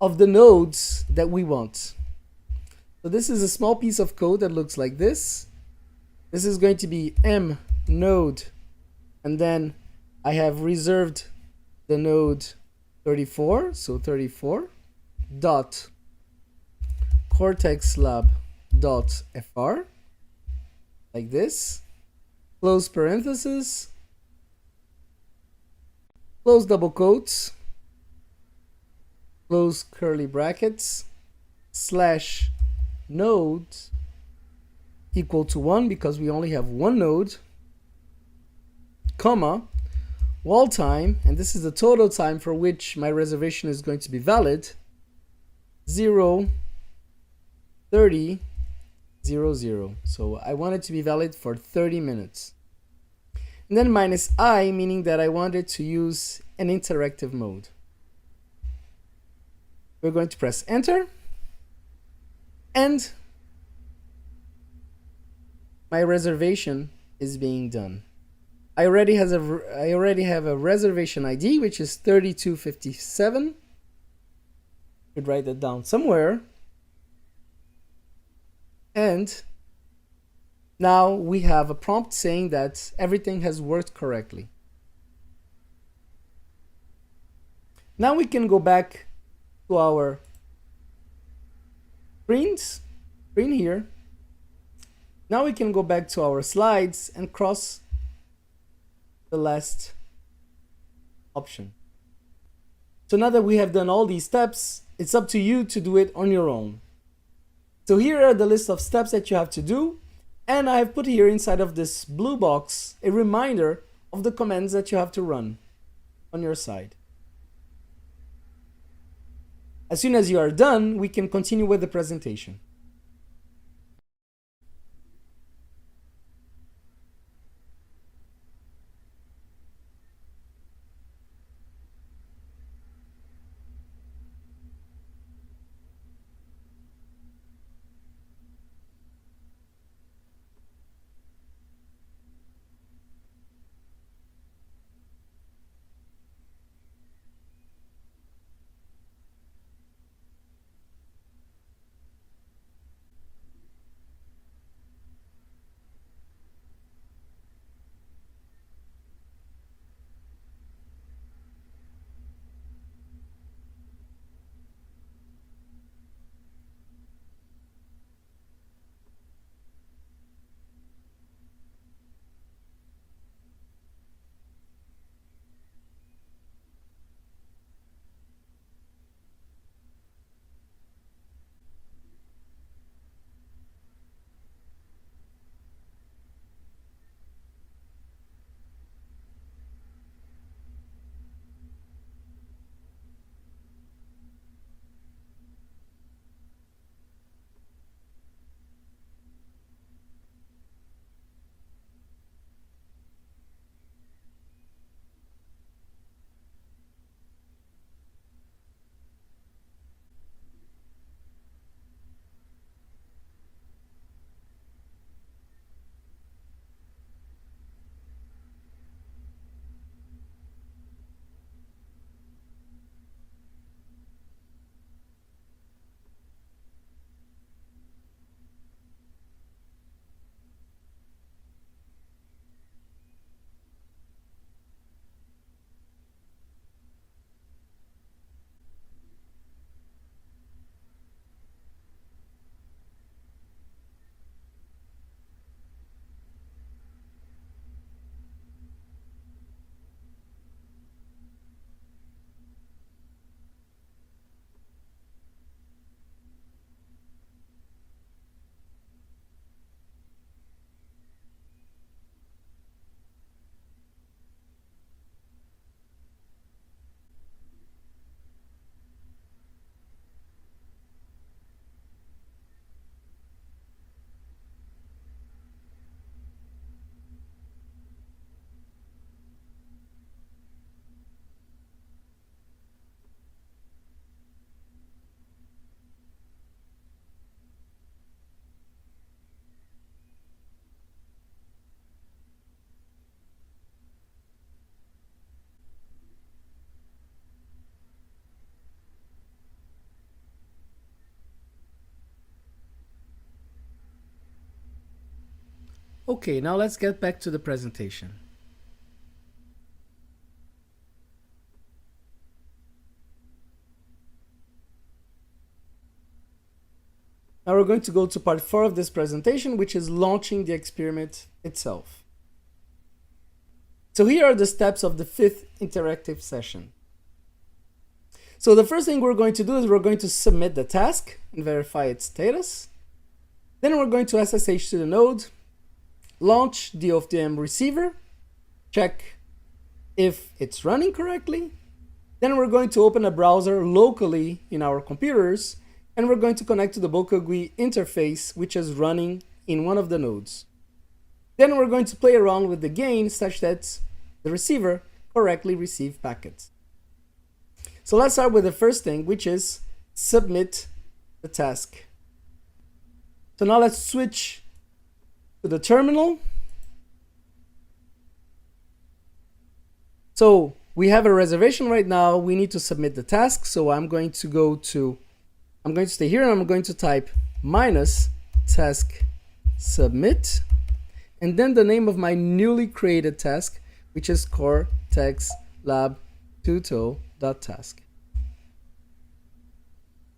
of the nodes that we want. So this is a small piece of code that looks like this. This is going to be m node, and then I have reserved the node 34, so 34 dot Cortex Lab dot fr, like this, close parenthesis, close double quotes, close curly brackets, slash node equal to 1 because we only have one node, comma, wall time, and this is the total time for which my reservation is going to be valid, 0, 30, 0, 0. So I want it to be valid for 30 minutes. And then minus I, meaning that I wanted to use an interactive mode. We're going to press enter, and my reservation is being done. I already have a reservation ID, which is 3257. Could write that down somewhere. And now we have a prompt saying that everything has worked correctly. Now we can go back to our screen here. Now we can go back to our slides and cross the last option. So now that we have done all these steps, it's up to you to do it on your own. So here are the list of steps that you have to do, and I have put here inside of this blue box a reminder of the commands that you have to run on your side. As soon as you are done, we can continue with the presentation. Okay, now let's get back to the presentation. Now we're going to go to part 4 of this presentation, which is launching the experiment itself. So here are the steps of the 5th interactive session. So the first thing we're going to do is we're going to submit the task and verify its status. Then we're going to SSH to the node, launch the OFDM receiver, check if it's running correctly. Then we're going to open a browser locally in our computers, and we're going to connect to the Boca GUI interface, which is running in one of the nodes. Then we're going to play around with the gain such that the receiver correctly receives packets. So let's start with the first thing, which is submit the task. So now let's switch to the terminal. So we have a reservation right now. We need to submit the task. So I'm going to stay here and I'm going to type -task submit, and then the name of my newly created task, which is Cortex Lab tuto.task.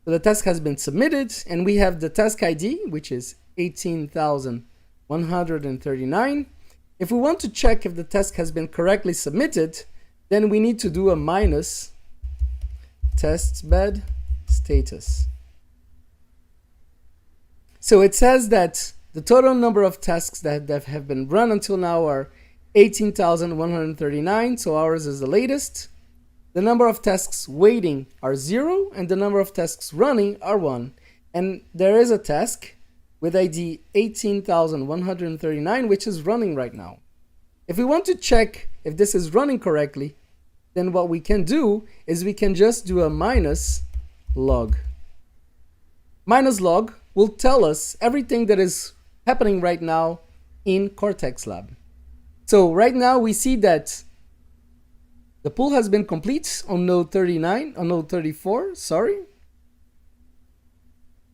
So the task has been submitted, and we have the task ID, which is 18,139. If we want to check if the task has been correctly submitted, then we need to do a minus testbed status. So it says that the total number of tasks that have been run until now are 18,139, so ours is the latest. The number of tasks waiting are 0, and the number of tasks running are 1. And there is a task with ID 18,139, which is running right now. If we want to check if this is running correctly, then what we can do is we can just do a minus log. Minus log will tell us everything that is happening right now in Cortex Lab. So right now we see that the pull has been complete on node 34, sorry.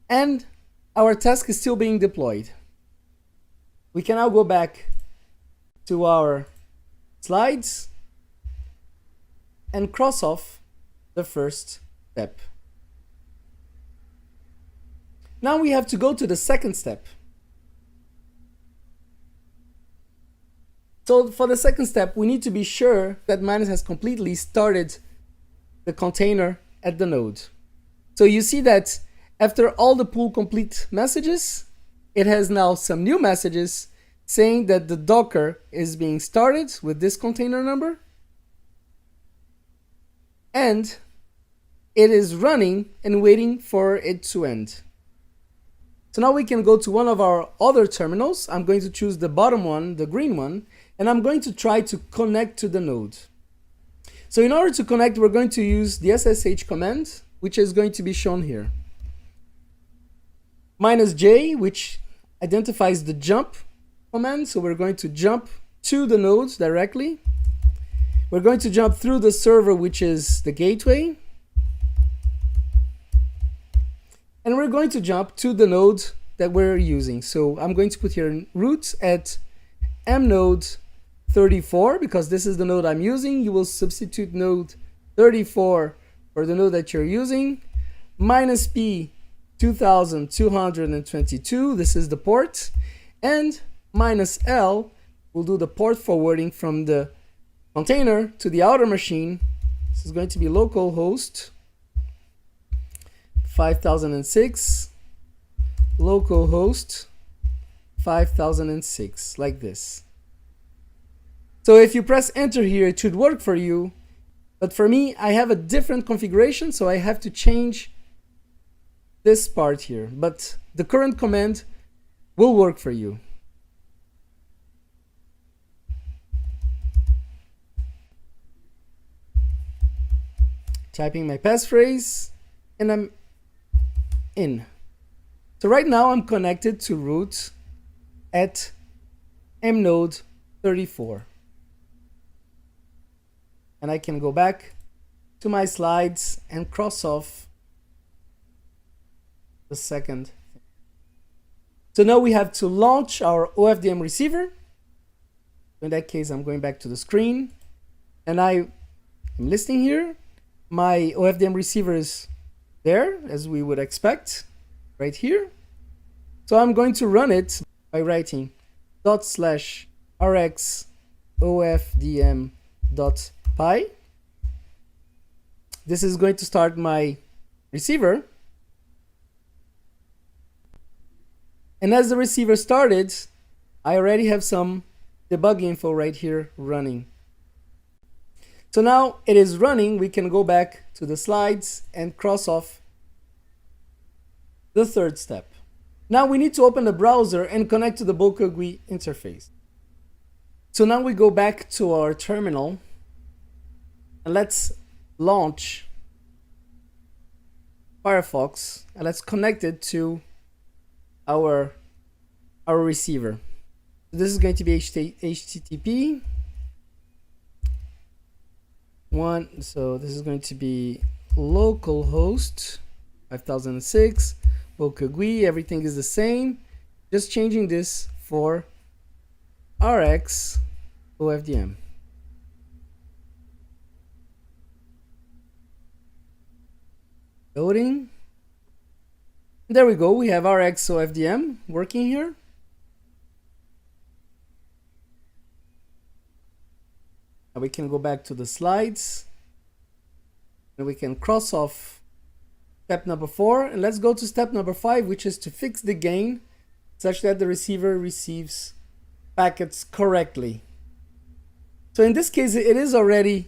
And our task is still being deployed. We can now go back to our slides and cross off the first step. Now we have to go to the second step. So for the second step, we need to be sure that Minus has completely started the container at the node. So you see that after all the pull complete messages, it has now some new messages saying that the Docker is being started with this container number, and it is running and waiting for it to end. So now we can go to one of our other terminals. I'm going to choose the bottom one, the green one, and I'm going to try to connect to the node. So in order to connect, we're going to use the SSH command, which is going to be shown here. -J, which identifies the jump command. So we're going to jump to the node directly. We're going to jump through the server, which is the gateway. And we're going to jump to the node that we're using. So I'm going to put here root at mnode 34, because this is the node I'm using. You will substitute node 34 for the node that you're using. -p 2222, this is the port. And -l will do the port forwarding from the container to the outer machine. This is going to be localhost 5006, localhost 5006, like this. So if you press enter here, it should work for you. But for me, I have a different configuration, so I have to change this part here. But the current command will work for you. Typing my passphrase, and I'm in. So right now I'm connected to root at mnode 34. And I can go back to my slides and cross off the second. So now we have to launch our OFDM receiver. In that case, I'm going back to the screen, and I am listening here. My OFDM receiver is there, as we would expect, right here. So I'm going to run it by writing /rx ofdm.py. This is going to start my receiver. And as the receiver started, I already have some debug info right here running. So now it is running. We can go back to the slides and cross off the third step. Now we need to open the browser and connect to the Boca GUI interface. So now we go back to our terminal and let's launch Firefox and let's connect it to our receiver. So this is going to be HTTP one. So this is going to be localhost 5006 Boca GUI. Everything is the same. Just changing this for RX OFDM. Loading. There we go. We have RX OFDM working here. Now we can go back to the slides and we can cross off step number 4, and let's go to step number 5, which is to fix the gain such that the receiver receives packets correctly. So in this case, it is already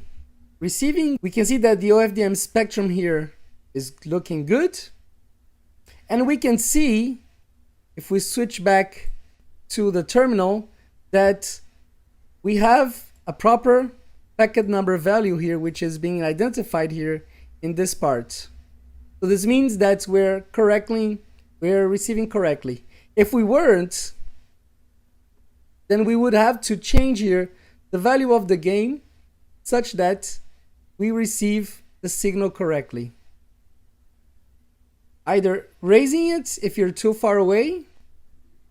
receiving. We can see that the OFDM spectrum here is looking good. And we can see, if we switch back to the terminal, that we have a proper packet number value here, which is being identified here in this part. So this means that we're receiving correctly. If we weren't, then we would have to change here the value of the gain such that we receive the signal correctly. Either raising it if you're too far away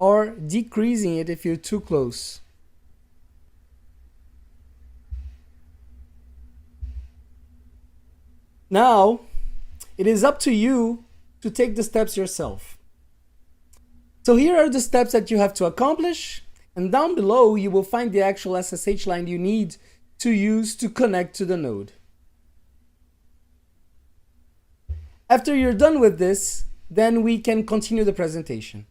or decreasing it if you're too close. Now, it is up to you to take the steps yourself. So here are the steps that you have to accomplish, and down below you will find the actual SSH line you need to use to connect to the node. After you're done with this, then we can continue the presentation.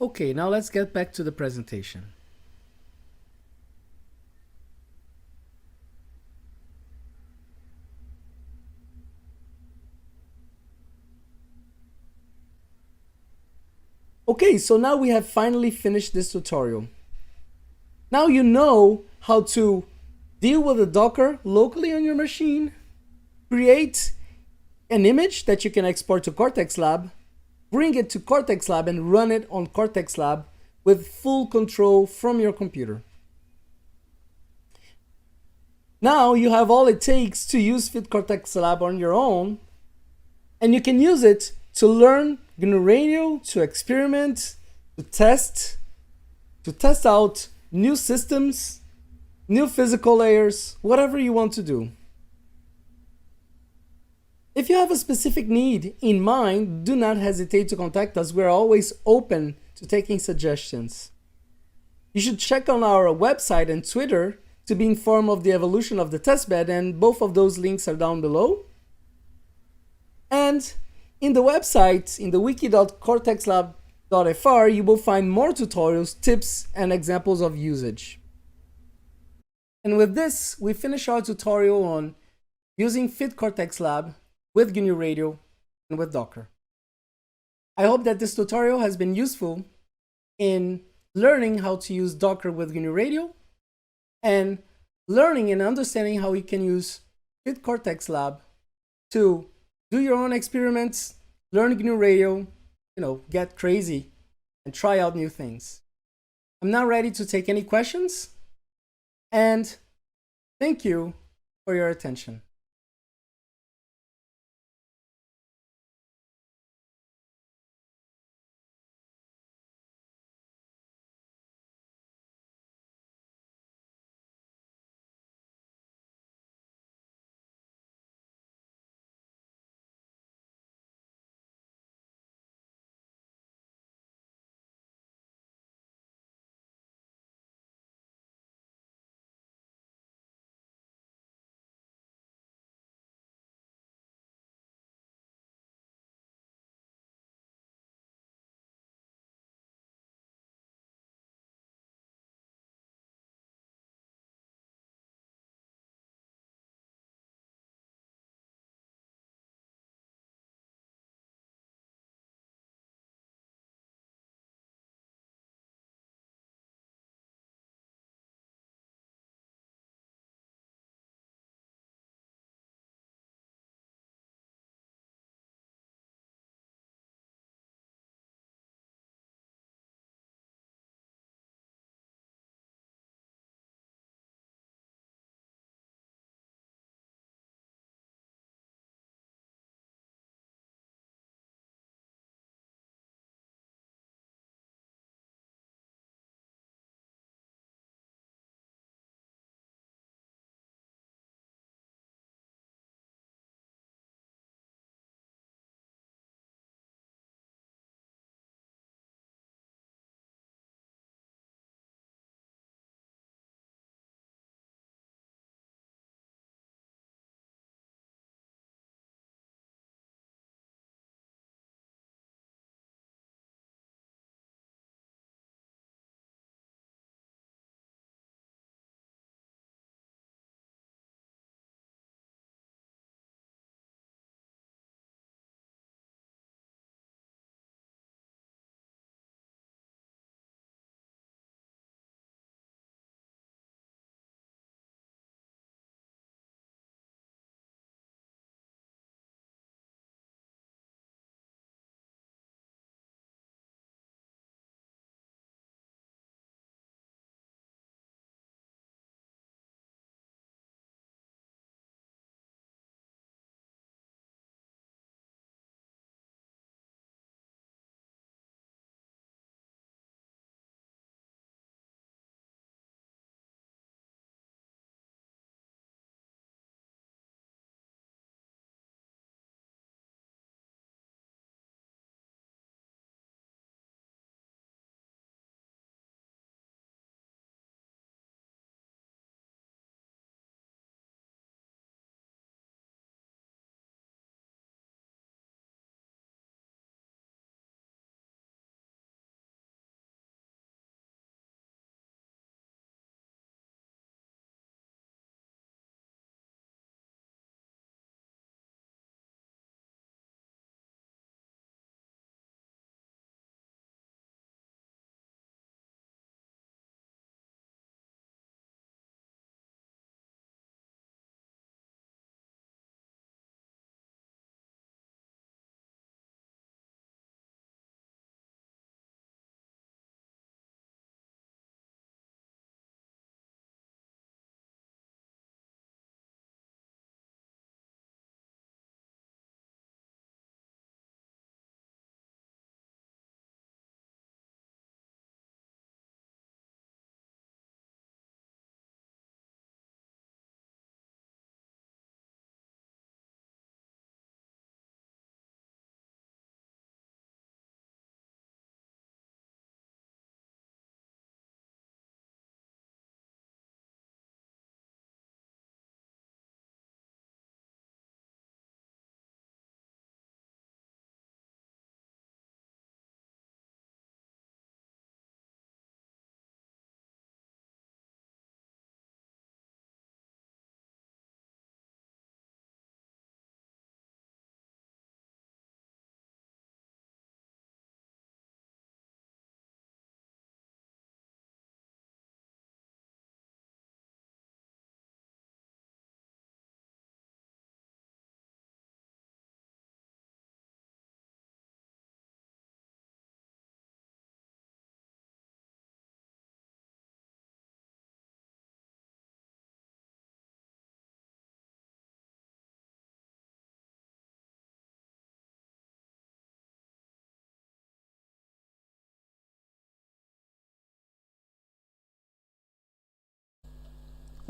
Okay, now let's get back to the presentation. Okay, so now we have finally finished this tutorial. Now you know how to deal with a Docker locally on your machine, create an image that you can export to Cortex Lab, bring it to Cortex Lab and run it on Cortex Lab with full control from your computer. Now you have all it takes to use Fit Cortex Lab on your own, and you can use it to learn GNU Radio, to experiment, to test out new systems, new physical layers, whatever you want to do. If you have a specific need in mind, do not hesitate to contact us. We're always open to taking suggestions. You should check on our website and Twitter to be informed of the evolution of the testbed, and both of those links are down below. And in the website, in the wiki.cortexlab.fr, you will find more tutorials, tips, and examples of usage. And with this, we finish our tutorial on using Fit Cortex Lab with GNU Radio and with Docker. I hope that this tutorial has been useful in learning how to use Docker with GNU Radio and learning and understanding how you can use Fit Cortex Lab to do your own experiments, learn GNU Radio, get crazy and try out new things. I'm now ready to take any questions, and thank you for your attention.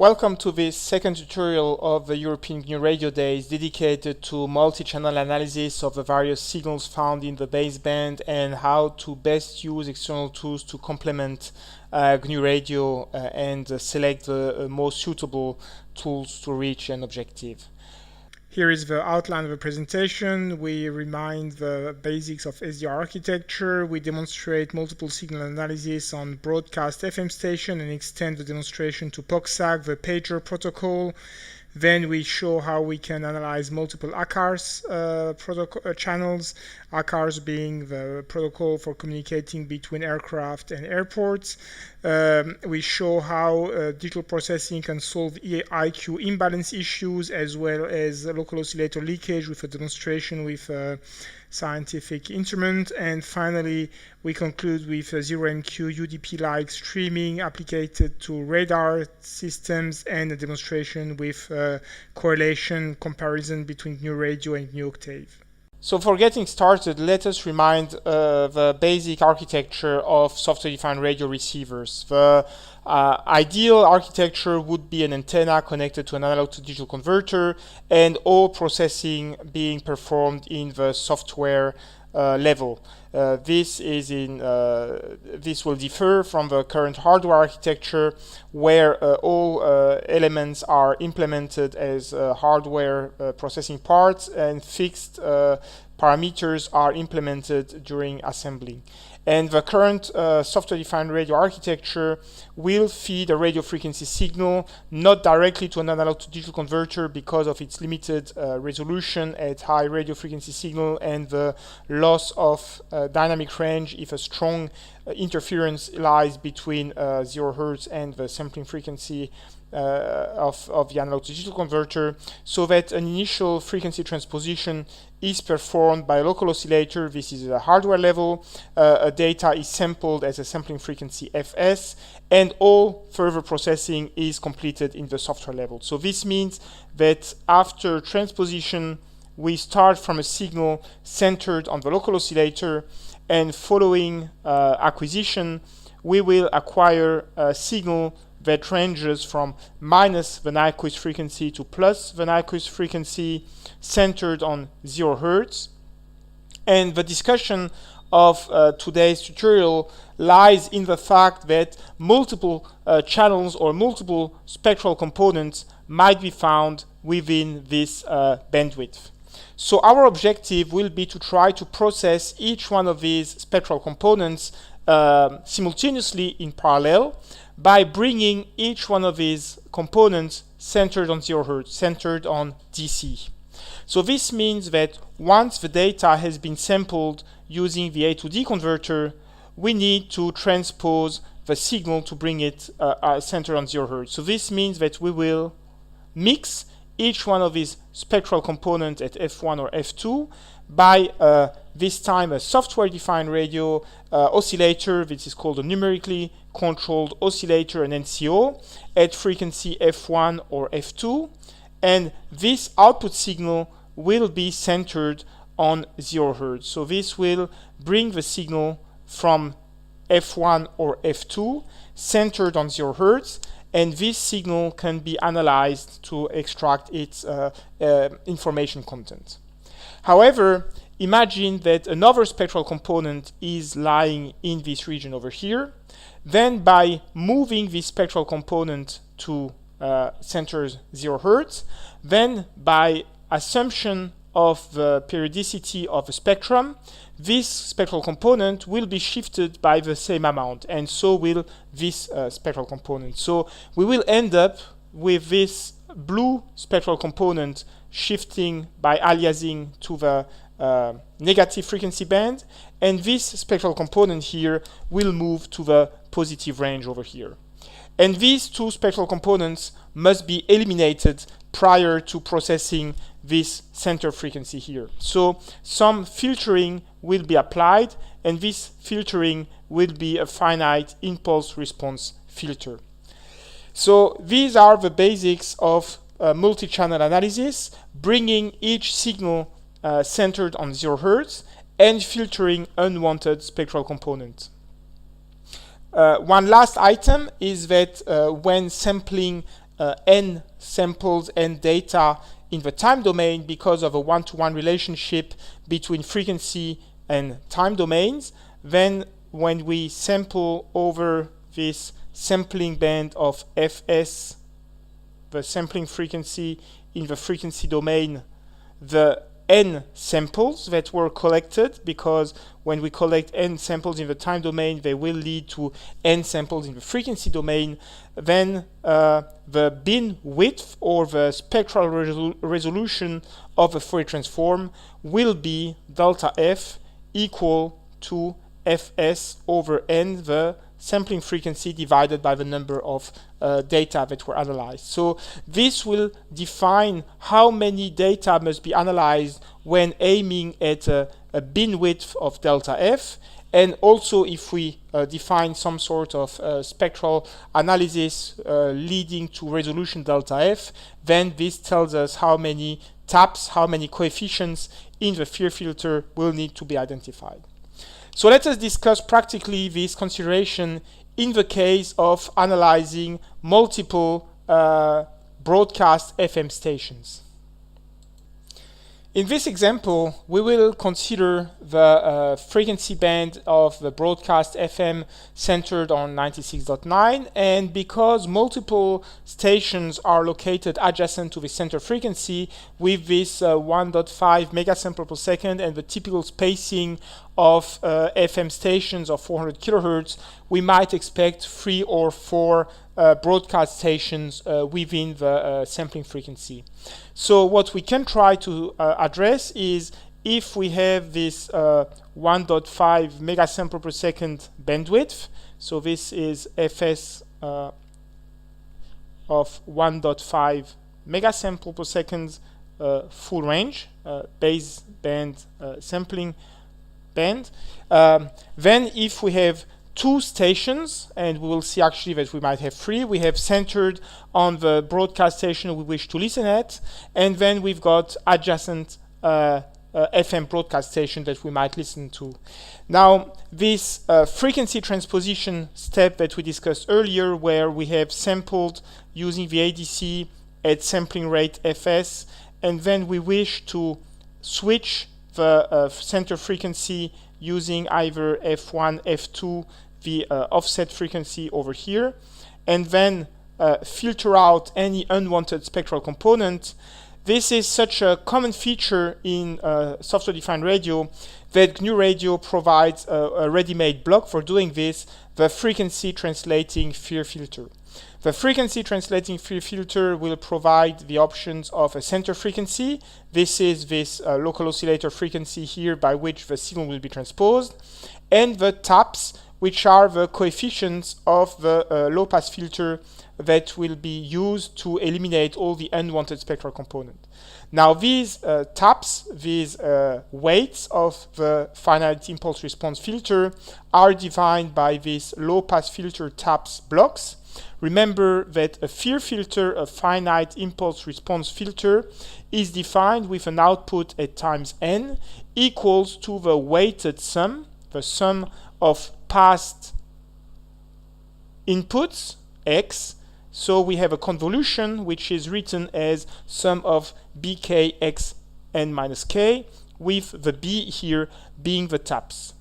Welcome to this second tutorial of the European GNU Radio Days dedicated to multi-channel analysis of the various signals found in the baseband and how to best use external tools to complement GNU Radio and select the most suitable tools to reach an objective. Here is the outline of the presentation. We remind the basics of SDR architecture. We demonstrate multiple signal analysis on broadcast FM station and extend the demonstration to POXAC, the pager protocol. Then we show how we can analyze multiple ACARS channels, ACARS being the protocol for communicating between aircraft and airports. We show how digital processing can solve IQ imbalance issues as well as local oscillator leakage with a demonstration with a scientific instrument. And finally, we conclude with zero-MQ UDP-like streaming applied to radar systems and a demonstration with correlation comparison between GNU Radio and GNU Octave. So for getting started, let us remind the basic architecture of software-defined radio receivers. The ideal architecture would be an antenna connected to an analog to digital converter and all processing being performed in the software level. This will differ from the current hardware architecture where all elements are implemented as hardware processing parts and fixed parameters are implemented during assembly. And the current software-defined radio architecture will feed a radio frequency signal not directly to an analog to digital converter because of its limited resolution at high radio frequency signal and the loss of dynamic range if a strong interference lies between 0 Hz and the sampling frequency of the analog to digital converter, so that an initial frequency transposition is performed by a local oscillator. This is a hardware level. Data is sampled as a sampling frequency fs, and all further processing is completed in the software level. So this means that after transposition, we start from a signal centered on the local oscillator, and following acquisition, we will acquire a signal that ranges from minus the Nyquist frequency to plus the Nyquist frequency centered on 0 Hz. And the discussion of today's tutorial lies in the fact that multiple channels or multiple spectral components might be found within this bandwidth. So our objective will be to try to process each one of these spectral components simultaneously in parallel by bringing each one of these components centered on 0 Hz, centered on DC. So this means that once the data has been sampled using the A to D converter, we need to transpose the signal to bring it centered on 0 Hz. So this means that we will mix each one of these spectral components at F1 or F2 by this time a software-defined radio oscillator, which is called a numerically controlled oscillator, an NCO, at frequency F1 or F2, and this output signal will be centered on 0 Hz. So this will bring the signal from F1 or F2 centered on 0 Hz, and this signal can be analyzed to extract its information content. However, imagine that another spectral component is lying in this region over here. Then by moving this spectral component to centers 0 Hz, then by assumption of the periodicity of the spectrum, this spectral component will be shifted by the same amount, and so will this spectral component. So we will end up with this blue spectral component shifting by aliasing to the negative frequency band, and this spectral component here will move to the positive range over here. And these two spectral components must be eliminated prior to processing this center frequency here. So some filtering will be applied, and this filtering will be a finite impulse response filter. So these are the basics of multi-channel analysis, bringing each signal centered on 0 Hz and filtering unwanted spectral components. One last item is that when sampling n samples and data in the time domain because of a one-to-one relationship between frequency and time domains, then when we sample over this sampling band of fs, the sampling frequency in the frequency domain, the n samples that were collected, because when we collect n samples in the time domain, they will lead to n samples in the frequency domain, then the bin width or the spectral resolution of the Fourier transform will be delta f equal to fs over n, the sampling frequency divided by the number of data that were analyzed. So this will define how many data must be analyzed when aiming at a bin width of delta f. And also, if we define some sort of spectral analysis leading to resolution delta f, then this tells us how many taps, how many coefficients in the Fourier filter will need to be identified. So let us discuss practically this consideration in the case of analyzing multiple broadcast FM stations. In this example, we will consider the frequency band of the broadcast FM centered on 96.9, and because multiple stations are located adjacent to the center frequency with this 1.5 megasample per second and the typical spacing of FM stations of 400 kilohertz, we might expect 3 or 4 broadcast stations within the sampling frequency. So what we can try to address is, if we have this 1.5 megasample per second bandwidth, so this is fs of 1.5 megasample per second full range, base band sampling band, then if we have 2 stations, and we will see actually that we might have 3. We have centered on the broadcast station we wish to listen at, and then we've got adjacent FM broadcast station that we might listen to. Now, this frequency transposition step that we discussed earlier, where we have sampled using the ADC at sampling rate fs, and then we wish to switch the center frequency using either f1, f2, the offset frequency over here, and then filter out any unwanted spectral component. This is such a common feature in software-defined radio that GNU Radio provides a ready-made block for doing this, the frequency translating Fourier filter. The frequency translating Fourier filter will provide the options of a center frequency. This is this local oscillator frequency here by which the signal will be transposed, and the taps, which are the coefficients of the low-pass filter that will be used to eliminate all the unwanted spectral component. Now these taps, these weights of the finite impulse response filter are defined by these low-pass filter taps blocks. Remember that a Fourier filter, a finite impulse response filter, is defined with an output at times n equals to the weighted sum, the sum of past inputs, x. So we have a convolution which is written as sum of bk x n minus k, with the b here being the taps.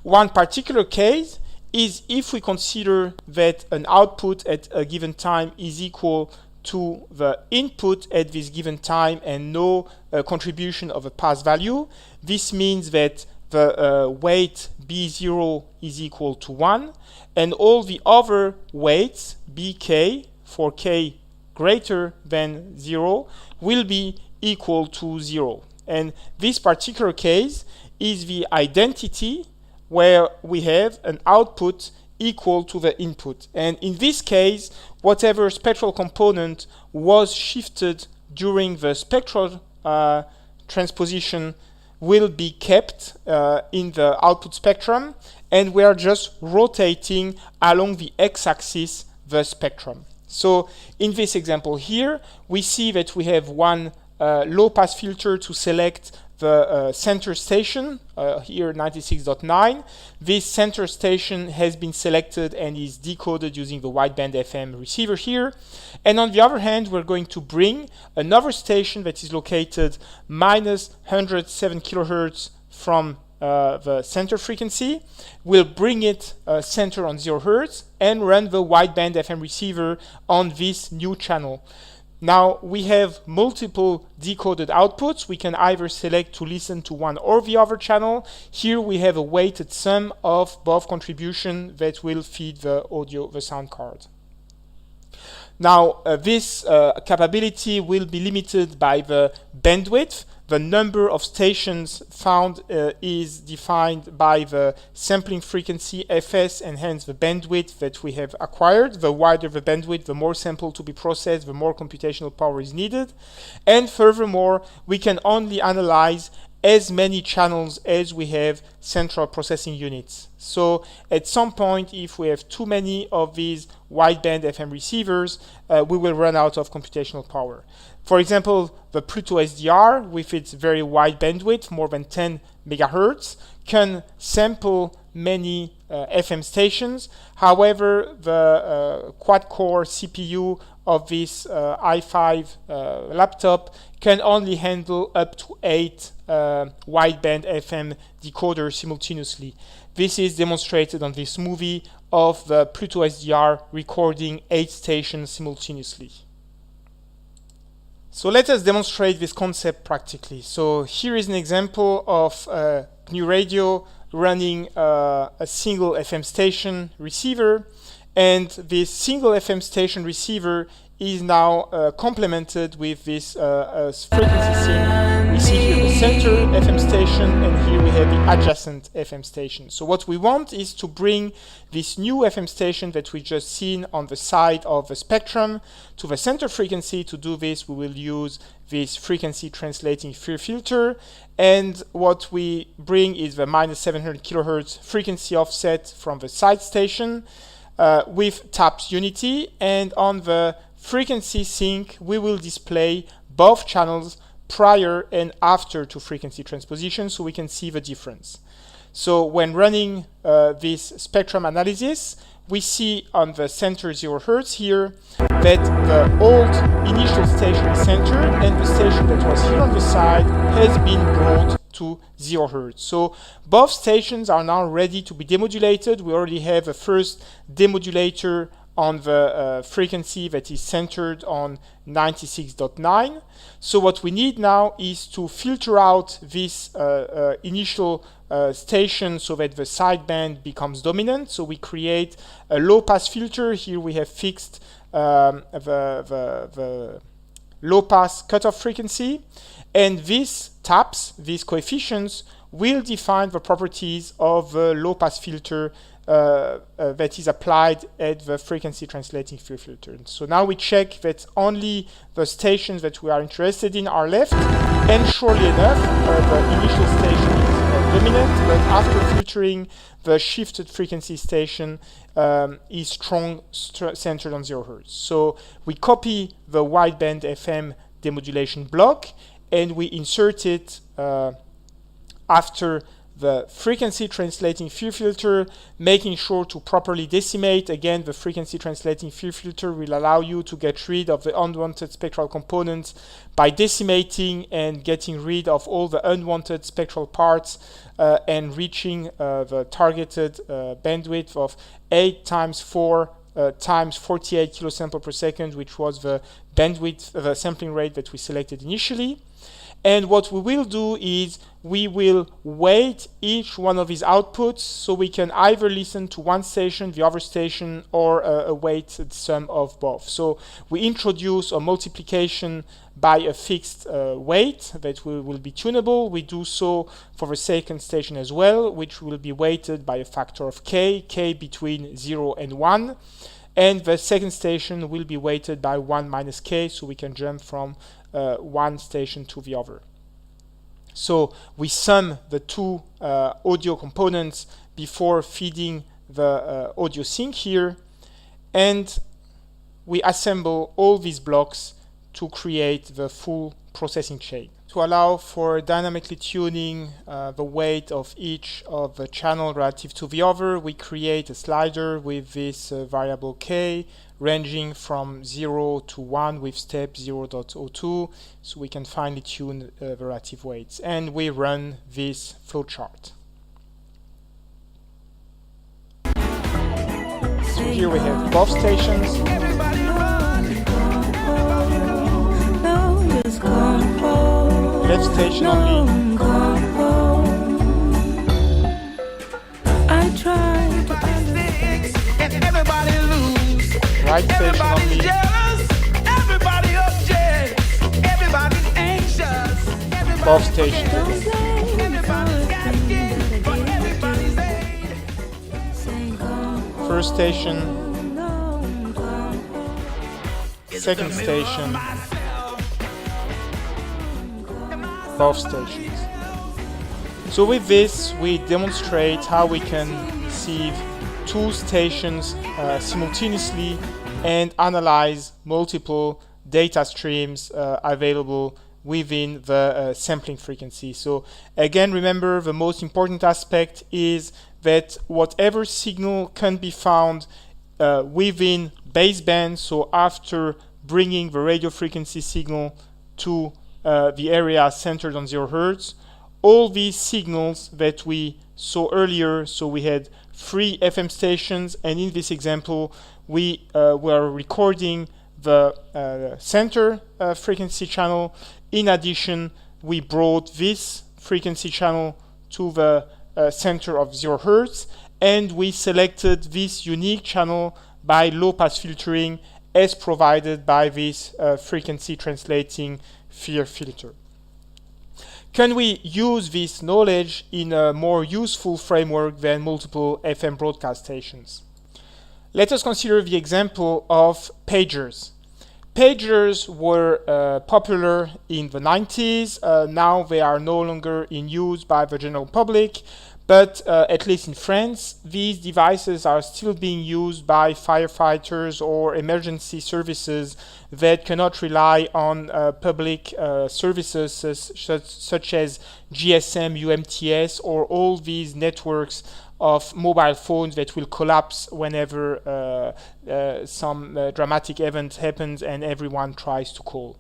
One particular case is if we consider that an output at a given time is equal to the input at this given time and no contribution of a pass value. This means that the weight b0 is equal to 1, and all the other weights bk for k greater than 0 will be equal to 0. And this particular case is the identity where we have an output equal to the input. And in this case, whatever spectral component was shifted during the spectral transposition will be kept in the output spectrum, and we are just rotating along the x-axis the spectrum. So in this example here, we see that we have one low-pass filter to select the center station, here 96.9. This center station has been selected and is decoded using the wideband FM receiver here. And on the other hand, we're going to bring another station that is located minus 107 kilohertz from the center frequency. We'll bring it center on 0 hertz and run the wideband FM receiver on this new channel. Now we have multiple decoded outputs. We can either select to listen to one or the other channel. Here we have a weighted sum of both contribution that will feed the audio, the sound card. Now this capability will be limited by the bandwidth. The number of stations found is defined by the sampling frequency fs and hence the bandwidth that we have acquired. The wider the bandwidth, the more sample to be processed, the more computational power is needed. And furthermore, we can only analyze as many channels as we have central processing units. So at some point, if we have too many of these wideband FM receivers, we will run out of computational power. For example, the Pluto SDR, with its very wide bandwidth, more than 10 megahertz, can sample many FM stations. However, the quad-core CPU of this i5 laptop can only handle up to 8 wideband FM decoders simultaneously. This is demonstrated on this movie of the Pluto SDR recording 8 stations simultaneously. So let us demonstrate this concept practically. So here is an example of GNU Radio running a single FM station receiver, and this single FM station receiver is now complemented with this frequency sync. We see here the center FM station, and here we have the adjacent FM station. So what we want is to bring this new FM station that we just seen on the side of the spectrum to the center frequency. To do this, we will use this frequency translating filter, and what we bring is the minus 700 kilohertz frequency offset from the side station with TAPS unity, and on the frequency sync we will display both channels prior and after to frequency transposition, so we can see the difference. So when running this spectrum analysis, we see on the center 0 hertz here that the old initial station is centered, and the station that was here on the side has been brought to 0 hertz. So both stations are now ready to be demodulated. We already have a first demodulator on the frequency that is centered on 96.9. So what we need now is to filter out this initial station so that the sideband becomes dominant. So we create a low pass filter. Here we have fixed the low pass cutoff frequency, and these taps, these coefficients, will define the properties of the low pass filter that is applied at the frequency translating filter. So now we check that only the stations that we are interested in are left, and surely enough, the initial station is dominant, but after filtering, the shifted frequency station is strong, centered on 0 hertz. So we copy the wideband FM demodulation block, and we insert it after the frequency translating filter, making sure to properly decimate. Again, the frequency translating filter will allow you to get rid of the unwanted spectral components by decimating and getting rid of all the unwanted spectral parts and reaching the targeted bandwidth of 8 times 4 times 48 kilosample per second, which was the bandwidth, the sampling rate that we selected initially. And what we will do is we will weight each one of these outputs, so we can either listen to one station, the other station, or a weighted sum of both. So we introduce a multiplication by a fixed weight that will be tunable. We do so for the second station as well, which will be weighted by a factor of k between 0 and 1. And the second station will be weighted by 1 minus k, so we can jump from one station to the other. So we sum the two audio components before feeding the audio sync here, and we assemble all these blocks to create the full processing chain. To allow for dynamically tuning the weight of each of the channel relative to the other, we create a slider with this variable k ranging from 0 to 1 with step 0.02, so we can finely tune the relative weights. And we run this flowchart. So here we have both stations. Left station only. I tried to and everybody lose. Right station only. Jealous, everybody upset, everybody anxious, everybody Both stations. everybody's asking for everybody's aid. First station. Second station. Both stations. So with this, we demonstrate how we can receive two stations simultaneously and analyze multiple data streams available within the sampling frequency. So again, remember, the most important aspect is that whatever signal can be found within baseband, so after bringing the radio frequency signal to the area centered on 0 Hertz, all these signals that we saw earlier, so we had 3 FM stations, and in this example we were recording the center frequency channel. In addition, we brought this frequency channel to the center of 0 Hertz, and we selected this unique channel by low pass filtering as provided by this frequency translating FEAR filter. Can we use this knowledge in a more useful framework than multiple FM broadcast stations? Let us consider the example of pagers. Pagers were popular in the 90s. Now they are no longer in use by the general public, but at least in France, these devices are still being used by firefighters or emergency services that cannot rely on public services such as GSM, UMTS, or all these networks of mobile phones that will collapse whenever some dramatic event happens and everyone tries to call.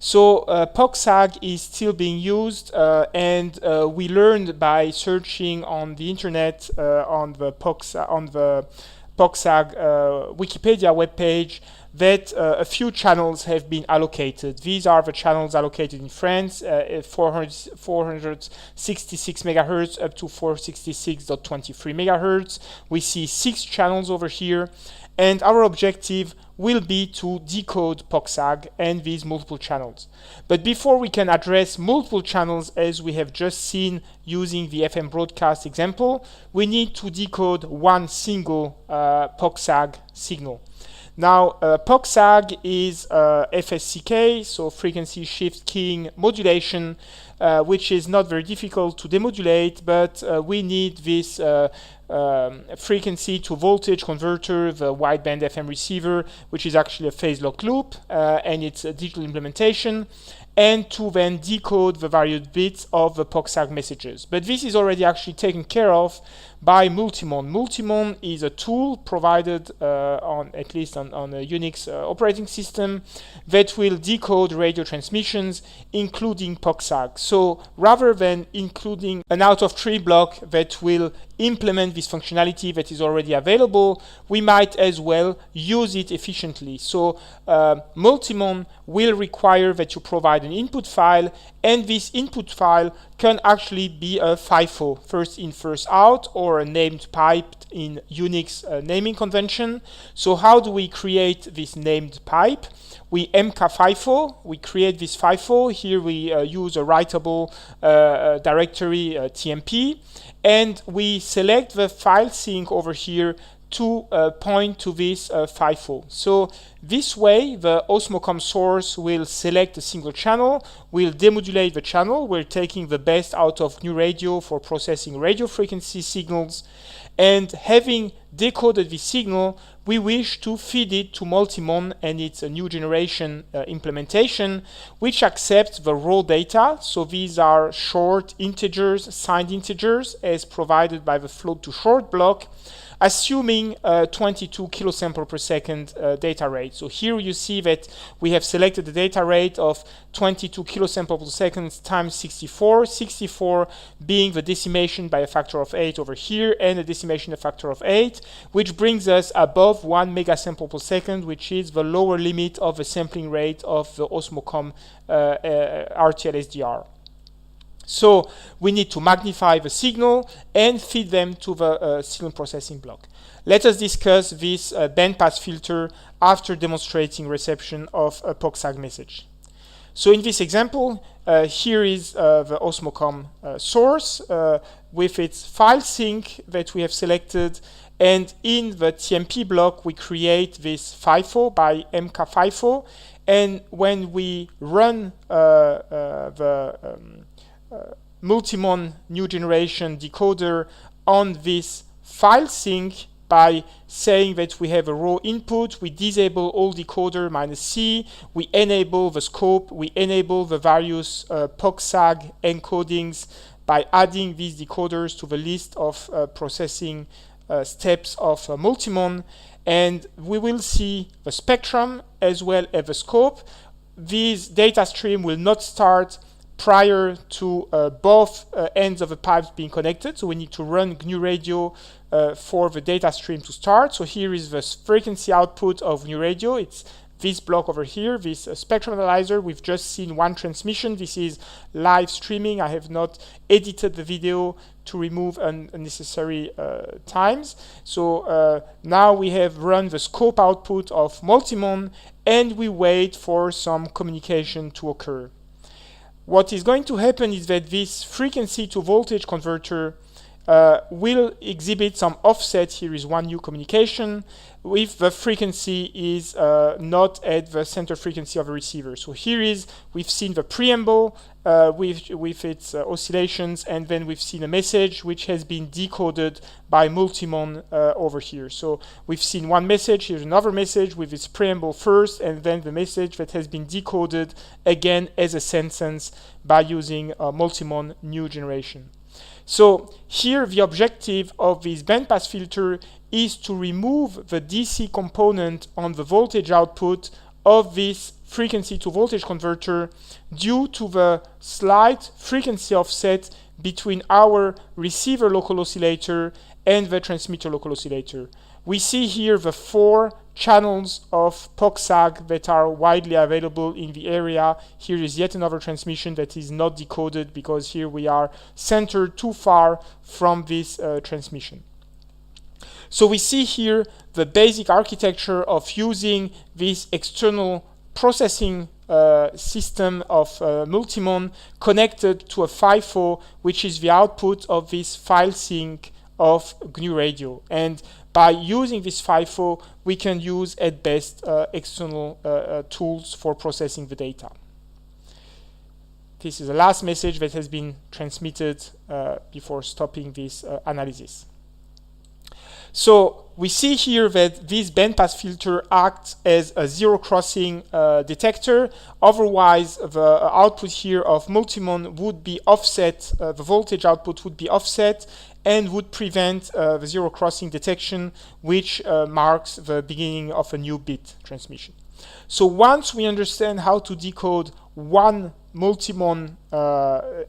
So POXAG is still being used, and we learned by searching on the internet on the POXAG Wikipedia webpage that a few channels have been allocated. These are the channels allocated in France, 466 megahertz up to 466.23 megahertz. We see 6 channels over here, and our objective will be to decode POXAG and these multiple channels. But before we can address multiple channels, as we have just seen using the FM broadcast example, we need to decode one single POXAG signal. Now, POXAG is FSCK, so frequency shift keying modulation, which is not very difficult to demodulate, but we need this frequency to voltage converter, the wideband FM receiver, which is actually a phase lock loop, and it's a digital implementation, and to then decode the various bits of the POXAG messages. But this is already actually taken care of by Multimon. Multimon is a tool provided at least on a Unix operating system that will decode radio transmissions, including POXAG. So rather than including an out-of-tree block that will implement this functionality that is already available, we might as well use it efficiently. So Multimon will require that you provide an input file, and this input file can actually be a FIFO, first in, first out, or a named pipe in Unix naming convention. So how do we create this named pipe? We MK FIFO, we create this FIFO. Here we use a writable directory TMP, and we select the file sync over here to point to this FIFO. So this way, the Osmocom source will select a single channel, will demodulate the channel. We're taking the best out of GNU Radio for processing radio frequency signals, and having decoded this signal, we wish to feed it to Multimon, and it's a new generation implementation which accepts the raw data. So these are short integers, signed integers, as provided by the float to short block, assuming 22 kilosample per second data rate. So here you see that we have selected the data rate of 22 kilosample per second times 64, 64 being the decimation by a factor of 8 over here, and the decimation a factor of 8, which brings us above 1 megasample per second, which is the lower limit of the sampling rate of the Osmocom RTL SDR. So we need to magnify the signal and feed them to the signal processing block. Let us discuss this bandpass filter after demonstrating reception of a POCSAG message. So in this example, here is the Osmocom source with its file sync that we have selected, and in the TMP block we create this FIFO by MK FIFO, and when we run Multimon new generation decoder on this file sync by saying that we have a raw input, we disable all decoder -C, we enable the scope, we enable the various POCSAG encodings by adding these decoders to the list of processing steps of Multimon, and we will see the spectrum as well as the scope. This data stream will not start prior to both ends of the pipes being connected, so we need to run GNU Radio for the data stream to start. So here is the frequency output of GNU Radio. It's this block over here, this spectrum analyzer. We've just seen one transmission. This is live streaming. I have not edited the video to remove unnecessary times. So now we have run the scope output of Multimon, and we wait for some communication to occur. What is going to happen is that this frequency to voltage converter will exhibit some offset. Here is one new communication if the frequency is not at the center frequency of a receiver. So here is, we've seen the preamble with its oscillations, and then we've seen a message which has been decoded by Multimon over here. So we've seen one message, here's another message with its preamble first, and then the message that has been decoded again as a sentence by using Multimon new generation. So here the objective of this bandpass filter is to remove the DC component on the voltage output of this frequency to voltage converter due to the slight frequency offset between our receiver local oscillator and the transmitter local oscillator. We see here the 4 channels of POCSAG that are widely available in the area. Here is yet another transmission that is not decoded because here we are centered too far from this transmission. So we see here the basic architecture of using this external processing system of Multimon connected to a FIFO, which is the output of this file sync of GNU Radio. And by using this FIFO, we can use at best external tools for processing the data. This is the last message that has been transmitted before stopping this analysis. So we see here that this bandpass filter acts as a zero crossing detector. Otherwise, the output here of Multimon would be offset, the voltage output would be offset, and would prevent the zero crossing detection, which marks the beginning of a new bit transmission. So once we understand how to decode one Multimon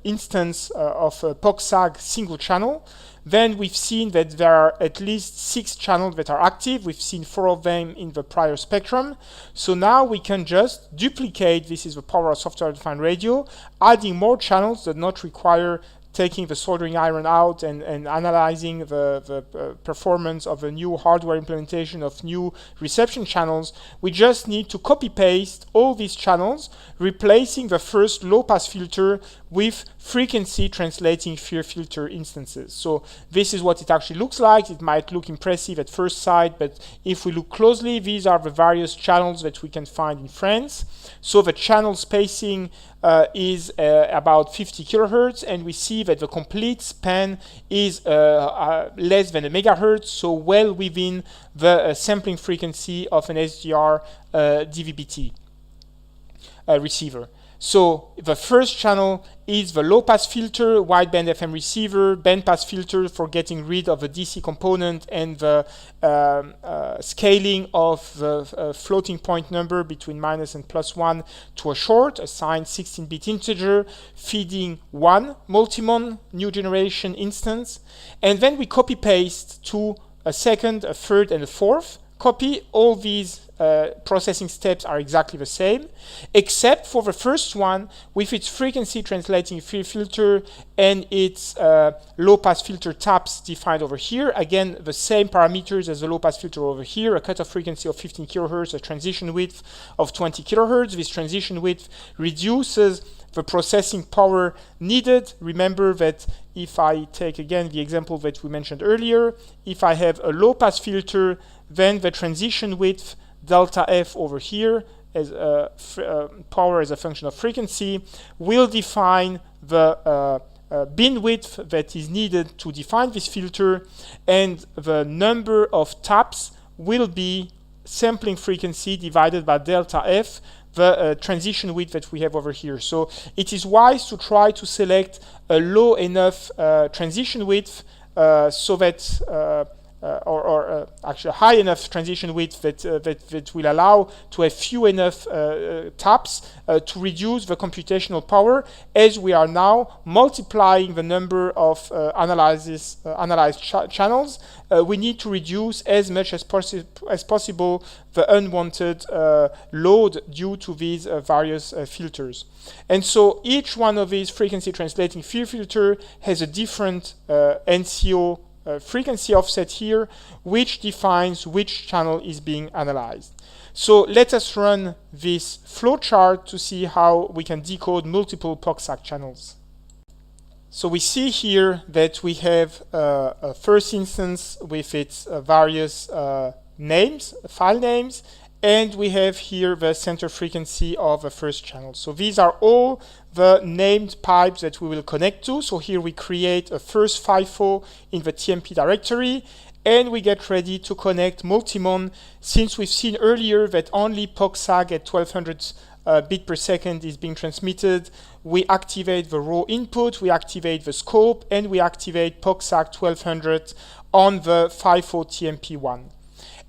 instance of a POCSAG single channel, then we've seen that there are at least 6 channels that are active. We've seen 4 of them in the prior spectrum. So now we can just duplicate, this is the power of software-defined radio, adding more channels that not require taking the soldering iron out and analyzing the performance of a new hardware implementation of new reception channels. We just need to copy paste all these channels, replacing the first low pass filter with frequency translating FIR filter instances. So this is what it actually looks like. It might look impressive at first sight, but if we look closely, these are the various channels that we can find in France. So the channel spacing is about 50 kilohertz, and we see that the complete span is less than a megahertz, so well within the sampling frequency of an SDR DVB-T receiver. So the first channel is the low-pass filter, wideband FM receiver, bandpass filter for getting rid of the DC component, and the scaling of the floating point number between minus and plus 1 to a short, assigned 16-bit integer, feeding one multimon new generation instance. And then we copy-paste to a second, a third, and a fourth copy. All these processing steps are exactly the same, except for the first one with its frequency translating FIR filter and its low-pass filter taps defined over here. Again, the same parameters as the low-pass filter over here, a cutoff frequency of 15 kilohertz, a transition width of 20 kilohertz. This transition width reduces the processing power needed. Remember that if I take again the example that we mentioned earlier, if I have a low-pass filter, then the transition width delta F over here as power as a function of frequency will define the bin width that is needed to define this filter, and the number of taps will be sampling frequency divided by delta F, the transition width that we have over here. So it is wise to try to select a low enough transition width so that actually a high enough transition width that will allow to have few enough taps to reduce the computational power. As we are now multiplying the number of analyzed channels, we need to reduce as much as possible the unwanted load due to these various filters. And so each one of these frequency translating FIR filter has a different NCO frequency offset here, which defines which channel is being analyzed. So let us run this flowchart to see how we can decode multiple POCSAG channels. So we see here that we have a first instance with its various names, file names, and we have here the center frequency of the first channel. So these are all the named pipes that we will connect to. So here we create a first FIFO in the TMP directory, and we get ready to connect multimon. Since we've seen earlier that only POCSAG at 1200 bit per second is being transmitted, we activate the raw input, we activate the scope, and we activate POCSAG 1200 on the FIFO TMP1.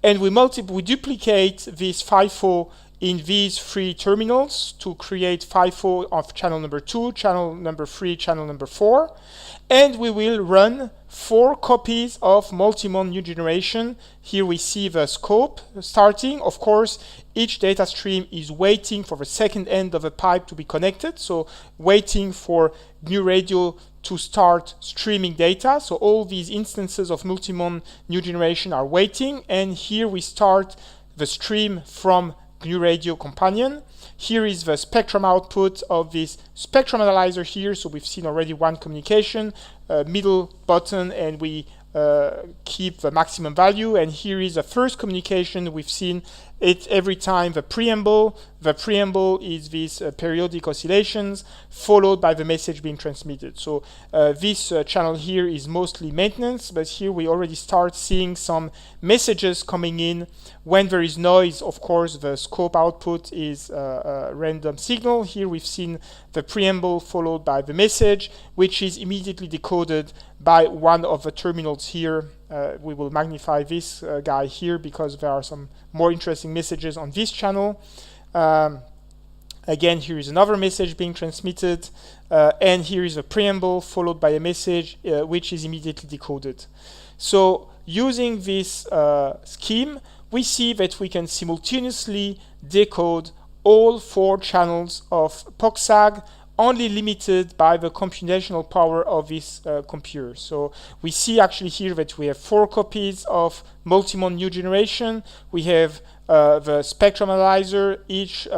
And we duplicate this FIFO in these three terminals to create FIFO of channel number 2, channel number 3, channel number 4. And we will run 4 copies of multimon new generation. Here we see the scope starting. Of course, each data stream is waiting for the second end of a pipe to be connected. So waiting for GNU Radio to start streaming data. So all these instances of multimon new generation are waiting. And here we start the stream from GNU Radio Companion. Here is the spectrum output of this spectrum analyzer here. So we've seen already one communication, middle button, and we keep the maximum value. And here is the first communication. We've seen it every time the preamble. The preamble is these periodic oscillations followed by the message being transmitted. So this channel here is mostly maintenance, but here we already start seeing some messages coming in. When there is noise, of course, the scope output is a random signal. Here we've seen the preamble followed by the message, which is immediately decoded by one of the terminals here. We will magnify this guy here because there are some more interesting messages on this channel. Again, here is another message being transmitted, and here is a preamble followed by a message which is immediately decoded. So using this scheme, we see that we can simultaneously decode all 4 channels of POCSAG, only limited by the computational power of this computer. So we see actually here that we have 4 copies of multimon new generation. We have the spectrum analyzer, each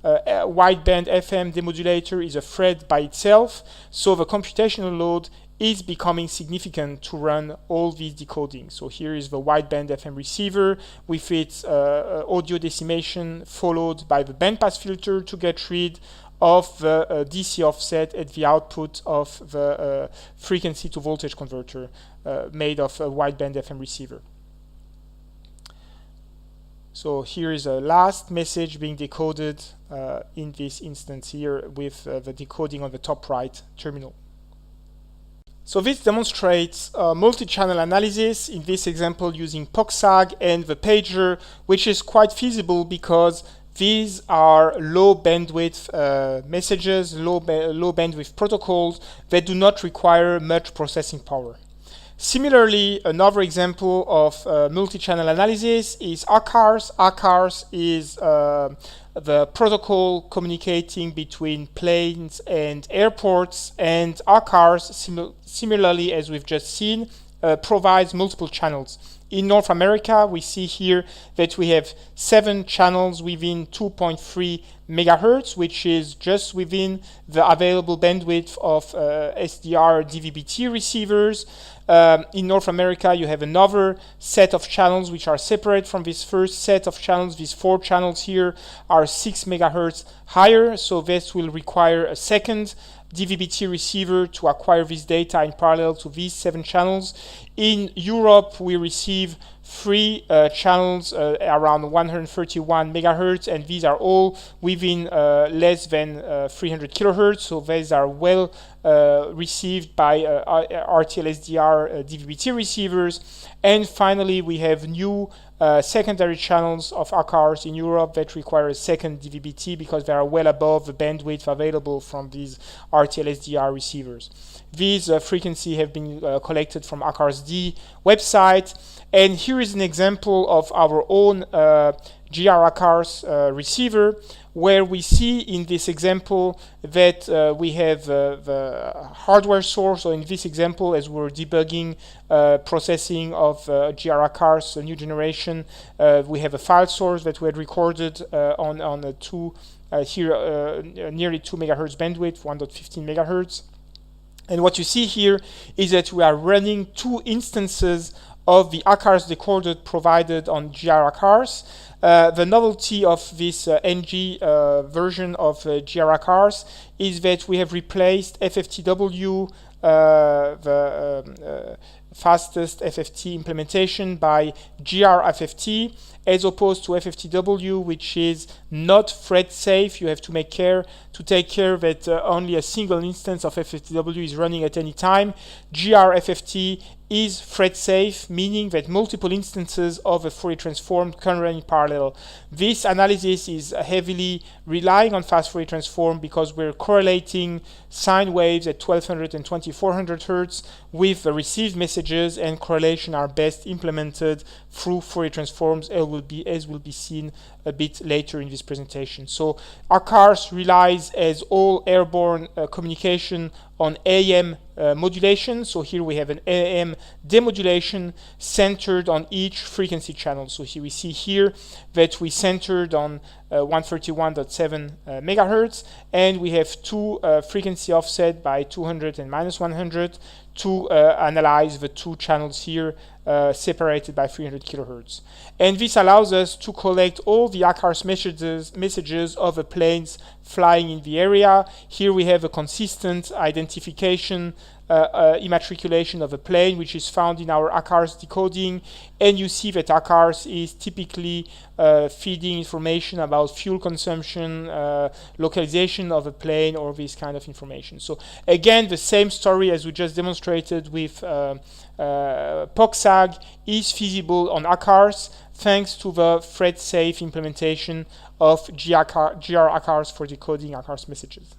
a wideband FM demodulator is a thread by itself, so the computational load is becoming significant to run all these decoding. So here is the wideband FM receiver with its audio decimation, followed by the bandpass filter to get rid of the DC offset at the output of the frequency to voltage converter made of a wideband FM receiver. So here is a last message being decoded in this instance here with the decoding on the top right terminal. So this demonstrates multi-channel analysis, in this example using POCSAG and the pager, which is quite feasible because these are low bandwidth messages, low bandwidth protocols that do not require much processing power. Similarly, another example of multi-channel analysis is ACARS. ACARS is the protocol communicating between planes and airports, and ACARS, similarly as we've just seen, provides multiple channels. In North America, we see here that we have 7 channels within 2.3 megahertz, which is just within the available bandwidth of SDR DVB-T receivers. In North America, you have another set of channels which are separate from this first set of channels. These 4 channels here are 6 megahertz higher, so this will require a second DVB-T receiver to acquire this data in parallel to these 7 channels. In Europe, we receive 3 channels around 131 megahertz, and these are all within less than 300 kilohertz, so these are well received by RTL SDR DVB-T receivers. And finally, we have new secondary channels of ACARS in Europe that require a second DVB-T because they are well above the bandwidth available from these RTL SDR receivers. These frequencies have been collected from ACARS-D website, and here is an example of our own GR ACARS receiver, where we see in this example that we have the hardware source. So in this example, as we're debugging processing of GR ACARS, a new generation, we have a file source that we had recorded on a nearly 2 megahertz bandwidth, 1.15 megahertz. And what you see here is that we are running 2 instances of the ACARS decoder provided on GR ACARS. The novelty of this NG version of GR ACARS is that we have replaced FFTW, the fastest FFT implementation, by GR FFT, as opposed to FFTW, which is not thread safe. You have to take care that only a single instance of FFTW is running at any time. GR FFT is thread safe, meaning that multiple instances of a Fourier transform can run in parallel. This analysis is heavily relying on fast Fourier transform because we're correlating sine waves at 1200 and 2400 Hertz with the received messages, and correlation are best implemented through Fourier transforms, as will be seen a bit later in this presentation. So ACARS relies, as all airborne communication, on AM modulation. So here we have an AM demodulation centered on each frequency channel. So here we see here that we centered on 131.7 megahertz, and we have 2 frequency offset by 200 and minus 100 to analyze the 2 channels here separated by 300 kilohertz. And this allows us to collect all the ACARS messages of the planes flying in the area. Here we have a consistent identification, immatriculation of a plane, which is found in our ACARS decoding, and you see that ACARS is typically feeding information about fuel consumption, localization of a plane, or this kind of information. So again, the same story as we just demonstrated with POCSAG is feasible on ACARS, thanks to the thread-safe implementation of GR ACARS for decoding ACARS messages.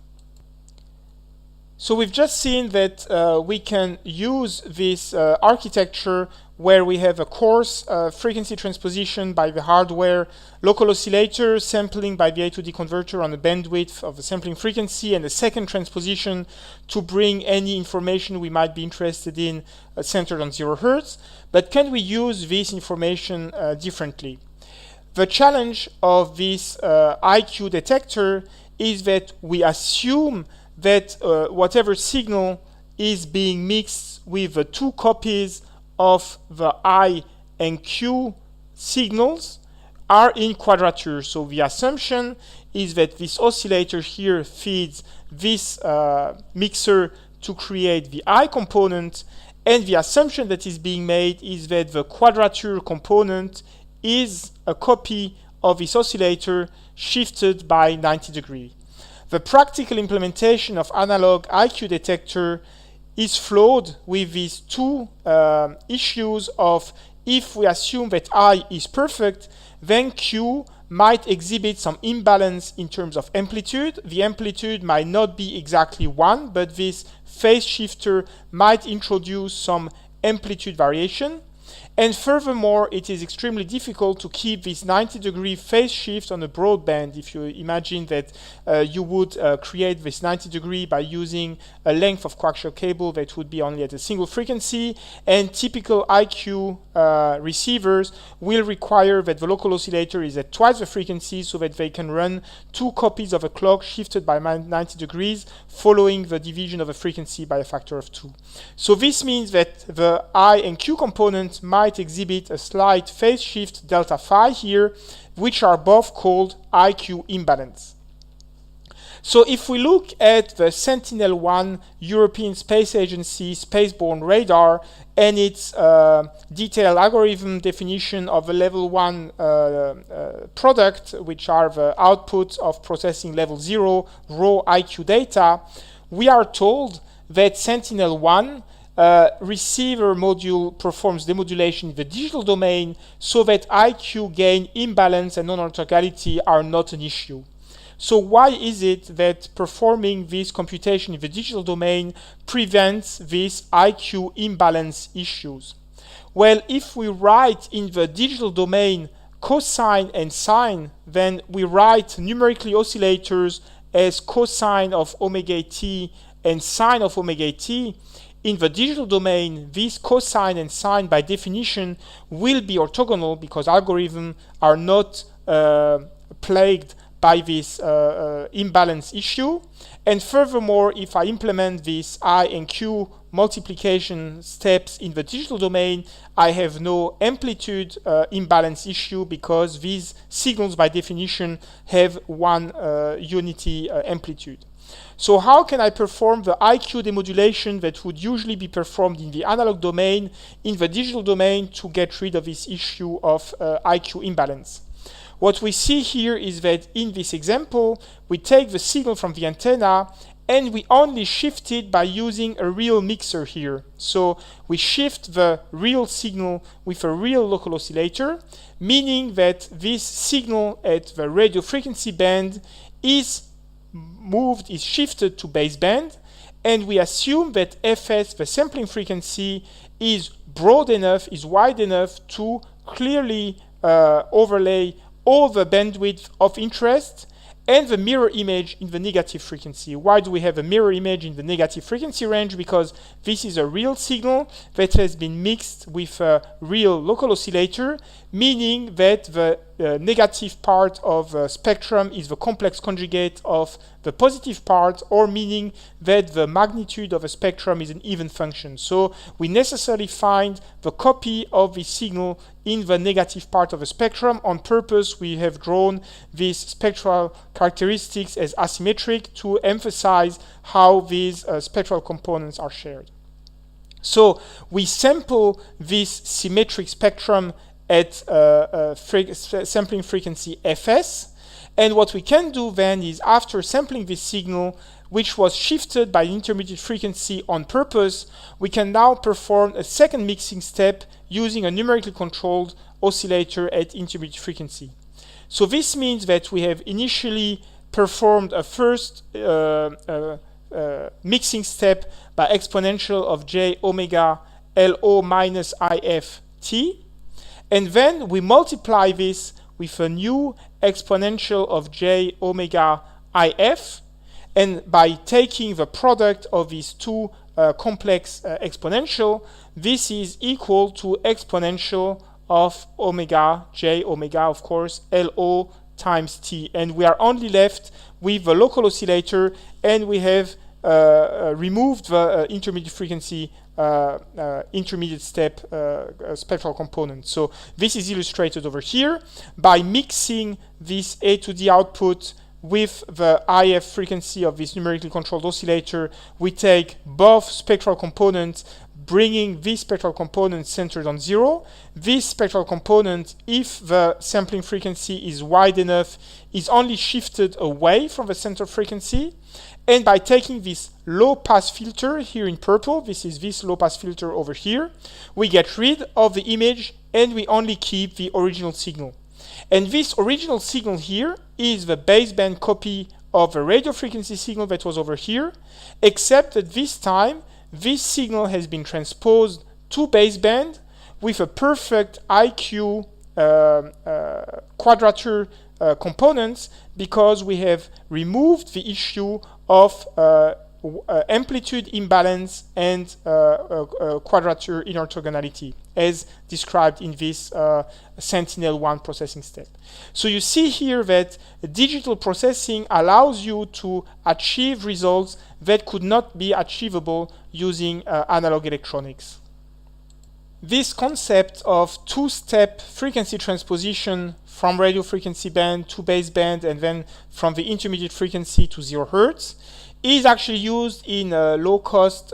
So we've just seen that we can use this architecture where we have a coarse frequency transposition by the hardware, local oscillator sampling by the A to D converter on the bandwidth of the sampling frequency, and a second transposition to bring any information we might be interested in centered on 0 Hertz. But can we use this information differently? The challenge of this IQ detector is that we assume that whatever signal is being mixed with the two copies of the I and Q signals are in quadrature. So the assumption is that this oscillator here feeds this mixer to create the I component, and the assumption that is being made is that the quadrature component is a copy of this oscillator shifted by 90 degrees. The practical implementation of analog IQ detector is flawed with these two issues of, if we assume that I is perfect, then Q might exhibit some imbalance in terms of amplitude. The amplitude might not be exactly 1, but this phase shifter might introduce some amplitude variation. And furthermore, it is extremely difficult to keep this 90-degree phase shift on a broadband. If you imagine that you would create this 90-degree by using a length of coaxial cable that would be only at a single frequency, and typical IQ receivers will require that the local oscillator is at twice the frequency so that they can run two copies of a clock shifted by 90 degrees following the division of a frequency by a factor of 2. So this means that the I and Q components might exhibit a slight phase shift delta phi here, which are both called IQ imbalance. So if we look at the Sentinel-1 European Space Agency spaceborne radar and its detailed algorithm definition of the level 1 product, which are the outputs of processing level 0 raw IQ data, we are told that Sentinel-1 receiver module performs demodulation in the digital domain so that IQ gain imbalance and non-orthogonality are not an issue. So why is it that performing this computation in the digital domain prevents these IQ imbalance issues? Well, if we write in the digital domain cosine and sine, then we write numerically oscillators as cosine of omega t and sine of omega t. In the digital domain, these cosine and sine by definition will be orthogonal because algorithms are not plagued by this imbalance issue. And furthermore, if I implement this I and Q multiplication steps in the digital domain, I have no amplitude imbalance issue because these signals by definition have one unity amplitude. So how can I perform the IQ demodulation that would usually be performed in the analog domain in the digital domain to get rid of this issue of IQ imbalance? What we see here is that in this example, we take the signal from the antenna and we only shift it by using a real mixer here. So we shift the real signal with a real local oscillator, meaning that this signal at the radio frequency band is shifted to baseband, and we assume that fs, the sampling frequency, is broad enough, is wide enough to clearly overlay all the bandwidth of interest and the mirror image in the negative frequency. Why do we have a mirror image in the negative frequency range? Because this is a real signal that has been mixed with a real local oscillator, meaning that the negative part of the spectrum is the complex conjugate of the positive part, or meaning that the magnitude of a spectrum is an even function. So we necessarily find the copy of the signal in the negative part of the spectrum. On purpose, we have drawn these spectral characteristics as asymmetric to emphasize how these spectral components are shared. So we sample this symmetric spectrum at sampling frequency fs, and what we can do then is, after sampling this signal, which was shifted by intermediate frequency on purpose, we can now perform a second mixing step using a numerically controlled oscillator at intermediate frequency. So this means that we have initially performed a first mixing step by exponential of j omega LO minus IF t, and then we multiply this with a new exponential of j omega IF, and by taking the product of these two complex exponential, this is equal to exponential of omega, j omega, of course, LO times t. And we are only left with the local oscillator, and we have removed the intermediate frequency intermediate step spectral component. So this is illustrated over here by mixing this A to D output with the IF frequency of this numerically controlled oscillator. We take both spectral components, bringing this spectral component centered on 0. This spectral component, if the sampling frequency is wide enough, is only shifted away from the center frequency. And by taking this low pass filter here in purple, this is this low pass filter over here, we get rid of the image and we only keep the original signal. And this original signal here is the baseband copy of the radio frequency signal that was over here, except that this time this signal has been transposed to baseband with a perfect IQ quadrature components, because we have removed the issue of amplitude imbalance and quadrature inorthogonality as described in this Sentinel-1 processing step. So you see here that digital processing allows you to achieve results that could not be achievable using analog electronics. This concept of two-step frequency transposition from radio frequency band to baseband and then from the intermediate frequency to 0 Hertz is actually used in a low-cost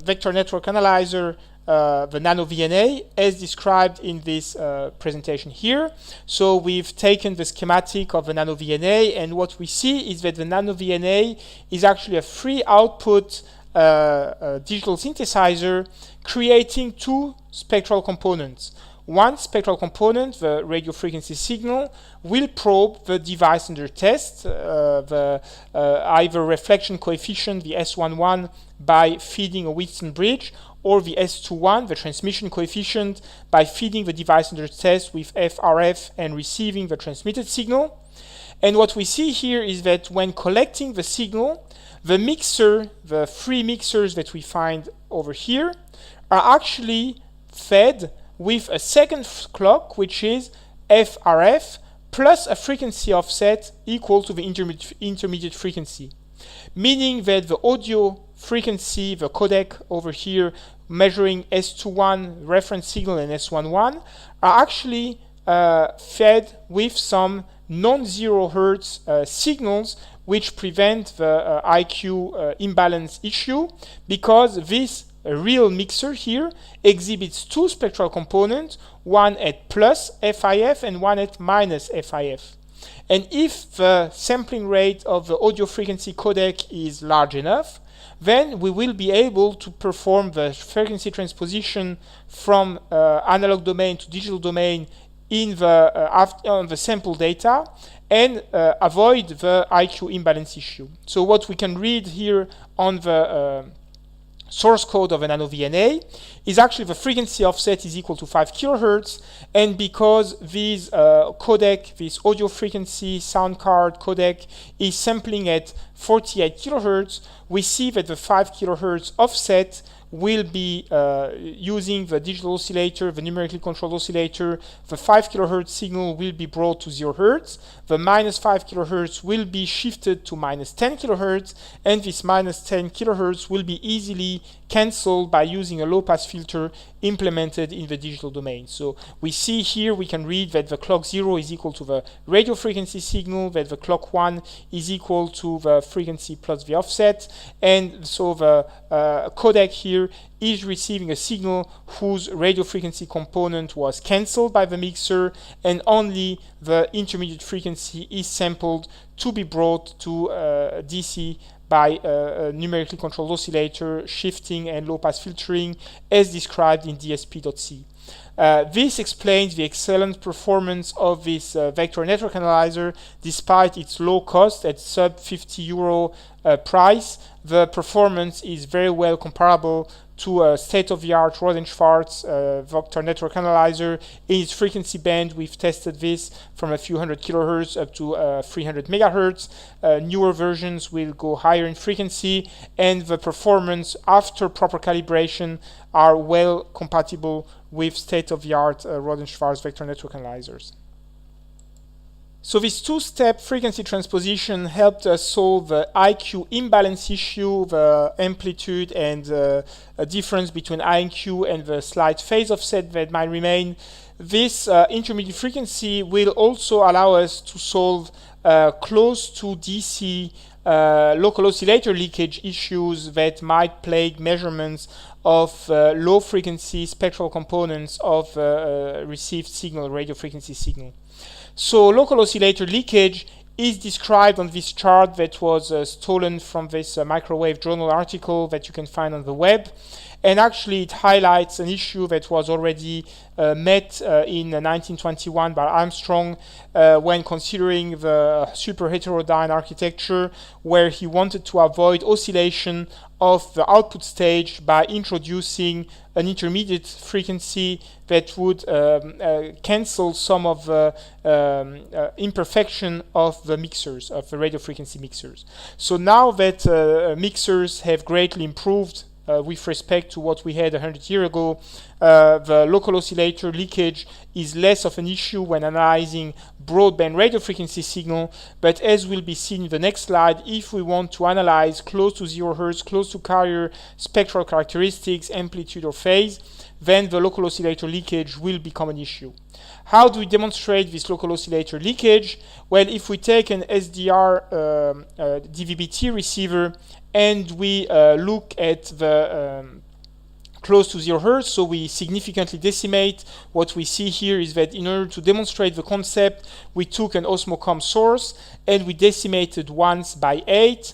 vector network analyzer, the Nano VNA, as described in this presentation here. So we've taken the schematic of the Nano VNA, and what we see is that the Nano VNA is actually a free output digital synthesizer creating two spectral components. One spectral component, the radio frequency signal, will probe the device under test, the either reflection coefficient, the S11, by feeding a Wheatstone bridge, or the S21, the transmission coefficient, by feeding the device under test with FRF and receiving the transmitted signal. And what we see here is that when collecting the signal, the mixer, the free mixers that we find over here, are actually fed with a second clock, which is FRF, plus a frequency offset equal to the intermediate frequency. Meaning that the audio frequency, the codec over here, measuring S21 reference signal and S11, are actually fed with some non-zero Hertz signals, which prevent the IQ imbalance issue, because this real mixer here exhibits two spectral components, one at plus FIF and one at minus FIF. And if the sampling rate of the audio frequency codec is large enough, then we will be able to perform the frequency transposition from analog domain to digital domain in the on the sample data and avoid the IQ imbalance issue. So what we can read here on the source code of an Nano VNA is actually the frequency offset is equal to 5 kHz, and because this codec, this audio frequency sound card codec, is sampling at 48 kHz, we see that the 5 kHz offset will be using the digital oscillator, the numerically controlled oscillator. The 5 kHz signal will be brought to 0 Hertz. The minus 5 kHz will be shifted to minus 10 kHz, and this minus 10 kHz will be easily cancelled by using a low-pass filter implemented in the digital domain. So we see here, we can read that the clock 0 is equal to the radio frequency signal, that the clock 1 is equal to the frequency plus the offset, and so the codec here is receiving a signal whose radio frequency component was cancelled by the mixer, and only the intermediate frequency is sampled to be brought to DC by a numerically controlled oscillator, shifting and low-pass filtering as described in DSP.C. This explains the excellent performance of this vector network analyzer despite its low cost at sub €50 price. The performance is very well comparable to a state-of-the-art Rohde-Schwarz vector network analyzer in its frequency band. We've tested this from a few hundred kilohertz up to 300 megahertz. Newer versions will go higher in frequency, and the performance after proper calibration are well compatible with state-of-the-art Rohde-Schwarz vector network analyzers. So this two-step frequency transposition helped us solve the IQ imbalance issue, the amplitude and a difference between I and Q and the slight phase offset that might remain. This intermediate frequency will also allow us to solve close to DC local oscillator leakage issues that might plague measurements of low frequency spectral components of received signal, radio frequency signal. So local oscillator leakage is described on this chart that was stolen from this microwave journal article that you can find on the web. And actually it highlights an issue that was already met in 1921 by Armstrong when considering the super heterodyne architecture, where he wanted to avoid oscillation of the output stage by introducing an intermediate frequency that would cancel some of the imperfection of the mixers, of the radio frequency mixers. So now that mixers have greatly improved with respect to what we had 100 years ago, the local oscillator leakage is less of an issue when analyzing broadband radio frequency signal. But as will be seen in the next slide, if we want to analyze close to 0 Hertz, close to carrier spectral characteristics, amplitude or phase, then the local oscillator leakage will become an issue. How do we demonstrate this local oscillator leakage? Well, if we take an SDR DVB-T receiver and we look at the close to 0 Hertz, so we significantly decimate. What we see here is that in order to demonstrate the concept, we took an Osmocom source and we decimated once by 8.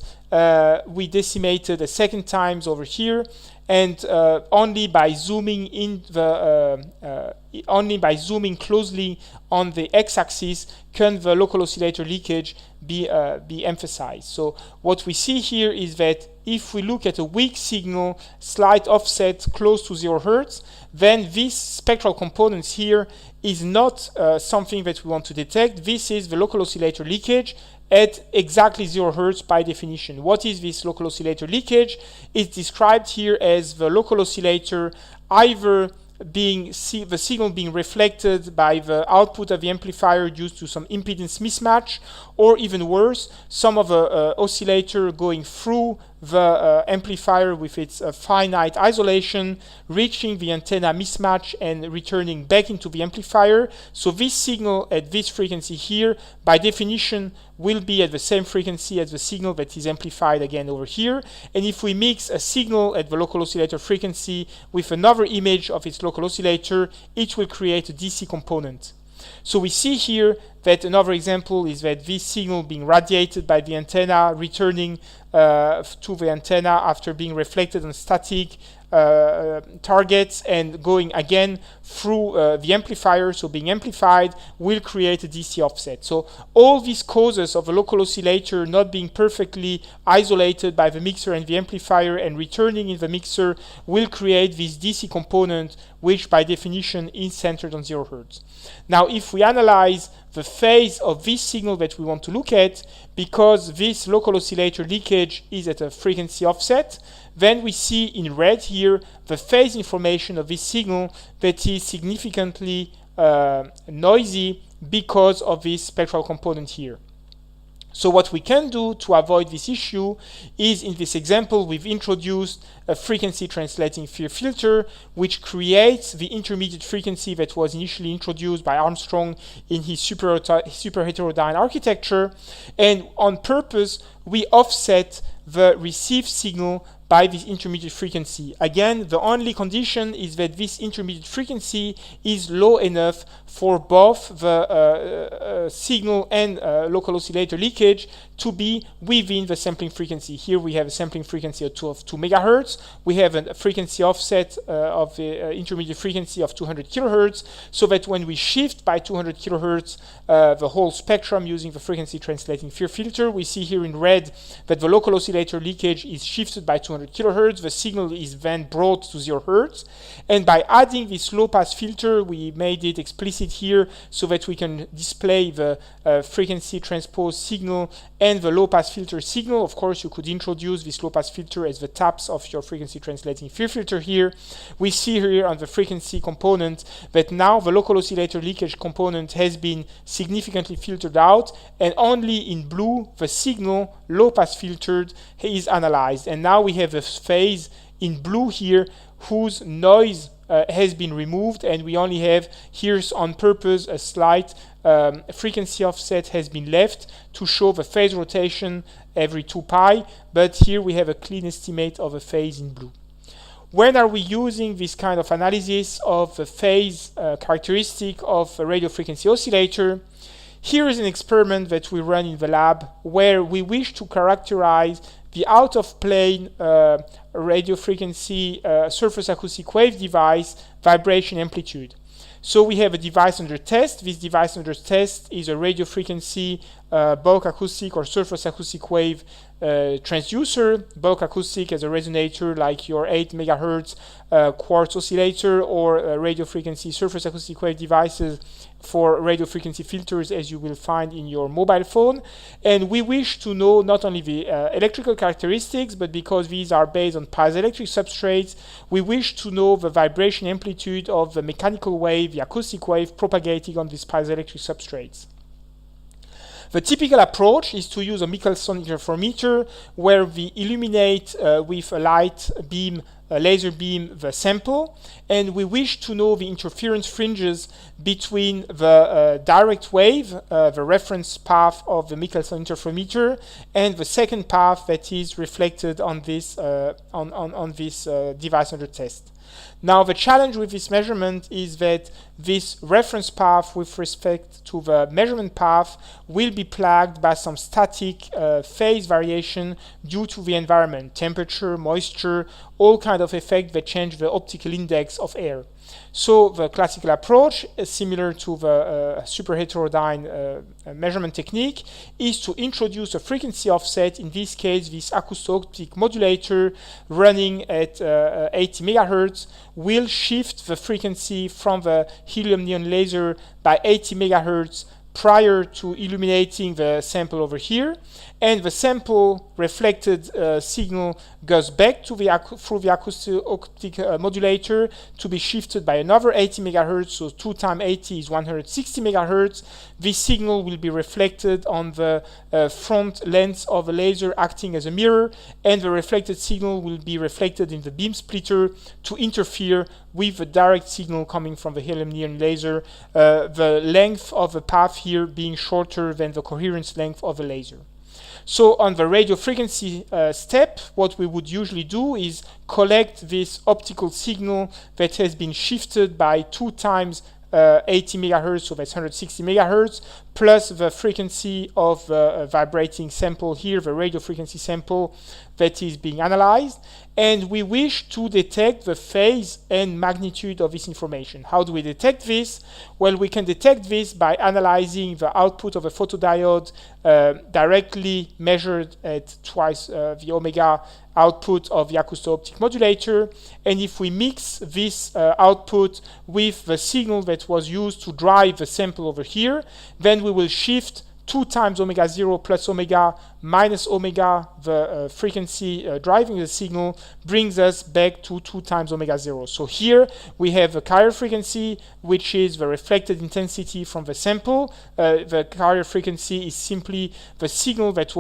We decimated a second times over here, and only by zooming in the only by zooming closely on the x-axis can the local oscillator leakage be emphasized. So what we see here is that if we look at a weak signal, slight offset close to 0 Hertz, then this spectral components here is not something that we want to detect. This is the local oscillator leakage at exactly 0 Hertz by definition. What is this local oscillator leakage? It's described here as the local oscillator either being the signal being reflected by the output of the amplifier due to some impedance mismatch, or even worse, some of the oscillator going through the amplifier with its finite isolation, reaching the antenna mismatch and returning back into the amplifier. So this signal at this frequency here, by definition, will be at the same frequency as the signal that is amplified again over here. And if we mix a signal at the local oscillator frequency with another image of its local oscillator, it will create a DC component. So we see here that another example is that this signal being radiated by the antenna, returning to the antenna after being reflected on static targets and going again through the amplifier, so being amplified, will create a DC offset. So all these causes of a local oscillator not being perfectly isolated by the mixer and the amplifier and returning in the mixer will create this DC component, which by definition is centered on 0 Hertz. Now if we analyze the phase of this signal that we want to look at, because this local oscillator leakage is at a frequency offset, then we see in red here the phase information of this signal that is significantly noisy because of this spectral component here. So what we can do to avoid this issue is, in this example, we've introduced a frequency translating filter, which creates the intermediate frequency that was initially introduced by Armstrong in his super heterodyne architecture. And on purpose, we offset the received signal by this intermediate frequency. Again, the only condition is that this intermediate frequency is low enough for both the signal and local oscillator leakage to be within the sampling frequency. Here we have a sampling frequency of 2 megahertz. We have a frequency offset of the intermediate frequency of 200 kilohertz, so that when we shift by 200 kilohertz the whole spectrum using the frequency translating filter, we see here in red that the local oscillator leakage is shifted by 200 kilohertz. The signal is then brought to 0 hertz. And by adding this low-pass filter, we made it explicit here so that we can display the frequency transpose signal and the low-pass filter signal. Of course, you could introduce this low-pass filter as the taps of your frequency translating filter here. We see here on the frequency component that now the local oscillator leakage component has been significantly filtered out, and only in blue the signal low-pass filtered is analyzed. And now we have a phase in blue here whose noise has been removed, and we only have here on purpose a slight frequency offset has been left to show the phase rotation every 2 pi, but here we have a clean estimate of a phase in blue. When are we using this kind of analysis of the phase characteristic of a radio frequency oscillator? Here is an experiment that we run in the lab where we wish to characterize the out-of-plane radio frequency surface acoustic wave device vibration amplitude. So we have a device under test. This device under test is a radio frequency bulk acoustic or surface acoustic wave transducer. Bulk acoustic as a resonator like your 8 megahertz quartz oscillator, or radio frequency surface acoustic wave devices for radio frequency filters as you will find in your mobile phone. And we wish to know not only the electrical characteristics, but because these are based on piezoelectric substrates, we wish to know the vibration amplitude of the mechanical wave, the acoustic wave propagating on these piezoelectric substrates. The typical approach is to use a Michelson interferometer where we illuminate with a light beam, a laser beam, the sample, and we wish to know the interference fringes between the direct wave, the reference path of the Michelson interferometer, and the second path that is reflected on this device under test. Now, the challenge with this measurement is that this reference path with respect to the measurement path will be plagued by some static phase variation due to the environment, temperature, moisture, all kind of effects that change the optical index of air. So the classical approach, similar to the super heterodyne measurement technique, is to introduce a frequency offset, in this case this acousto-optic modulator running at 80 megahertz will shift the frequency from the helium neon laser by 80 megahertz prior to illuminating the sample over here, and the sample reflected signal goes back to through the acousto-optic modulator to be shifted by another 80 megahertz, so 2 times 80 is 160 megahertz. This signal will be reflected on the front lens of the laser acting as a mirror, and the reflected signal will be reflected in the beam splitter to interfere with the direct signal coming from the helium neon laser, the length of the path here being shorter than the coherence length of the laser. So on the radio frequency step, what we would usually do is collect this optical signal that has been shifted by 2 times 80 megahertz, so that's 160 megahertz, plus the frequency of the vibrating sample here, the radio frequency sample that is being analyzed. And we wish to detect the phase and magnitude of this information. How do we detect this? Well, we can detect this by analyzing the output of a photodiode directly measured at twice the omega output of the acousto-optic modulator. And if we mix this output with the signal that was used to drive the sample over here, then we will shift 2 times omega 0 plus omega minus omega, the frequency driving the signal, brings us back to 2 times omega 0. So here we have a carrier frequency, which is the reflected intensity from the sample. The carrier frequency is simply the signal that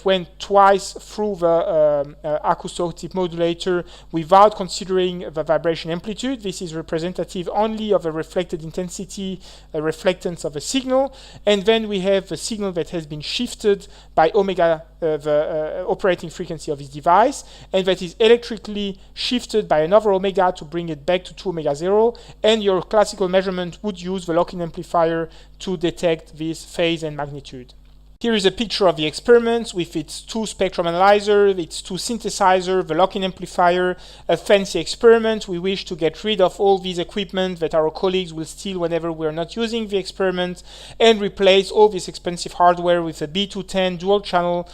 went twice through the acousto-optic modulator without considering the vibration amplitude. This is representative only of the reflected intensity, reflectance of a signal. And then we have the signal that has been shifted by omega, the operating frequency of this device, and that is electrically shifted by another omega to bring it back to 2 omega 0. And your classical measurement would use the lock-in amplifier to detect this phase and magnitude. Here is a picture of the experiment with its two spectrum analyzer, its two synthesizer, the lock-in amplifier, a fancy experiment. We wish to get rid of all these equipment that our colleagues will steal whenever we are not using the experiment, and replace all this expensive hardware with a B210 dual-channel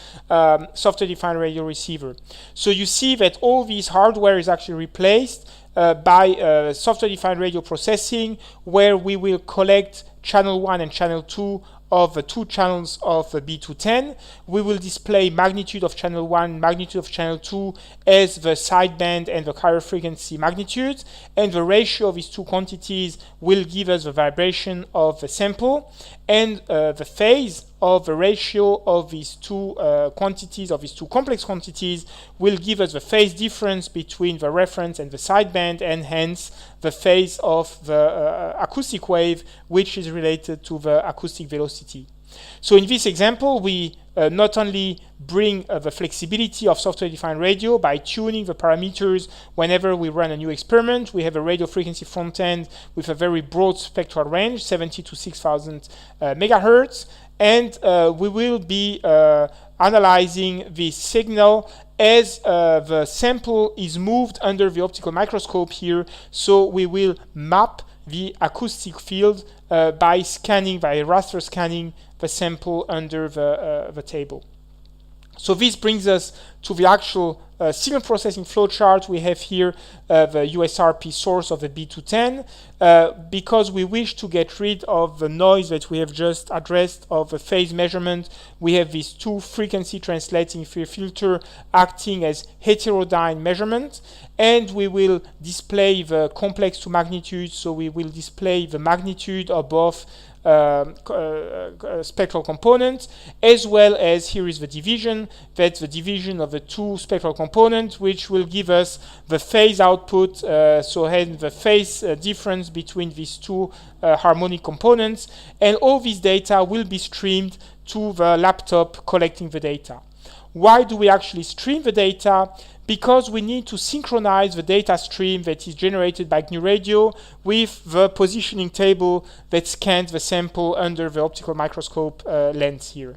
software-defined radio receiver. So you see that all this hardware is actually replaced by software-defined radio processing, where we will collect channel 1 and channel 2 of the two channels of the B210. We will display magnitude of channel 1, magnitude of channel 2 as the sideband and the carrier frequency magnitude, and the ratio of these two quantities will give us the vibration of the sample, and the phase of the ratio of these two quantities, of these two complex quantities, will give us the phase difference between the reference and the sideband, and hence the phase of the acoustic wave, which is related to the acoustic velocity. So in this example, we not only bring the flexibility of software-defined radio by tuning the parameters whenever we run a new experiment. We have a radio frequency front end with a very broad spectral range, 70 to 6,000 megahertz, and we will be analyzing the signal as the sample is moved under the optical microscope here. So we will map the acoustic field by scanning, by raster scanning the sample under the table. So this brings us to the actual signal processing flowchart. We have here the USRP source of the B210. Because we wish to get rid of the noise that we have just addressed of the phase measurement, we have these two frequency translating filter acting as heterodyne measurement, and we will display the complex to magnitude. So we will display the magnitude of both spectral components, as well as here is the division. That's the division of the two spectral components, which will give us the phase output, so hence the phase difference between these two harmonic components, and all this data will be streamed to the laptop collecting the data. Why do we actually stream the data? Because we need to synchronize the data stream that is generated by GNU Radio with the positioning table that scans the sample under the optical microscope lens here.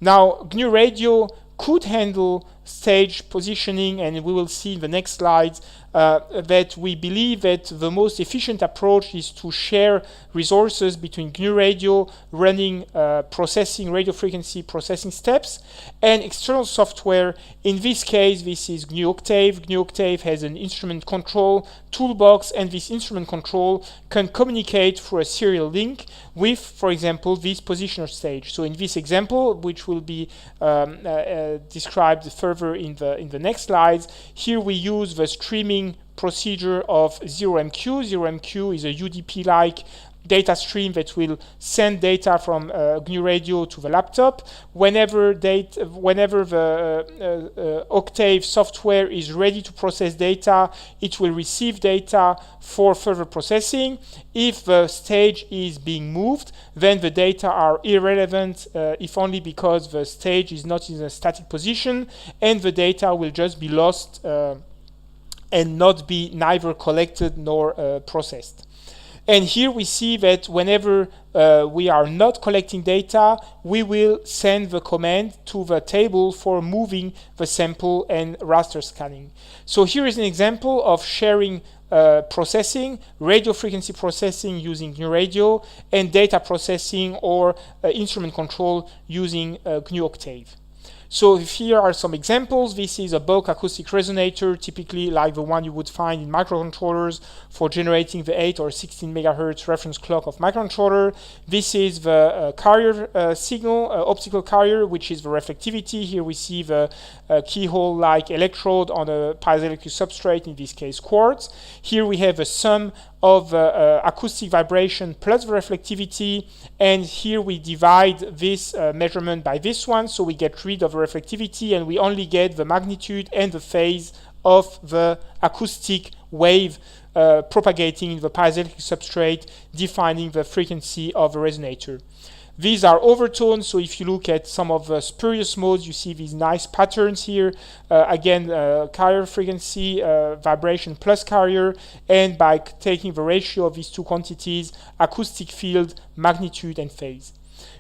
Now, GNU Radio could handle stage positioning, and we will see in the next slides that we believe that the most efficient approach is to share resources between GNU Radio running processing radio frequency processing steps and external software. In this case, this is GNU Octave. GNU Octave has an instrument control toolbox, and this instrument control can communicate through a serial link with, for example, this positioner stage. So in this example, which will be described further in the next slides, here we use the streaming procedure of 0MQ. 0MQ is a UDP-like data stream that will send data from GNU Radio to the laptop. Whenever the Octave software is ready to process data, it will receive data for further processing. If the stage is being moved, then the data are irrelevant, if only because the stage is not in a static position, and the data will just be lost and not be neither collected nor processed. And here we see that whenever we are not collecting data, we will send the command to the table for moving the sample and raster scanning. So here is an example of sharing processing, radio frequency processing using GNU Radio, and data processing or instrument control using GNU Octave. So here are some examples. This is a bulk acoustic resonator, typically like the one you would find in microcontrollers for generating the 8 or 16 megahertz reference clock of microcontroller. This is the carrier signal, optical carrier, which is the reflectivity. Here we see the keyhole-like electrode on a piezoelectric substrate, in this case quartz. Here we have a sum of acoustic vibration plus the reflectivity, and here we divide this measurement by this one, so we get rid of the reflectivity and we only get the magnitude and the phase of the acoustic wave propagating in the piezoelectric substrate, defining the frequency of the resonator. These are overtones, so if you look at some of the spurious modes, you see these nice patterns here. Again, carrier frequency, vibration plus carrier, and by taking the ratio of these two quantities, acoustic field, magnitude, and phase.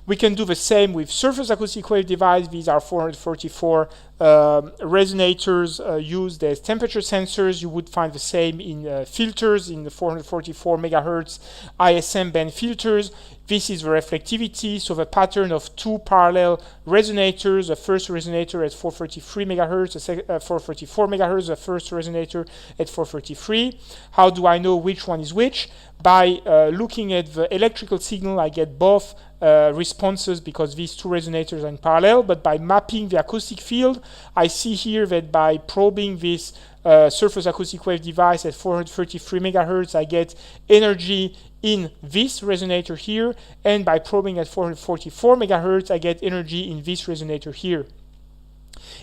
We can do the same with surface acoustic wave device. These are 444 resonators used as temperature sensors. You would find the same in filters, in the 444 megahertz ISM band filters. This is the reflectivity, so the pattern of two parallel resonators. The first resonator at 433 megahertz, the 434 megahertz, the first resonator at 433. How do I know which one is which? By looking at the electrical signal, I get both responses because these two resonators are in parallel, but by mapping the acoustic field, I see here that by probing this surface acoustic wave device at 433 megahertz, I get energy in this resonator here, and by probing at 444 megahertz, I get energy in this resonator here.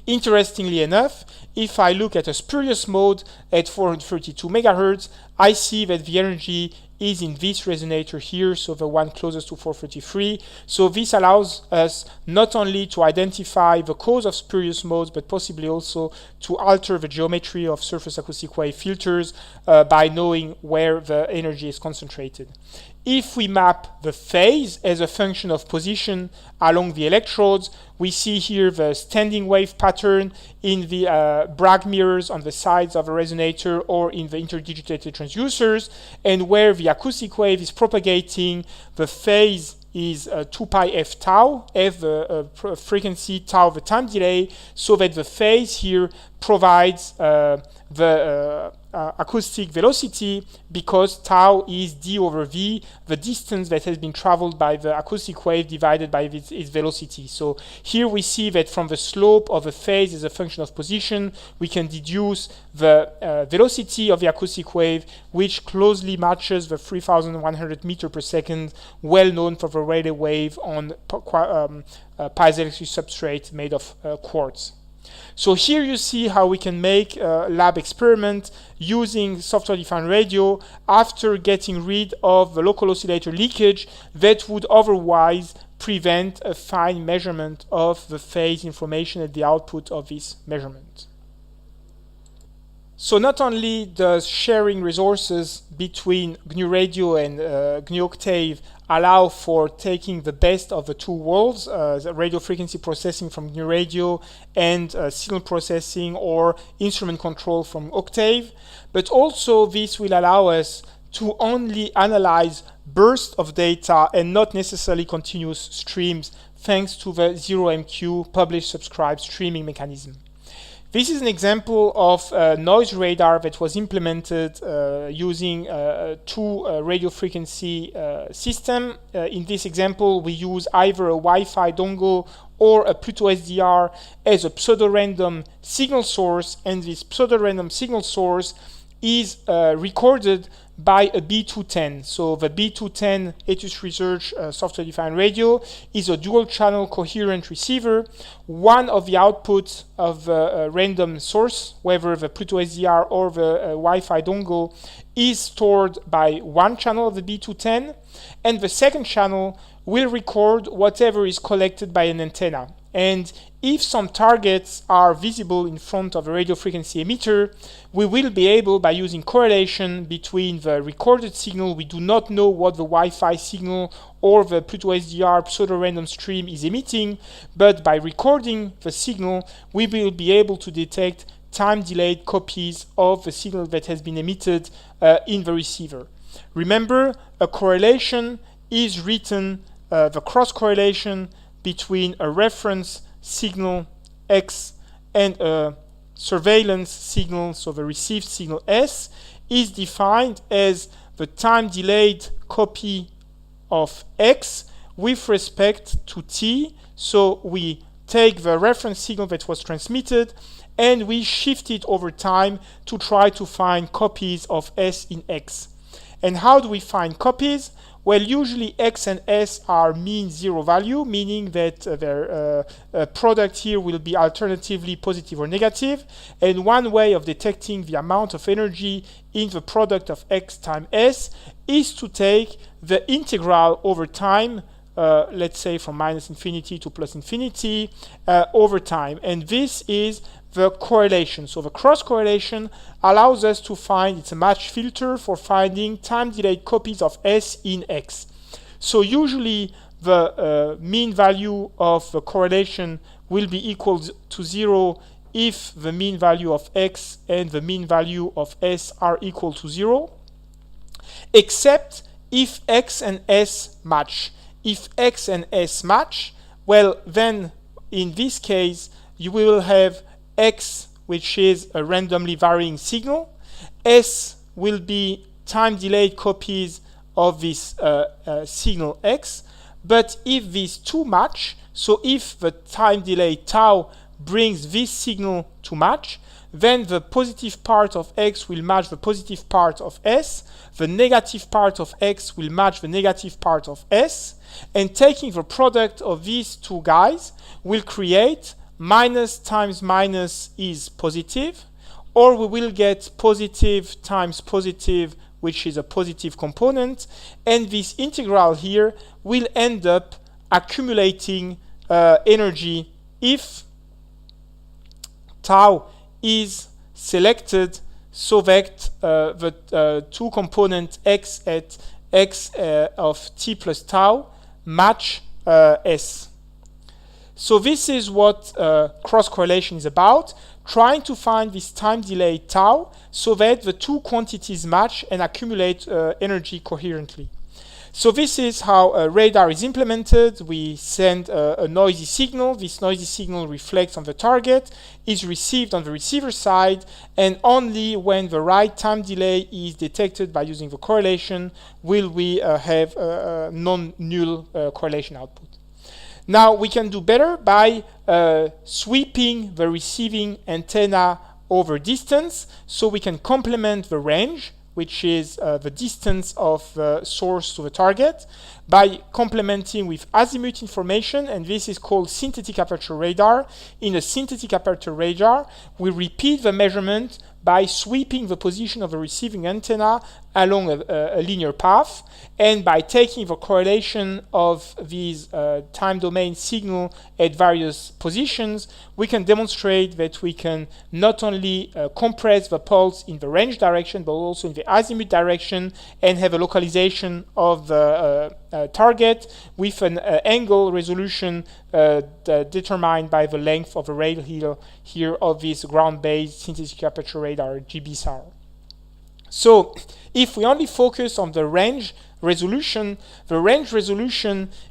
Interestingly enough, if I look at a spurious mode at 432 megahertz, I see that the energy is in this resonator here, so the one closest to 433. So this allows us not only to identify the cause of spurious modes, but possibly also to alter the geometry of surface acoustic wave filters by knowing where the energy is concentrated. If we map the phase as a function of position along the electrodes, we see here the standing wave pattern in the Bragg mirrors on the sides of a resonator or in the interdigitated transducers, and where the acoustic wave is propagating, the phase is 2 pi f tau, f the frequency, tau the time delay, so that the phase here provides the acoustic velocity, because tau is d over v, the distance that has been traveled by the acoustic wave divided by its velocity. So here we see that from the slope of a phase as a function of position, we can deduce the velocity of the acoustic wave, which closely matches the 3,100 meter per second, well known for the Rayleigh wave on piezoelectric substrate made of quartz. So here you see how we can make a lab experiment using software-defined radio after getting rid of the local oscillator leakage that would otherwise prevent a fine measurement of the phase information at the output of this measurement. So not only does sharing resources between GNU Radio and GNU Octave allow for taking the best of the two worlds, the radio frequency processing from GNU Radio and signal processing or instrument control from Octave, but also this will allow us to only analyze bursts of data and not necessarily continuous streams, thanks to the 0MQ publish subscribe streaming mechanism. This is an example of a noise radar that was implemented using two radio frequency system. In this example, we use either a Wi-Fi dongle or a Pluto SDR as a pseudo-random signal source, and this pseudo-random signal source is recorded by a B210. So the B210 Etus Research software-defined radio is a dual-channel coherent receiver. One of the outputs of the random source, whether the Pluto SDR or the Wi-Fi dongle, is stored by one channel of the B210, and the second channel will record whatever is collected by an antenna. And if some targets are visible in front of a radio frequency emitter, we will be able, by using correlation between the recorded signal, we do not know what the Wi-Fi signal or the Pluto SDR pseudo-random stream is emitting, but by recording the signal, we will be able to detect time-delayed copies of the signal that has been emitted in the receiver. Remember, a correlation is written, the cross-correlation between a reference signal X and a surveillance signal, so the received signal S, is defined as the time delayed copy of X with respect to T. So we take the reference signal that was transmitted and we shift it over time to try to find copies of S in X. And how do we find copies? Well, usually X and S are mean zero value, meaning that their product here will be alternatively positive or negative. And one way of detecting the amount of energy in the product of X times S is to take the integral over time, let's say from minus infinity to plus infinity over time. And this is the correlation. So the cross correlation allows us to find, it's a match filter for finding time delayed copies of S in X. So usually the mean value of the correlation will be equal to 0 if the mean value of x and the mean value of s are equal to 0, except if x and s match. If x and s match, well, then in this case you will have x, which is a randomly varying signal. S will be time delayed copies of this signal x. But if these two match, so if the time delay tau brings this signal to match, then the positive part of x will match the positive part of s, the negative part of x will match the negative part of s, and taking the product of these two guys will create minus times minus is positive, or we will get positive times positive, which is a positive component, and this integral here will end up accumulating energy if tau is selected so that the two components x at x of t plus tau match s. So this is what cross correlation is about, trying to find this time delay tau so that the two quantities match and accumulate energy coherently. So this is how a radar is implemented. We send a noisy signal. This noisy signal reflects on the target, is received on the receiver side, and only when the right time delay is detected by using the correlation will we have a non-null correlation output. Now we can do better by sweeping the receiving antenna over distance, so we can complement the range, which is the distance of the source to the target, by complementing with azimuth information, and this is called synthetic aperture radar. In a synthetic aperture radar, we repeat the measurement by sweeping the position of the receiving antenna along a linear path, and by taking the correlation of these time domain signal at various positions, we can demonstrate that we can not only compress the pulse in the range direction, but also in the azimuth direction, and have a localization of the target with an angle resolution determined by the length of the rail here of this ground-based synthetic aperture radar, GBSAR. So if we only focus on the range resolution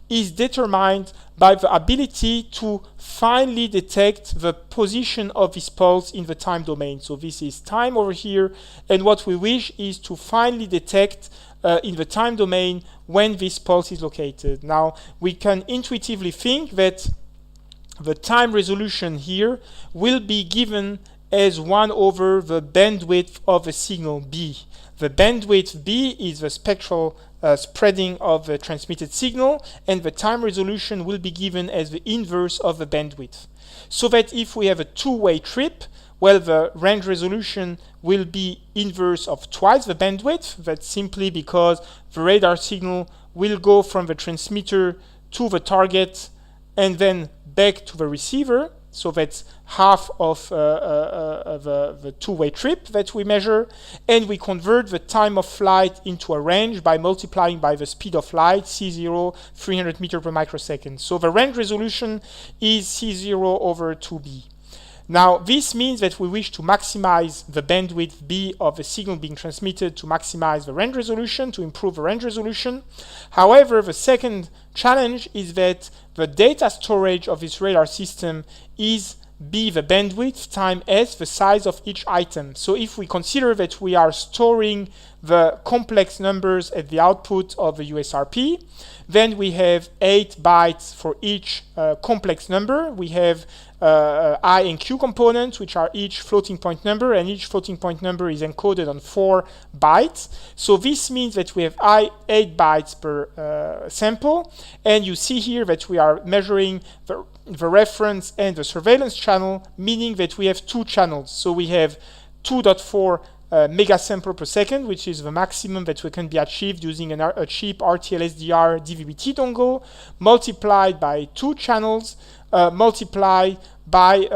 is determined by the ability to finely detect the position of this pulse in the time domain. So this is time over here, and what we wish is to finely detect in the time domain when this pulse is located. Now we can intuitively think that the time resolution here will be given as 1 over the bandwidth of the signal B. The bandwidth B is the spectral spreading of the transmitted signal, and the time resolution will be given as the inverse of the bandwidth. So that if we have a two-way trip, well, the range resolution will be inverse of twice the bandwidth. That's simply because the radar signal will go from the transmitter to the target and then back to the receiver. So that's half of the two-way trip that we measure, and we convert the time of flight into a range by multiplying by the speed of light, C0, 300 meters per microsecond. So the range resolution is C0 over 2b. Now this means that we wish to maximize the bandwidth B of the signal being transmitted to maximize the range resolution, to improve the range resolution. However, the second challenge is that the data storage of this radar system is B, the bandwidth, time S, the size of each item. So if we consider that we are storing the complex numbers at the output of the USRP, then we have 8 bytes for each complex number. We have I and Q components, which are each floating point number, and each floating point number is encoded on 4 bytes. So this means that we have 8 bytes per sample, and you see here that we are measuring the reference and the surveillance channel, meaning that we have 2 channels. So we have 2.4 megasample per second, which is the maximum that we can be achieved using a cheap RTL-SDR DVB-T dongle, multiplied by 2 channels, multiplied by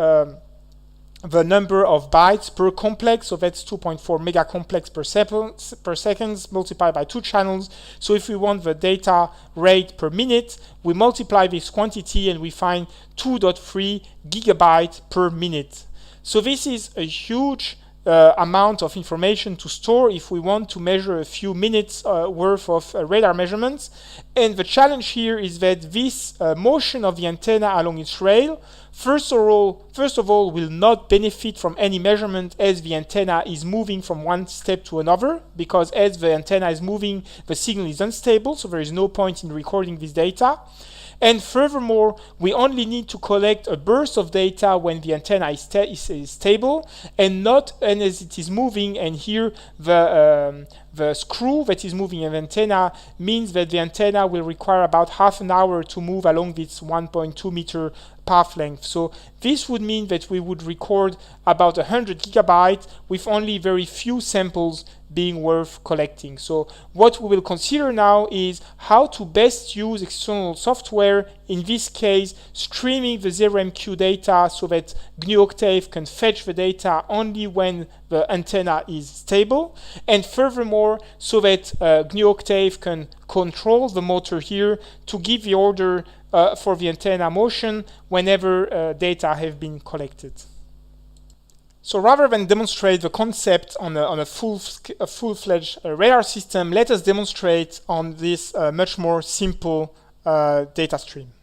the number of bytes per complex, so that's 2.4 mega complex per second multiplied by 2 channels. So if we want the data rate per minute, we multiply this quantity and we find 2.3 gigabyte per minute. So this is a huge amount of information to store if we want to measure a few minutes worth of radar measurements. And the challenge here is that this motion of the antenna along its rail, first of all, will not benefit from any measurement as the antenna is moving from one step to another, because as the antenna is moving, the signal is unstable, so there is no point in recording this data. And furthermore, we only need to collect a burst of data when the antenna is stable and not as it is moving. And here the screw that is moving an antenna means that the antenna will require about half an hour to move along this 1.2 meter path length. So this would mean that we would record about 100 gigabytes with only very few samples being worth collecting. So what we will consider now is how to best use external software, in this case streaming the 0MQ data so that GNU Octave can fetch the data only when the antenna is stable, and furthermore so that GNU Octave can control the motor here to give the order for the antenna motion whenever data have been collected. So rather than demonstrate the concept on a full-fledged radar system, let us demonstrate on this much more simple data stream.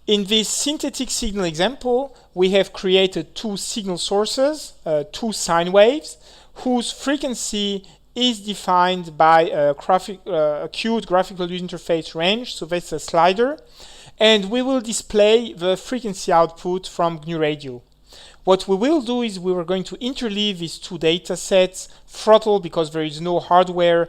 In this synthetic signal example, we have created two signal sources, two sine waves, whose frequency is defined by a acute graphical user interface range, so that's a slider, and we will display the frequency output from GNU Radio. What we will do is we are going to interleave these two data sets, throttle, because there is no hardware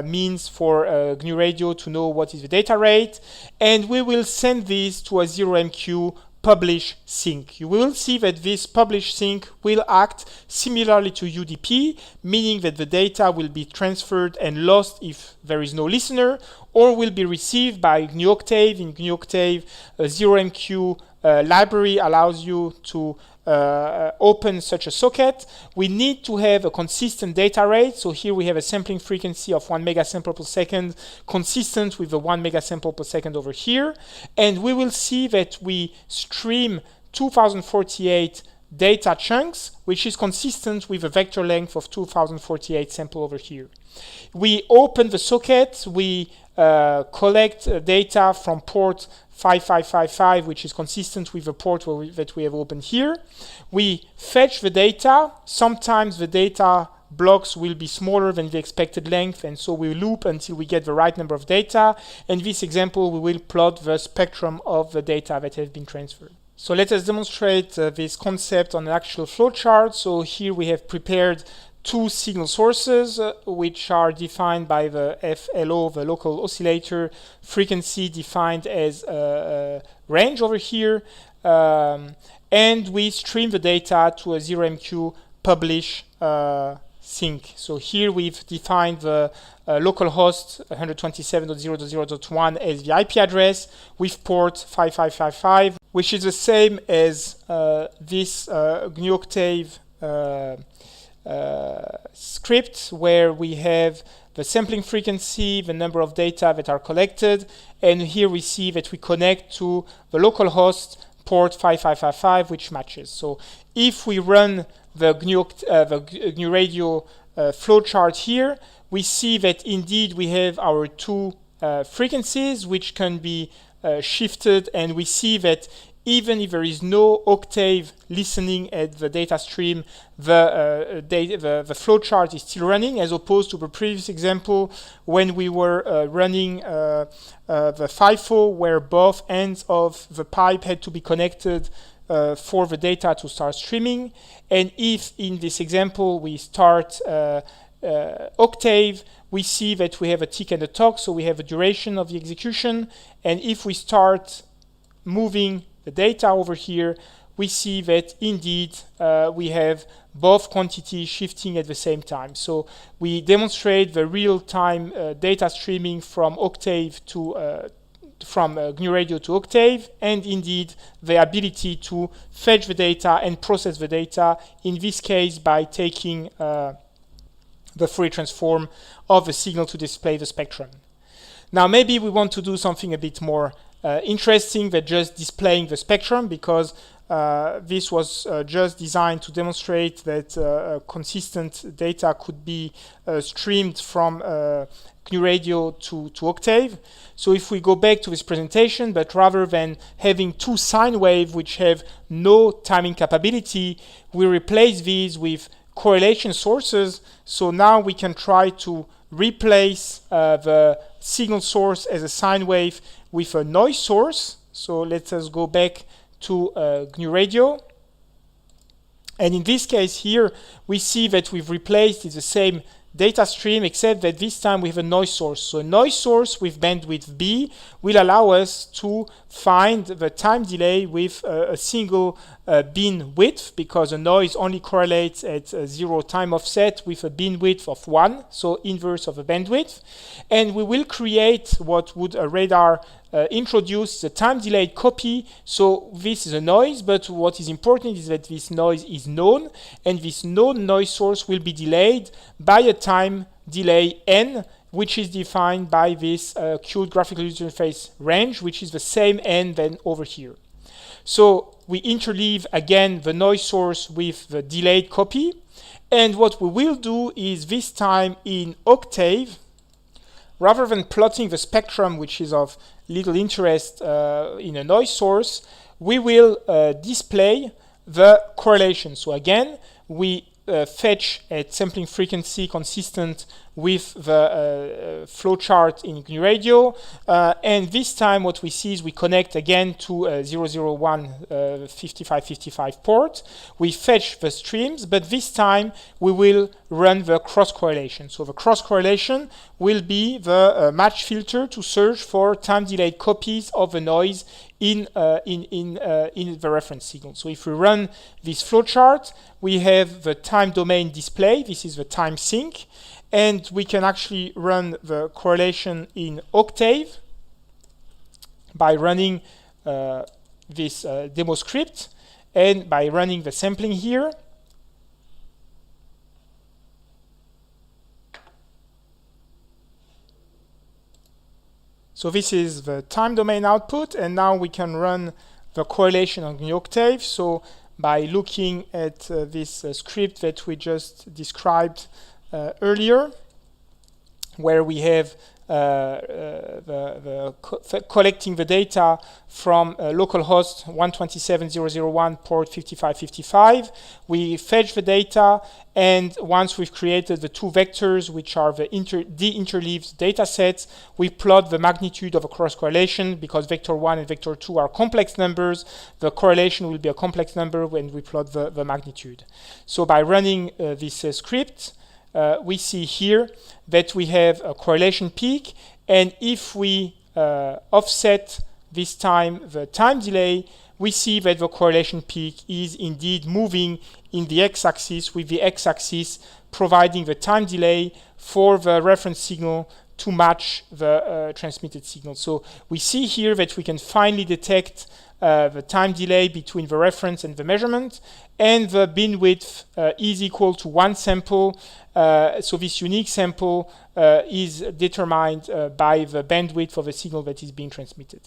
means for GNU Radio to know what is the data rate, and we will send this to a 0MQ publish sync. You will see that this publish sync will act similarly to UDP, meaning that the data will be transferred and lost if there is no listener, or will be received by GNU Octave. In GNU Octave, a 0MQ library allows you to open such a socket. We need to have a consistent data rate. So here we have a sampling frequency of 1 megasample per second, consistent with the 1 megasample per second over here. And we will see that we stream 2048 data chunks, which is consistent with a vector length of 2048 sample over here. We open the socket, we collect data from port 5555, which is consistent with the port that we have opened here. We fetch the data. Sometimes the data blocks will be smaller than the expected length, and so we loop until we get the right number of data. In this example, we will plot the spectrum of the data that has been transferred. So let us demonstrate this concept on an actual flowchart. So here we have prepared two signal sources, which are defined by the FLO, the local oscillator, frequency defined as range over here, and we stream the data to a 0MQ publish sync. So here we've defined the local host 127.0.0.1 as the IP address with port 5555, which is the same as this GNU Octave script, where we have the sampling frequency, the number of data that are collected, and here we see that we connect to the local host port 5555, which matches. So if we run the GNU Radio flowchart here, we see that indeed we have our two frequencies which can be shifted, and we see that even if there is no Octave listening at the data stream, the flowchart is still running, as opposed to the previous example when we were running the FIFO, where both ends of the pipe had to be connected for the data to start streaming. And if in this example we start Octave, we see that we have a tick and a tock, so we have a duration of the execution. And if we start moving the data over here, we see that indeed we have both quantities shifting at the same time. So we demonstrate the real-time data streaming from Octave to from GNU Radio to Octave, and indeed the ability to fetch the data and process the data, in this case by taking the Fourier transform of the signal to display the spectrum. Now maybe we want to do something a bit more interesting than just displaying the spectrum, because this was just designed to demonstrate that consistent data could be streamed from GNU Radio to Octave. So if we go back to this presentation, but rather than having two sine waves which have no timing capability, we replace these with correlation sources. So now we can try to replace the signal source as a sine wave with a noise source. So let us go back to GNU Radio. And in this case here, we see that we've replaced the same data stream, except that this time we have a noise source. So a noise source with bandwidth B will allow us to find the time delay with a single beam width, because a noise only correlates at 0 time offset with a beam width of 1, so inverse of a bandwidth. And we will create what would a radar introduce the time delayed copy. So this is a noise, but what is important is that this noise is known, and this known noise source will be delayed by a time delay n, which is defined by this queued graphical user interface range, which is the same n than over here. So we interleave again the noise source with the delayed copy, and what we will do is this time in Octave, rather than plotting the spectrum, which is of little interest in a noise source, we will display the correlation. So again, we fetch at sampling frequency consistent with the flowchart in GNU Radio, and this time what we see is we connect again to 001 5555 port. We fetch the streams, but this time we will run the cross correlation. So the cross correlation will be the match filter to search for time delayed copies of the noise in the reference signal. So if we run this flowchart, we have the time domain display. This is the time sink. And we can actually run the correlation in Octave by running this demo script and by running the sampling here. So this is the time domain output, and now we can run the correlation on GNU Octave. So by looking at this script that we just described earlier, where we have collecting the data from localhost 127.0.0.1 port 5555. We fetch the data, and once we've created the two vectors, which are the de-interleaved data sets, we plot the magnitude of a cross correlation. Because vector 1 and vector 2 are complex numbers, the correlation will be a complex number when we plot the magnitude. So by running this script, we see here that we have a correlation peak, and if we offset this time the time delay, we see that the correlation peak is indeed moving in the x-axis, with the x-axis providing the time delay for the reference signal to match the transmitted signal. So we see here that we can finally detect the time delay between the reference and the measurement, and the beam width is equal to one sample. So this unique sample is determined by the bandwidth of the signal that is being transmitted.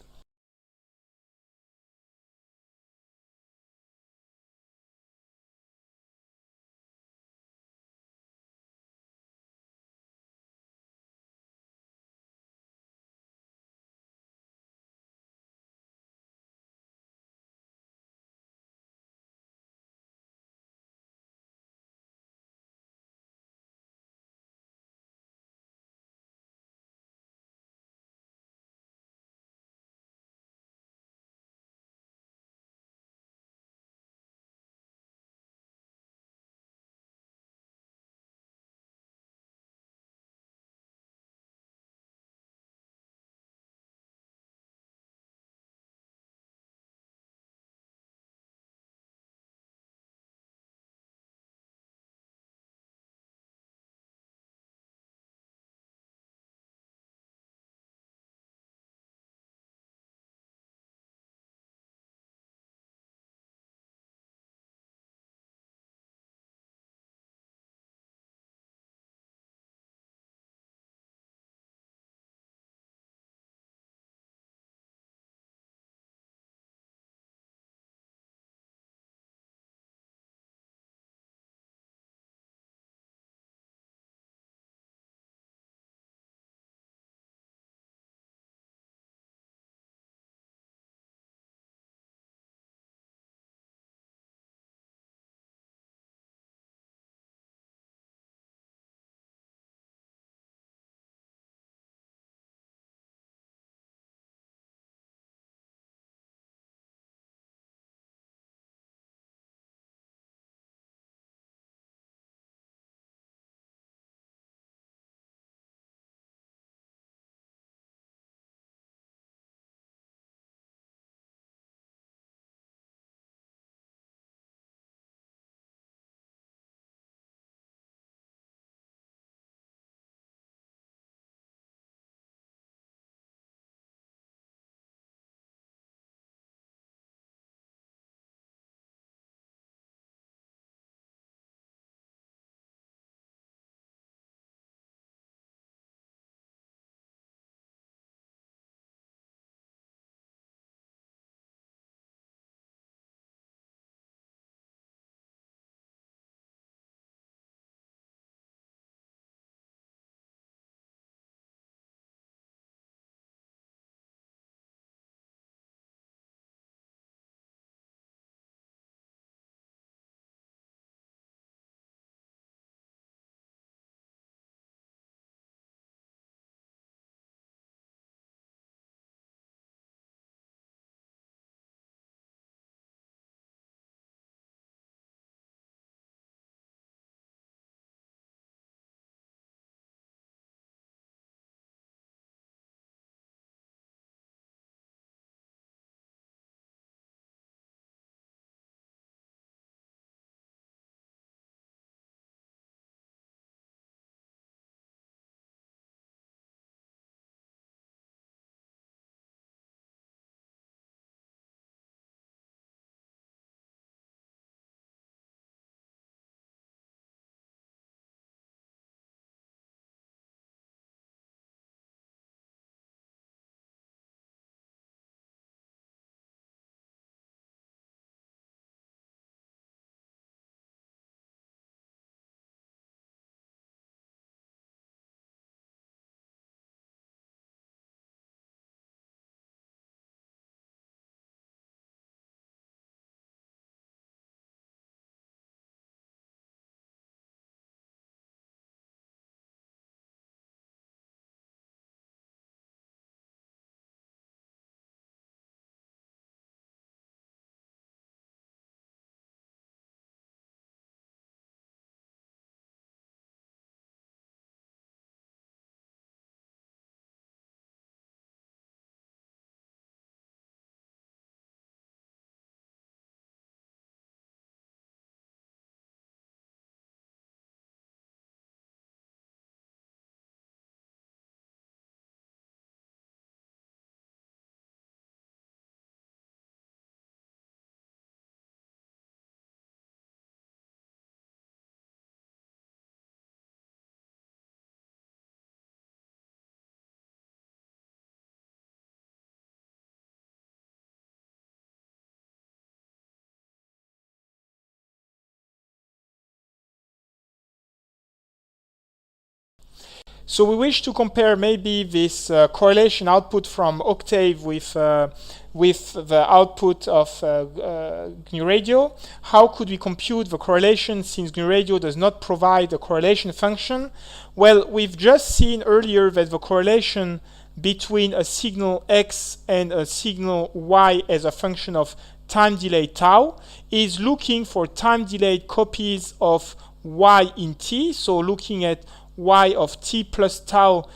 So we wish to compare maybe this correlation output from Octave with the output of GNU Radio. How could we compute the correlation since GNU Radio does not provide a correlation function? Well, we've just seen earlier that the correlation between a signal X and a signal Y as a function of time delay tau is looking for time delayed copies of Y in T, so looking at Y of T plus tau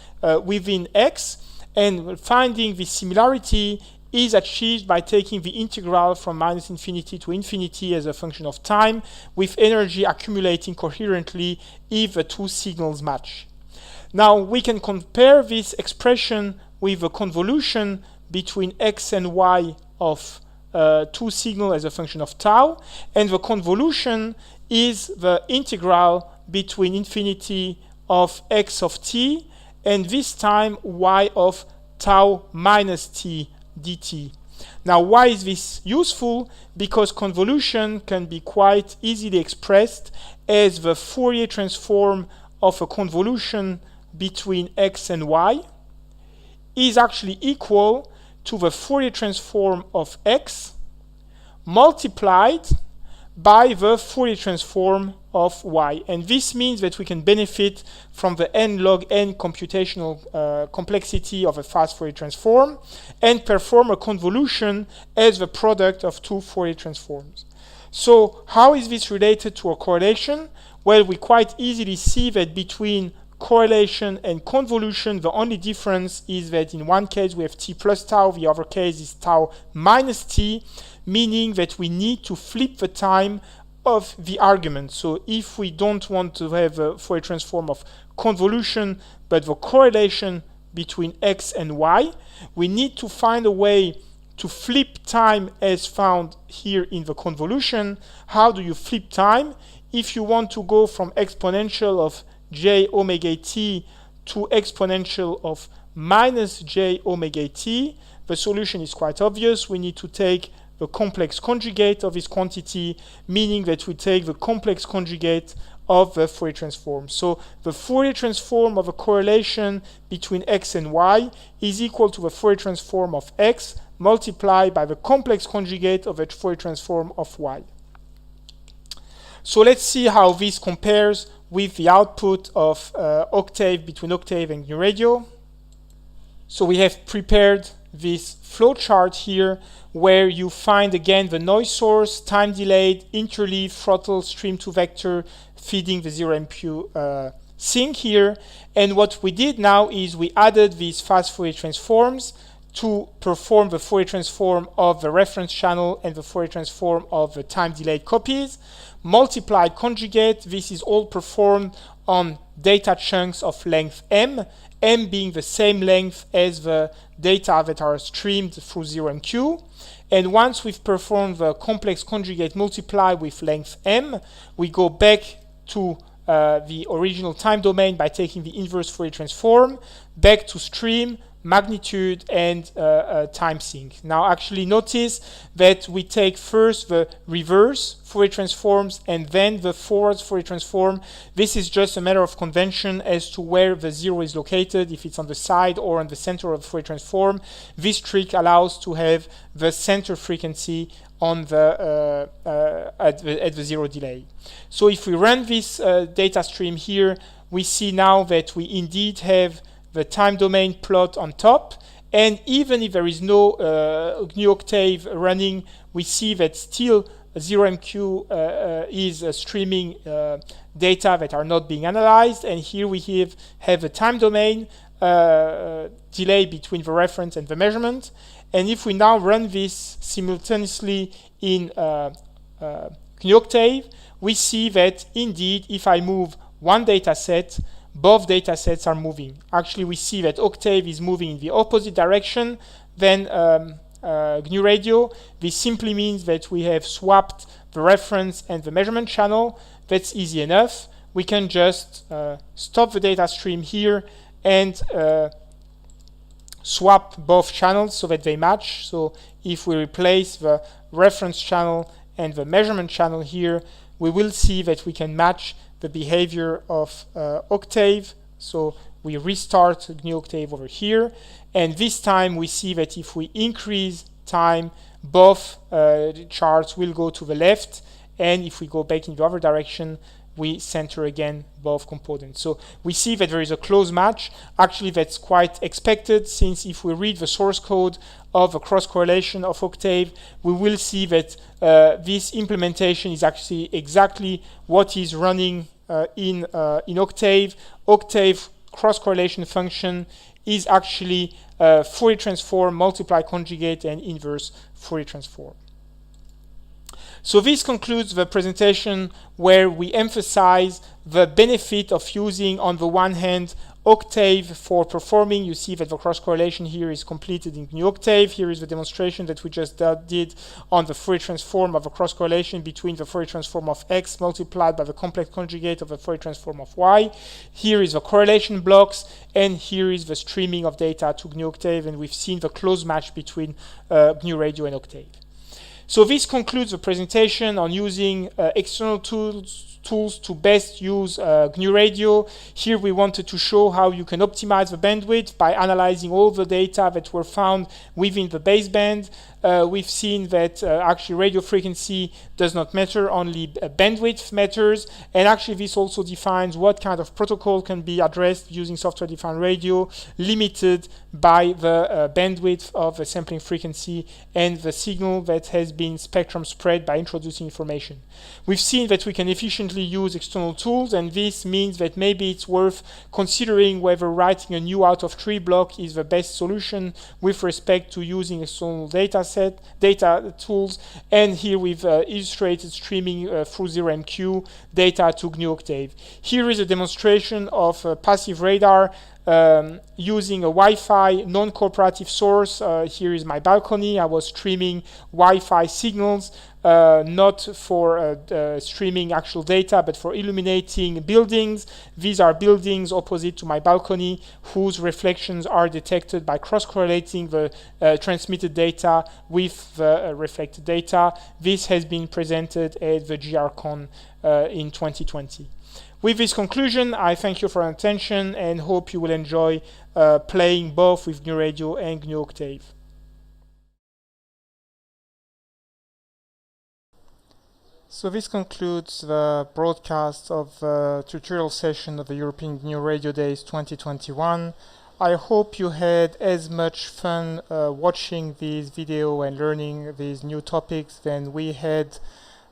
within X, and finding the similarity is achieved by taking the integral from minus infinity to infinity as a function of time, with energy accumulating coherently if the two signals match. Now we can compare this expression with the convolution between X and Y of two signals as a function of tau, and the convolution is the integral between infinity of X of T and this time Y of tau minus T dt. Now why is this useful? Because convolution can be quite easily expressed as the Fourier transform of a convolution between X and Y is actually equal to the Fourier transform of X multiplied by the Fourier transform of Y. And this means that we can benefit from the n log n computational complexity of a fast Fourier transform and perform a convolution as the product of two Fourier transforms. So how is this related to a correlation? Well, we quite easily see that between correlation and convolution, the only difference is that in one case we have T plus tau, the other case is tau minus T, meaning that we need to flip the time of the argument. So if we don't want to have a Fourier transform of convolution, but the correlation between X and Y, we need to find a way to flip time as found here in the convolution. How do you flip time? If you want to go from exponential of j omega t to exponential of minus j omega t, the solution is quite obvious. We need to take the complex conjugate of this quantity, meaning that we take the complex conjugate of the Fourier transform. So the Fourier transform of a correlation between X and Y is equal to the Fourier transform of X multiplied by the complex conjugate of the Fourier transform of Y. So let's see how this compares with the output of Octave between Octave and GNU Radio. So we have prepared this flowchart here where you find again the noise source, time delayed, interleave, throttle, stream to vector, feeding the 0MQ sink here. And what we did now is we added these fast Fourier transforms to perform the Fourier transform of the reference channel and the Fourier transform of the time delayed copies. Multiplied conjugate, this is all performed on data chunks of length m, m being the same length as the data that are streamed through 0MQ. And once we've performed the complex conjugate multiply with length m, we go back to the original time domain by taking the inverse Fourier transform, back to stream, magnitude, and time sink. Now actually notice that we take first the reverse Fourier transforms and then the forward Fourier transform. This is just a matter of convention as to where the zero is located, if it's on the side or on the center of the Fourier transform. This trick allows to have the center frequency on the at the zero delay. So if we run this data stream here, we see now that we indeed have the time domain plot on top, and even if there is no GNU Octave running, we see that still 0MQ is streaming data that are not being analyzed, and here we have a time domain delay between the reference and the measurement. And if we now run this simultaneously in GNU Octave, we see that indeed if I move one data set, both data sets are moving. Actually, we see that Octave is moving in the opposite direction than GNU Radio. This simply means that we have swapped the reference and the measurement channel. That's easy enough. We can just stop the data stream here and swap both channels so that they match. So if we replace the reference channel and the measurement channel here, we will see that we can match the behavior of Octave. So we restart GNU Octave over here, and this time we see that if we increase time, both charts will go to the left, and if we go back in the other direction, we center again both components. So we see that there is a close match. Actually, that's quite expected, since if we read the source code of a cross correlation of Octave, we will see that this implementation is actually exactly what is running in Octave. Octave cross correlation function is actually Fourier transform, multiply, conjugate, and inverse Fourier transform. So this concludes the presentation, where we emphasize the benefit of using, on the one hand, Octave for performing. You see that the cross correlation here is completed in GNU Octave. Here is the demonstration that we just did on the Fourier transform of a cross correlation between the Fourier transform of x multiplied by the complex conjugate of the Fourier transform of y. Here is the correlation blocks, and here is the streaming of data to GNU Octave, and we've seen the close match between GNU Radio and Octave. So this concludes the presentation on using external tools to best use GNU Radio. Here we wanted to show how you can optimize the bandwidth by analyzing all the data that were found within the baseband. We've seen that actually radio frequency does not matter, only bandwidth matters, and actually this also defines what kind of protocol can be addressed using software-defined radio, limited by the bandwidth of the sampling frequency and the signal that has been spectrum spread by introducing information. We've seen that we can efficiently use external tools, and this means that maybe it's worth considering whether writing a new out-of-tree block is the best solution with respect to using external data tools. And here we've illustrated streaming through 0MQ data to GNU Octave. Here is a demonstration of passive radar using a Wi-Fi non-cooperative source. Here is my balcony. I was streaming Wi-Fi signals, not for streaming actual data, but for illuminating buildings. These are buildings opposite to my balcony, whose reflections are detected by cross-correlating the transmitted data with the reflected data. This has been presented at the GRCon in 2020. With this conclusion, I thank you for your attention and hope you will enjoy playing both with GNU Radio and GNU Octave. So this concludes the broadcast of the tutorial session of the European GNU Radio Days 2021. I hope you had as much fun watching this video and learning these new topics than we had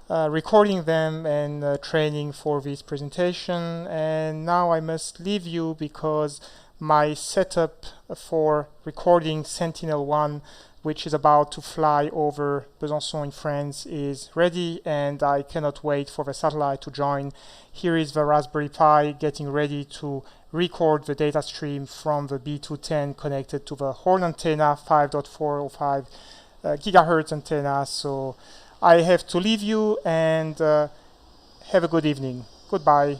recording them and training for this presentation. And now I must leave you because my setup for recording Sentinel-1, which is about to fly over Besançon in France, is ready, and I cannot wait for the satellite to join. Here is the Raspberry Pi getting ready to record the data stream from the B210 connected to the horn antenna, 5.405 gigahertz antenna. So I have to leave you, and have a good evening. Goodbye.